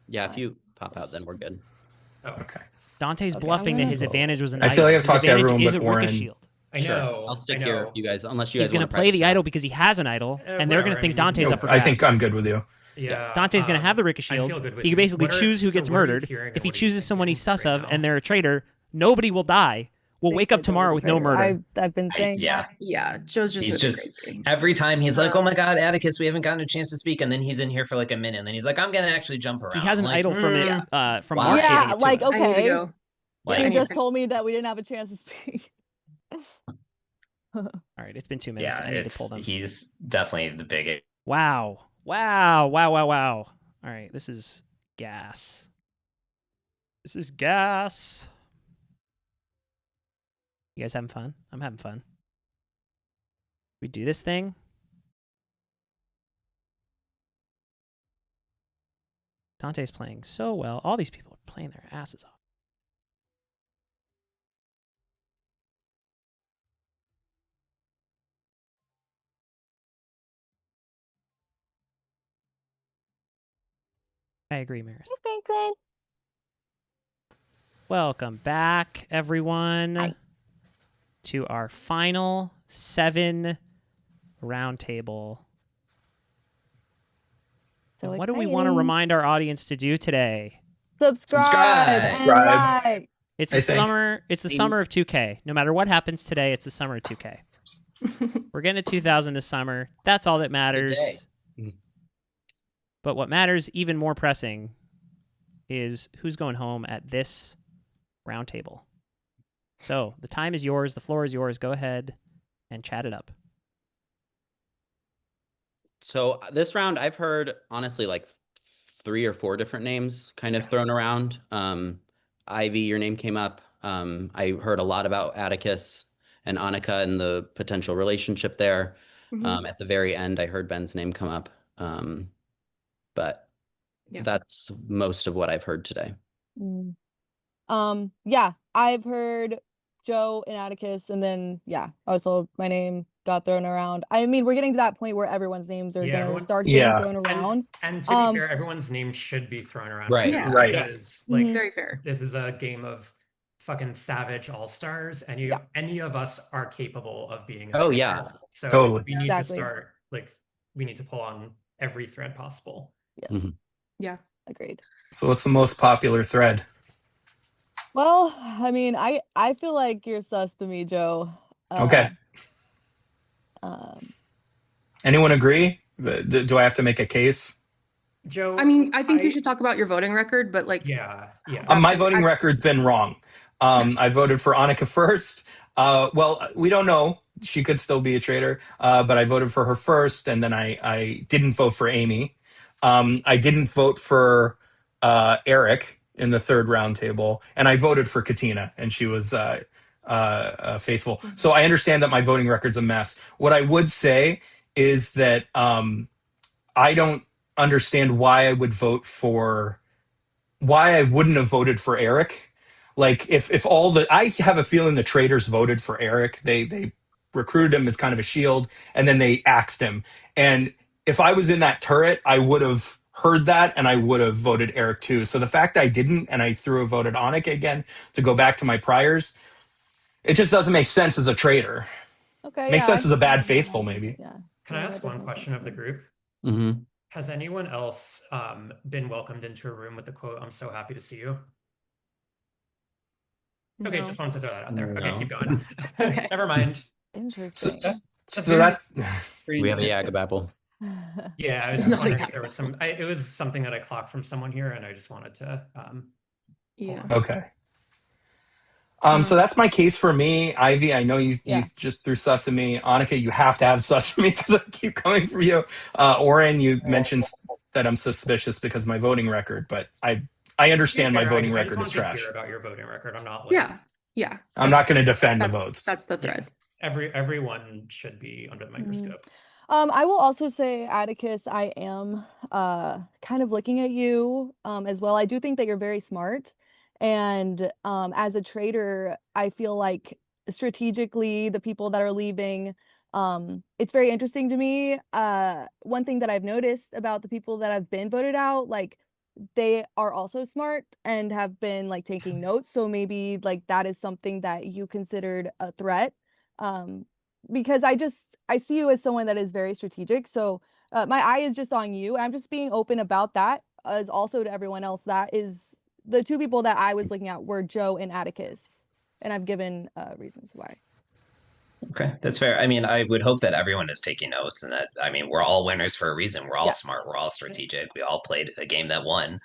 yeah, if you pop out, then we're good. Okay. Dante's Okay, bluffing I'm that gonna his go. advantage was an I idol. feel like I've His talked to advantage everyone is but a Ricka Oren. shield. I Sure, know. I'll stick I here know. if you guys, unless you He's guys gonna want to play the practice idol because he has an idol, and they're Whatever, gonna I think mean, Dante's up for I think grabs. I'm good with you. Yeah. Dante's gonna have the Ricka I shield. feel good with He can you. basically choose who gets what are you murdered. hearing If and he what are you chooses someone he's sus right of now? and they're a traitor, nobody will die. We'll wake up tomorrow with no murder. I've been saying Yeah. Yeah, Joe's just He's moving just crazy. every time he's like, "Oh my God, Atticus, we haven't gotten a chance to speak," and then he's in here for like a minute, and then he's like, "I'm gonna actually jump around." He has an I'm like, idol from it from why? Mark Yeah, giving it to like him. I need to okay. go. Like, You just told me that we didn't have a chance to speak. All right, it's been 2 minutes. yeah, I need to pull them. he's definitely the biggest. Wow. All right, this is gas. This is gas. You guys having fun? I'm having fun. We do this thing. Dante's playing so well. All these people are playing their asses off. I agree, Maris. Welcome back, everyone, to our final 7 roundtable. So what do we want to remind our audience to do today? Subscribe and like. It's the summer. It's the summer of 2K. No matter what happens today, it's the summer of 2K. We're getting to 2000 this summer. That's all that matters. But what matters, even more pressing, is who's going home at this roundtable. So the time is yours. The floor is yours. Go ahead and chat it up. So this round, I've heard honestly like 3 or 4 different names kind of thrown around. Ivy, your name came up. I heard a lot about Atticus and Annika and the potential relationship there. At the very end, I heard Ben's name come up. But that's most of what I've heard today. Yeah, I've heard Joe and Atticus, and then also my name got thrown around. I mean, we're getting to that point where everyone's names are gonna start getting thrown around. And to be fair, everyone's name should be thrown around. Right. now Right. Because, like, very fair. This is a game of fucking savage all-stars, and any of us are capable of being a traitor. So Totally. we need to start, like, we need to pull on every thread possible. Yes. Yeah, agreed. So what's the most popular thread? Well, I mean, I feel like you're sus to me, Joe. Okay. Anyone agree? Do I have to make a case? Joe, I mean, I think you should talk about your voting record, but like, My voting record's been wrong. I voted for Annika first. Well, we don't know. She could still be a traitor, but I voted for her first, and then I didn't vote for Amy. I didn't vote for Eric in the third roundtable, and I voted for Katina, and she was faithful. So I understand that my voting record's a mess. What I would say is that I don't understand why I wouldn't have voted for Eric. Like if I have a feeling the traitors voted for Eric. They recruited him as kind of a shield, and then they axed him. And if I was in that turret, I would have heard that, and I would have voted Eric too. So the fact I didn't, and I threw a voted Annika again to go back to my priors, it just doesn't make sense as a traitor. Okay. Makes sense as a bad faithful, maybe. Can I ask one question of the group? Has anyone else been welcomed into a room with the quote, "I'm so happy to see you"? Okay, just wanted to throw that out there. Okay, keep going. Never mind. Interesting. So that's we have a Yagabapple. Yeah, I was just wondering if there was it was something that I clocked from someone here, and I just wanted to. Yeah. Okay. So that's my case for me. Ivy, I know you just threw Sesame. Annika, you have to have Sesame because I keep coming for you. Oren, you mentioned that I'm suspicious because of my voting record, but I understand my voting I just record is wanted to trash. hear about your voting record. I'm not like Yeah. I'm not going to defend the votes. That's the thread. Everyone should be under the microscope. I will also say, Atticus, I am kind of looking at you as well. I do think that you're very smart. And as a trader, I feel like strategically, the people that are leaving, it's very interesting to me. One thing that I've noticed about the people that have been voted out, like they are also smart and have been like taking notes. So maybe like that is something that you considered a threat. Because I see you as someone that is very strategic. So my eye is just on you. I'm just being open about that as also to everyone else. That is the two people that I was looking at were Joe and Atticus. And I've given reasons why. Okay, that's fair. I mean, I would hope that everyone is taking notes and that, I mean, we're all winners for a reason. We're all smart. We're all strategic. We all played a game that won.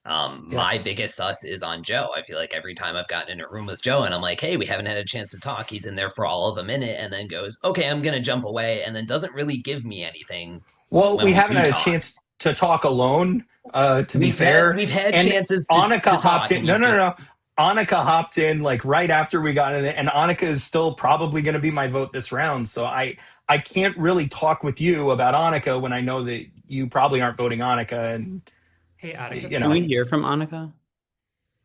My biggest sus is on Joe. I feel like every time I've gotten in a room with Joe and I'm like, hey, we haven't had a chance to talk, he's in there for all of a minute and then goes, okay, I'm going to jump away, and then doesn't really give me anything. Well, when we haven't do had a talk. chance to talk alone, to be fair. We've had And chances Annika to hopped talk. in. No. Annika hopped in like right after we got in it, and Annika is still probably going to be my vote this round. So I can't really talk with you about Annika when I know that you probably aren't voting Annika. And hey, Atticus, Can we hear from Annika?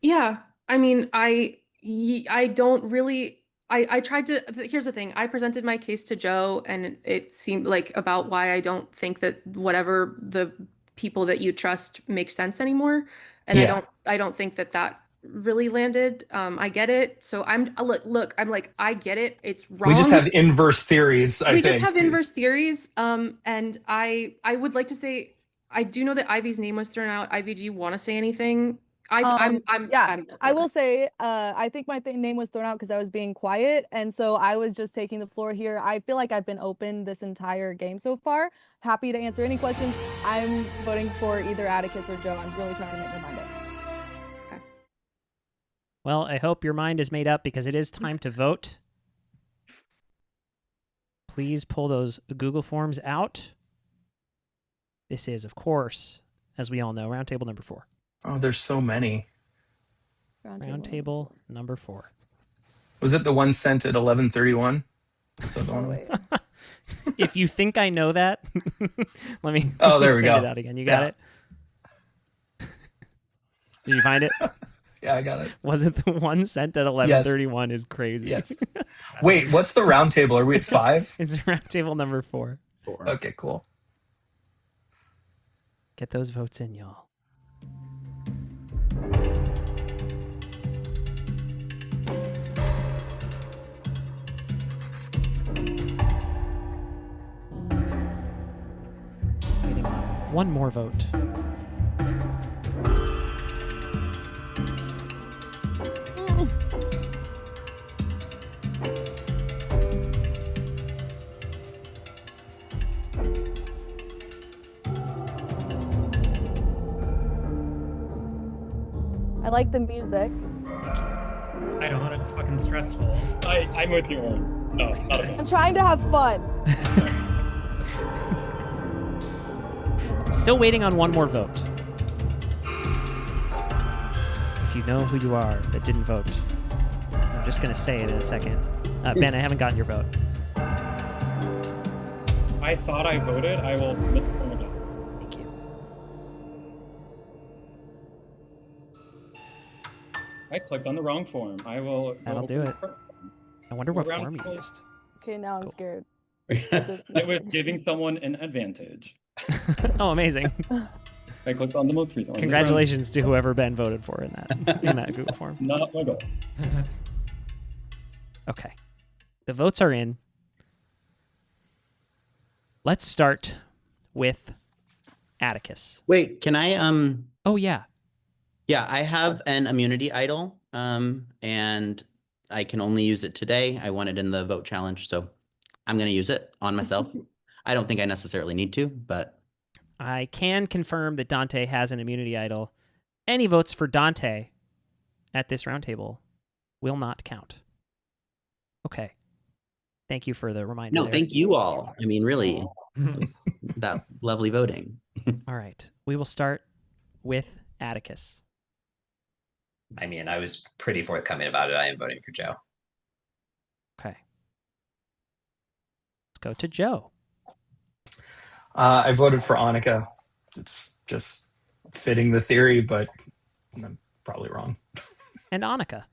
Yeah. I mean, I don't really. I tried to. Here's the thing. I presented my case to Joe, and it seemed like about why I don't think that whatever the people that you trust makes sense anymore, and I don't think that really landed. I get it. So I'm look. I'm like, I get it. It's wrong. we just have inverse theories. I We think just have inverse theories. And I would like to say I do know that Ivy's name was thrown out. Ivy, do you want to say anything? I will say, I think my name was thrown out because I was being quiet, and so I was just taking the floor here. I feel like I've been open this entire game so far. Happy to answer any questions. I'm voting for either Atticus or Joe. I'm really trying to make my mind up. Well, I hope your mind is made up because it is time to vote. Please pull those Google Forms out. This is, of course, as we all know, Roundtable number 4. Oh, there's so many. Roundtable number 4. Was it the one sent at 11:31? If you think I know that, let me. Oh, there we send go. it out again. You got it. Did you find it? Yeah, I got it. Was it the one sent at 11:31? Is crazy. Yes. Wait, what's the roundtable? Are we at 5? It's Roundtable number 4. Okay, cool. Get those votes in, y'all. Waiting on one more vote. I like the music. I don't. It's fucking stressful. I'm with you, Oren. No, not at all. I'm trying to have fun. I'm still waiting on one more vote. If you know who you are that didn't vote, I'm just going to say it in a second. Ben, I haven't gotten your vote. I thought I voted. I will admit the form again. Thank you. I clicked on the wrong form. I will. That'll do it. I wonder what form you Roundtable. used. Okay, now I'm scared. I was giving someone an advantage. Oh, amazing. I clicked on the most recent one. Congratulations to whoever Ben voted for in that Google form. Not my goal. Okay. The votes are in. Let's start with Atticus. Wait, can I Oh yeah. Yeah, I have an immunity idol, and I can only use it today. I won it in the vote challenge, so I'm going to use it on myself. I don't think I necessarily need to, but... I can confirm that Dante has an immunity idol. Any votes for Dante at this roundtable will not count. Okay. Thank you for the reminder. No, there. thank you all. I mean, really, it was that lovely voting. All right. We will start with Atticus. I mean, I was pretty forthcoming about it. I am voting for Joe. Okay. Let's go to Joe. I voted for Annika. It's just fitting the theory, but I'm probably wrong. And Annika.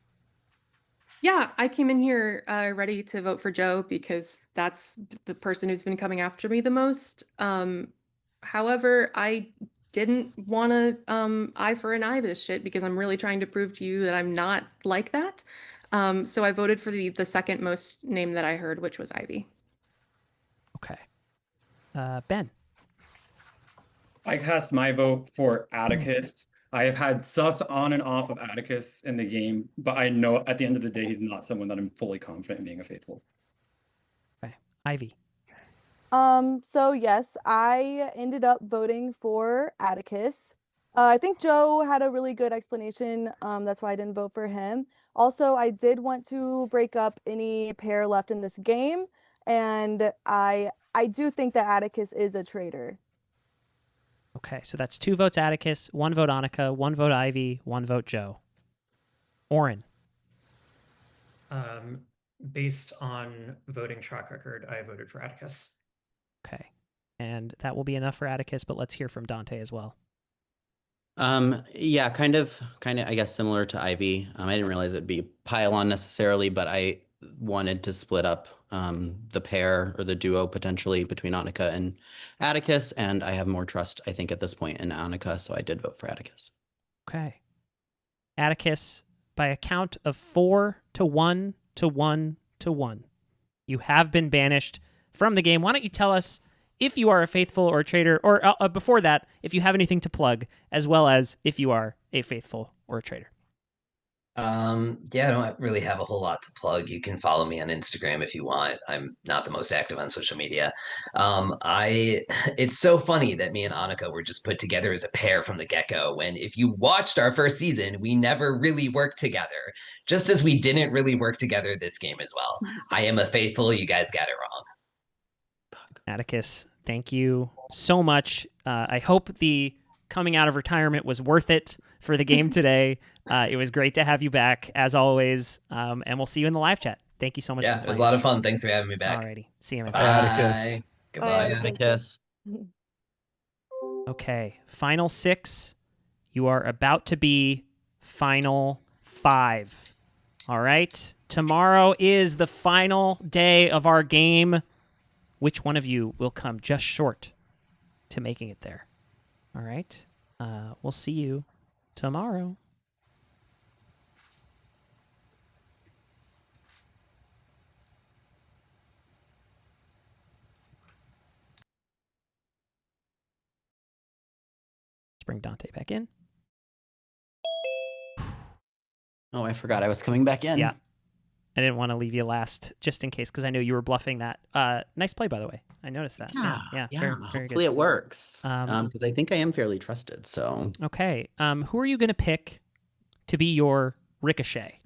Yeah, I came in here ready to vote for Joe because that's the person who's been coming after me the most. However, I didn't want to eye for an eye this shit because I'm really trying to prove to you that I'm not like that. So I voted for the second most name that I heard, which was Ivy. Okay. Ben. I cast my vote for Atticus. I have had sus on and off of Atticus in the game, but I know at the end of the day, he's not someone that I'm fully confident in being a faithful. Okay. Ivy. So yes, I ended up voting for Atticus. I think Joe had a really good explanation. That's why I didn't vote for him. Also, I did want to break up any pair left in this game, and I do think that Atticus is a traitor. Okay, so that's 2 votes Atticus, 1 vote Annika, 1 vote Ivy, 1 vote Joe. Oren. Based on voting track record, I voted for Atticus. Okay. And that will be enough for Atticus, but let's hear from Dante as well. Yeah, kind of, I guess, similar to Ivy. I didn't realize it'd be pile on necessarily, but I wanted to split up the pair or the duo potentially between Annika and Atticus, and I have more trust, I think, at this point in Annika, so I did vote for Atticus. Okay. Atticus, by a count of 4 to 1 to 1 to 1, you have been banished from the game. Why don't you tell us if you are a faithful or a traitor, or before that, if you have anything to plug, as well as if you are a faithful or a traitor. Yeah, I don't really have a whole lot to plug. You can follow me on Instagram if you want. I'm not the most active on social media. It's so funny that me and Annika were just put together as a pair from the get-go, when if you watched our first season, we never really worked together, just as we didn't really work together this game as well. I am a faithful. You guys got it wrong. Atticus, thank you so much. I hope the coming out of retirement was worth it for the game today. It was great to have you back, as always, and we'll see you in the live chat. Thank you so much. Yeah, it was a lot of fun. Thanks for having me back. Alrighty. See you, man. Bye. Atticus. Goodbye. Atticus. Okay, final 6. You are about to be final 5. All right? Tomorrow is the final day of our game. Which one of you will come just short to making it there? All right? We'll see you tomorrow. Let's bring Dante back in. Oh, I forgot I was coming back in. Yeah. I didn't want to leave you last, just in case, because I know you were bluffing that. Nice play, by the way. I noticed that. Yeah. Very, very hopefully good. it works. Because I think I am fairly trusted. So okay. Who are you going to pick to be your Ricochet?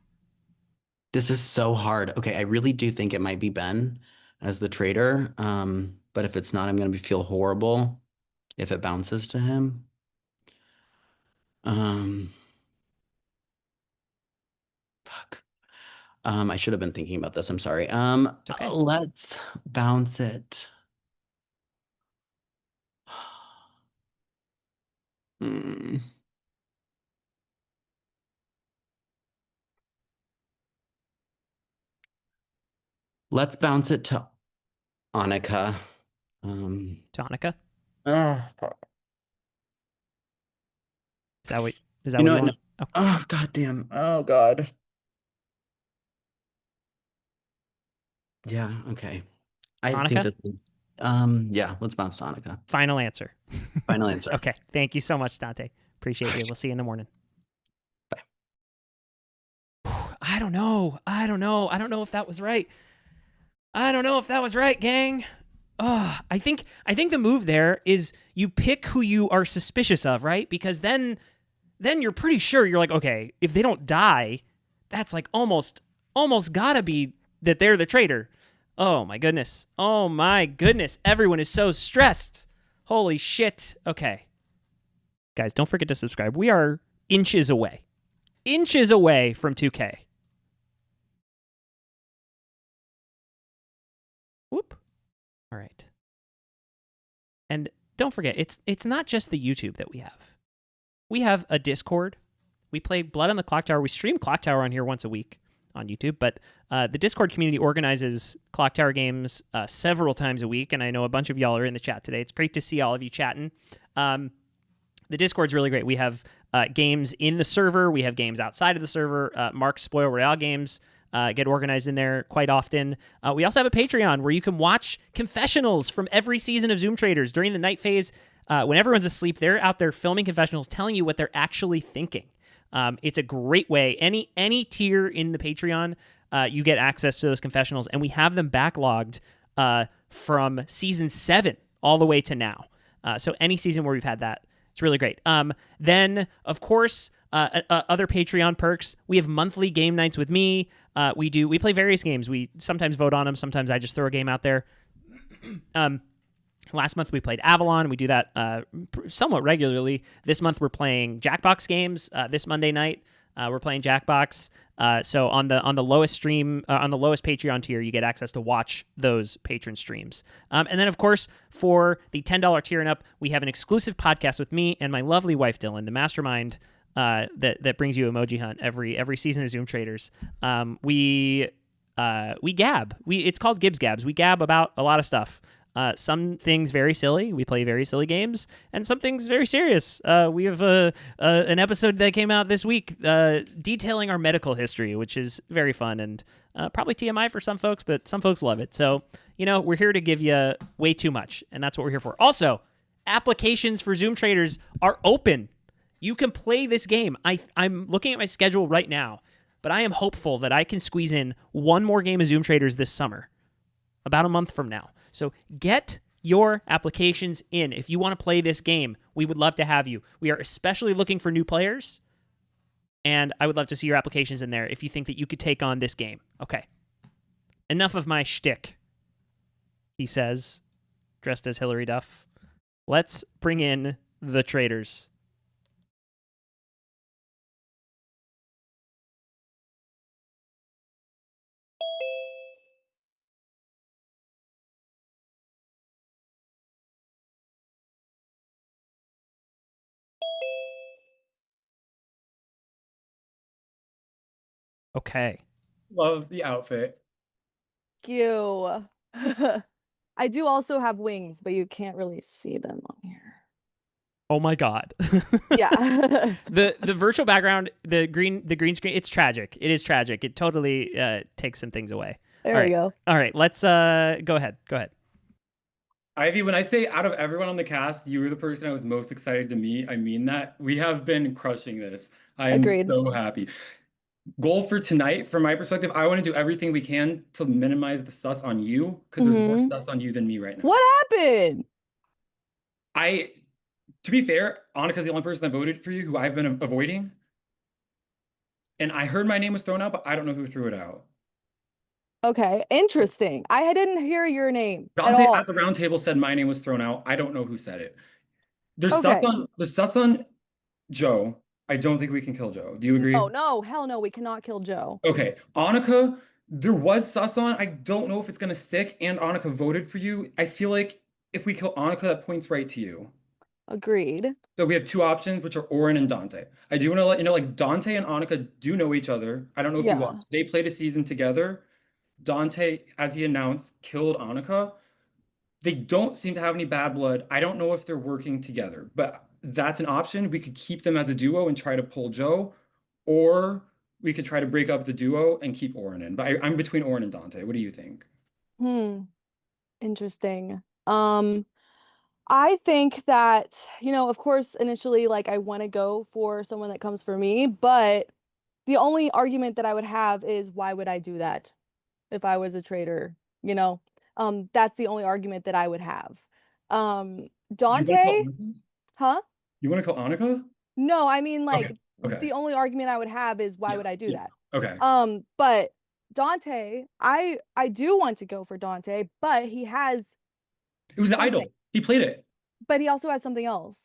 this is so hard. Okay, I really do think it might be Ben as the traitor. But if it's not, I'm going to feel horrible if it bounces to him. Fuck. I should have been thinking about this. I'm sorry. okay. Let's bounce it. Let's bounce it to Annika. To Annika? Oh, fuck. Is that what you want? Oh, goddamn. Oh, God. Yeah, okay. I think Annika? this is, yeah, let's bounce to Annika. Final answer. Final answer. Okay. Thank you so much, Dante. Appreciate you. We'll see you in the morning. Bye. I don't know if that was right. Gang. I think the move there is you pick who you are suspicious of, right? Because then you're pretty sure you're like, okay, if they don't die, that's like almost gotta be that they're the traitor. Oh my goodness. Oh my goodness. Everyone is so stressed. Holy shit. Okay. Guys, don't forget to subscribe. We are inches away from 2K. Whoop. All right. And don't forget, it's not just the YouTube that we have. We have a Discord. We play Blood on the Clock Tower. We stream Clock Tower on here once a week on YouTube, but the Discord community organizes Clock Tower games several times a week, and I know a bunch of y'all are in the chat today. It's great to see all of you chatting. The Discord's really great. We have games in the server. We have games outside of the server. Mark's Spoil Royale games get organized in there quite often. We also have a Patreon where you can watch confessionals from every season of Zoom Traitors during the night phase. When everyone's asleep, they're out there filming confessionals, telling you what they're actually thinking. It's a great way. Any tier in the Patreon, you get access to those confessionals, and we have them backlogged from season 7 all the way to now. So any season where we've had that, it's really great. Then, of course, other Patreon perks. We have monthly game nights with me. We play various games. We sometimes vote on them. Sometimes I just throw a game out there. Last month we played Avalon. We do that somewhat regularly. This month we're playing Jackbox games. This Monday night we're playing Jackbox. So on the lowest stream, on the lowest Patreon tier, you get access to watch those patron streams. And then of course for the $10 tier and up, we have an exclusive podcast with me and my lovely wife Dylan, the mastermind that brings you Emoji Hunt every season of Zoom Traitors. We gab. It's called Gibbs Gabs. We gab about a lot of stuff. Some things very silly. We play very silly games, and some things very serious. We have an episode that came out this week detailing our medical history, which is very fun and probably TMI for some folks, but some folks love it. So, we're here to give you way too much, and that's what we're here for. Also, applications for Zoom Traitors are open. You can play this game. I'm looking at my schedule right now, but I am hopeful that I can squeeze in one more game of Zoom Traitors this summer, about a month from now. So get your applications in. If you want to play this game, we would love to have you. We are especially looking for new players, and I would love to see your applications in there if you think that you could take on this game. Okay. Enough of my shtick, he says, dressed as Hillary Duff. Let's bring in the traitors. Okay. Love the outfit. Thank you. I do also have wings, but you can't really see them on here. Oh my God. Yeah. the virtual background, the green screen, it's tragic. It is tragic. It totally takes some things away. There we go. All right, let's go ahead. Ivy, when I say out of everyone on the cast, you were the person I was most excited to meet. I mean that. We have been crushing this. I am Agreed. so happy. Goal for tonight, from my perspective, I want to do everything we can to minimize the sus on you, because there's more sus on you than me right now. What happened? To be fair, Annika's the only person that voted for you who I've been avoiding. And I heard my name was thrown out, but I don't know who threw it out. Okay, interesting. I didn't hear your name Dante at all. at the round table said my name was thrown out. I don't know who said it. There's Okay. sus on Joe. I don't think we can kill Joe. Do you agree? Oh no, hell no, we cannot kill Joe. Okay, Annika, there was sus on. I don't know if it's gonna stick, and Annika voted for you. I feel like if we kill Annika, that points right to you. Agreed. So we have two options, which are Oren and Dante. I do want to let you know, like, Dante and Annika do know each other. I don't know if you Yeah. watched. They played a season together. Dante, as he announced, killed Annika. They don't seem to have any bad blood. I don't know if they're working together, but that's an option. We could keep them as a duo and try to pull Joe, or we could try to break up the duo and keep Oren in. But I'm between Oren and Dante. What do you think? Interesting. I think that, of course, initially, like, I want to go for someone that comes for me, but the only argument that I would have is, why would I do that if I was a traitor? That's the only argument that I would have. Dante, huh? You want to call Annika? No, I mean, like, Okay. the only argument I would have is, why would I do that? Okay. But Dante, I do want to go for Dante, but he has It was the something. idol. He played it. But he also has something else.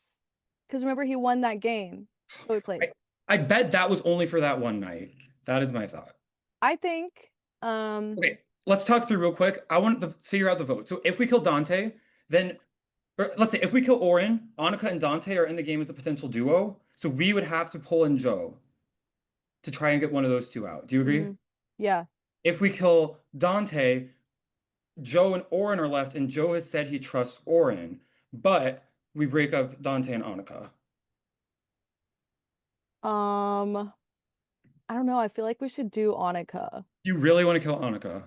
Because remember, he won that game. So he played. I bet that was only for that one night. That is my thought. I think. Okay, let's talk through real quick. I want to figure out the vote. So if we kill Dante, then or let's say if we kill Oren, Annika and Dante are in the game as a potential duo. So we would have to pull in Joe to try and get one of those two out. Do you agree? Yeah. If we kill Dante, Joe and Oren are left, and Joe has said he trusts Oren, but we break up Dante and Annika. I don't know. I feel like we should do Annika. You really want to kill Annika?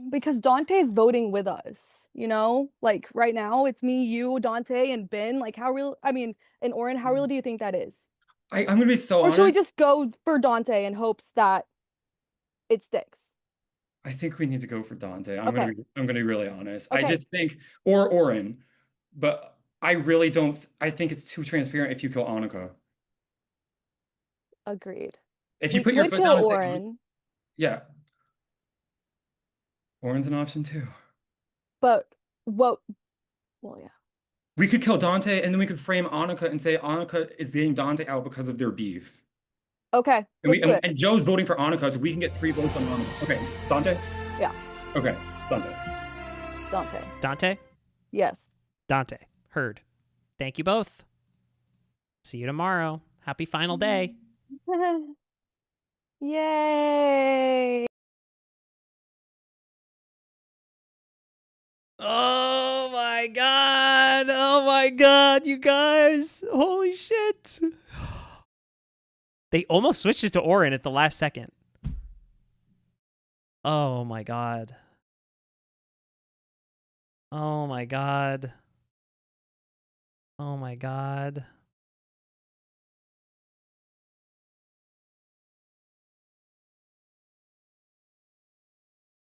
Because Dante's voting with us, you know? Like right now, it's me, you, Dante, and Ben. Like and Oren, how real do you think that is? I'm gonna be so Or honest. should we just go for Dante in hopes that it sticks? I think we need to go for Dante. I'm Okay. gonna be really honest. I Okay. just think or Oren, but I really don't. I think it's too transparent if you kill Annika. Agreed. If you We put your could foot kill down and say, Oren, yeah, Oren's an option too. but what? Well, yeah. We could kill Dante, and then we could frame Annika and say Annika is getting Dante out because of their beef. Okay. And, Let's do it. and Joe's voting for Annika, so we can get 3 votes on Annika. Okay, Dante? Yeah. Okay, Dante. Dante. Dante? Yes. Dante. Heard. Thank you both. See you tomorrow. Happy final day. Yay. Oh my god. Oh my god, you guys. Holy shit. They almost switched it to Oren at the last second. Oh my god. Oh my god. Oh my god.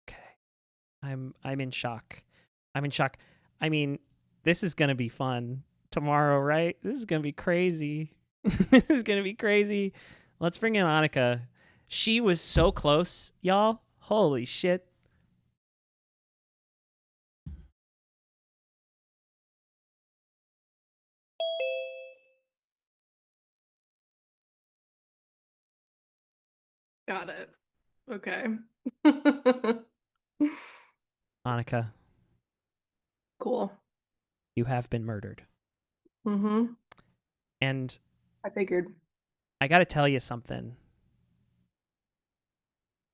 Okay. I'm in shock. I'm in shock. I mean, this is going to be fun tomorrow, right? This is going to be crazy. This is going to be crazy. Let's bring in Annika. She was so close, y'all. Holy shit. Got it. Okay. Annika, Cool. you have been murdered. Mm-hmm. And I figured. I got to tell you something.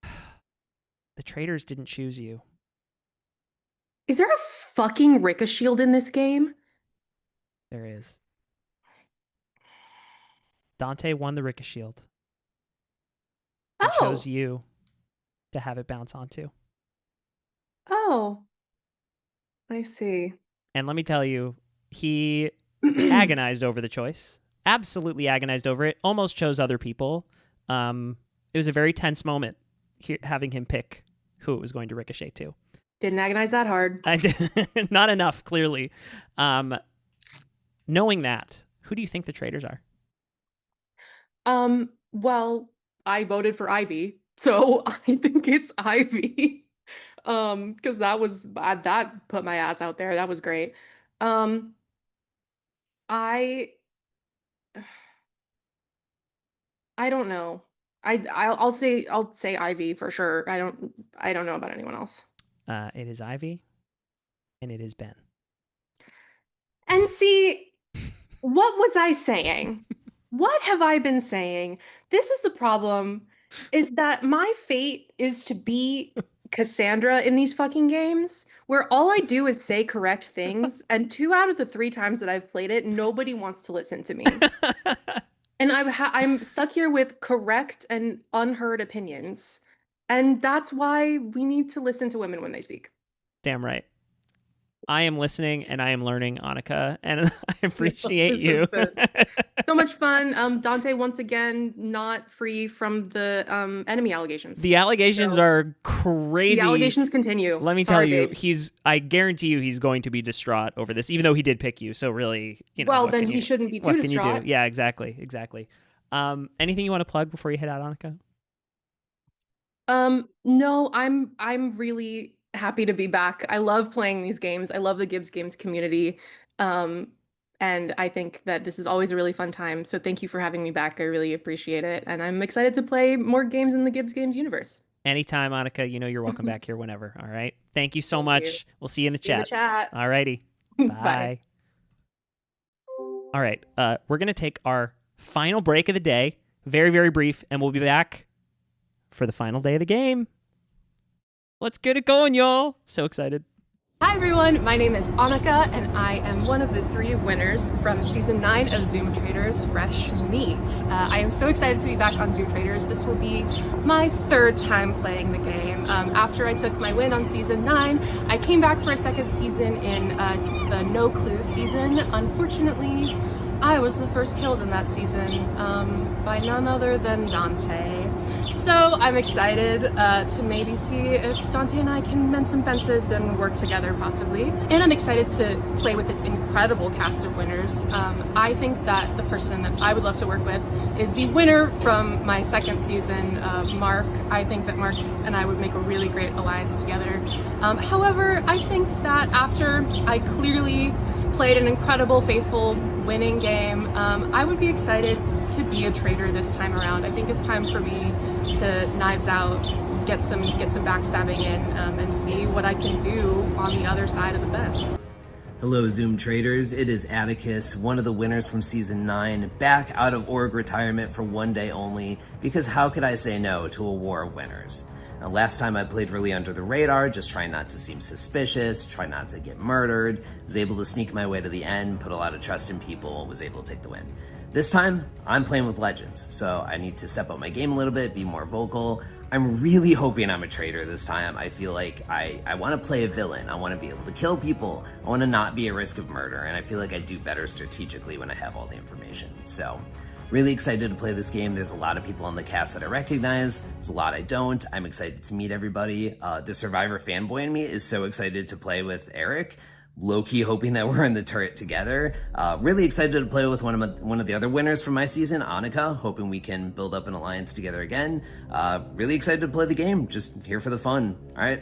The traitors didn't choose you. Is there a fucking Ricka shield in this game? There is. Dante won the Ricka Shield. He chose you to have it bounce onto. Oh. I see. And let me tell you, he agonized over the choice. Absolutely agonized over it. Almost chose other people. It was a very tense moment having him pick who it was going to ricochet to. Didn't agonize that hard. I did, not enough, clearly. Knowing that, who do you think the traitors are? Well, I voted for Ivy, so I think it's Ivy. Because that put my ass out there. That was great. I don't know. I'll say Ivy for sure. I don't know about anyone else. It is Ivy, and it is Ben. And see, what was I saying? What have I been saying? This is the problem, is that my fate is to be Cassandra in these fucking games, where all I do is say correct things, and 2 out of the 3 times that I've played it, nobody wants to listen to me. And I'm stuck here with correct and unheard opinions. And that's why we need to listen to women when they speak. Damn right. I am listening and I am learning, Annika, and I appreciate you. So much fun. Dante, once again, not free from the enemy allegations. The allegations are crazy. The allegations continue. Let me tell you, I guarantee you he's going to be distraught over this, even though he did pick you. So really, well, then he shouldn't be too distraught. Yeah, exactly. Anything you want to plug before you head out, Annika? No, I'm really happy to be back. I love playing these games. I love the Gibbs Games community. And I think that this is always a really fun time. So thank you for having me back. I really appreciate it. And I'm excited to play more games in the Gibbs Games universe. Anytime, Annika. You know you're welcome back here whenever. All right. Thank you so Thank much. you. We'll see you in the See you in chat. the chat. All righty. Bye. Bye. All right. We're going to take our final break of the day. Very, very brief. And we'll be back for the final day of the game. Let's get it going, y'all. So excited. Hi everyone, my name is Annika and I am one of the 3 winners from Season 9 of Zoom Traitors Fresh Meat. I am so excited to be back on Zoom Traitors. This will be my 3rd time playing the game. After I took my win on Season 9, I came back for a 2nd season in the No Clue season. Unfortunately, I was the first killed in that season by none other than Dante. So I'm excited to maybe see if Dante and I can mend some fences and work together possibly. And I'm excited to play with this incredible cast of winners. I think that the person that I would love to work with is the winner from my 2nd season, Mark. I think that Mark and I would make a really great alliance together. However, I think that after I clearly played an incredible, faithful, winning game, I would be excited to be a traitor this time around. I think it's time for me to knives out, get some backstabbing in, and see what I can do on the other side of the fence. Hello Zoom Traitors, it is Atticus, one of the winners from Season 9, back out of org retirement for one day only, because how could I say no to a war of winners? Now, last time I played really under the radar, just trying not to seem suspicious, try not to get murdered, was able to sneak my way to the end, put a lot of trust in people, was able to take the win. This time, I'm playing with legends, so I need to step up my game a little bit, be more vocal. I'm really hoping I'm a traitor this time. I feel like I want to play a villain. I want to be able to kill people. I want to not be at risk of murder, and I feel like I do better strategically when I have all the information. So, really excited to play this game. There's a lot of people on the cast that I recognize. There's a lot I don't. I'm excited to meet everybody. The Survivor fanboy in me is so excited to play with Eric. Low-key hoping that we're in the turret together. Really excited to play with one of the other winners from my season, Annika, hoping we can build up an alliance together again. Really excited to play the game, just here for the fun. All right.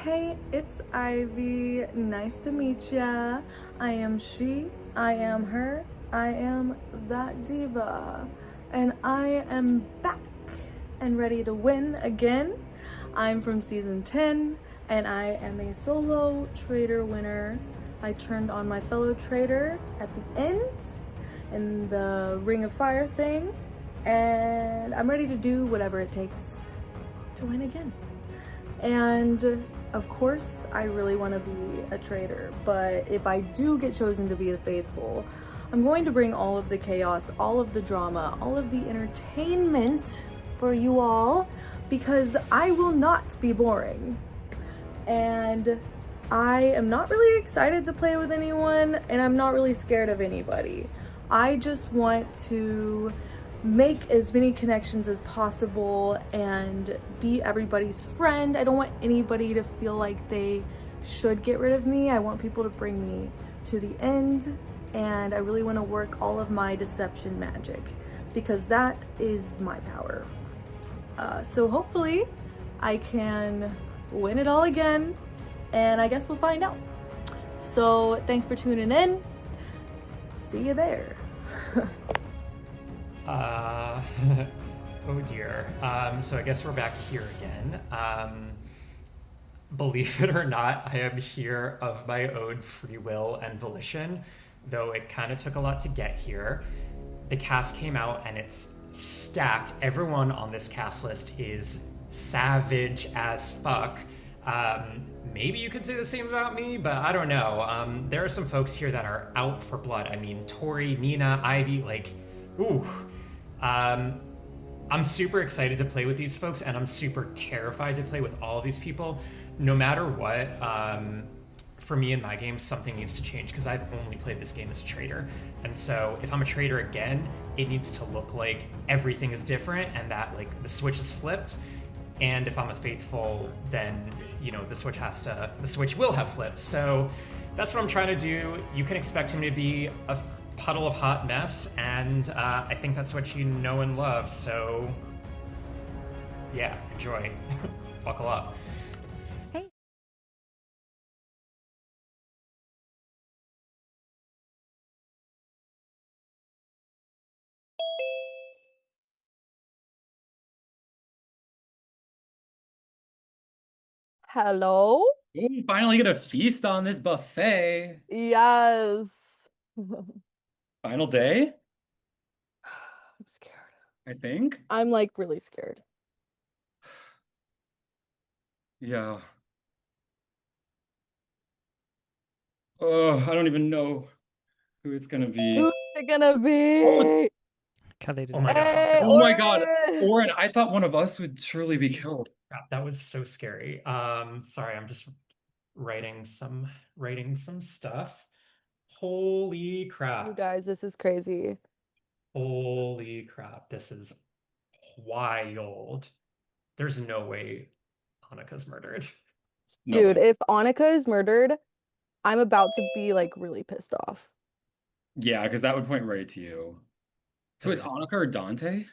Hey, it's Ivy. Nice to meet ya. I am she, I am her, I am that diva. And I am back and ready to win again. I'm from Season 10. And I am a solo traitor winner. I turned on my fellow traitor at the end in the Ring of Fire thing, and I'm ready to do whatever it takes to win again. And of course, I really want to be a traitor, but if I do get chosen to be the faithful, I'm going to bring all of the chaos, all of the drama, all of the entertainment for you all, because I will not be boring. And I am not really excited to play with anyone, and I'm not really scared of anybody. I just want to make as many connections as possible and be everybody's friend. I don't want anybody to feel like they should get rid of me. I want people to bring me to the end, and I really want to work all of my deception magic because that is my power. So hopefully I can win it all again, and I guess we'll find out. So thanks for tuning in. See you there. Oh dear. So I guess we're back here again. Believe it or not, I am here of my own free will and volition, though it kind of took a lot to get here. The cast came out and it's stacked. Everyone on this cast list is savage as fuck. Maybe you could say the same about me, but I don't know. There are some folks here that are out for blood. I mean, Tori, Nina, Ivy, like, ooh. I'm super excited to play with these folks, and I'm super terrified to play with all of these people. No matter what, for me in my game, something needs to change because I've only played this game as a traitor. And so if I'm a traitor again, it needs to look like everything is different and that like the switch is flipped. And if I'm a faithful, then, you know, the switch will have flipped. So that's what I'm trying to do. You can expect him to be a puddle of hot mess, and I think that's what you know and love. So, yeah, enjoy. Buckle up. Hello? Ooh, finally get a feast on this buffet. Yes. Final day, I'm scared. I think. I'm like really scared. Yeah. Oh, I don't even know who it's gonna be. Who's it gonna be? God, they did Oh my god. Hey, Oh my god. Oren! Oren, I thought one of us would surely be killed. Crap, that was so scary. Sorry, I'm just writing some stuff. Holy crap. You guys, this is crazy. Holy crap, this is wild. There's no way Annika's murdered. No Dude, way. if Annika is murdered, I'm about to be like really pissed off. Yeah, because that would point right to you. So it's There's- Annika or Dante?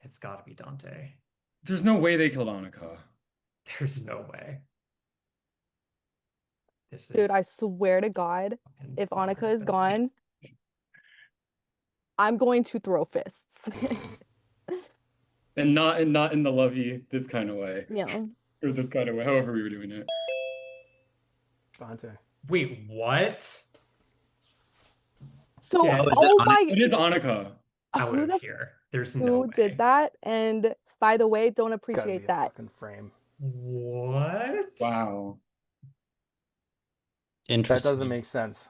It's gotta be Dante. There's no way they killed Annika. There's no way. This Dude, I is swear to God, fucking if Annika is embarrassing. gone, I'm going to throw fists. And not in the lovey this kind of way. Yeah. Or this kind of way, however we were doing it. Dante. Wait, what? So, Yeah, oh my, It is Annika. out who of the here. There's no who way. did that? And by the way, don't Gotta be appreciate a that. fucking frame. What? Wow. That Interesting. doesn't make sense.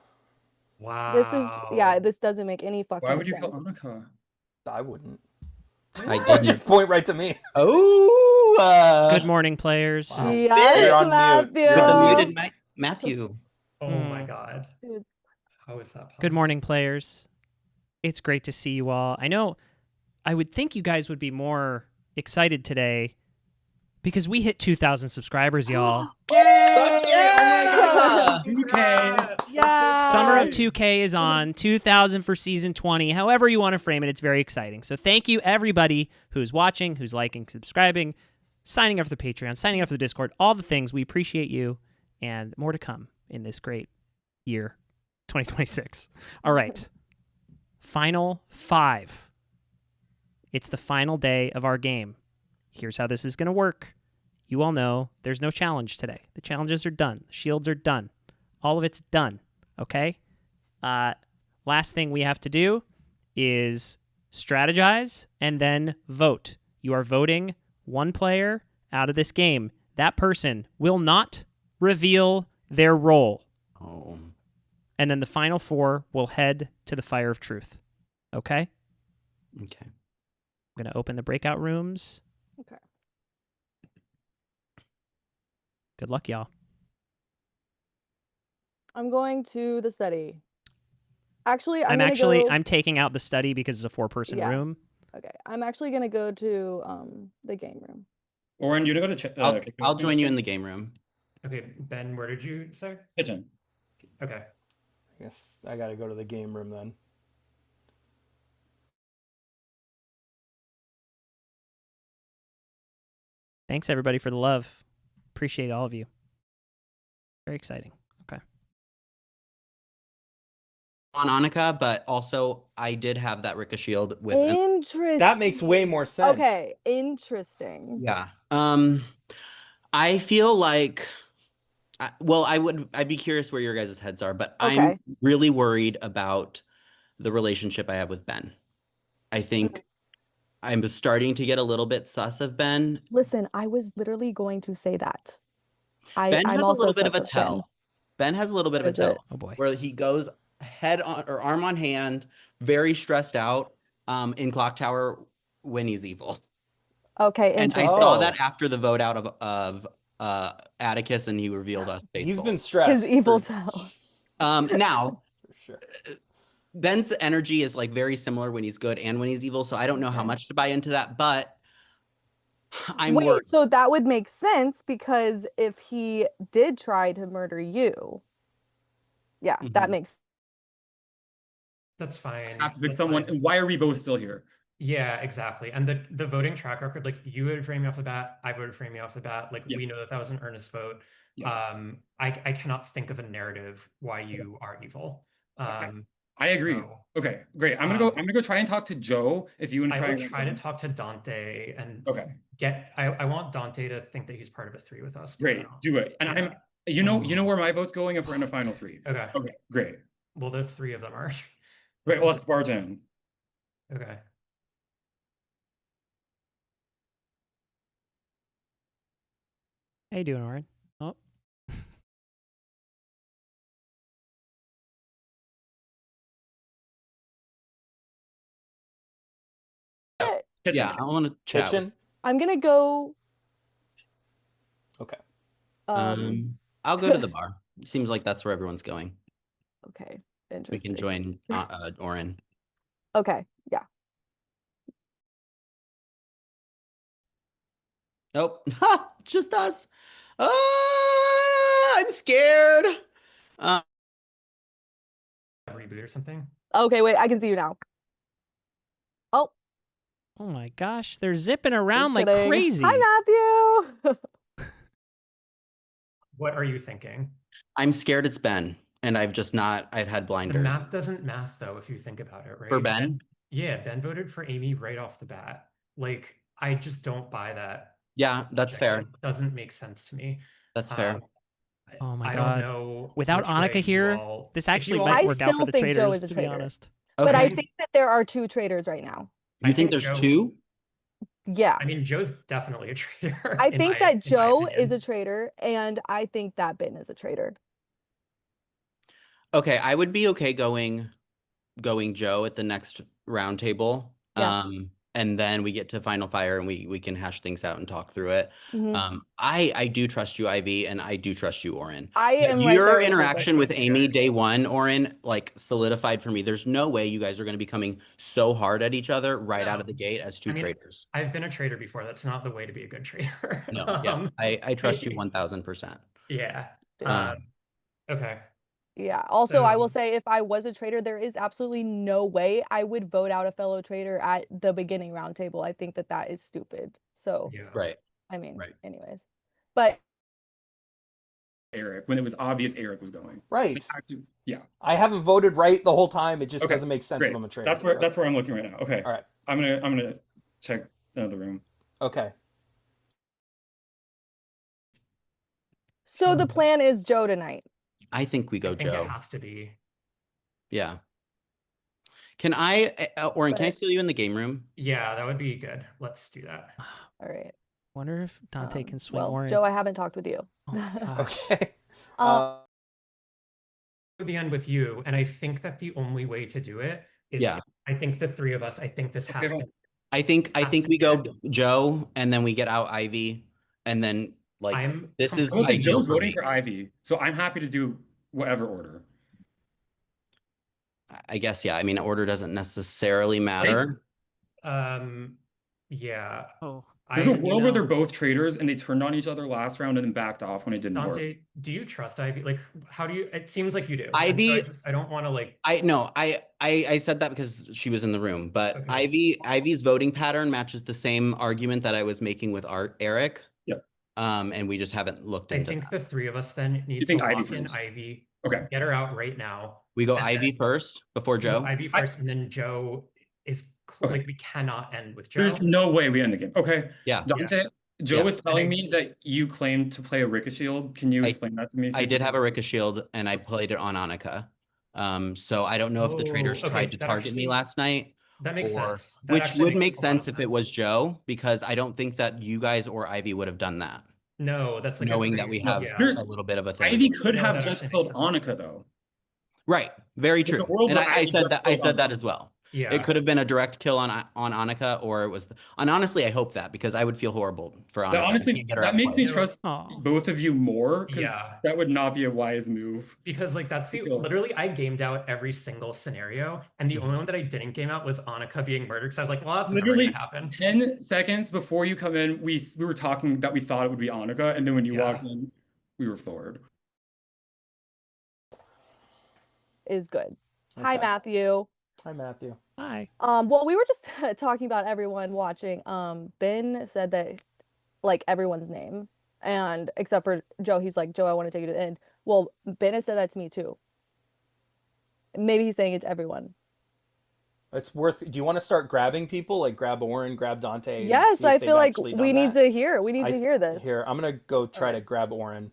Wow. This is, yeah, this doesn't make any fucking Why would you sense. kill Annika? I wouldn't. I didn't. Just point right to me. Oh, Good morning, players. Wow. Yes, You're on mute. Matthew. You're the muted Matthew. Oh my Hmm. god. Dude. How is that possible? Good morning, players. It's great to see you all. I know I would think you guys would be more excited today because we hit 2,000 subscribers, y'all. Yeah! Okay. Yeah. Summer of 2K is on, 2,000 for season 20. However you want to frame it, it's very exciting. So thank you, everybody who's watching, who's liking, subscribing, signing up for the Patreon, signing up for the Discord, all the things. We appreciate you, and more to come in this great year, 2026. All right. Final 5. It's the final day of our game. Here's how this is going to work. You all know there's no challenge today. The challenges are done. The shields are done. All of it's done. Okay? Last thing we have to do is strategize and then vote. You are voting one player out of this game. That person will not reveal their role. Oh. And then the final 4 will head to the Fire of Truth. Okay? Okay. I'm going to open the breakout rooms. Okay. Good luck, y'all. I'm going to the study. Actually, I'm gonna go... I'm taking out the study because it's a 4-person Yeah. room. Okay, I'm actually gonna go to the game room. Oren, you gonna go to I'll join you in the game room. Okay, Ben, where did you say? kitchen. Okay. I guess I gotta go to the game room then. Thanks, everybody, for the love. Appreciate all of you. Very exciting. Okay. On Annika, but also I did have that Ricka shield with Interesting. That makes way more sense. Okay, interesting. Yeah. I feel like I'd be curious where your guys' heads are, but Okay. I'm really worried about the relationship I have with Ben. I think I'm starting to get a little bit sus of Ben. Listen, I was literally going to say that. Ben I'm has a also little bit of sus a of Ben. tell. Ben has a little bit of a Is it? tell. Oh, boy. Where he goes head on or arm on hand, very stressed out in Clock Tower when he's evil. Okay, And I interesting. saw that after the vote out of Atticus, and he revealed us faithful. He's been stressed. His evil for- tell. Now for sure. Ben's energy is like very similar when he's good and when he's evil, so I don't know how much to buy into that, but I'm Wait, worried. so that would make sense because if he did try to murder you, yeah, that makes That's fine. Have to pick That's someone. fine. And why are we both still here? Yeah, exactly. And the voting track record, like you voted for Amy off the bat, I voted for Amy off the bat. Like Yeah. we know that that was an earnest vote. Yes. I cannot think of a narrative why you are evil. I agree. So, Okay, great. I'm gonna go try and talk to Joe. If you want to I try will try to talk to Dante and I want Dante to think that he's part of a 3 with us. Great, do it. And I'm you know where my vote's going if we're in a final 3. Okay. Okay, great. Well, the 3 of them are. Great, well, let's barge in. Okay. How you doing, Oren? Oh. Yeah, I want to chat. Kitchen? I'm gonna go. Okay. I'll go to the bar. Seems like that's where everyone's going. Okay, We interesting. can join Oren. Okay, yeah. Nope. Ha! Just us. I'm scared. Reboot or something. Okay, wait, I can see you now. Oh. Oh my gosh, they're zipping around Just like kidding. crazy. Hi, Matthew. What are you thinking? I'm scared it's Ben, and I've had The blinders. math doesn't math though, if you think about it, right? For Ben? Yeah, Ben voted for Amy right off the bat. Like, I just don't buy that. Yeah, that's logic. fair. It doesn't make sense to me. That's fair. Oh my I god. don't know. Without which way Annika you here, all- this if you actually all- might I work out for still the think traders, Joe is a to be traitor. honest. But I Okay. think that there are 2 traitors right now. You think there's Joe- 2? Yeah. I mean, Joe's definitely a traitor. I in think my- that in my Joe opinion. is a traitor, and I think that Ben is a traitor. Okay, I would be okay going Joe at the next round table. Yeah. And then we get to final fire and we can hash things out and talk through it. Mhm. I do trust you, Ivy, and I do trust you, Oren. I am Your right there with you, interaction but- with Amy day one, Oren, like solidified for me. There's no way you guys are going to be coming so hard at each other right out of the gate as 2 I mean, traitors. I've been a traitor before. That's not the way to be a good traitor. No, yeah, I trust you 1000%. Yeah. Okay. Yeah. Also, I will So- say if I was a traitor, there is absolutely no way I would vote out a fellow traitor at the beginning round table. I think that that is stupid. So, Right. I mean, Right. anyways. But Eric, when it was obvious Eric was going. Right. Yeah. I haven't voted right the whole time. It just Okay, doesn't make sense great. if I'm a traitor. That's where I'm looking right now. Okay. All right. I'm gonna check another room. Okay. so the plan is Joe tonight. I think we go I think Joe. it has to be. Yeah. Can Oren, can I steal you in the game room? Yeah, that would be good. Let's do that. All right. Wonder if Dante can swing Well, Oren. Joe, I haven't talked with you. Okay. To the end with you, and I think that the only way to do it is Yeah. I think the 3 of us, I think this has to I think has to we be go it. Joe and then we get out Ivy and then like this is I will say ideal Joe's for voting me. for Ivy, so I'm happy to do whatever order. I guess yeah. I mean order doesn't necessarily matter. Yeah. Oh. There's a world where they're both traitors and they turned on each other last round and then backed off when it didn't work. Dante, do you trust Ivy? Like, how do you? It seems like you do. Ivy- And so I don't want to like. I said that because she was in the room, but Ivy's voting pattern matches the same argument that I was making with Eric. Yep. And we just haven't looked I into think that. the 3 of us then need to think Ivy lock in first? Ivy. Okay. Get her out right now. We go And Ivy then- first before No, Joe. Ivy first, and then Joe is like we cannot end with Joe. There's no way we end the game. Okay. Yeah. Dante, Joe Yeah. was telling me that you claimed to play a Ricochet Shield. Can you explain that to me? I did have a Ricochet Shield and I played it on Annika. So I don't know if the traitors Oh, okay, tried to that target me actually- last night. That makes or- sense. That Which actually would makes make a lot of sense if it was Joe, because I don't think that you guys or Ivy would have done that. No, that's like knowing that we have There's- a little bit of a thing. Ivy could No, have that just actually killed makes sense. Annika though. Right. Very There's true. a world And where I Ivy said just that I killed said that Annika. as well. Yeah. It could have been a direct kill on Annika, or it was and honestly I hope that, because I would feel horrible for Annika. That honestly, to get her that out makes me twice. trust both of you more, because Yeah. that would not be a wise move. Because like that's the literally I gamed out every single scenario, and the only one that I didn't game out was Annika being murdered. Because I was like, well, that's Literally never gonna happen. 10 seconds before you come in, we were talking that we thought it would be Annika, and then when you walked in, we were floored. Is good. Hi, Okay. Matthew. Hi, Matthew. Hi. Well, we were just talking about everyone watching. Ben said that like everyone's name, and except for Joe, he's like, Joe, I want to take you to the end. Well, Ben has said that to me too. Maybe he's saying it's everyone. It's worth. Do you want to start grabbing people? Like grab Oren, grab Dante? And Yes, see if I they've feel like actually we done need that? to hear. We need to hear this. Here, I'm gonna go try to grab Oren.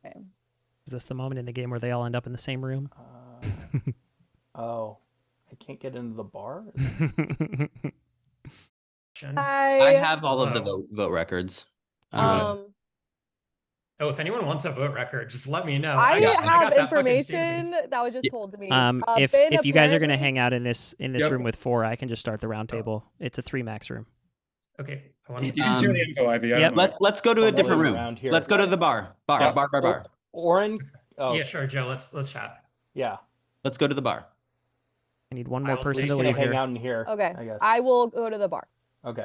Okay. Is this the moment in the game where they all end up in the same room? Oh, I can't get into the bar. I have all of the vote records. Oh, if anyone wants a vote record, just let me know. I got have that fucking information that was just told to me. If Ben you guys are going to apparently- hang out in this Yep. room with 4, I can just start the round table. It's a 3 max room. Okay. You can share the info, Ivy. I Yep. don't know. Let's go to a Somewhere different room. around here. Let's go to the bar. Bar. Oren. Oh, Yeah, sure, Joe. Let's chat. yeah. Let's go to the bar. I need one more will person He's to gonna leave hang here. out in here. Okay, I guess. I will go to the bar. Okay.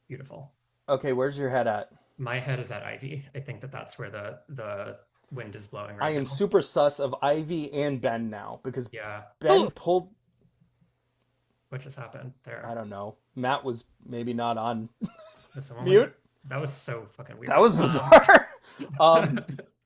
Beautiful. Okay. Where's your head at? My head is at Ivy. I think that's where the wind is blowing right I am now. super sus of Ivy and Ben now because Yeah. Ben pulled. What just happened there? I don't know. Matt was maybe not on Did someone, mute. like- that was so fucking weird. That was bizarre.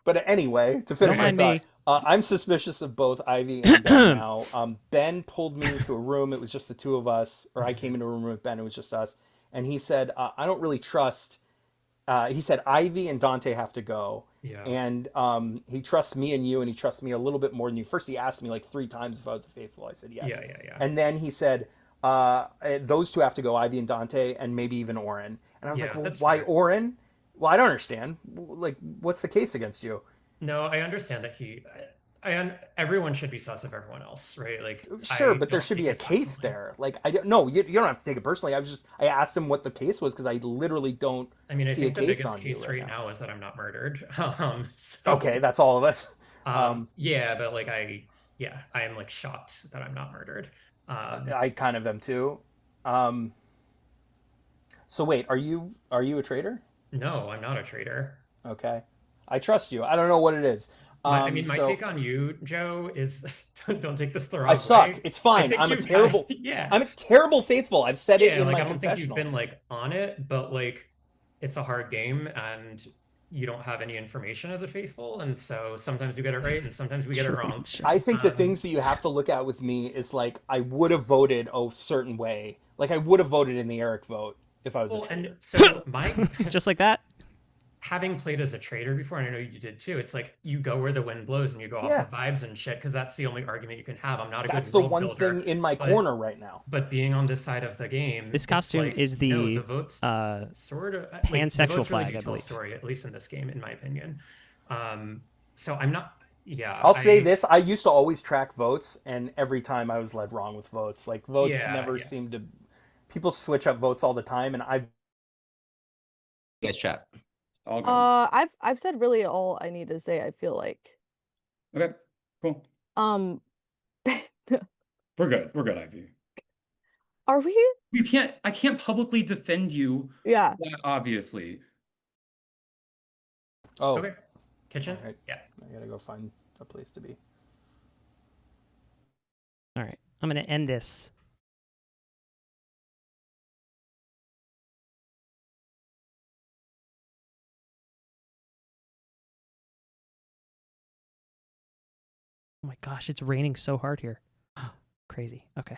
But anyway, to finish Don't my mind thought, I'm suspicious of both Ivy and Ben now. Ben pulled me into a room. It was just the two of us, or I came into a room with Ben. It was just us, and he said, "I don't really trust." He said Ivy and Dante have to go, Yeah. and he trusts me and you, and he trusts me a little bit more than you. First, he asked me like 3 times if I was a faithful. I said yes. Yeah. And then he said, those two have to go, Ivy and Dante, and maybe even Oren. And I was Yeah, like, well, that's why fair. Oren? Well, I don't understand. Like, what's the case against you? No, I understand that everyone should be sus of everyone else, right? Like, Sure, I but there don't should be take a it case personally. there. Like, I don't. No, you don't have to take it personally. I asked him what the case was because I literally don't I mean, I see a think the case biggest on you case right right now. now is that I'm not murdered. So, Okay, that's all of us. yeah, but like I am like shocked that I'm not murdered. I kind of am too. So wait, are you a traitor? No, I'm not a traitor. Okay, I trust you. I don't know what it is. I mean, my so take on you, Joe, is don't take this the wrong I way. suck. It's I fine. think I'm a you've terrible. yeah. I'm a terrible faithful. I've said it Yeah, in like my I don't think you've confessionals. been like on it, but like it's a hard game and you don't have any information as a faithful, and so sometimes you get it right and sometimes we get it wrong. I think the things that you have to look at with me is like I would have voted a certain way. Like I would have voted in the Eric vote if I was a traitor. And so my Just like that. having played as a traitor before, and I know you did too, it's like you go where the wind blows and you go Yeah. off the vibes and shit, because that's the only argument you can have. I'm not a That's good the world one builder, thing in my but- corner right now. But being on this side of the game, This it's costume like, is the no, the votes sort of like, the pansexual votes really flag, do I tell a believe. story, at least in this game, in my opinion. So I'm not. Yeah, I'll say this: I used to always track votes, and every time I was led wrong with votes. Like votes Yeah, never yeah. seem to. People switch up votes all the time, and I. You guys chat. All good. I've said really all I need to say, I feel like. Okay, cool. Um, We're good. We're good, Ivy. are we? I can't publicly defend you. Yeah. That obviously. Oh. Okay. Kitchen? All right. Yeah. I gotta go find a place to be. All right, I'm going to end this. Oh my gosh, it's raining so hard here. Crazy. Okay.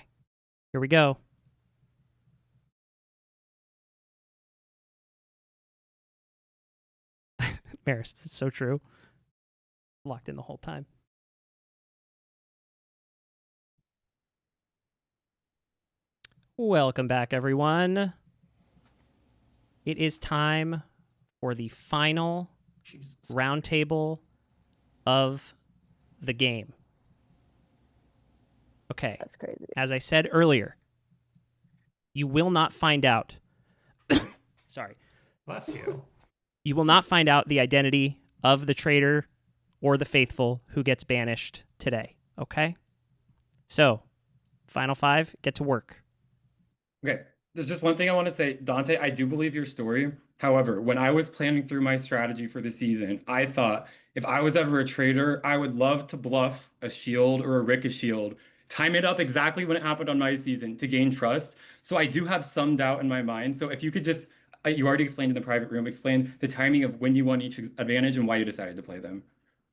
Here we go. Maris, it's so true. Locked in the whole time. Welcome back, everyone. It is time for the final roundtable of the game. Okay. That's crazy. As I said earlier, you will not find out. Sorry. Bless you. You will not find out the identity of the traitor or the faithful who gets banished today. Okay? So, final 5, get to work. Okay, there's just one thing I want to say. Dante, I do believe your story. However, when I was planning through my strategy for the season, I thought if I was ever a traitor, I would love to bluff a shield or a Rick a shield, time it up exactly when it happened on my season to gain trust. So I do have some doubt in my mind. So if you could just, you already explained in the private room, explain the timing of when you won each advantage and why you decided to play them.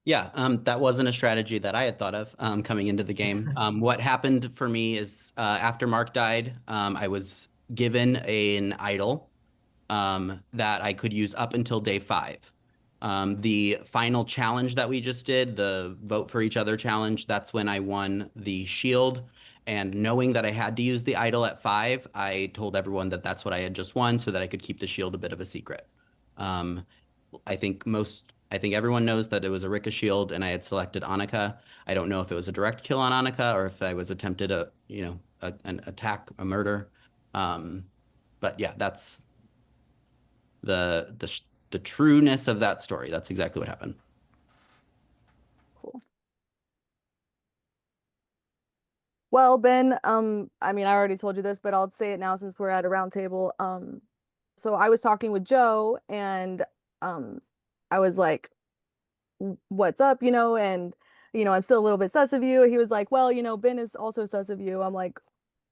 Yeah, that wasn't a strategy that I had thought of coming into the game. What happened for me is after Mark died, I was given an idol that I could use up until day 5. The final challenge that we just did, the vote for each other challenge, that's when I won the shield. And knowing that I had to use the idol at 5, I told everyone that that's what I had just won so that I could keep the shield a bit of a secret. I think everyone knows that it was a Ricka shield and I had selected Annika. I don't know if it was a direct kill on Annika or if I was attempted an attack, a murder. But yeah, that's the trueness of that story. That's exactly what happened. Well, Ben, I mean, I already told you this, but I'll say it now since we're at a round table. So I was talking with Joe and I was like, what's up, and I'm still a little bit sus of you. He was like, well, Ben is also sus of you. I'm like,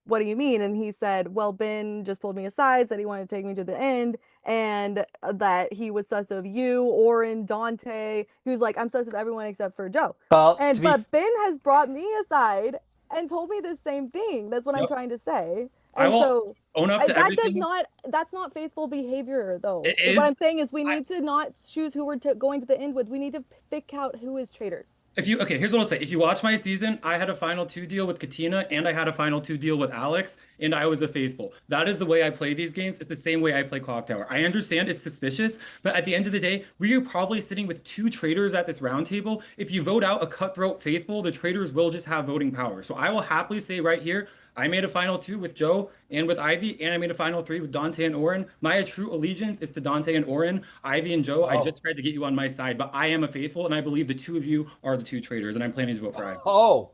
what do you mean? And he said, well, Ben just pulled me aside, said he wanted to take me to the end, and that he was sus of you, Oren, Dante. He was like, I'm sus of everyone except for Joe. Well, But Ben has brought me aside and told me the same thing. That's what I'm Yep. trying to say. I And will so own up to everything. that's not faithful behavior though. It What is. I'm saying is we need to not choose who we're going to the end with. We need to pick out who is traitors. Okay, here's what I'll say. If you watch my season, I had a final 2 deal with Katina and I had a final 2 deal with Alex, and I was a faithful. That is the way I play these games. It's the same way I play Clock Tower. I understand it's suspicious, but at the end of the day, we are probably sitting with 2 traitors at this round table. If you vote out a cutthroat faithful, the traitors will just have voting power. So I will happily say right here, I made a final 2 with Joe and with Ivy, and I made a final 3 with Dante and Oren. My true allegiance is to Dante and Oren. Ivy and Joe, I just tried to get you on my side, but I am a faithful, and I believe the 2 of you are the 2 traitors, and I'm planning to vote for Ivy. Oh,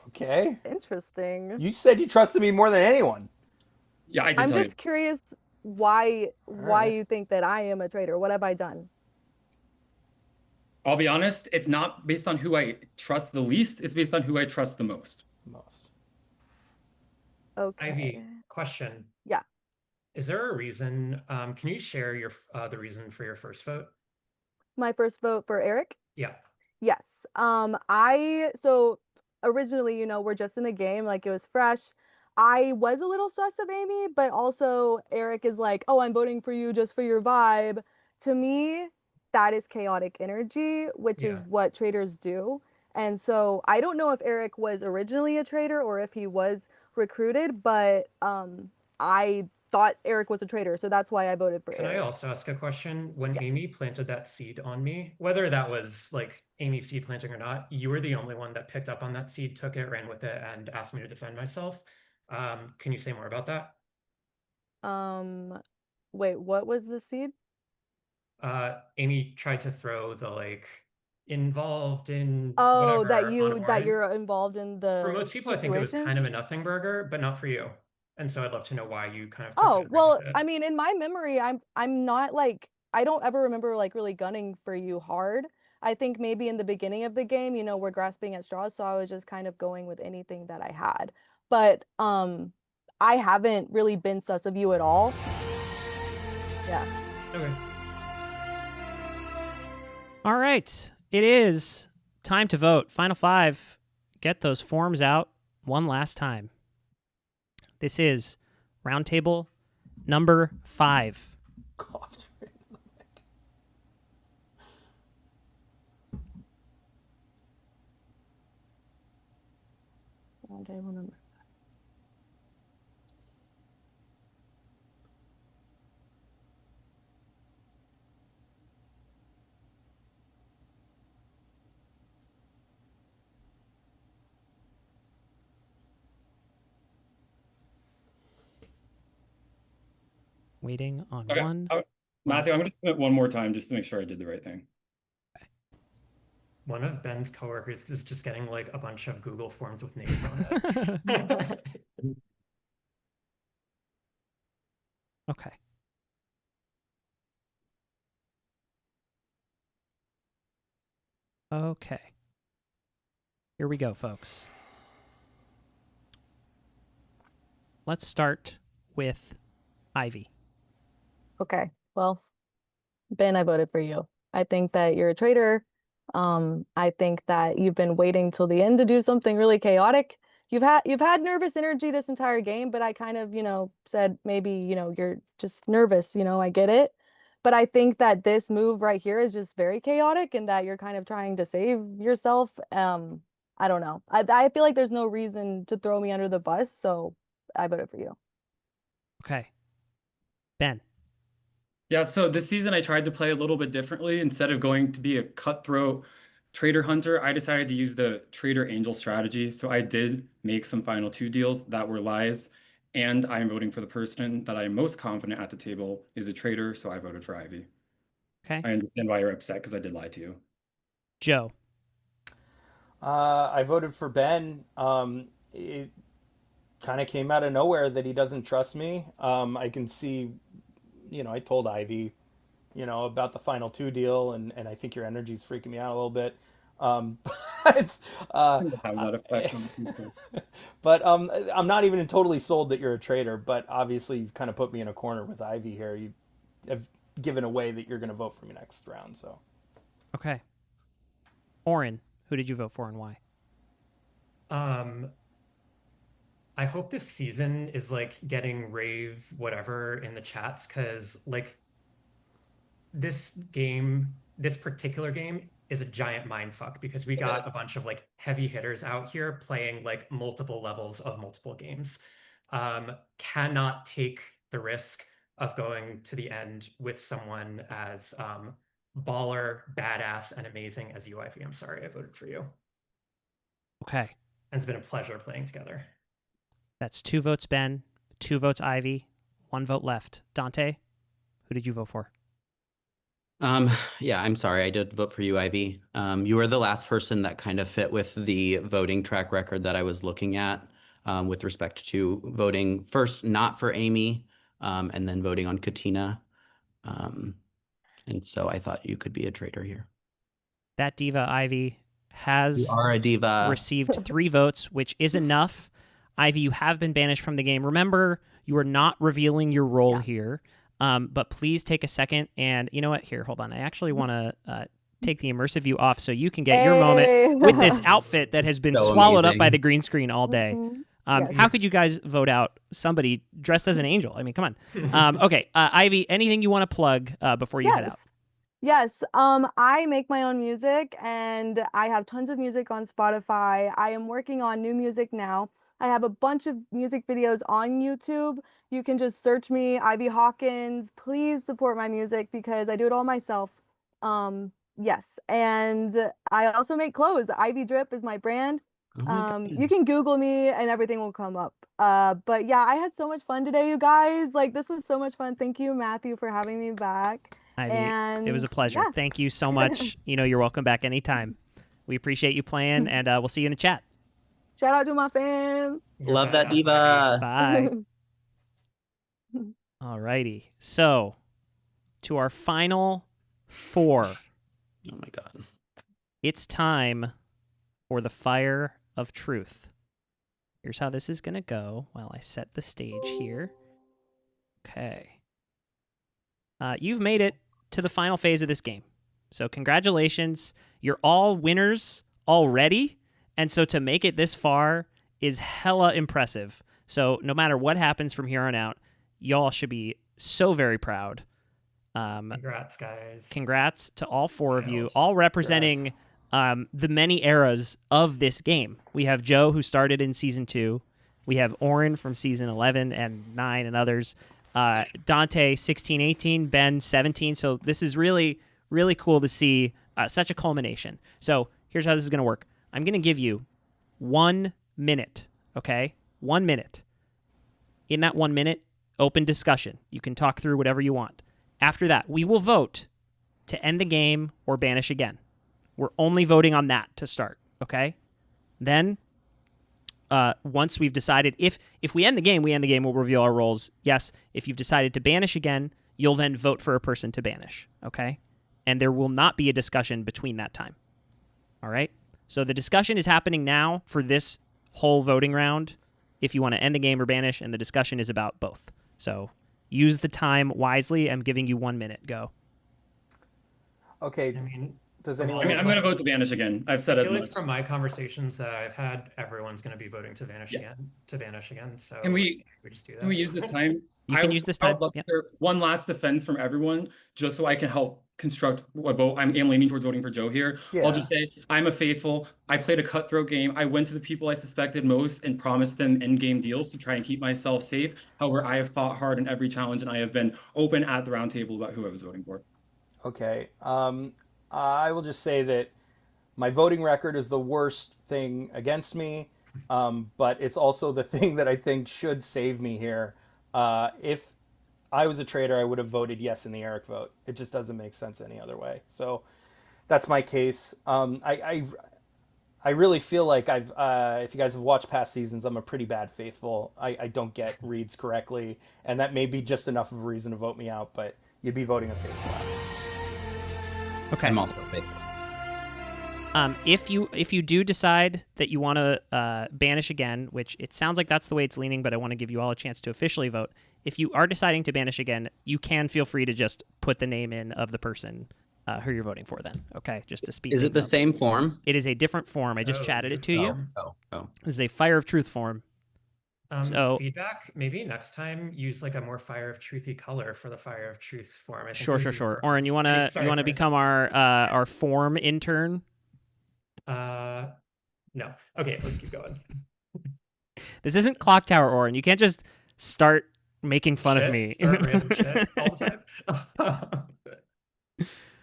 okay. Interesting. You said you trusted me more than anyone. Yeah, I did. I'm just curious why you think that I am a traitor. What have I done? I'll be honest, it's not based on who I trust the least, it's based on who I trust the most. Okay. Ivy, question. Yeah. Is there a reason? Can you share your the reason for your first vote? My first vote for Eric? Yeah. Yes. So originally, we're just in the game, like it was fresh. I was a little sus of Amy, but also Eric is like, oh, I'm voting for you just for your vibe. To me, that is chaotic energy, which is what traitors do. And so I don't know if Eric was originally a traitor or if he was recruited, but I thought Eric was a traitor, so that's why I voted for Can Eric. I also ask a question? When Amy planted that seed on me, whether that was like Amy seed planting or not, you were the only one that picked up on that seed, took it, ran with it, and asked me to defend myself. Can you say more about that? Wait, what was the seed? Amy tried to throw the involved in Oh, whatever that you're involved in the For most people, I think it was situation? kind of a nothing burger, but not for you. And so I'd love to know why you kind of took Oh, it. well, I mean, in my memory, I'm not I don't ever remember really gunning for you hard. I think maybe in the beginning of the game, we're grasping at straws, so I was just kind of going with anything that I had. But I haven't really been sus of you at all. Yeah. Okay. All right. It is time to vote. Final 5. Get those forms out one last time. This is Roundtable number 5. Coughed. Roundtable number 5. Waiting on Okay, one. Matthew, I'm going to spin it one more time just to make sure I did the right thing. One of Ben's coworkers is just getting a bunch of Google Forms with names on it. Okay. Okay. Here we go, folks. Let's start with Ivy. Okay. Well, Ben, I voted for you. I think that you're a traitor. I think that you've been waiting till the end to do something really chaotic. You've had nervous energy this entire game, but I kind of, said maybe, you're just nervous, I get it. But I think that this move right here is just very chaotic and that you're kind of trying to save yourself. I don't know. I feel like there's no reason to throw me under the bus, so I voted for you. Okay. Ben. Yeah, so this season I tried to play a little bit differently. Instead of going to be a cutthroat trader hunter, I decided to use the trader angel strategy. So I did make some final 2 deals that were lies, and I am voting for the person that I am most confident at the table is a traitor, so I voted for Ivy. Okay. I understand why you're upset because I did lie to you. Joe. I voted for Ben. It kind of came out of nowhere that he doesn't trust me. I can see, I told Ivy, about the final 2 deal, and I think your energy's freaking me out a little bit. It's but I'm not even totally sold that you're a traitor, but obviously you've kind of put me in a corner with Ivy here. You have given away that you're going to vote for me next round, so. Okay. Oren, who did you vote for and why? I hope this season is like getting rave whatever in the chats, because like this particular game is a giant mindfuck, because we got a bunch of like heavy hitters out here playing like multiple levels of multiple games. Cannot take the risk of going to the end with someone as baller, badass, and amazing as you, Ivy. I'm sorry I voted for you. Okay. And it's been a pleasure playing together. That's 2 votes Ben, 2 votes Ivy, 1 vote left. Dante, who did you vote for? Yeah, I'm sorry. I did vote for you, Ivy. You were the last person that kind of fit with the voting track record that I was looking at, with respect to voting first not for Amy, and then voting on Katina. And so I thought you could be a traitor here. That diva, Ivy, has You are a diva. received 3 votes, which is enough. Ivy, you have been banished from the game. Remember, you are not revealing your role here. But please take a second, and you know what? Here, hold on. I actually want to take the immersive view off so you can get your moment with this outfit that has been swallowed up by the green screen all day. Yes. How could you guys vote out somebody dressed as an angel? I mean, come on. Okay, Ivy, anything you want to plug before you head out? Yes, I make my own music and I have tons of music on Spotify. I am working on new music now. I have a bunch of music videos on YouTube. You can just search me, Ivy Hawkins. Please support my music because I do it all myself. Yes, and I also make clothes. Ivy Drip is my brand. You can Google me and everything will come up. But yeah, I had so much fun today, you guys. Like, this was so much fun. Thank you, Matthew, for having me back. Ivy, And it was a pleasure. yeah. Thank you so much. You're welcome back anytime. We appreciate you playing, and we'll see you in the chat. Shout out to my fans. Love that diva. Bye. Alrighty. So, to our final 4. Oh my God. It's time for the Fire of Truth. Here's how this is going to go while I set the stage here. Okay. You've made it to the final phase of this game. So congratulations. You're all winners already. And so to make it this far is hella impressive. So no matter what happens from here on out, y'all should be so very proud. Congrats, guys. Congrats to all 4 of you, all representing the many eras of this game. We have Joe, who started in Season 2. We have Oren from Season 11 and 9 and others. Dante, 16, 18. Ben, 17. So this is really, really cool to see such a culmination. So here's how this is going to work. I'm going to give you 1 minute, okay? 1 minute. In that 1 minute, open discussion. You can talk through whatever you want. After that, we will vote to end the game or banish again. We're only voting on that to start, okay? Then, once we've decided, if we end the game, we'll reveal our roles. Yes, if you've decided to banish again, you'll then vote for a person to banish, okay? And there will not be a discussion between that time. All right? So the discussion is happening now for this whole voting round if you want to end the game or banish, and the discussion is about both. So use the time wisely. I'm giving you 1 minute. Go. Okay. I mean, does I anyone? mean, I'm going to vote to banish again. I've said I as feel much. like from my conversations that I've had, everyone's going to be voting to vanish again. So Can we just do that? Can we use this time? You can use this time. I would love Yeah. to hear one last defense from everyone, just so I can help construct what vote. I am leaning towards voting for Joe here. Yeah. I'll just say I'm a faithful. I played a cutthroat game. I went to the people I suspected most and promised them end-game deals to try and keep myself safe. However, I have fought hard in every challenge, and I have been open at the round table about who I was voting for. Okay. I will just say that my voting record is the worst thing against me, but it's also the thing that I think should save me here. If I was a traitor, I would have voted yes in the Eric vote. It just doesn't make sense any other way. So that's my case. I really feel like if you guys have watched past seasons, I'm a pretty bad faithful. I don't get reads correctly, and that may be just enough of a reason to vote me out, but you'd be voting a faithful out. Okay. I'm also faithful. If you do decide that you want to banish again, which it sounds like that's the way it's leaning, but I want to give you all a chance to officially vote. If you are deciding to banish again, you can feel free to just put the name in of the person who you're voting for then. Okay, just to speed Is it things the up. same form? It is a different form. I just chatted it to you. Oh. This is a Fire of Truth form. So feedback, maybe next time use like a more Fire of Truthy color for the Fire of Truth form. I think sure. Oren, you wanna become our form intern? No. Okay, let's keep going. This isn't Clock Tower, Oren. You can't just start making fun of me. Start random shit all the time.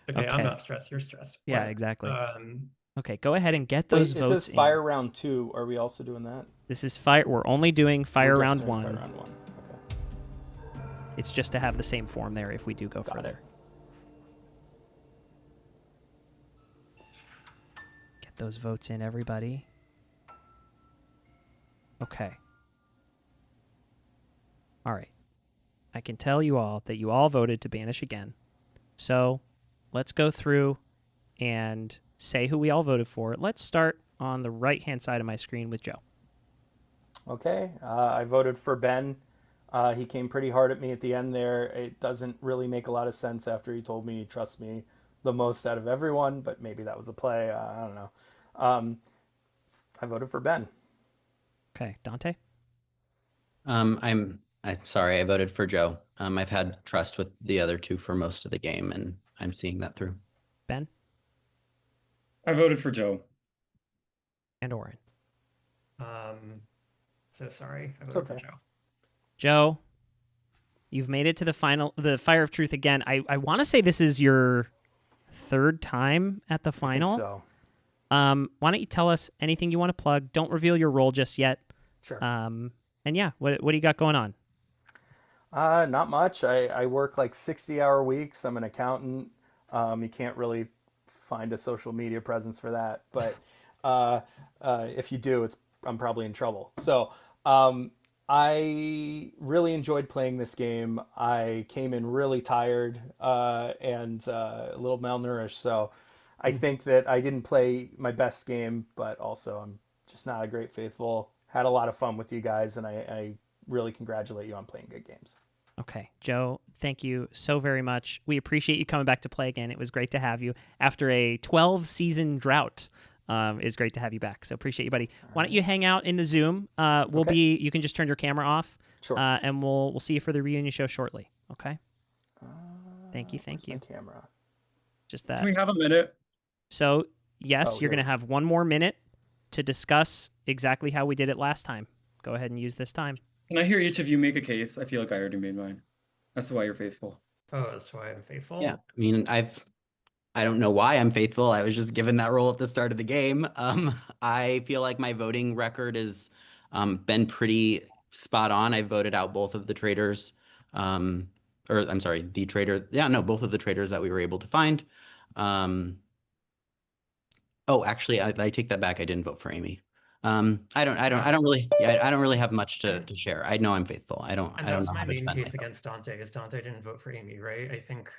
Okay, I'm not stressed. You're stressed. Yeah, What? exactly. Okay, go ahead and get those Wait, votes. It says Fire Round 2. Are we also doing that? This is Fire. We're only doing Fire We're just Round doing 1. Fire Round 1. Okay. It's just to have the same form there if we do go further. Get those votes in, everybody. Okay. All right. I can tell you all that you all voted to banish again. So let's go through and say who we all voted for. Let's start on the right-hand side of my screen with Joe. Okay. I voted for Ben. He came pretty hard at me at the end there. It doesn't really make a lot of sense after he told me he trusts me the most out of everyone, but maybe that was a play. I don't know. I voted for Ben. Okay. Dante? I'm sorry, I voted for Joe. I've had trust with the other two for most of the game, and I'm seeing that through. Ben? I voted for Joe. And Oren? So sorry. I voted for Joe. Joe, you've made it to the Fire of Truth again. I want to say this is your third time at the final. I think so. Why don't you tell us anything you want to plug? Don't reveal your role just yet. Sure. And yeah, what do you got going on? Not much. I work like 60-hour weeks. I'm an accountant. You can't really find a social media presence for that, but if you do, I'm probably in trouble. So I really enjoyed playing this game. I came in really tired and a little malnourished, so I think that I didn't play my best game, but also I'm just not a great faithful. Had a lot of fun with you guys, and I really congratulate you on playing good games. Okay, Joe, thank you so very much. We appreciate you coming back to play again. It was great to have you after a 12-season drought. It's great to have you back. So appreciate you, buddy. Why don't you hang out in the Zoom? You can just turn your camera off. Sure. And we'll see you for the reunion show shortly. Okay. Thank you. My camera. Just that. Can we have a minute? So yes, you're here. going to have one more minute to discuss exactly how we did it last time. Go ahead and use this time. Can I hear each of you make a case? I feel like I already made mine. That's why you're faithful. Oh, that's why I'm faithful? Yeah, I mean, I don't know why I'm faithful. I was just given that role at the start of the game. I feel like my voting record has been pretty spot on. I voted out both of the traitors, both of the traitors that we were able to find. Actually, I take that back. I didn't vote for Amy. I don't really have much to share. I know I'm faithful. I don't know That's how my to main defend case myself. against Dante is Dante didn't vote for Amy, right? I think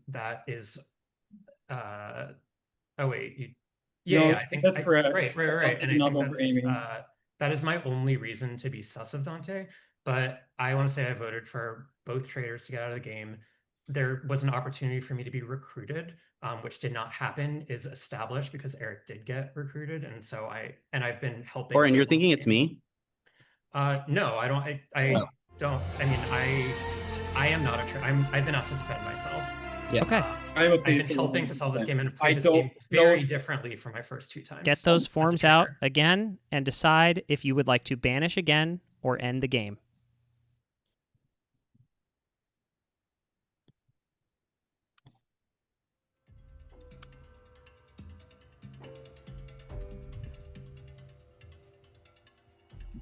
that is oh wait, Yeah, No, yeah, I think that's correct. right. And I Not think vote for Amy. that is my only reason to be sus of Dante. But I want to say I voted for both traitors to get out of the game. There was an opportunity for me to be recruited, which did not happen, is established because Eric did get recruited, and so I've been helping. Or, and you're thinking it's me? No, I don't. I Oh. don't. I mean, I am not a traitor. I've been asked to defend myself. Yeah. Okay. I've been helping to solve this game and play this game very differently from my first 2 times. Get those forms out again and decide if you would like to banish again or end the game.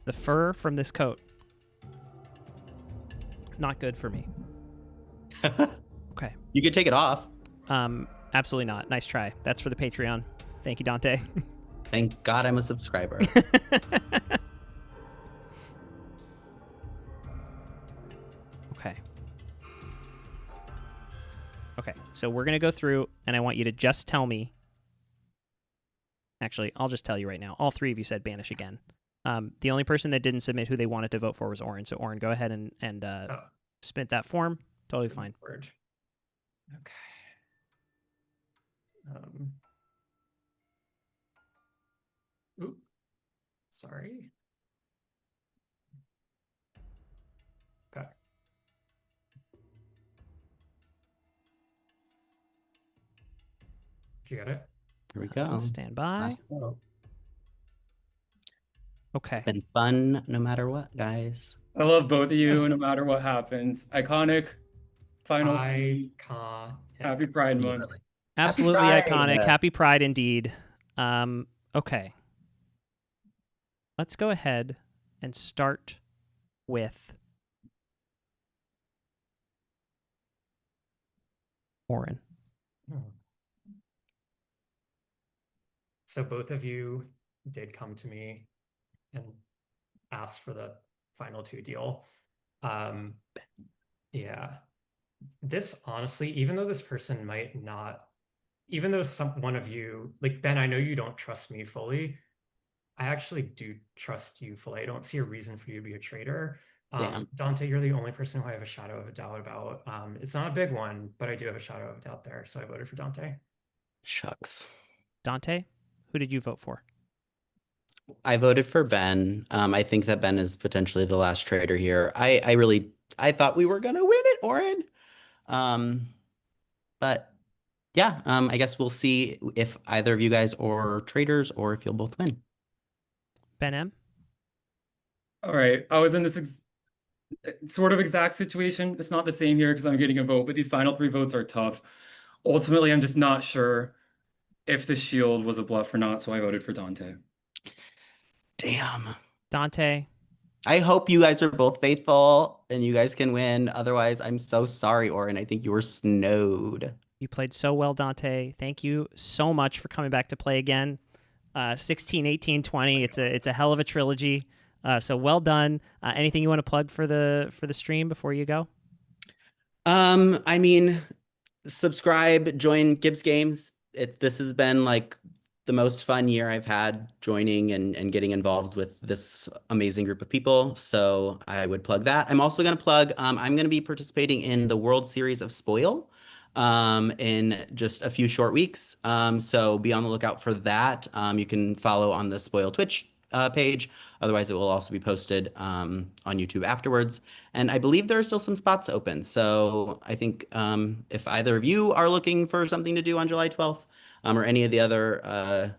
The fur from this coat. Not good for me. Okay. You could take it off. Absolutely not. Nice try. That's for the Patreon. Thank you, Dante. Thank God I'm a subscriber. Okay. Okay, so we're going to go through, and I want you to just tell me. Actually, I'll just tell you right now. All 3 of you said banish again. The only person that didn't submit who they wanted to vote for was Oren. So, Oren, go ahead and submit that form. Totally fine. Okay. Oop. Sorry. Okay. Did you get it? Here we go. Stand by. Okay. It's been fun no matter what, guys. I love both of you no matter what happens. Iconic. Final. Happy Pride Month. Absolutely Happy iconic. Pride. Happy Pride indeed. Okay. Let's go ahead and start with Oren. So both of you did come to me and ask for the final 2 deal. Yeah. This honestly, even though this person might not, even though one of you, like Ben, I know you don't trust me fully. I actually do trust you fully. I don't see a reason for you to be a traitor. Damn. Dante, you're the only person who I have a shadow of a doubt about. It's not a big one, but I do have a shadow of a doubt there. So I voted for Dante. Shucks. Dante, who did you vote for? I voted for Ben. I think that Ben is potentially the last traitor here. I thought we were gonna win it, Oren. But yeah, I guess we'll see if either of you guys are traitors or if you'll both win. Ben M. All right. I was in this sort of exact situation. It's not the same here because I'm getting a vote, but these final 3 votes are tough. Ultimately, I'm just not sure if the shield was a bluff or not, so I voted for Dante. Damn. Dante. I hope you guys are both faithful and you guys can win. Otherwise, I'm so sorry, Oren. I think you were snowed. You played so well, Dante. Thank you so much for coming back to play again. 16, 18, 20. It's a hell of a trilogy. So well done. Anything you want to plug for the stream before you go? I mean, subscribe, join Gibbs Games. This has been like the most fun year I've had joining and getting involved with this amazing group of people. So I would plug that. I'm also going to plug, I'm going to be participating in the World Series of Spoil in just a few short weeks. So be on the lookout for that. You can follow on the Spoil Twitch page. Otherwise, it will also be posted on YouTube afterwards. And I believe there are still some spots open. So I think if either of you are looking for something to do on July 12th, or any of the other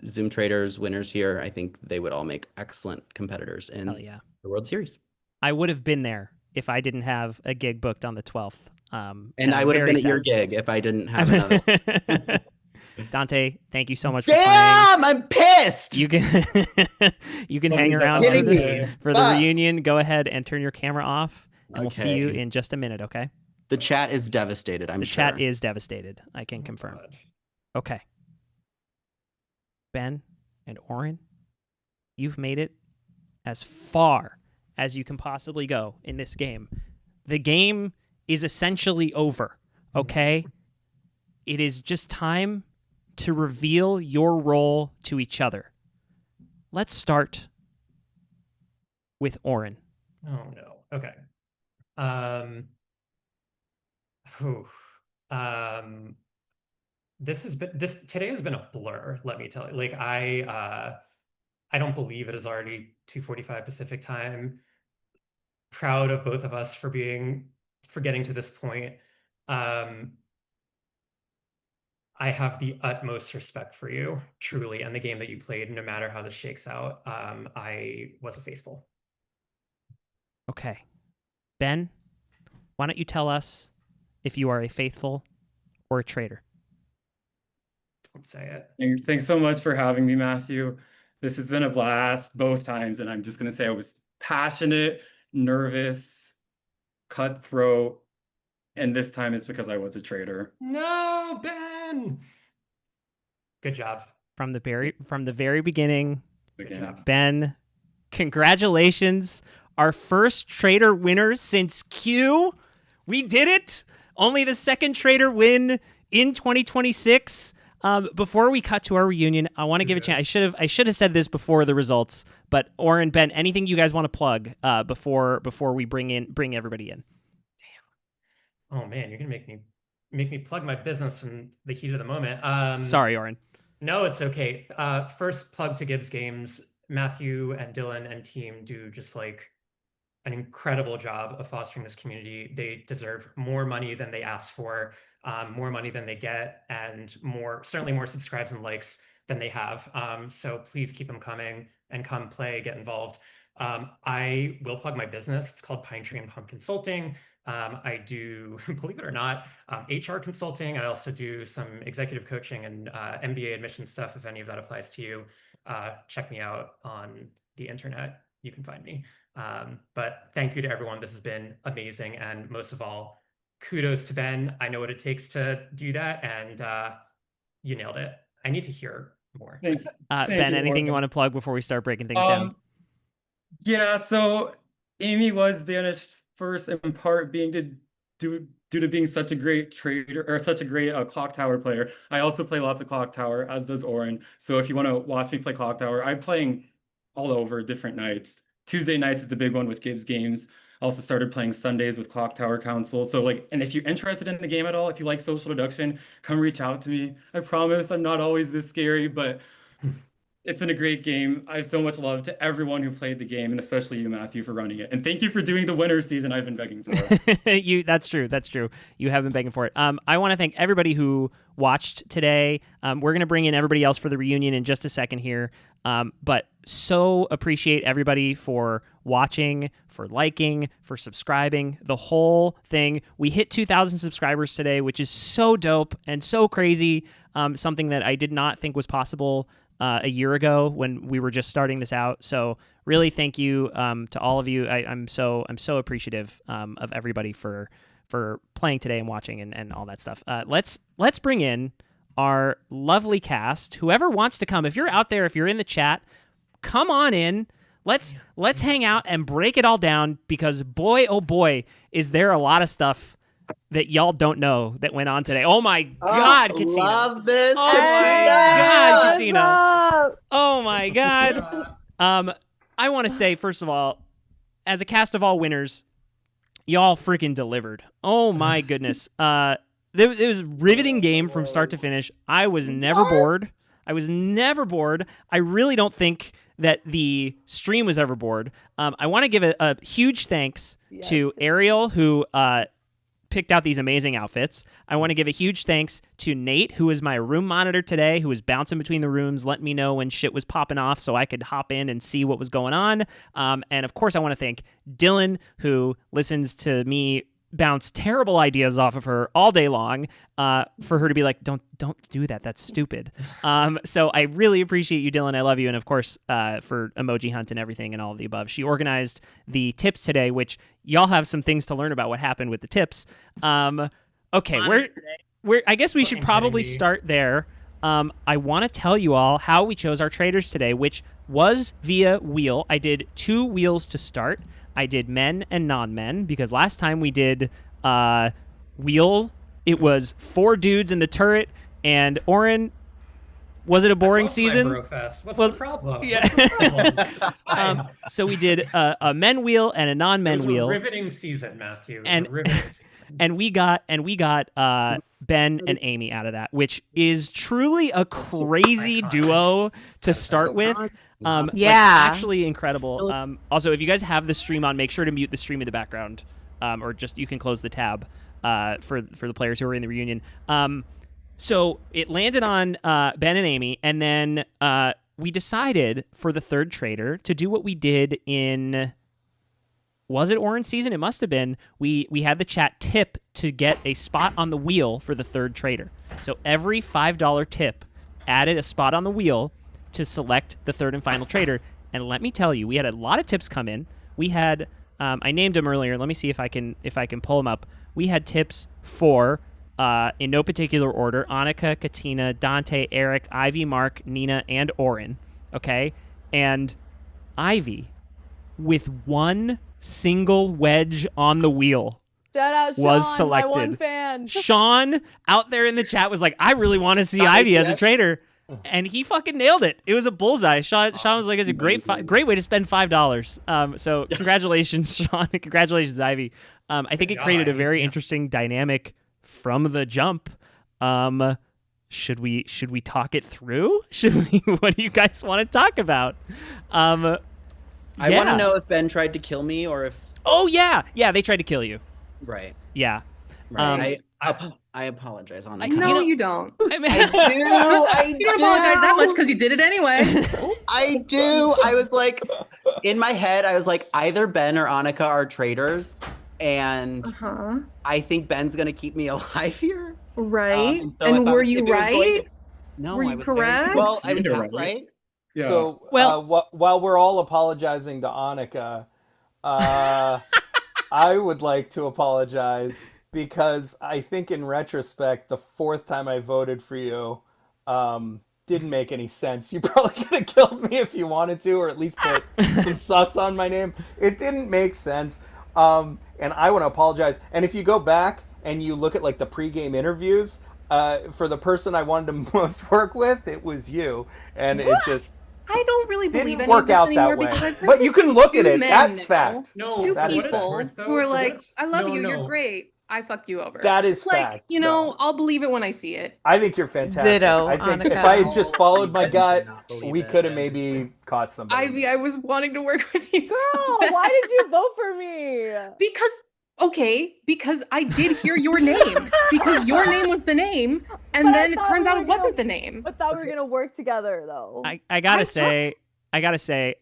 Zoom Traitors winners here, I think they would all make excellent competitors in the World Series. I would have been there if I didn't have a gig booked on the 12th. And I would have been at your gig if I didn't have another one. Dante, thank you so much Damn, for playing. I'm pissed! You can hang around for the reunion. Go ahead and turn your camera off, and we'll see you in just a minute, okay? The chat is devastated, I'm sure. The chat is devastated, I can confirm. Okay. Ben and Oren, you've made it as far as you can possibly go in this game. The game is essentially over, okay? It is just time to reveal your role to each other. Let's start with Oren. Oh no. Okay. Whew. Today has been a blur, let me tell you. Like I don't believe it is already 2:45 Pacific time. Proud of both of us for getting to this point. I have the utmost respect for you, truly, and the game that you played, no matter how this shakes out. I was a faithful. Okay. Ben, why don't you tell us if you are a faithful or a traitor? Don't say it. Thanks so much for having me, Matthew. This has been a blast both times, and I'm just going to say I was passionate, nervous, cutthroat, and this time it's because I was a traitor. No, Ben. Good job. From the very beginning, Good job. Ben, congratulations. Our first traitor winner since Q. We did it. Only the second traitor win in 2026. Before we cut to our reunion, I want to give a chance. I should have said this before the results, but Oren, Ben, anything you guys want to plug before we bring everybody in? Oh man, you're gonna make me plug my business in the heat of the moment. Sorry, Oren. No, it's okay. First plug to Gibbs Games. Matthew and Dylan and team do just like an incredible job of fostering this community. They deserve more money than they ask for, more money than they get, and certainly more subscribes and likes than they have. So please keep them coming and come play, get involved. I will plug my business. It's called Pine Tree and Pump Consulting. I do, believe it or not, HR consulting. I also do some executive coaching and MBA admission stuff. If any of that applies to you, check me out on the internet. You can find me. But thank you to everyone. This has been amazing. And most of all, kudos to Ben. I know what it takes to do that. And you nailed it. I need to hear more. Thank Ben, you, anything you Morgan. want to plug before we start breaking things down? Yeah, so Amy was banished first in part due to being such a great trader or such a great clock tower player. I also play lots of clock tower, as does Oren. So if you want to watch me play clock tower, I'm playing all over different nights. Tuesday nights is the big one with Gibbs Games. I also started playing Sundays with Clock Tower Council. So and if you're interested in the game at all, if you like social deduction, come reach out to me. I promise I'm not always this scary, but it's been a great game. I have so much love to everyone who played the game, and especially you, Matthew, for running it. And thank you for doing the winter season I've been begging for. That's true. You have been begging for it. I want to thank everybody who watched today. We're going to bring in everybody else for the reunion in just a second here. But so appreciate everybody for watching, for liking, for subscribing, the whole thing. We hit 2,000 subscribers today, which is so dope and so crazy. Something that I did not think was possible a year ago when we were just starting this out. So really thank you to all of you. I'm so appreciative of everybody for playing today and watching and all that stuff. Let's bring in our lovely cast. Whoever wants to come, if you're out there, if you're in the chat, come on in. Let's hang out and break it all down, because boy, oh boy, is there a lot of stuff that y'all don't know that went on today. Oh my God, Katina. Love this, Oh Katina. my God, Katina. Oh my God. I want to say, first of all, as a cast of all winners, y'all freaking delivered. Oh my goodness. It was a riveting game from start to finish. I was never bored. I really don't think that the stream was ever bored. I want to give a huge thanks to Ariel, who picked out these amazing outfits. I want to give a huge thanks to Nate, who was my room monitor today, who was bouncing between the rooms, letting me know when shit was popping off so I could hop in and see what was going on. And of course, I want to thank Dylan, who listens to me bounce terrible ideas off of her all day long, for her to be like, don't do that. That's stupid. So I really appreciate you, Dylan. I love you. And of course, for Emoji Hunt and everything and all of the above. She organized the tips today, which y'all have some things to learn about what happened with the tips. Okay, I guess we should probably start there. I want to tell you all how we chose our traders today, which was via wheel. I did 2 wheels to start. I did men and non-men, because last time we did wheel, it was 4 dudes in the turret, and Oren, Was it a boring love my season? Brofest. What's Was- the problem? Yeah. What's the problem? It's fine. So we did a men wheel and a It non-men was wheel. a riveting season, Matthew. It was And a riveting season. and we got Ben and Amy out of that, which is truly a crazy duo to start with. Like, actually incredible. Also, if you guys have the stream on, make sure to mute the stream in the background, or just you can close the tab for the players who are in the reunion. So it landed on Ben and Amy, and then we decided for the third traitor to do what we did in. Was it orange season? It must have been. We had the chat tip to get a spot on the wheel for the third traitor. So every $5 tip added a spot on the wheel to select the third and final traitor. And let me tell you, we had a lot of tips come in. We had I named them earlier. Let me see if I can pull them up. We had tips for in no particular order: Annika, Katina, Dante, Eric, Ivy, Mark, Nina, and Oren. Okay, and Ivy with one single wedge on the wheel Shout out Sean, was selected. my one fan. Sean out there in the chat was like, I really want to see Ivy as a traitor. And he fucking nailed it. It was a bullseye. Sean was like, it's a great way to spend $5. So congratulations, Sean. Congratulations, Ivy. I think it created a very interesting dynamic from the jump. Should we talk it through? What do you guys want to talk about? I want to know if Ben tried to kill me or if. Oh yeah, they tried to kill you. Right. Yeah. Right. I apologize on that. No, you don't. I do. You don't apologize that much because you did it anyway. I do. I was like, in my head, I was like, either Ben or Annika are traitors, and I think Ben's gonna keep me alive here. Right. So if and I were was- you if it was going right? to- No, Were I you was correct? Very, well, I was You're half right. right. Yeah. Well- So while we're all apologizing to Annika, I would like to apologize because I think in retrospect, the fourth time I voted for you didn't make any sense. You probably could have killed me if you wanted to, or at least put some sus on my name. It didn't make sense. And I want to apologize. And if you go back and you look at like the pregame interviews, for the person I wanted to most work with, it was you. And it just I don't really believe didn't any of work this out anymore that way. because I've heard But you this can from look at two it. men That's now. fact. No, Two that is people fact. who are like, What? I love No, you, no. you're great. I fucked you over. That It's is like, fact, you know, I'll believe it when I see it. I think you're fantastic. Ditto, I think Annika. if I had just followed my gut, believe we it. could have maybe caught somebody. Ivy, I was wanting to work with you. Girl, why did you vote for me? Because I did hear your name. Because your name was the name, and But I then it thought turns we out were it wasn't gonna- the name. I thought we were gonna work together though. I gotta say,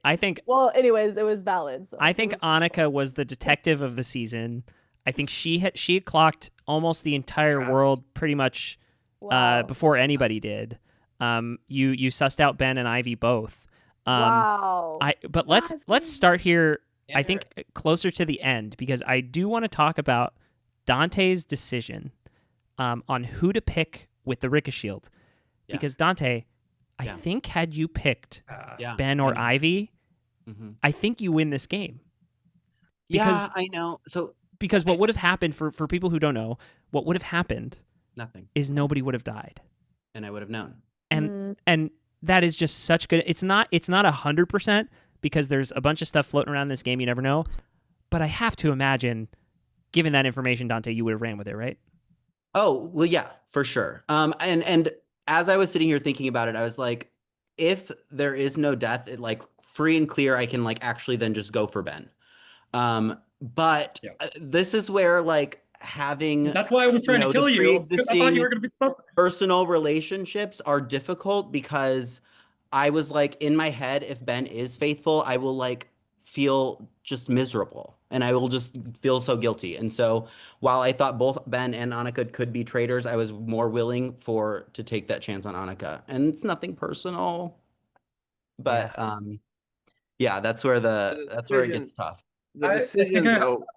I think Well, anyways, it was valid. So I think Annika was the detective of the season. I think she had clocked almost the entire world pretty much before anybody did. You sussed out Ben and Ivy both. Wow. But let's start here. I think closer to the end because I do want to talk about Dante's decision on who to pick with the Ricka Shield. Because Dante, I think had you picked Ben or Ivy, I think you win this game. Yeah, I know. So because what would have happened for people who don't know, what would have happened nothing is nobody would have died. And I would have known. And that is just such good. It's not 100% because there's a bunch of stuff floating around in this game you never know. But I have to imagine, given that information, Dante, you would have ran with it, right? Oh, well, yeah, for sure. And as I was sitting here thinking about it, I was like, if there is no death, it like free and clear, I can like actually then just go for Ben. But this is where like having That's why I was trying to kill the you, 'cause I thought you were pre-existing gonna be personal relationships are difficult because I was like in my head, if Ben is faithful, I will like feel just miserable and I will just feel so guilty. And so while I thought both Ben and Annika could be traitors, I was more willing to take that chance on Annika. And it's nothing personal, but yeah, that's where it gets tough. The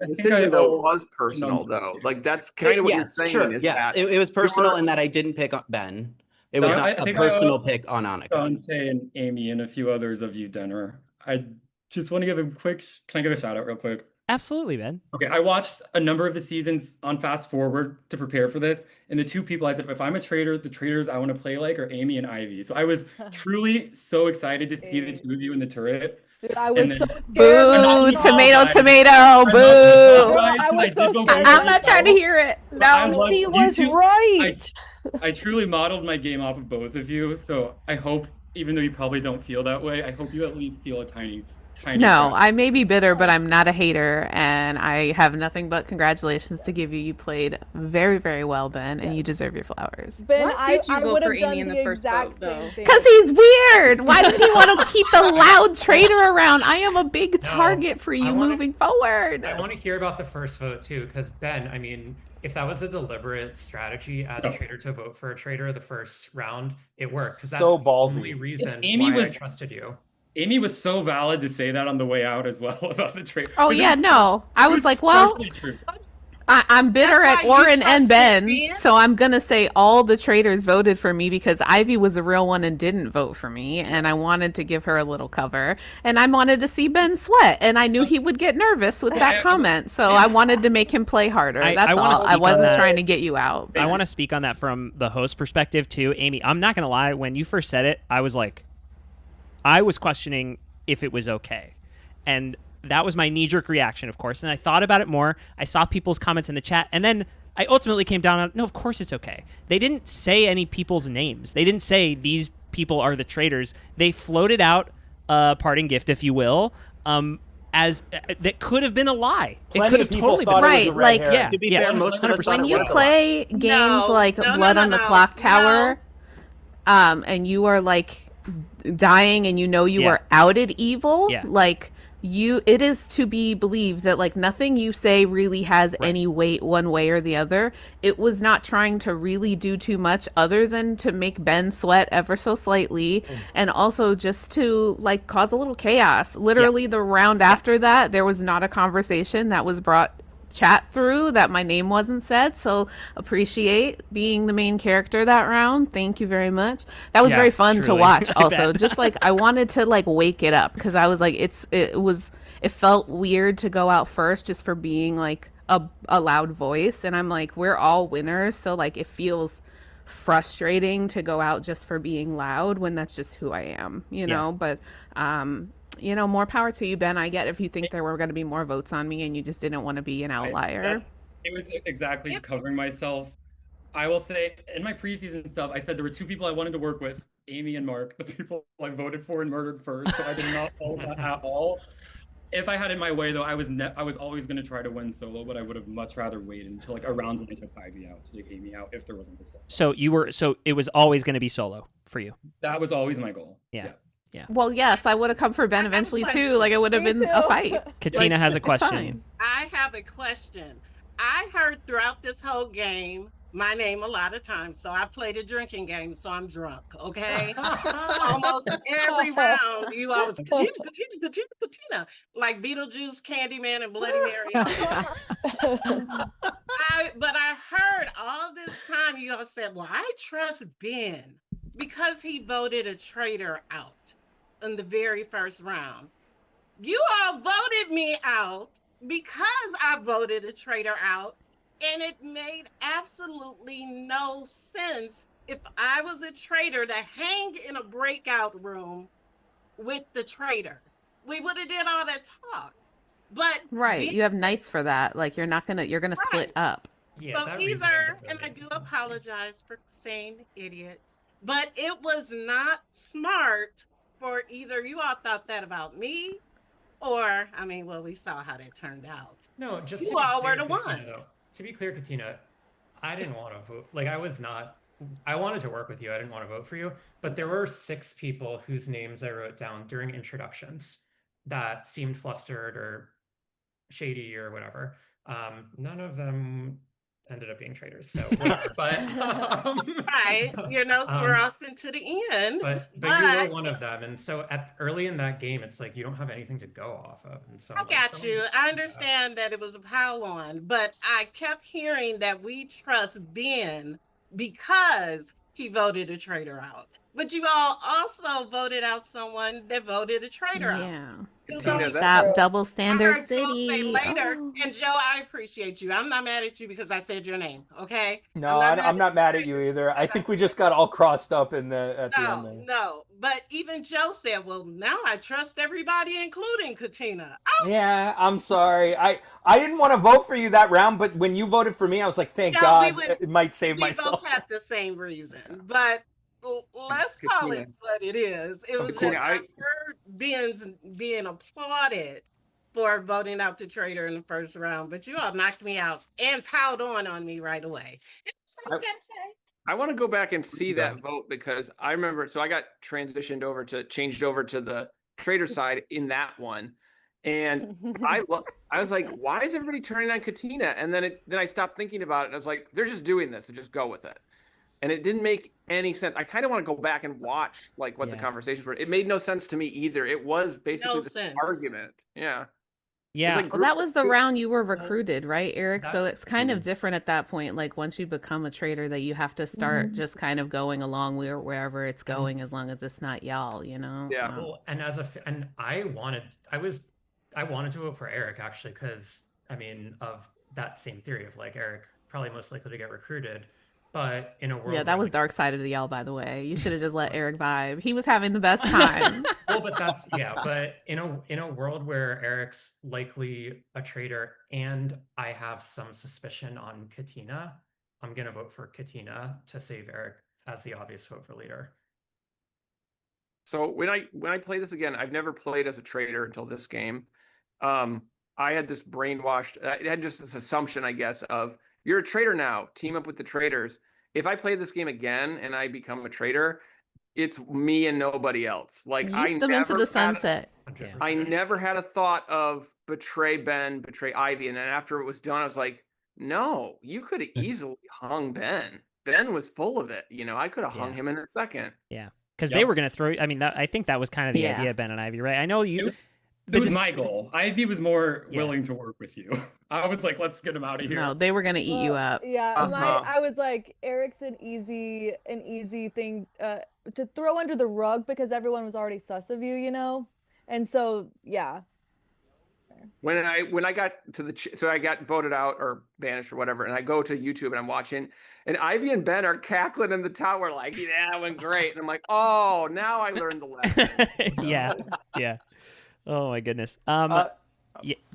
decision, though, was personal, though. Like, that's kind of what you're saying. Sure, is yes, that it was personal you're- in that I didn't pick on Ben. It was No, not I a think personal owe pick on Annika. Dante and Amy and a few others of you dinner. I just want to give a quick. Can I give a shout out real quick? Absolutely, Ben. Okay, I watched a number of the seasons on fast forward to prepare for this, and the two people I said, if I'm a traitor, the traitors I want to play like are Amy and Ivy. So I was truly so excited to see the two of you in the turret. Dude, I was so scared. Boo! Tomato, tomato! Boo! I'm not trying to hear it. No, he was right. I truly modeled my game off of both of you, so I hope, even though you probably don't feel that way, I hope you at least feel a tiny. No, I may be bitter, but I'm not a hater, and I have nothing but congratulations to give you. You played very, very well, Ben, and you deserve your flowers. Ben, What I did you vote would for have done Amy in the the first exact vote, though? same thing. Because he's weird. Why did he want to keep the loud traitor around? I am a big target for you moving forward. I want to hear about the first vote too, because Ben, I mean, if that was a deliberate strategy as a traitor to vote for a traitor the first round, it worked. Because that's So the ballsy. only reason Amy why was- I trusted you. Amy was so valid to say that on the way out as well about the traitor. Oh yeah, no. I was like, well, I'm bitter at Oren and Ben, so I'm gonna say all the traitors voted for me because Ivy was a real one and didn't vote for me, and I wanted to give her a little cover, and I wanted to see Ben sweat, and I knew he would get nervous with that comment, so I wanted to make him play harder. That's wanna all. speak I on wasn't that. trying to get you out. I want to speak on that from the host perspective too. Amy, I'm not going to lie. When you first said it, I was like, I was questioning if it was okay. And that was my knee-jerk reaction, of course. And I thought about it more. I saw people's comments in the chat. And then I ultimately came down on, no, of course it's okay. They didn't say any people's names. They didn't say these people are the traitors. They floated out a parting gift, if you will, as that could have been a lie. Plenty it could of have people totally thought been it was a red herring. yeah. To be yeah, fair, most of us 100%. thought When it you was a play games like Blood on the Clock Tower, and you are like dying and you know you are outed evil, like it is to be believed that like nothing you say really has any weight one way or the other. It was not trying to really do too much other than to make Ben sweat ever so slightly, and also just to like cause a little chaos. Literally the round after that, there was not a conversation that was brought chat through that my name wasn't said, so appreciate being the main character that round. Thank you very much. That was very fun to watch. Also, just like I wanted to like wake it up because I was like, it felt weird to go out first just for being like a loud voice, and I'm like, we're all winners, so like it feels frustrating to go out just for being loud when that's just who I am, you know. But you know, more power to you, Ben. I get if you think there were going to be more votes on me and you just didn't want to be an outlier. It was exactly covering myself. I will say, in my preseason stuff, I said there were two people I wanted to work with, Amy and Mark, the people I voted for and murdered first, so I did not follow that at all. If I had it my way, though, I was always going to try to win solo, but I would have much rather waited until like around when I took Ivy out to take Amy out if there wasn't this. So it was always going to be solo for you. That was always my goal. Yeah. Well, yes, I would have come for Ben eventually too. Like it would have been a fight. Katina has a It's question. fine. I have a question. I heard throughout this whole game my name a lot of times, so I played a drinking game, so I'm drunk, okay? Almost every round, you always, Katina, like Beetlejuice, Candyman, and Bloody Mary. But I heard all this time you all said, well, I trust Ben because he voted a traitor out in the very first round. You all voted me out because I voted a traitor out, and it made absolutely no sense if I was a traitor to hang in a breakout room with the traitor. We would have did all that talk. But Right, you have nights for that. Like you're gonna split up. so either, and I do apologize for saying idiots, but it was not smart for either you all thought that about me, or I mean, well, we saw how that turned out. No, just you to be all clear, were the Katina, ones. though, to be clear, Katina, I didn't want to vote. Like, I wanted to work with you. I didn't want to vote for you. But there were 6 people whose names I wrote down during introductions that seemed flustered or shady or whatever. None of them ended up being traitors. So, whatever. But Right, your notes were off into the end. But you were one of them, and so early in that game, it's like you don't have anything to go off of. And so I got you. I understand that it was a pile on, but I kept hearing that we trust Ben because he voted a traitor out. But you all also voted out someone that voted a traitor out. Katina, Stop double I standard heard Joe say city. later, Oh. and Joe, I appreciate you. I'm not mad at you because I said your name. Okay, No, I'm not mad at you either. I think we just got all crossed up at the end there. No, but even Joe said, "Well, now I trust everybody, including Katina." Yeah, I'm sorry. I didn't want to vote for you that round, but when you voted for me, I was like, thank God, it might save we myself. both had the same reason, but let's call it what it is. It was just I heard being applauded for voting out the traitor in the first round, but you all knocked me out and piled on me right away. That's all I gotta say. I want to go back and see that vote because I remember. So I got changed over to the traitor side in that one, and I was like, why is everybody turning on Katina? And then I stopped thinking about it, and I was like, they're just doing this, so just go with it. And it didn't make any sense. I kind of want to go back and watch like what the conversations were. It made no sense to me either. It was basically the argument. Yeah. Yeah. Like Well, that was the round you were recruited, right, Eric? So it's kind of different at that point. Like once you become a traitor, that you have to start just kind of going along wherever it's going, as long as it's not y'all, you know? Yeah. Well, and I wanted to vote for Eric actually, because I mean, of that same theory of like Eric probably most likely to get recruited. But in a world, Yeah, that was dark side of the y'all, by the way. You should have just let Eric vibe. He was having the best time. Well, but but in a world where Eric's likely a traitor and I have some suspicion on Katina, I'm gonna vote for Katina to save Eric as the obvious vote for leader. So when I play this again, I've never played as a traitor until this game. I had this brainwashed. I had just this assumption, I guess, of you're a traitor now. Team up with the traitors. If I play this game again and I become a traitor, it's me and nobody else. Like Yeet them into the sunset. I never had a thought of betray Ben, betray Ivy, and then after it was done, I was like, no, you could have easily hung Ben. Ben was full of it. You know, I could have hung him in a second. Yeah, because they were going to throw. I mean, I think that was kind of the idea, Ben and Ivy, right? I know you. It was my goal. Ivy was more willing to work with you. I was like, let's get him out of here. No, they were gonna eat you up. Yeah, I was like, Eric's an easy thing to throw under the rug because everyone was already sus of you, you know? And so, yeah. When I got to so I got voted out or banished or whatever, and I go to YouTube and I'm watching, and Ivy and Ben are cackling in the tower like, yeah, that went great. And I'm like, oh, now I learned the lesson. Yeah. Oh my goodness. Go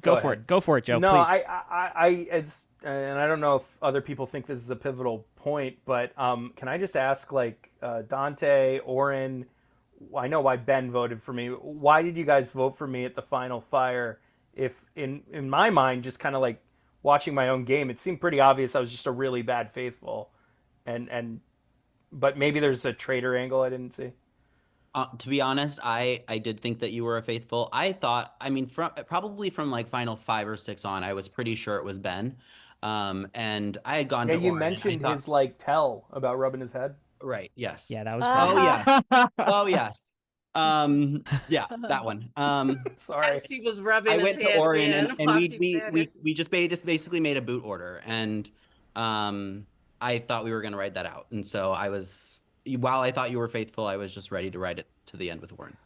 go for it, Joe. No, please. And I don't know if other people think this is a pivotal point, but can I just ask, like, Dante, Oren, I know why Ben voted for me. Why did you guys vote for me at the final fire? If in my mind, just kind of like watching my own game, it seemed pretty obvious I was just a really bad faithful, but maybe there's a traitor angle I didn't see. To be honest, I did think that you were a faithful. I thought, I mean, probably from like final 5 or 6 on, I was pretty sure it was Ben. And I had gone to you Oren, mentioned his like tell about rubbing his head. Right. Yes. Yeah, that was. Oh yeah. Oh yes. Yeah, that one. Sorry. He was rubbing I his went to head Oren and we just basically made a boot order, and I thought we were gonna ride that out, and so while I thought you were faithful, I was just ready to ride it to the end with Oren.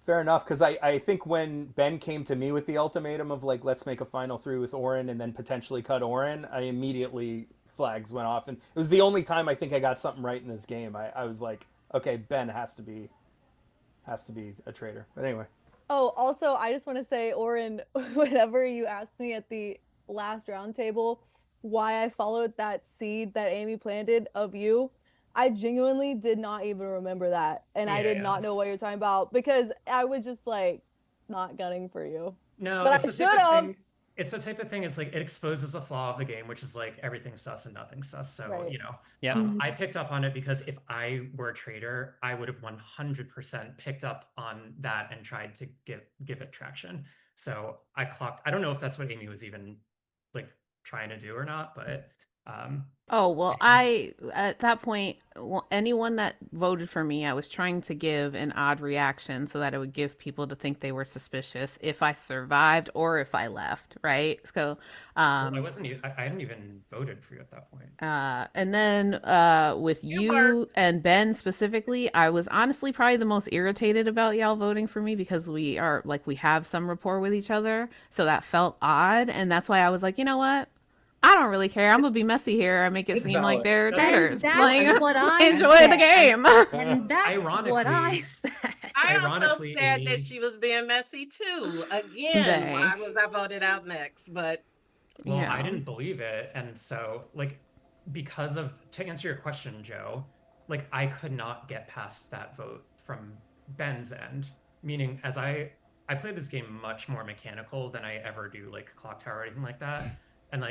Fair enough, because I think when Ben came to me with the ultimatum of like, let's make a final 3 with Oren and then potentially cut Oren, I immediately flags went off, and it was the only time I think I got something right in this game. I was like, okay, Ben has to be a traitor. But anyway. Oh, also, I just want to say, Oren, whenever you asked me at the last roundtable why I followed that seed that Amy planted of you, I genuinely did not even remember that. And I did not know what you're talking about because I was just like not gunning for you. No, but it's I the should type of have. thing. It's the type of thing. It's like it exposes a flaw of the game, which is like everything's sus and nothing's sus. So Right. I picked up on it because if I were a traitor, I would have 100% picked up on that and tried to give it traction. So I clocked. I don't know if that's what Amy was even like trying to do or not, but Oh, well, at that point, anyone that voted for me, I was trying to give an odd reaction so that it would give people to think they were suspicious if I survived or if I left, right? So, Well, I wasn't. I hadn't even voted for you at that point. and then with you and Ben specifically, I was honestly probably the most irritated about y'all voting for me because we have some rapport with each other. So that felt odd. And that's why I was like, you know what? I don't really care. I'm gonna be messy here. I make it seem like they're traitors. That's Like, what I enjoy said. the game. And that's what I Ironically- said. I also Ironically, said Amy- that she was being messy too. Again, Dang. why was I voted out next? But Well, Yeah. I didn't believe it, and so to answer your question, Joe, like I could not get past that vote from Ben's end. Meaning, as I played this game much more mechanical than I ever do like Clock Tower or anything like that, and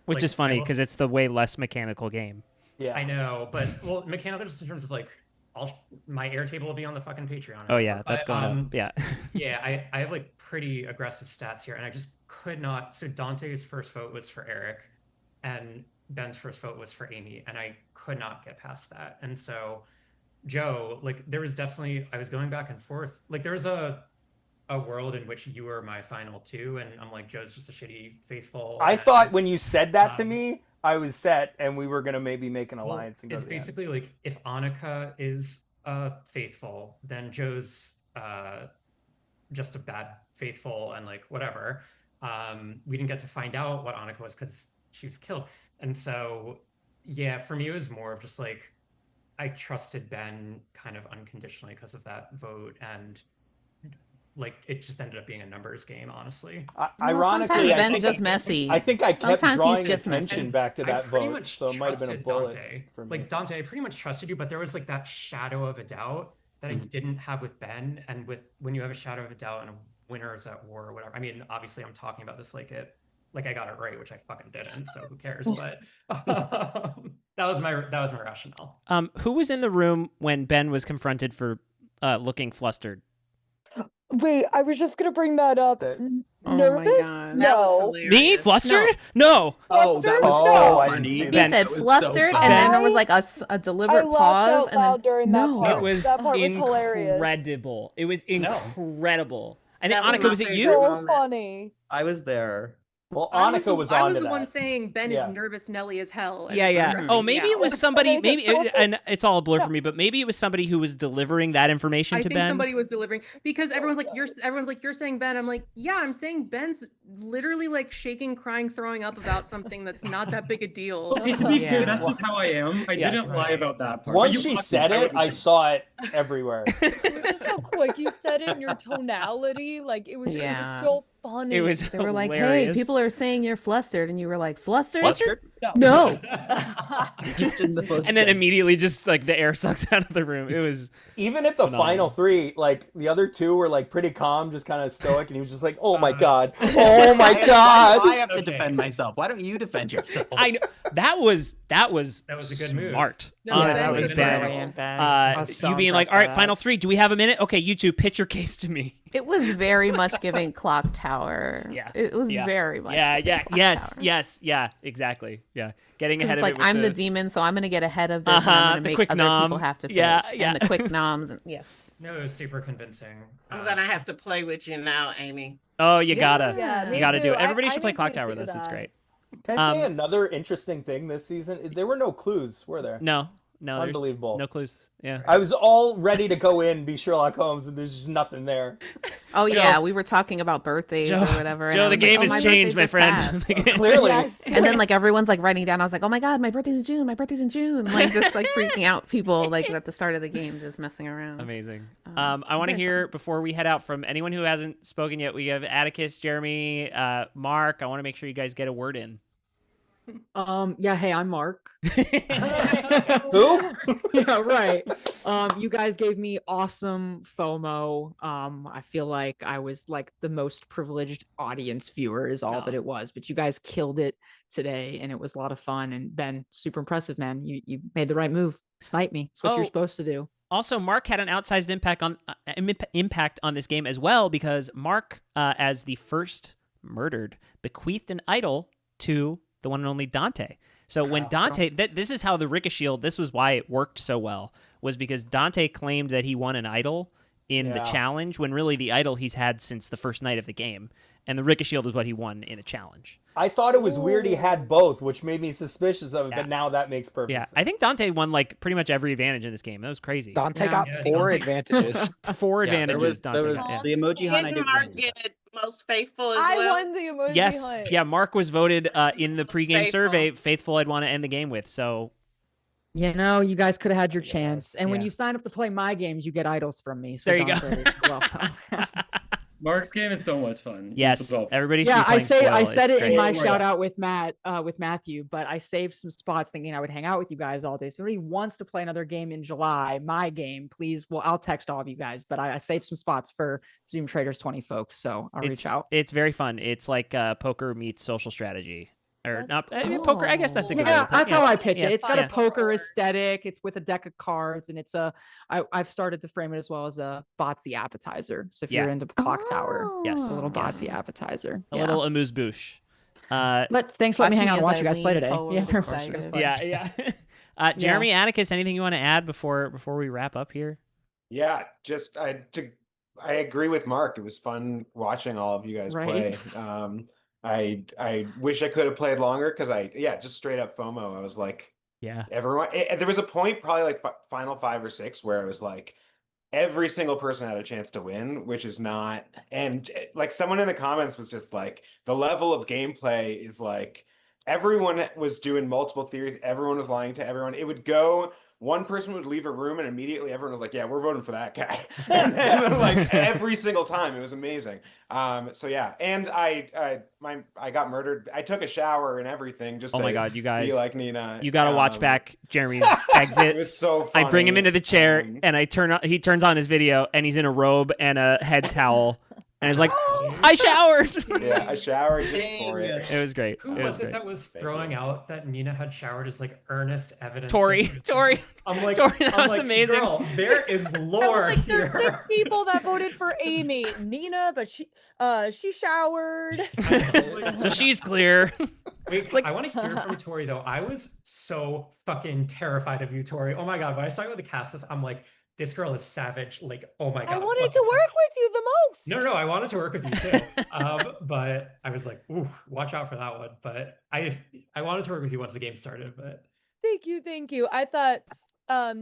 Which like, is funny I will- because it's the way less mechanical game. Yeah. I know, but well, mechanical just in terms of like, my Airtable will be on the fucking Patreon. Oh yeah, that's But, going up. Yeah. yeah, I have like pretty aggressive stats here, and I just could not. So Dante's first vote was for Eric, and Ben's first vote was for Amy, and I could not get past that. And so, Joe, like there was definitely, I was going back and forth. Like there was a world in which you were my final two, and I'm like, Joe's just a shitty faithful. I and- thought when you said that to me, I was set, and we were gonna maybe make an alliance and go. It's to the end. basically like if Annika is faithful, then Joe's just a bad faithful and like whatever. We didn't get to find out what Annika was because she was killed, and so yeah, for me it was more of just like I trusted Ben kind of unconditionally because of that vote, and like it just ended up being a numbers game, honestly. Ironically, sometimes I Ben's think just messy. I think I kept Sometimes he's drawing just messy. attention back to I that pretty vote, much so it might have been a trusted bullet Dante. for me. Like Dante, I pretty much trusted you, but there was like that shadow of a doubt that I didn't have with Ben, and with when you have a shadow of a doubt and a winner is at war or whatever. I mean, obviously, I'm talking about this like I got it right, which I fucking didn't, so who cares? But that was my rationale. Who was in the room when Ben was confronted for looking flustered? Wait, I was just gonna bring that up. Oh my Nervous? God. that was No. hilarious. Me? Flustered? No. Flustered? Oh, No. I didn't see He that. said flustered, and then there was like a deliberate I laughed pause, out and loud then during that no. part. It was That part was hilarious. incredible. It was incredible. I think That was Annika, my was it favorite you? So moment. funny. I was there. Well, I was Annika was I on was to the one that. saying Ben Yeah. is nervous Nelly as hell. and Yeah, it's yeah. stressing Oh, me maybe it out. was somebody. Maybe, and it's all a blur for me. But maybe it was somebody who was delivering that information I to think Ben. somebody was delivering because everyone's like you're saying Ben. I'm like, yeah, I'm saying Ben's literally like shaking, crying, throwing up about something that's not that big a deal. Okay, to be Yeah. fair, that's just how I am. I Yeah. didn't lie about that part. Once You she asked said me, it, wouldn't I say- saw it everywhere. It was so quick. You said it in your tonality. Like it was Yeah. so funny. It was They were like, "Hey, hilarious. people are saying you're flustered," and you were like, "Flustered? Flustered? No." Just in the post. And then immediately, just like the air sucks out of the room. It was Even at the Phenomenal. final three, like the other two were like pretty calm, just kind of stoic, and he was just like, "Oh my god, oh my god." I have to Okay. defend myself. Why don't you defend yourself? I know that was That was a good move. smart. No, Honestly, that was Ben. brilliant, Uh, was so you being like, impressed all by right, that. final three. Do we have a minute? Okay, you two, pitch your case to me. It was very much giving Clock Tower. Yeah. It was Yeah. very much. Yeah, giving yeah, Clock yes, Tower. yes, yeah, exactly. Yeah, getting 'Cause ahead it's of like it. With I'm the demon, so I'm gonna get ahead of this, and Uh-huh, I'm gonna the make quick other nom. people have to pitch. Yeah, yeah. And the quick noms, and yes. No, it was super convincing. I'm gonna have to play with you now, Amy. Oh, you gotta, Yeah, you me gotta do too. it. Everybody I should play need Clock to Tower do with us. It's that. great. Can I say another interesting thing this season? There were no clues, were there? No, there's Unbelievable. no clues. Yeah. I was all ready to go in, be Sherlock Holmes, and there's just nothing there. Oh Joe- yeah, we were talking about birthdays Joe- or whatever. and Joe, I the was like, game "Oh, has my changed, birthday my just friend. passed." Clearly. Yes. And then like everyone's like writing down. I was like, "Oh my god, my birthday's in June. My birthday's in June." Like just like freaking out people like at the start of the game, just messing around. Amazing. I want to very hear before we head out from anyone who hasn't spoken yet. We have Atticus, Jeremy, Mark. I want to make sure you guys get a word in. Yeah, hey, I'm Mark. Who? Yeah, right. You guys gave me awesome FOMO. I feel like I was like the most privileged audience viewer is all that it was, but you guys killed it today and it was a lot of fun. And Ben, super impressive, man. You made the right move. Snipe me. It's what you're Oh. supposed to do. Also, Mark had an outsized impact on this game as well because Mark, as the first murdered, bequeathed an idol to the one and only Dante. So when Dante, this is how the Ricochet, this was why it worked so well, was because Dante claimed that he won an idol in the challenge, when really the idol he's had since the first night of the game, and the Ricochet is what he won in a challenge. I thought it was weird he had both, which made me suspicious of it, but now that makes perfect sense. I think Dante won like pretty much every advantage in this game. That was crazy. Dante got 4 advantages. 4 advantages. There was Dante got. the emoji hunt. I Didn't did Mark win. get most faithful as I well? won the emoji Yes, hunt. yeah. Mark was voted in the pregame Faithful. survey faithful. I'd want to end the game with. So You know, you guys could have had your chance. And when you sign up to play my games, you get idols from me. So there you go. Dante, welcome. Mark's game is so much fun. Yes, everybody should Yeah, be playing Spoil. I said It's it in great. my shout out with Matthew, but I saved some spots thinking I would hang out with you guys all day. So if anybody wants to play another game in July, my game, please. Well, I'll text all of you guys, but I saved some spots for Zoom Traitors 20 folks. So I'll reach out. It's very fun. It's like poker meets social strategy. Or not poker. I guess that's a good Yeah, way to put it. that's how I pitch Yeah. it. It's got a poker aesthetic. It's with a deck of cards, and it's I've started to frame it as well as a botsy appetizer. So if you're into Clock Tower, Yes, a little botsy appetizer, a little amuse-bouche. But thanks for letting me hang out and watch you guys play today. Jeremy, Atticus, anything you want to add before we wrap up here? Yeah, just I agree with Mark. It was fun watching all of you guys play. I wish I could have played longer because just straight up FOMO. I was like, everyone. There was a point, probably like final 5 or 6, where I was like, every single person had a chance to win, which is not. And like someone in the comments was just like, the level of gameplay is like, everyone was doing multiple theories. Everyone was lying to everyone. It would go. One person would leave a room and immediately everyone was like, yeah, we're voting for that guy. And then, like every single time, it was amazing. So yeah, and I got murdered. I took a shower and everything just to God, you guys, be like Nina. You got to watch back Jeremy's exit. It was so funny. I bring him into the chair and he turns on his video and he's in a robe and a head towel. And it's like, I showered. Yeah, I showered just for it. It was great. Who was it that was throwing out that Nina had showered as like earnest evidence? Tori. I'm like, Tori, that was amazing. Girl, there is lore Like there's here. 6 people that voted for Amy. Nina, but she showered. So she's clear. Wait, I want to hear from Tori though. I was so fucking terrified of you, Tori. Oh my god, when I saw you with the cast list, I'm like, this girl is savage. Like, oh my god. I wanted to work with you the most. No, I wanted to work with you too. But I was like, ooh, watch out for that one. But I wanted to work with you once the game started. But Thank you. I thought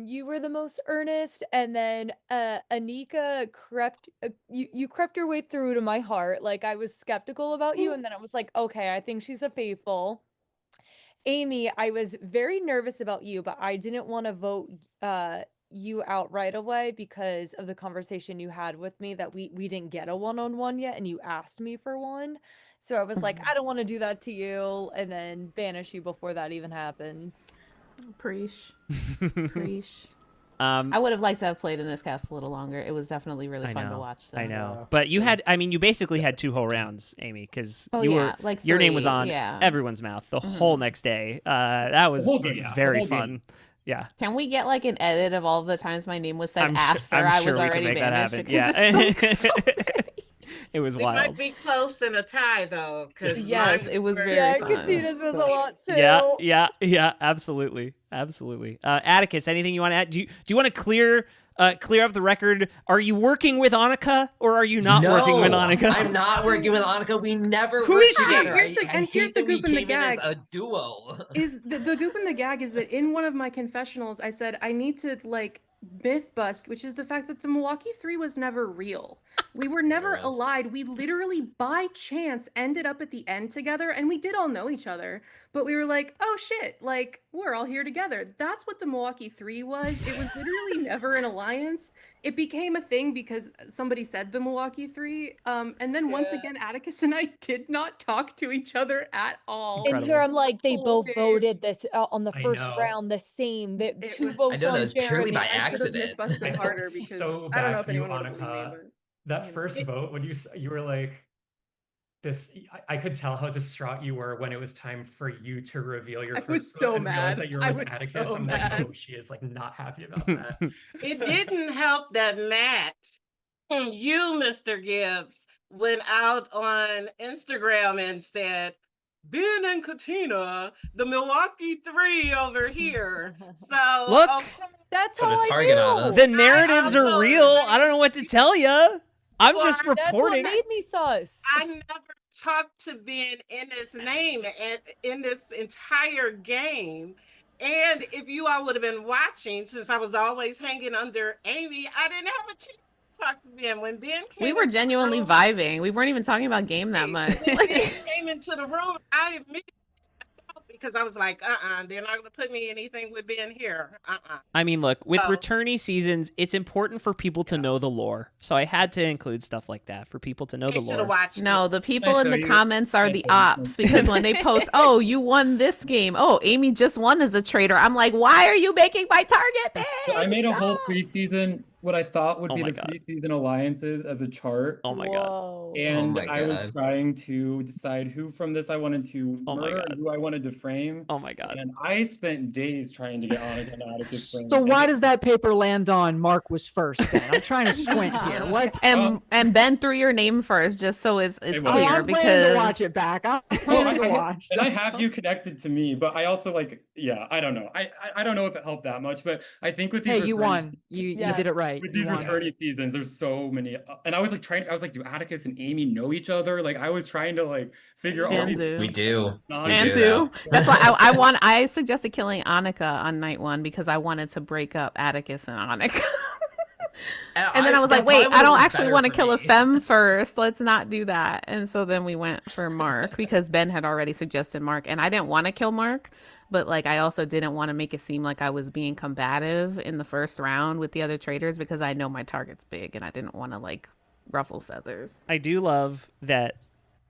you were the most earnest, and then Anika crept you crept your way through to my heart. Like I was skeptical about you, and then I was like, okay, I think she's a faithful. Amy, I was very nervous about you, but I didn't want to vote you out right away because of the conversation you had with me that we didn't get a one-on-one yet, and you asked me for one. So I was like, I don't want to do that to you and then banish you before that even happens. Preach. I would have liked to have played in this cast a little longer. It was definitely really fun to watch. So. I know. But you had, you basically had 2 whole rounds, Amy, because your name was on everyone's mouth the whole next day. That was very fun. Yeah. Can we get like an edit of all the times my name was said after I was already banished? Yeah. It was wild. It might be close in a tie though, because yes, it was very fun. Katina's was a lot too. Yeah, absolutely. Atticus, anything you want to add? Do you want to clear up the record? Are you working with Annika or are you not working with Annika? I'm not working with Annika. We never Who worked is she? together. Here's the goop and the gag. As a duo. Is the goop and the gag is that in one of my confessionals, I said I need to like myth bust, which is the fact that the Milwaukee 3 was never real. We were never allied. We literally by chance ended up at the end together, and we did all know each other, but we were like, oh shit, like we're all here together. That's what the Milwaukee 3 was. It was literally never an alliance. It became a thing because somebody said the Milwaukee 3, and then once again Atticus and I did not talk to each other at all. And here I'm like, they both voted this on the first round the same. The 2 votes I know on that was purely by Jeremy. accident. I busted harder because so I don't know bad if for you, anyone would believe me, Annika. but That first vote, when you were like, this, I could tell how distraught you were when it was time for you to reveal your I first was vote so and realize mad. that you were I with was Atticus. so I'm mad. like, oh, she is like not happy about that. It didn't help that Matt and you, Mr. Gibbs, went out on Instagram and said, Ben and Katina, the Milwaukee Three over here. So Look, that's Put how a I target on knew. us. the narratives are real. I don't know what to tell you. I'm just That's what reporting. made me sus. I never talked to Ben in his name and in this entire game. And if you all would have been watching, since I was always hanging under Amy, I didn't have a chance to talk to Ben. When Ben came We were into the genuinely room, vibing. We weren't even talking about game that much. when Ben came into the room, I admitted because I was like, they're not gonna put me anything with Ben here. I mean, look, with So- returnee seasons, it's important for people to know the lore. So I had to include stuff like that for people to know They the should lore. have watched. No, the people I in show the you? comments are I the show you? ops because when they post, "Oh, you won this game. Oh, Amy just won as a traitor." I'm like, "Why are you making my target So I big?" made a whole preseason, what I thought would Oh be my the God. preseason alliances as a chart. Oh my god. Whoa. And my I was God. trying to decide who from this I wanted to Oh my murder God. and who I wanted to frame. Oh my god. And I spent days trying to get Annika and Atticus framed. So why And does that paper land on Mark was first then? I'm trying to squint here. What? And Ben threw your name first, just so it's It was. Oh, clear I'm planning because to watch it back. I'm Well, planning to watch. and I have you connected to me, but I also like, yeah, I don't know. I don't know if it helped that much, but I think with these Hey, you returning won. seasons- You Yeah. did it right. with You these won. returnee seasons, there's so many, and I was like I was like, do Atticus and Amy know each other? Like I was trying to like figure all And these. do. We do. And two. That's why I suggested killing Annika on night one because I wanted to break up Atticus and Annika. And then I was like, wait, I don't actually want to kill a femme first. Let's not do that. And so then we went for Mark because Ben had already suggested Mark. And I didn't want to kill Mark, but like I also didn't want to make it seem like I was being combative in the first round with the other traitors because I know my target's big and I didn't want to like ruffle feathers. I do love that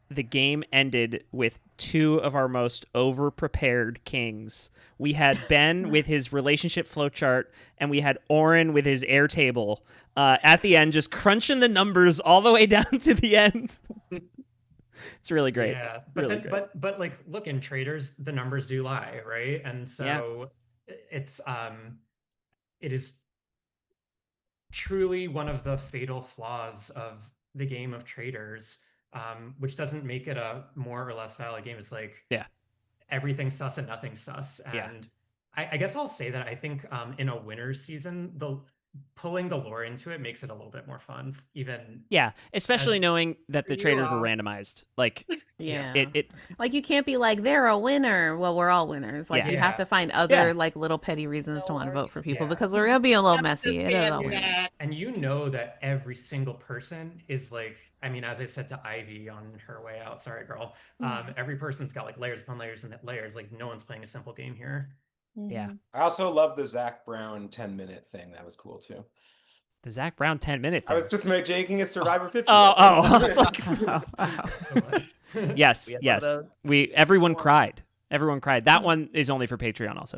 the game ended with two of our most over-prepared kings. We had Ben with his relationship flowchart, and we had Oren with his Airtable at the end, just crunching the numbers all the way down to the end. It's really great. Yeah, but really then, great. but like, look, in traders, the numbers do lie, right? And so it's it is truly one of the fatal flaws of the game of traders, which doesn't make it a more or less valid game. It's like everything's sus and nothing's sus. And I guess I'll say that I think in a winner's season, pulling the lore into it makes it a little bit more fun, even especially knowing that the You traders were all. randomized. Like it Like you can't be like they're a winner. Well, we're all winners. Like you have to find other like little petty reasons to want to vote for people because we're gonna be a little messy. It is all winners. And you know that every single person is like, I mean, as I said to Ivy on her way out, sorry girl, every person's got like layers upon layers and layers. Like no one's playing a simple game here. Yeah. I also love the Zach Brown 10-minute thing. That was cool too. The Zach Brown 10-minute thing. I was just making a Survivor 50. I was like, yes. We had one of Everyone cried. Everyone cried. That one is only for Patreon also.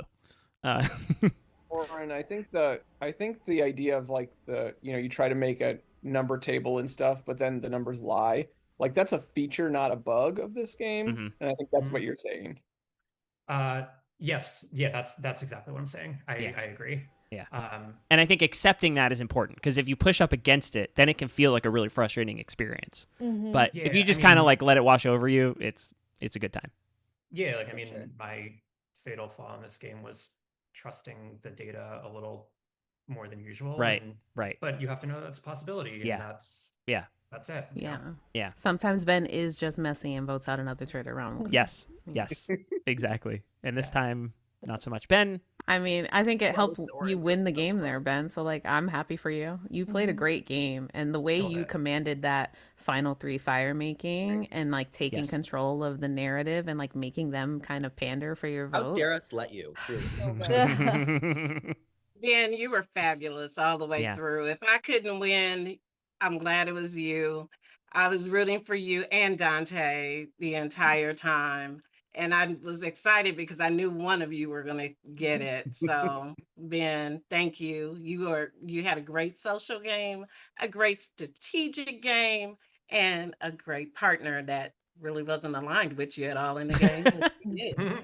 And I think the idea of like you try to make a number table and stuff, but then the numbers lie. Like that's a feature, not a bug of this game. And I think that's what you're saying. Yes. Yeah, that's exactly what I'm saying. I agree. Yeah. And I think accepting that is important because if you push up against it, then it can feel like a really frustrating experience. But if you just kind of like let it wash over you, it's a good time. Yeah, like I mean, my fatal flaw in this game was trusting the data a little more than usual. Right. and- Right. But you have to know that's a possibility. And Yeah. that's it. you Yeah. know? Yeah. Sometimes Ben is just messy and votes out another traitor round one. Yes. Yes. Exactly. And this time, not so much. Ben. I mean, I think it helped you win the game there, Ben. So, like, I'm happy for you. You played a great game. And the way you commanded that final 3 fire making and, like, taking control of the narrative and, like, making them kind of pander for your vote. How dare us let you? Truly. Ben, you were fabulous all the way Yeah. through. If I couldn't win, I'm glad it was you. I was rooting for you and Dante the entire time. And I was excited because I knew one of you were going to get it. So, Ben, thank you. You had a great social game, a great strategic game, and a great partner that really wasn't aligned with you at all in the game. But you did.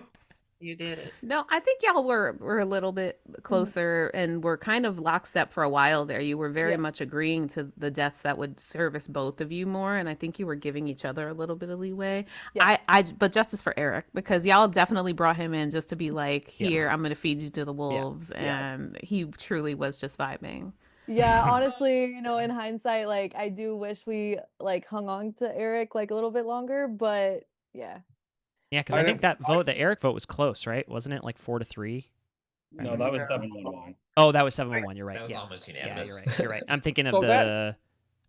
You did it. No, I think y'all were a little bit closer and were kind of lockstep for a while there. You were very much agreeing to the deaths that would service both of you more, and I think you were giving each other a little bit of leeway. But justice for Eric, because y'all definitely brought him in just to be like, here, I'm going to feed you to the wolves, and he truly was just vibing. Yeah, honestly, you know, in hindsight, like I do wish we like hung on to Eric like a little bit longer, but yeah. Yeah, because I think that vote, the Eric vote was close, right? Wasn't it like 4-3? No, that was 7-1-1. Oh, that was 7-1-1. You're right. That was yeah. almost unanimous. Yeah, you're right. I'm thinking of So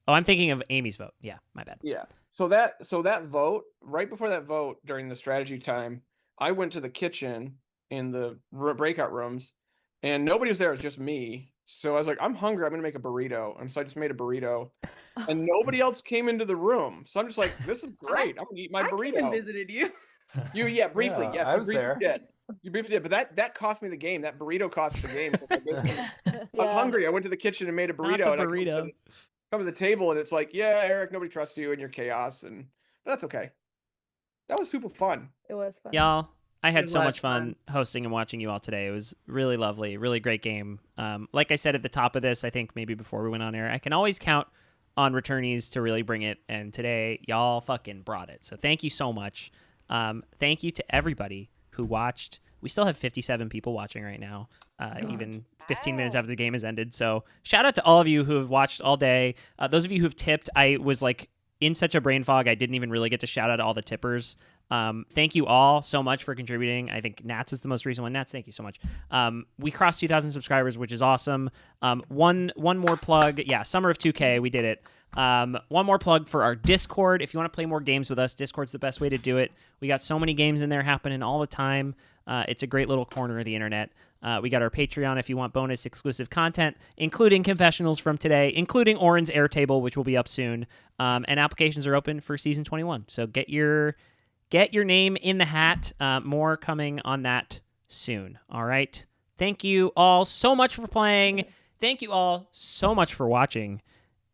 I'm thinking of Amy's vote. Yeah, my bad. Yeah. So that vote, right before that vote during the strategy time, I went to the kitchen in the breakout rooms, and nobody was there. It was just me. So I was like, I'm hungry. I'm gonna make a burrito, and so I just made a burrito, and nobody else came into the room. So I'm just like, this is great. I'm gonna eat my burrito. I came and visited you. You briefly. Yeah, Yes, I you was briefly there. did. You briefly did, but that cost me the game. That burrito cost the game. I was hungry. I went to the kitchen and made a burrito. Not the and burrito. I come to the table, and it's like, yeah, Eric, nobody trusts you and your chaos, but that's okay. That was super fun. It was fun. Y'all, I had It so was much fun hosting and watching you all today. It was really lovely, really great game. Like I said at the top of this, I think maybe before we went on air, I can always count on returnees to really bring it, and today y'all fucking brought it. So thank you so much. Thank you to everybody who watched. We still have 57 people watching right now, even 15 minutes after the game has ended. So shout out to all of you who have watched all day. Those of you who have tipped, I was like in such a brain fog, I didn't even really get to shout out to all the tippers. Thank you all so much for contributing. I think Nats is the most recent one. Nats, thank you so much. We crossed 2,000 subscribers, which is awesome. One more plug. Yeah, Summer of 2K, we did it. One more plug for our Discord. If you want to play more games with us, Discord's the best way to do it. We got so many games in there happening all the time. It's a great little corner of the internet. We got our Patreon if you want bonus exclusive content, including confessionals from today, including Oren's Airtable, which will be up soon. And applications are open for season 21. So get your name in the hat. More coming on that soon. All right. Thank you all so much for playing. Thank you all so much for watching.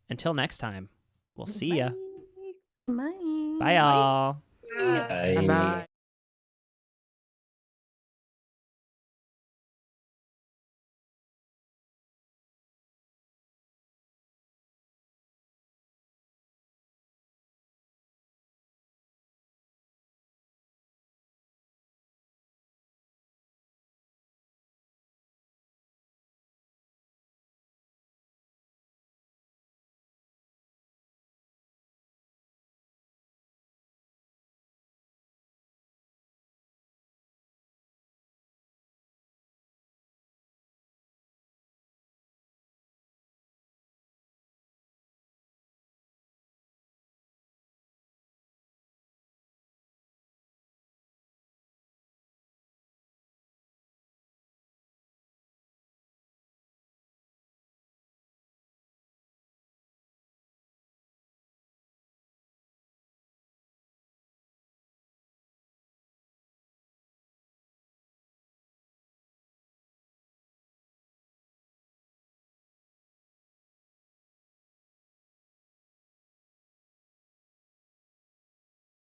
Until next time, we'll see ya. Bye. Bye, y'all. Bye. Bye.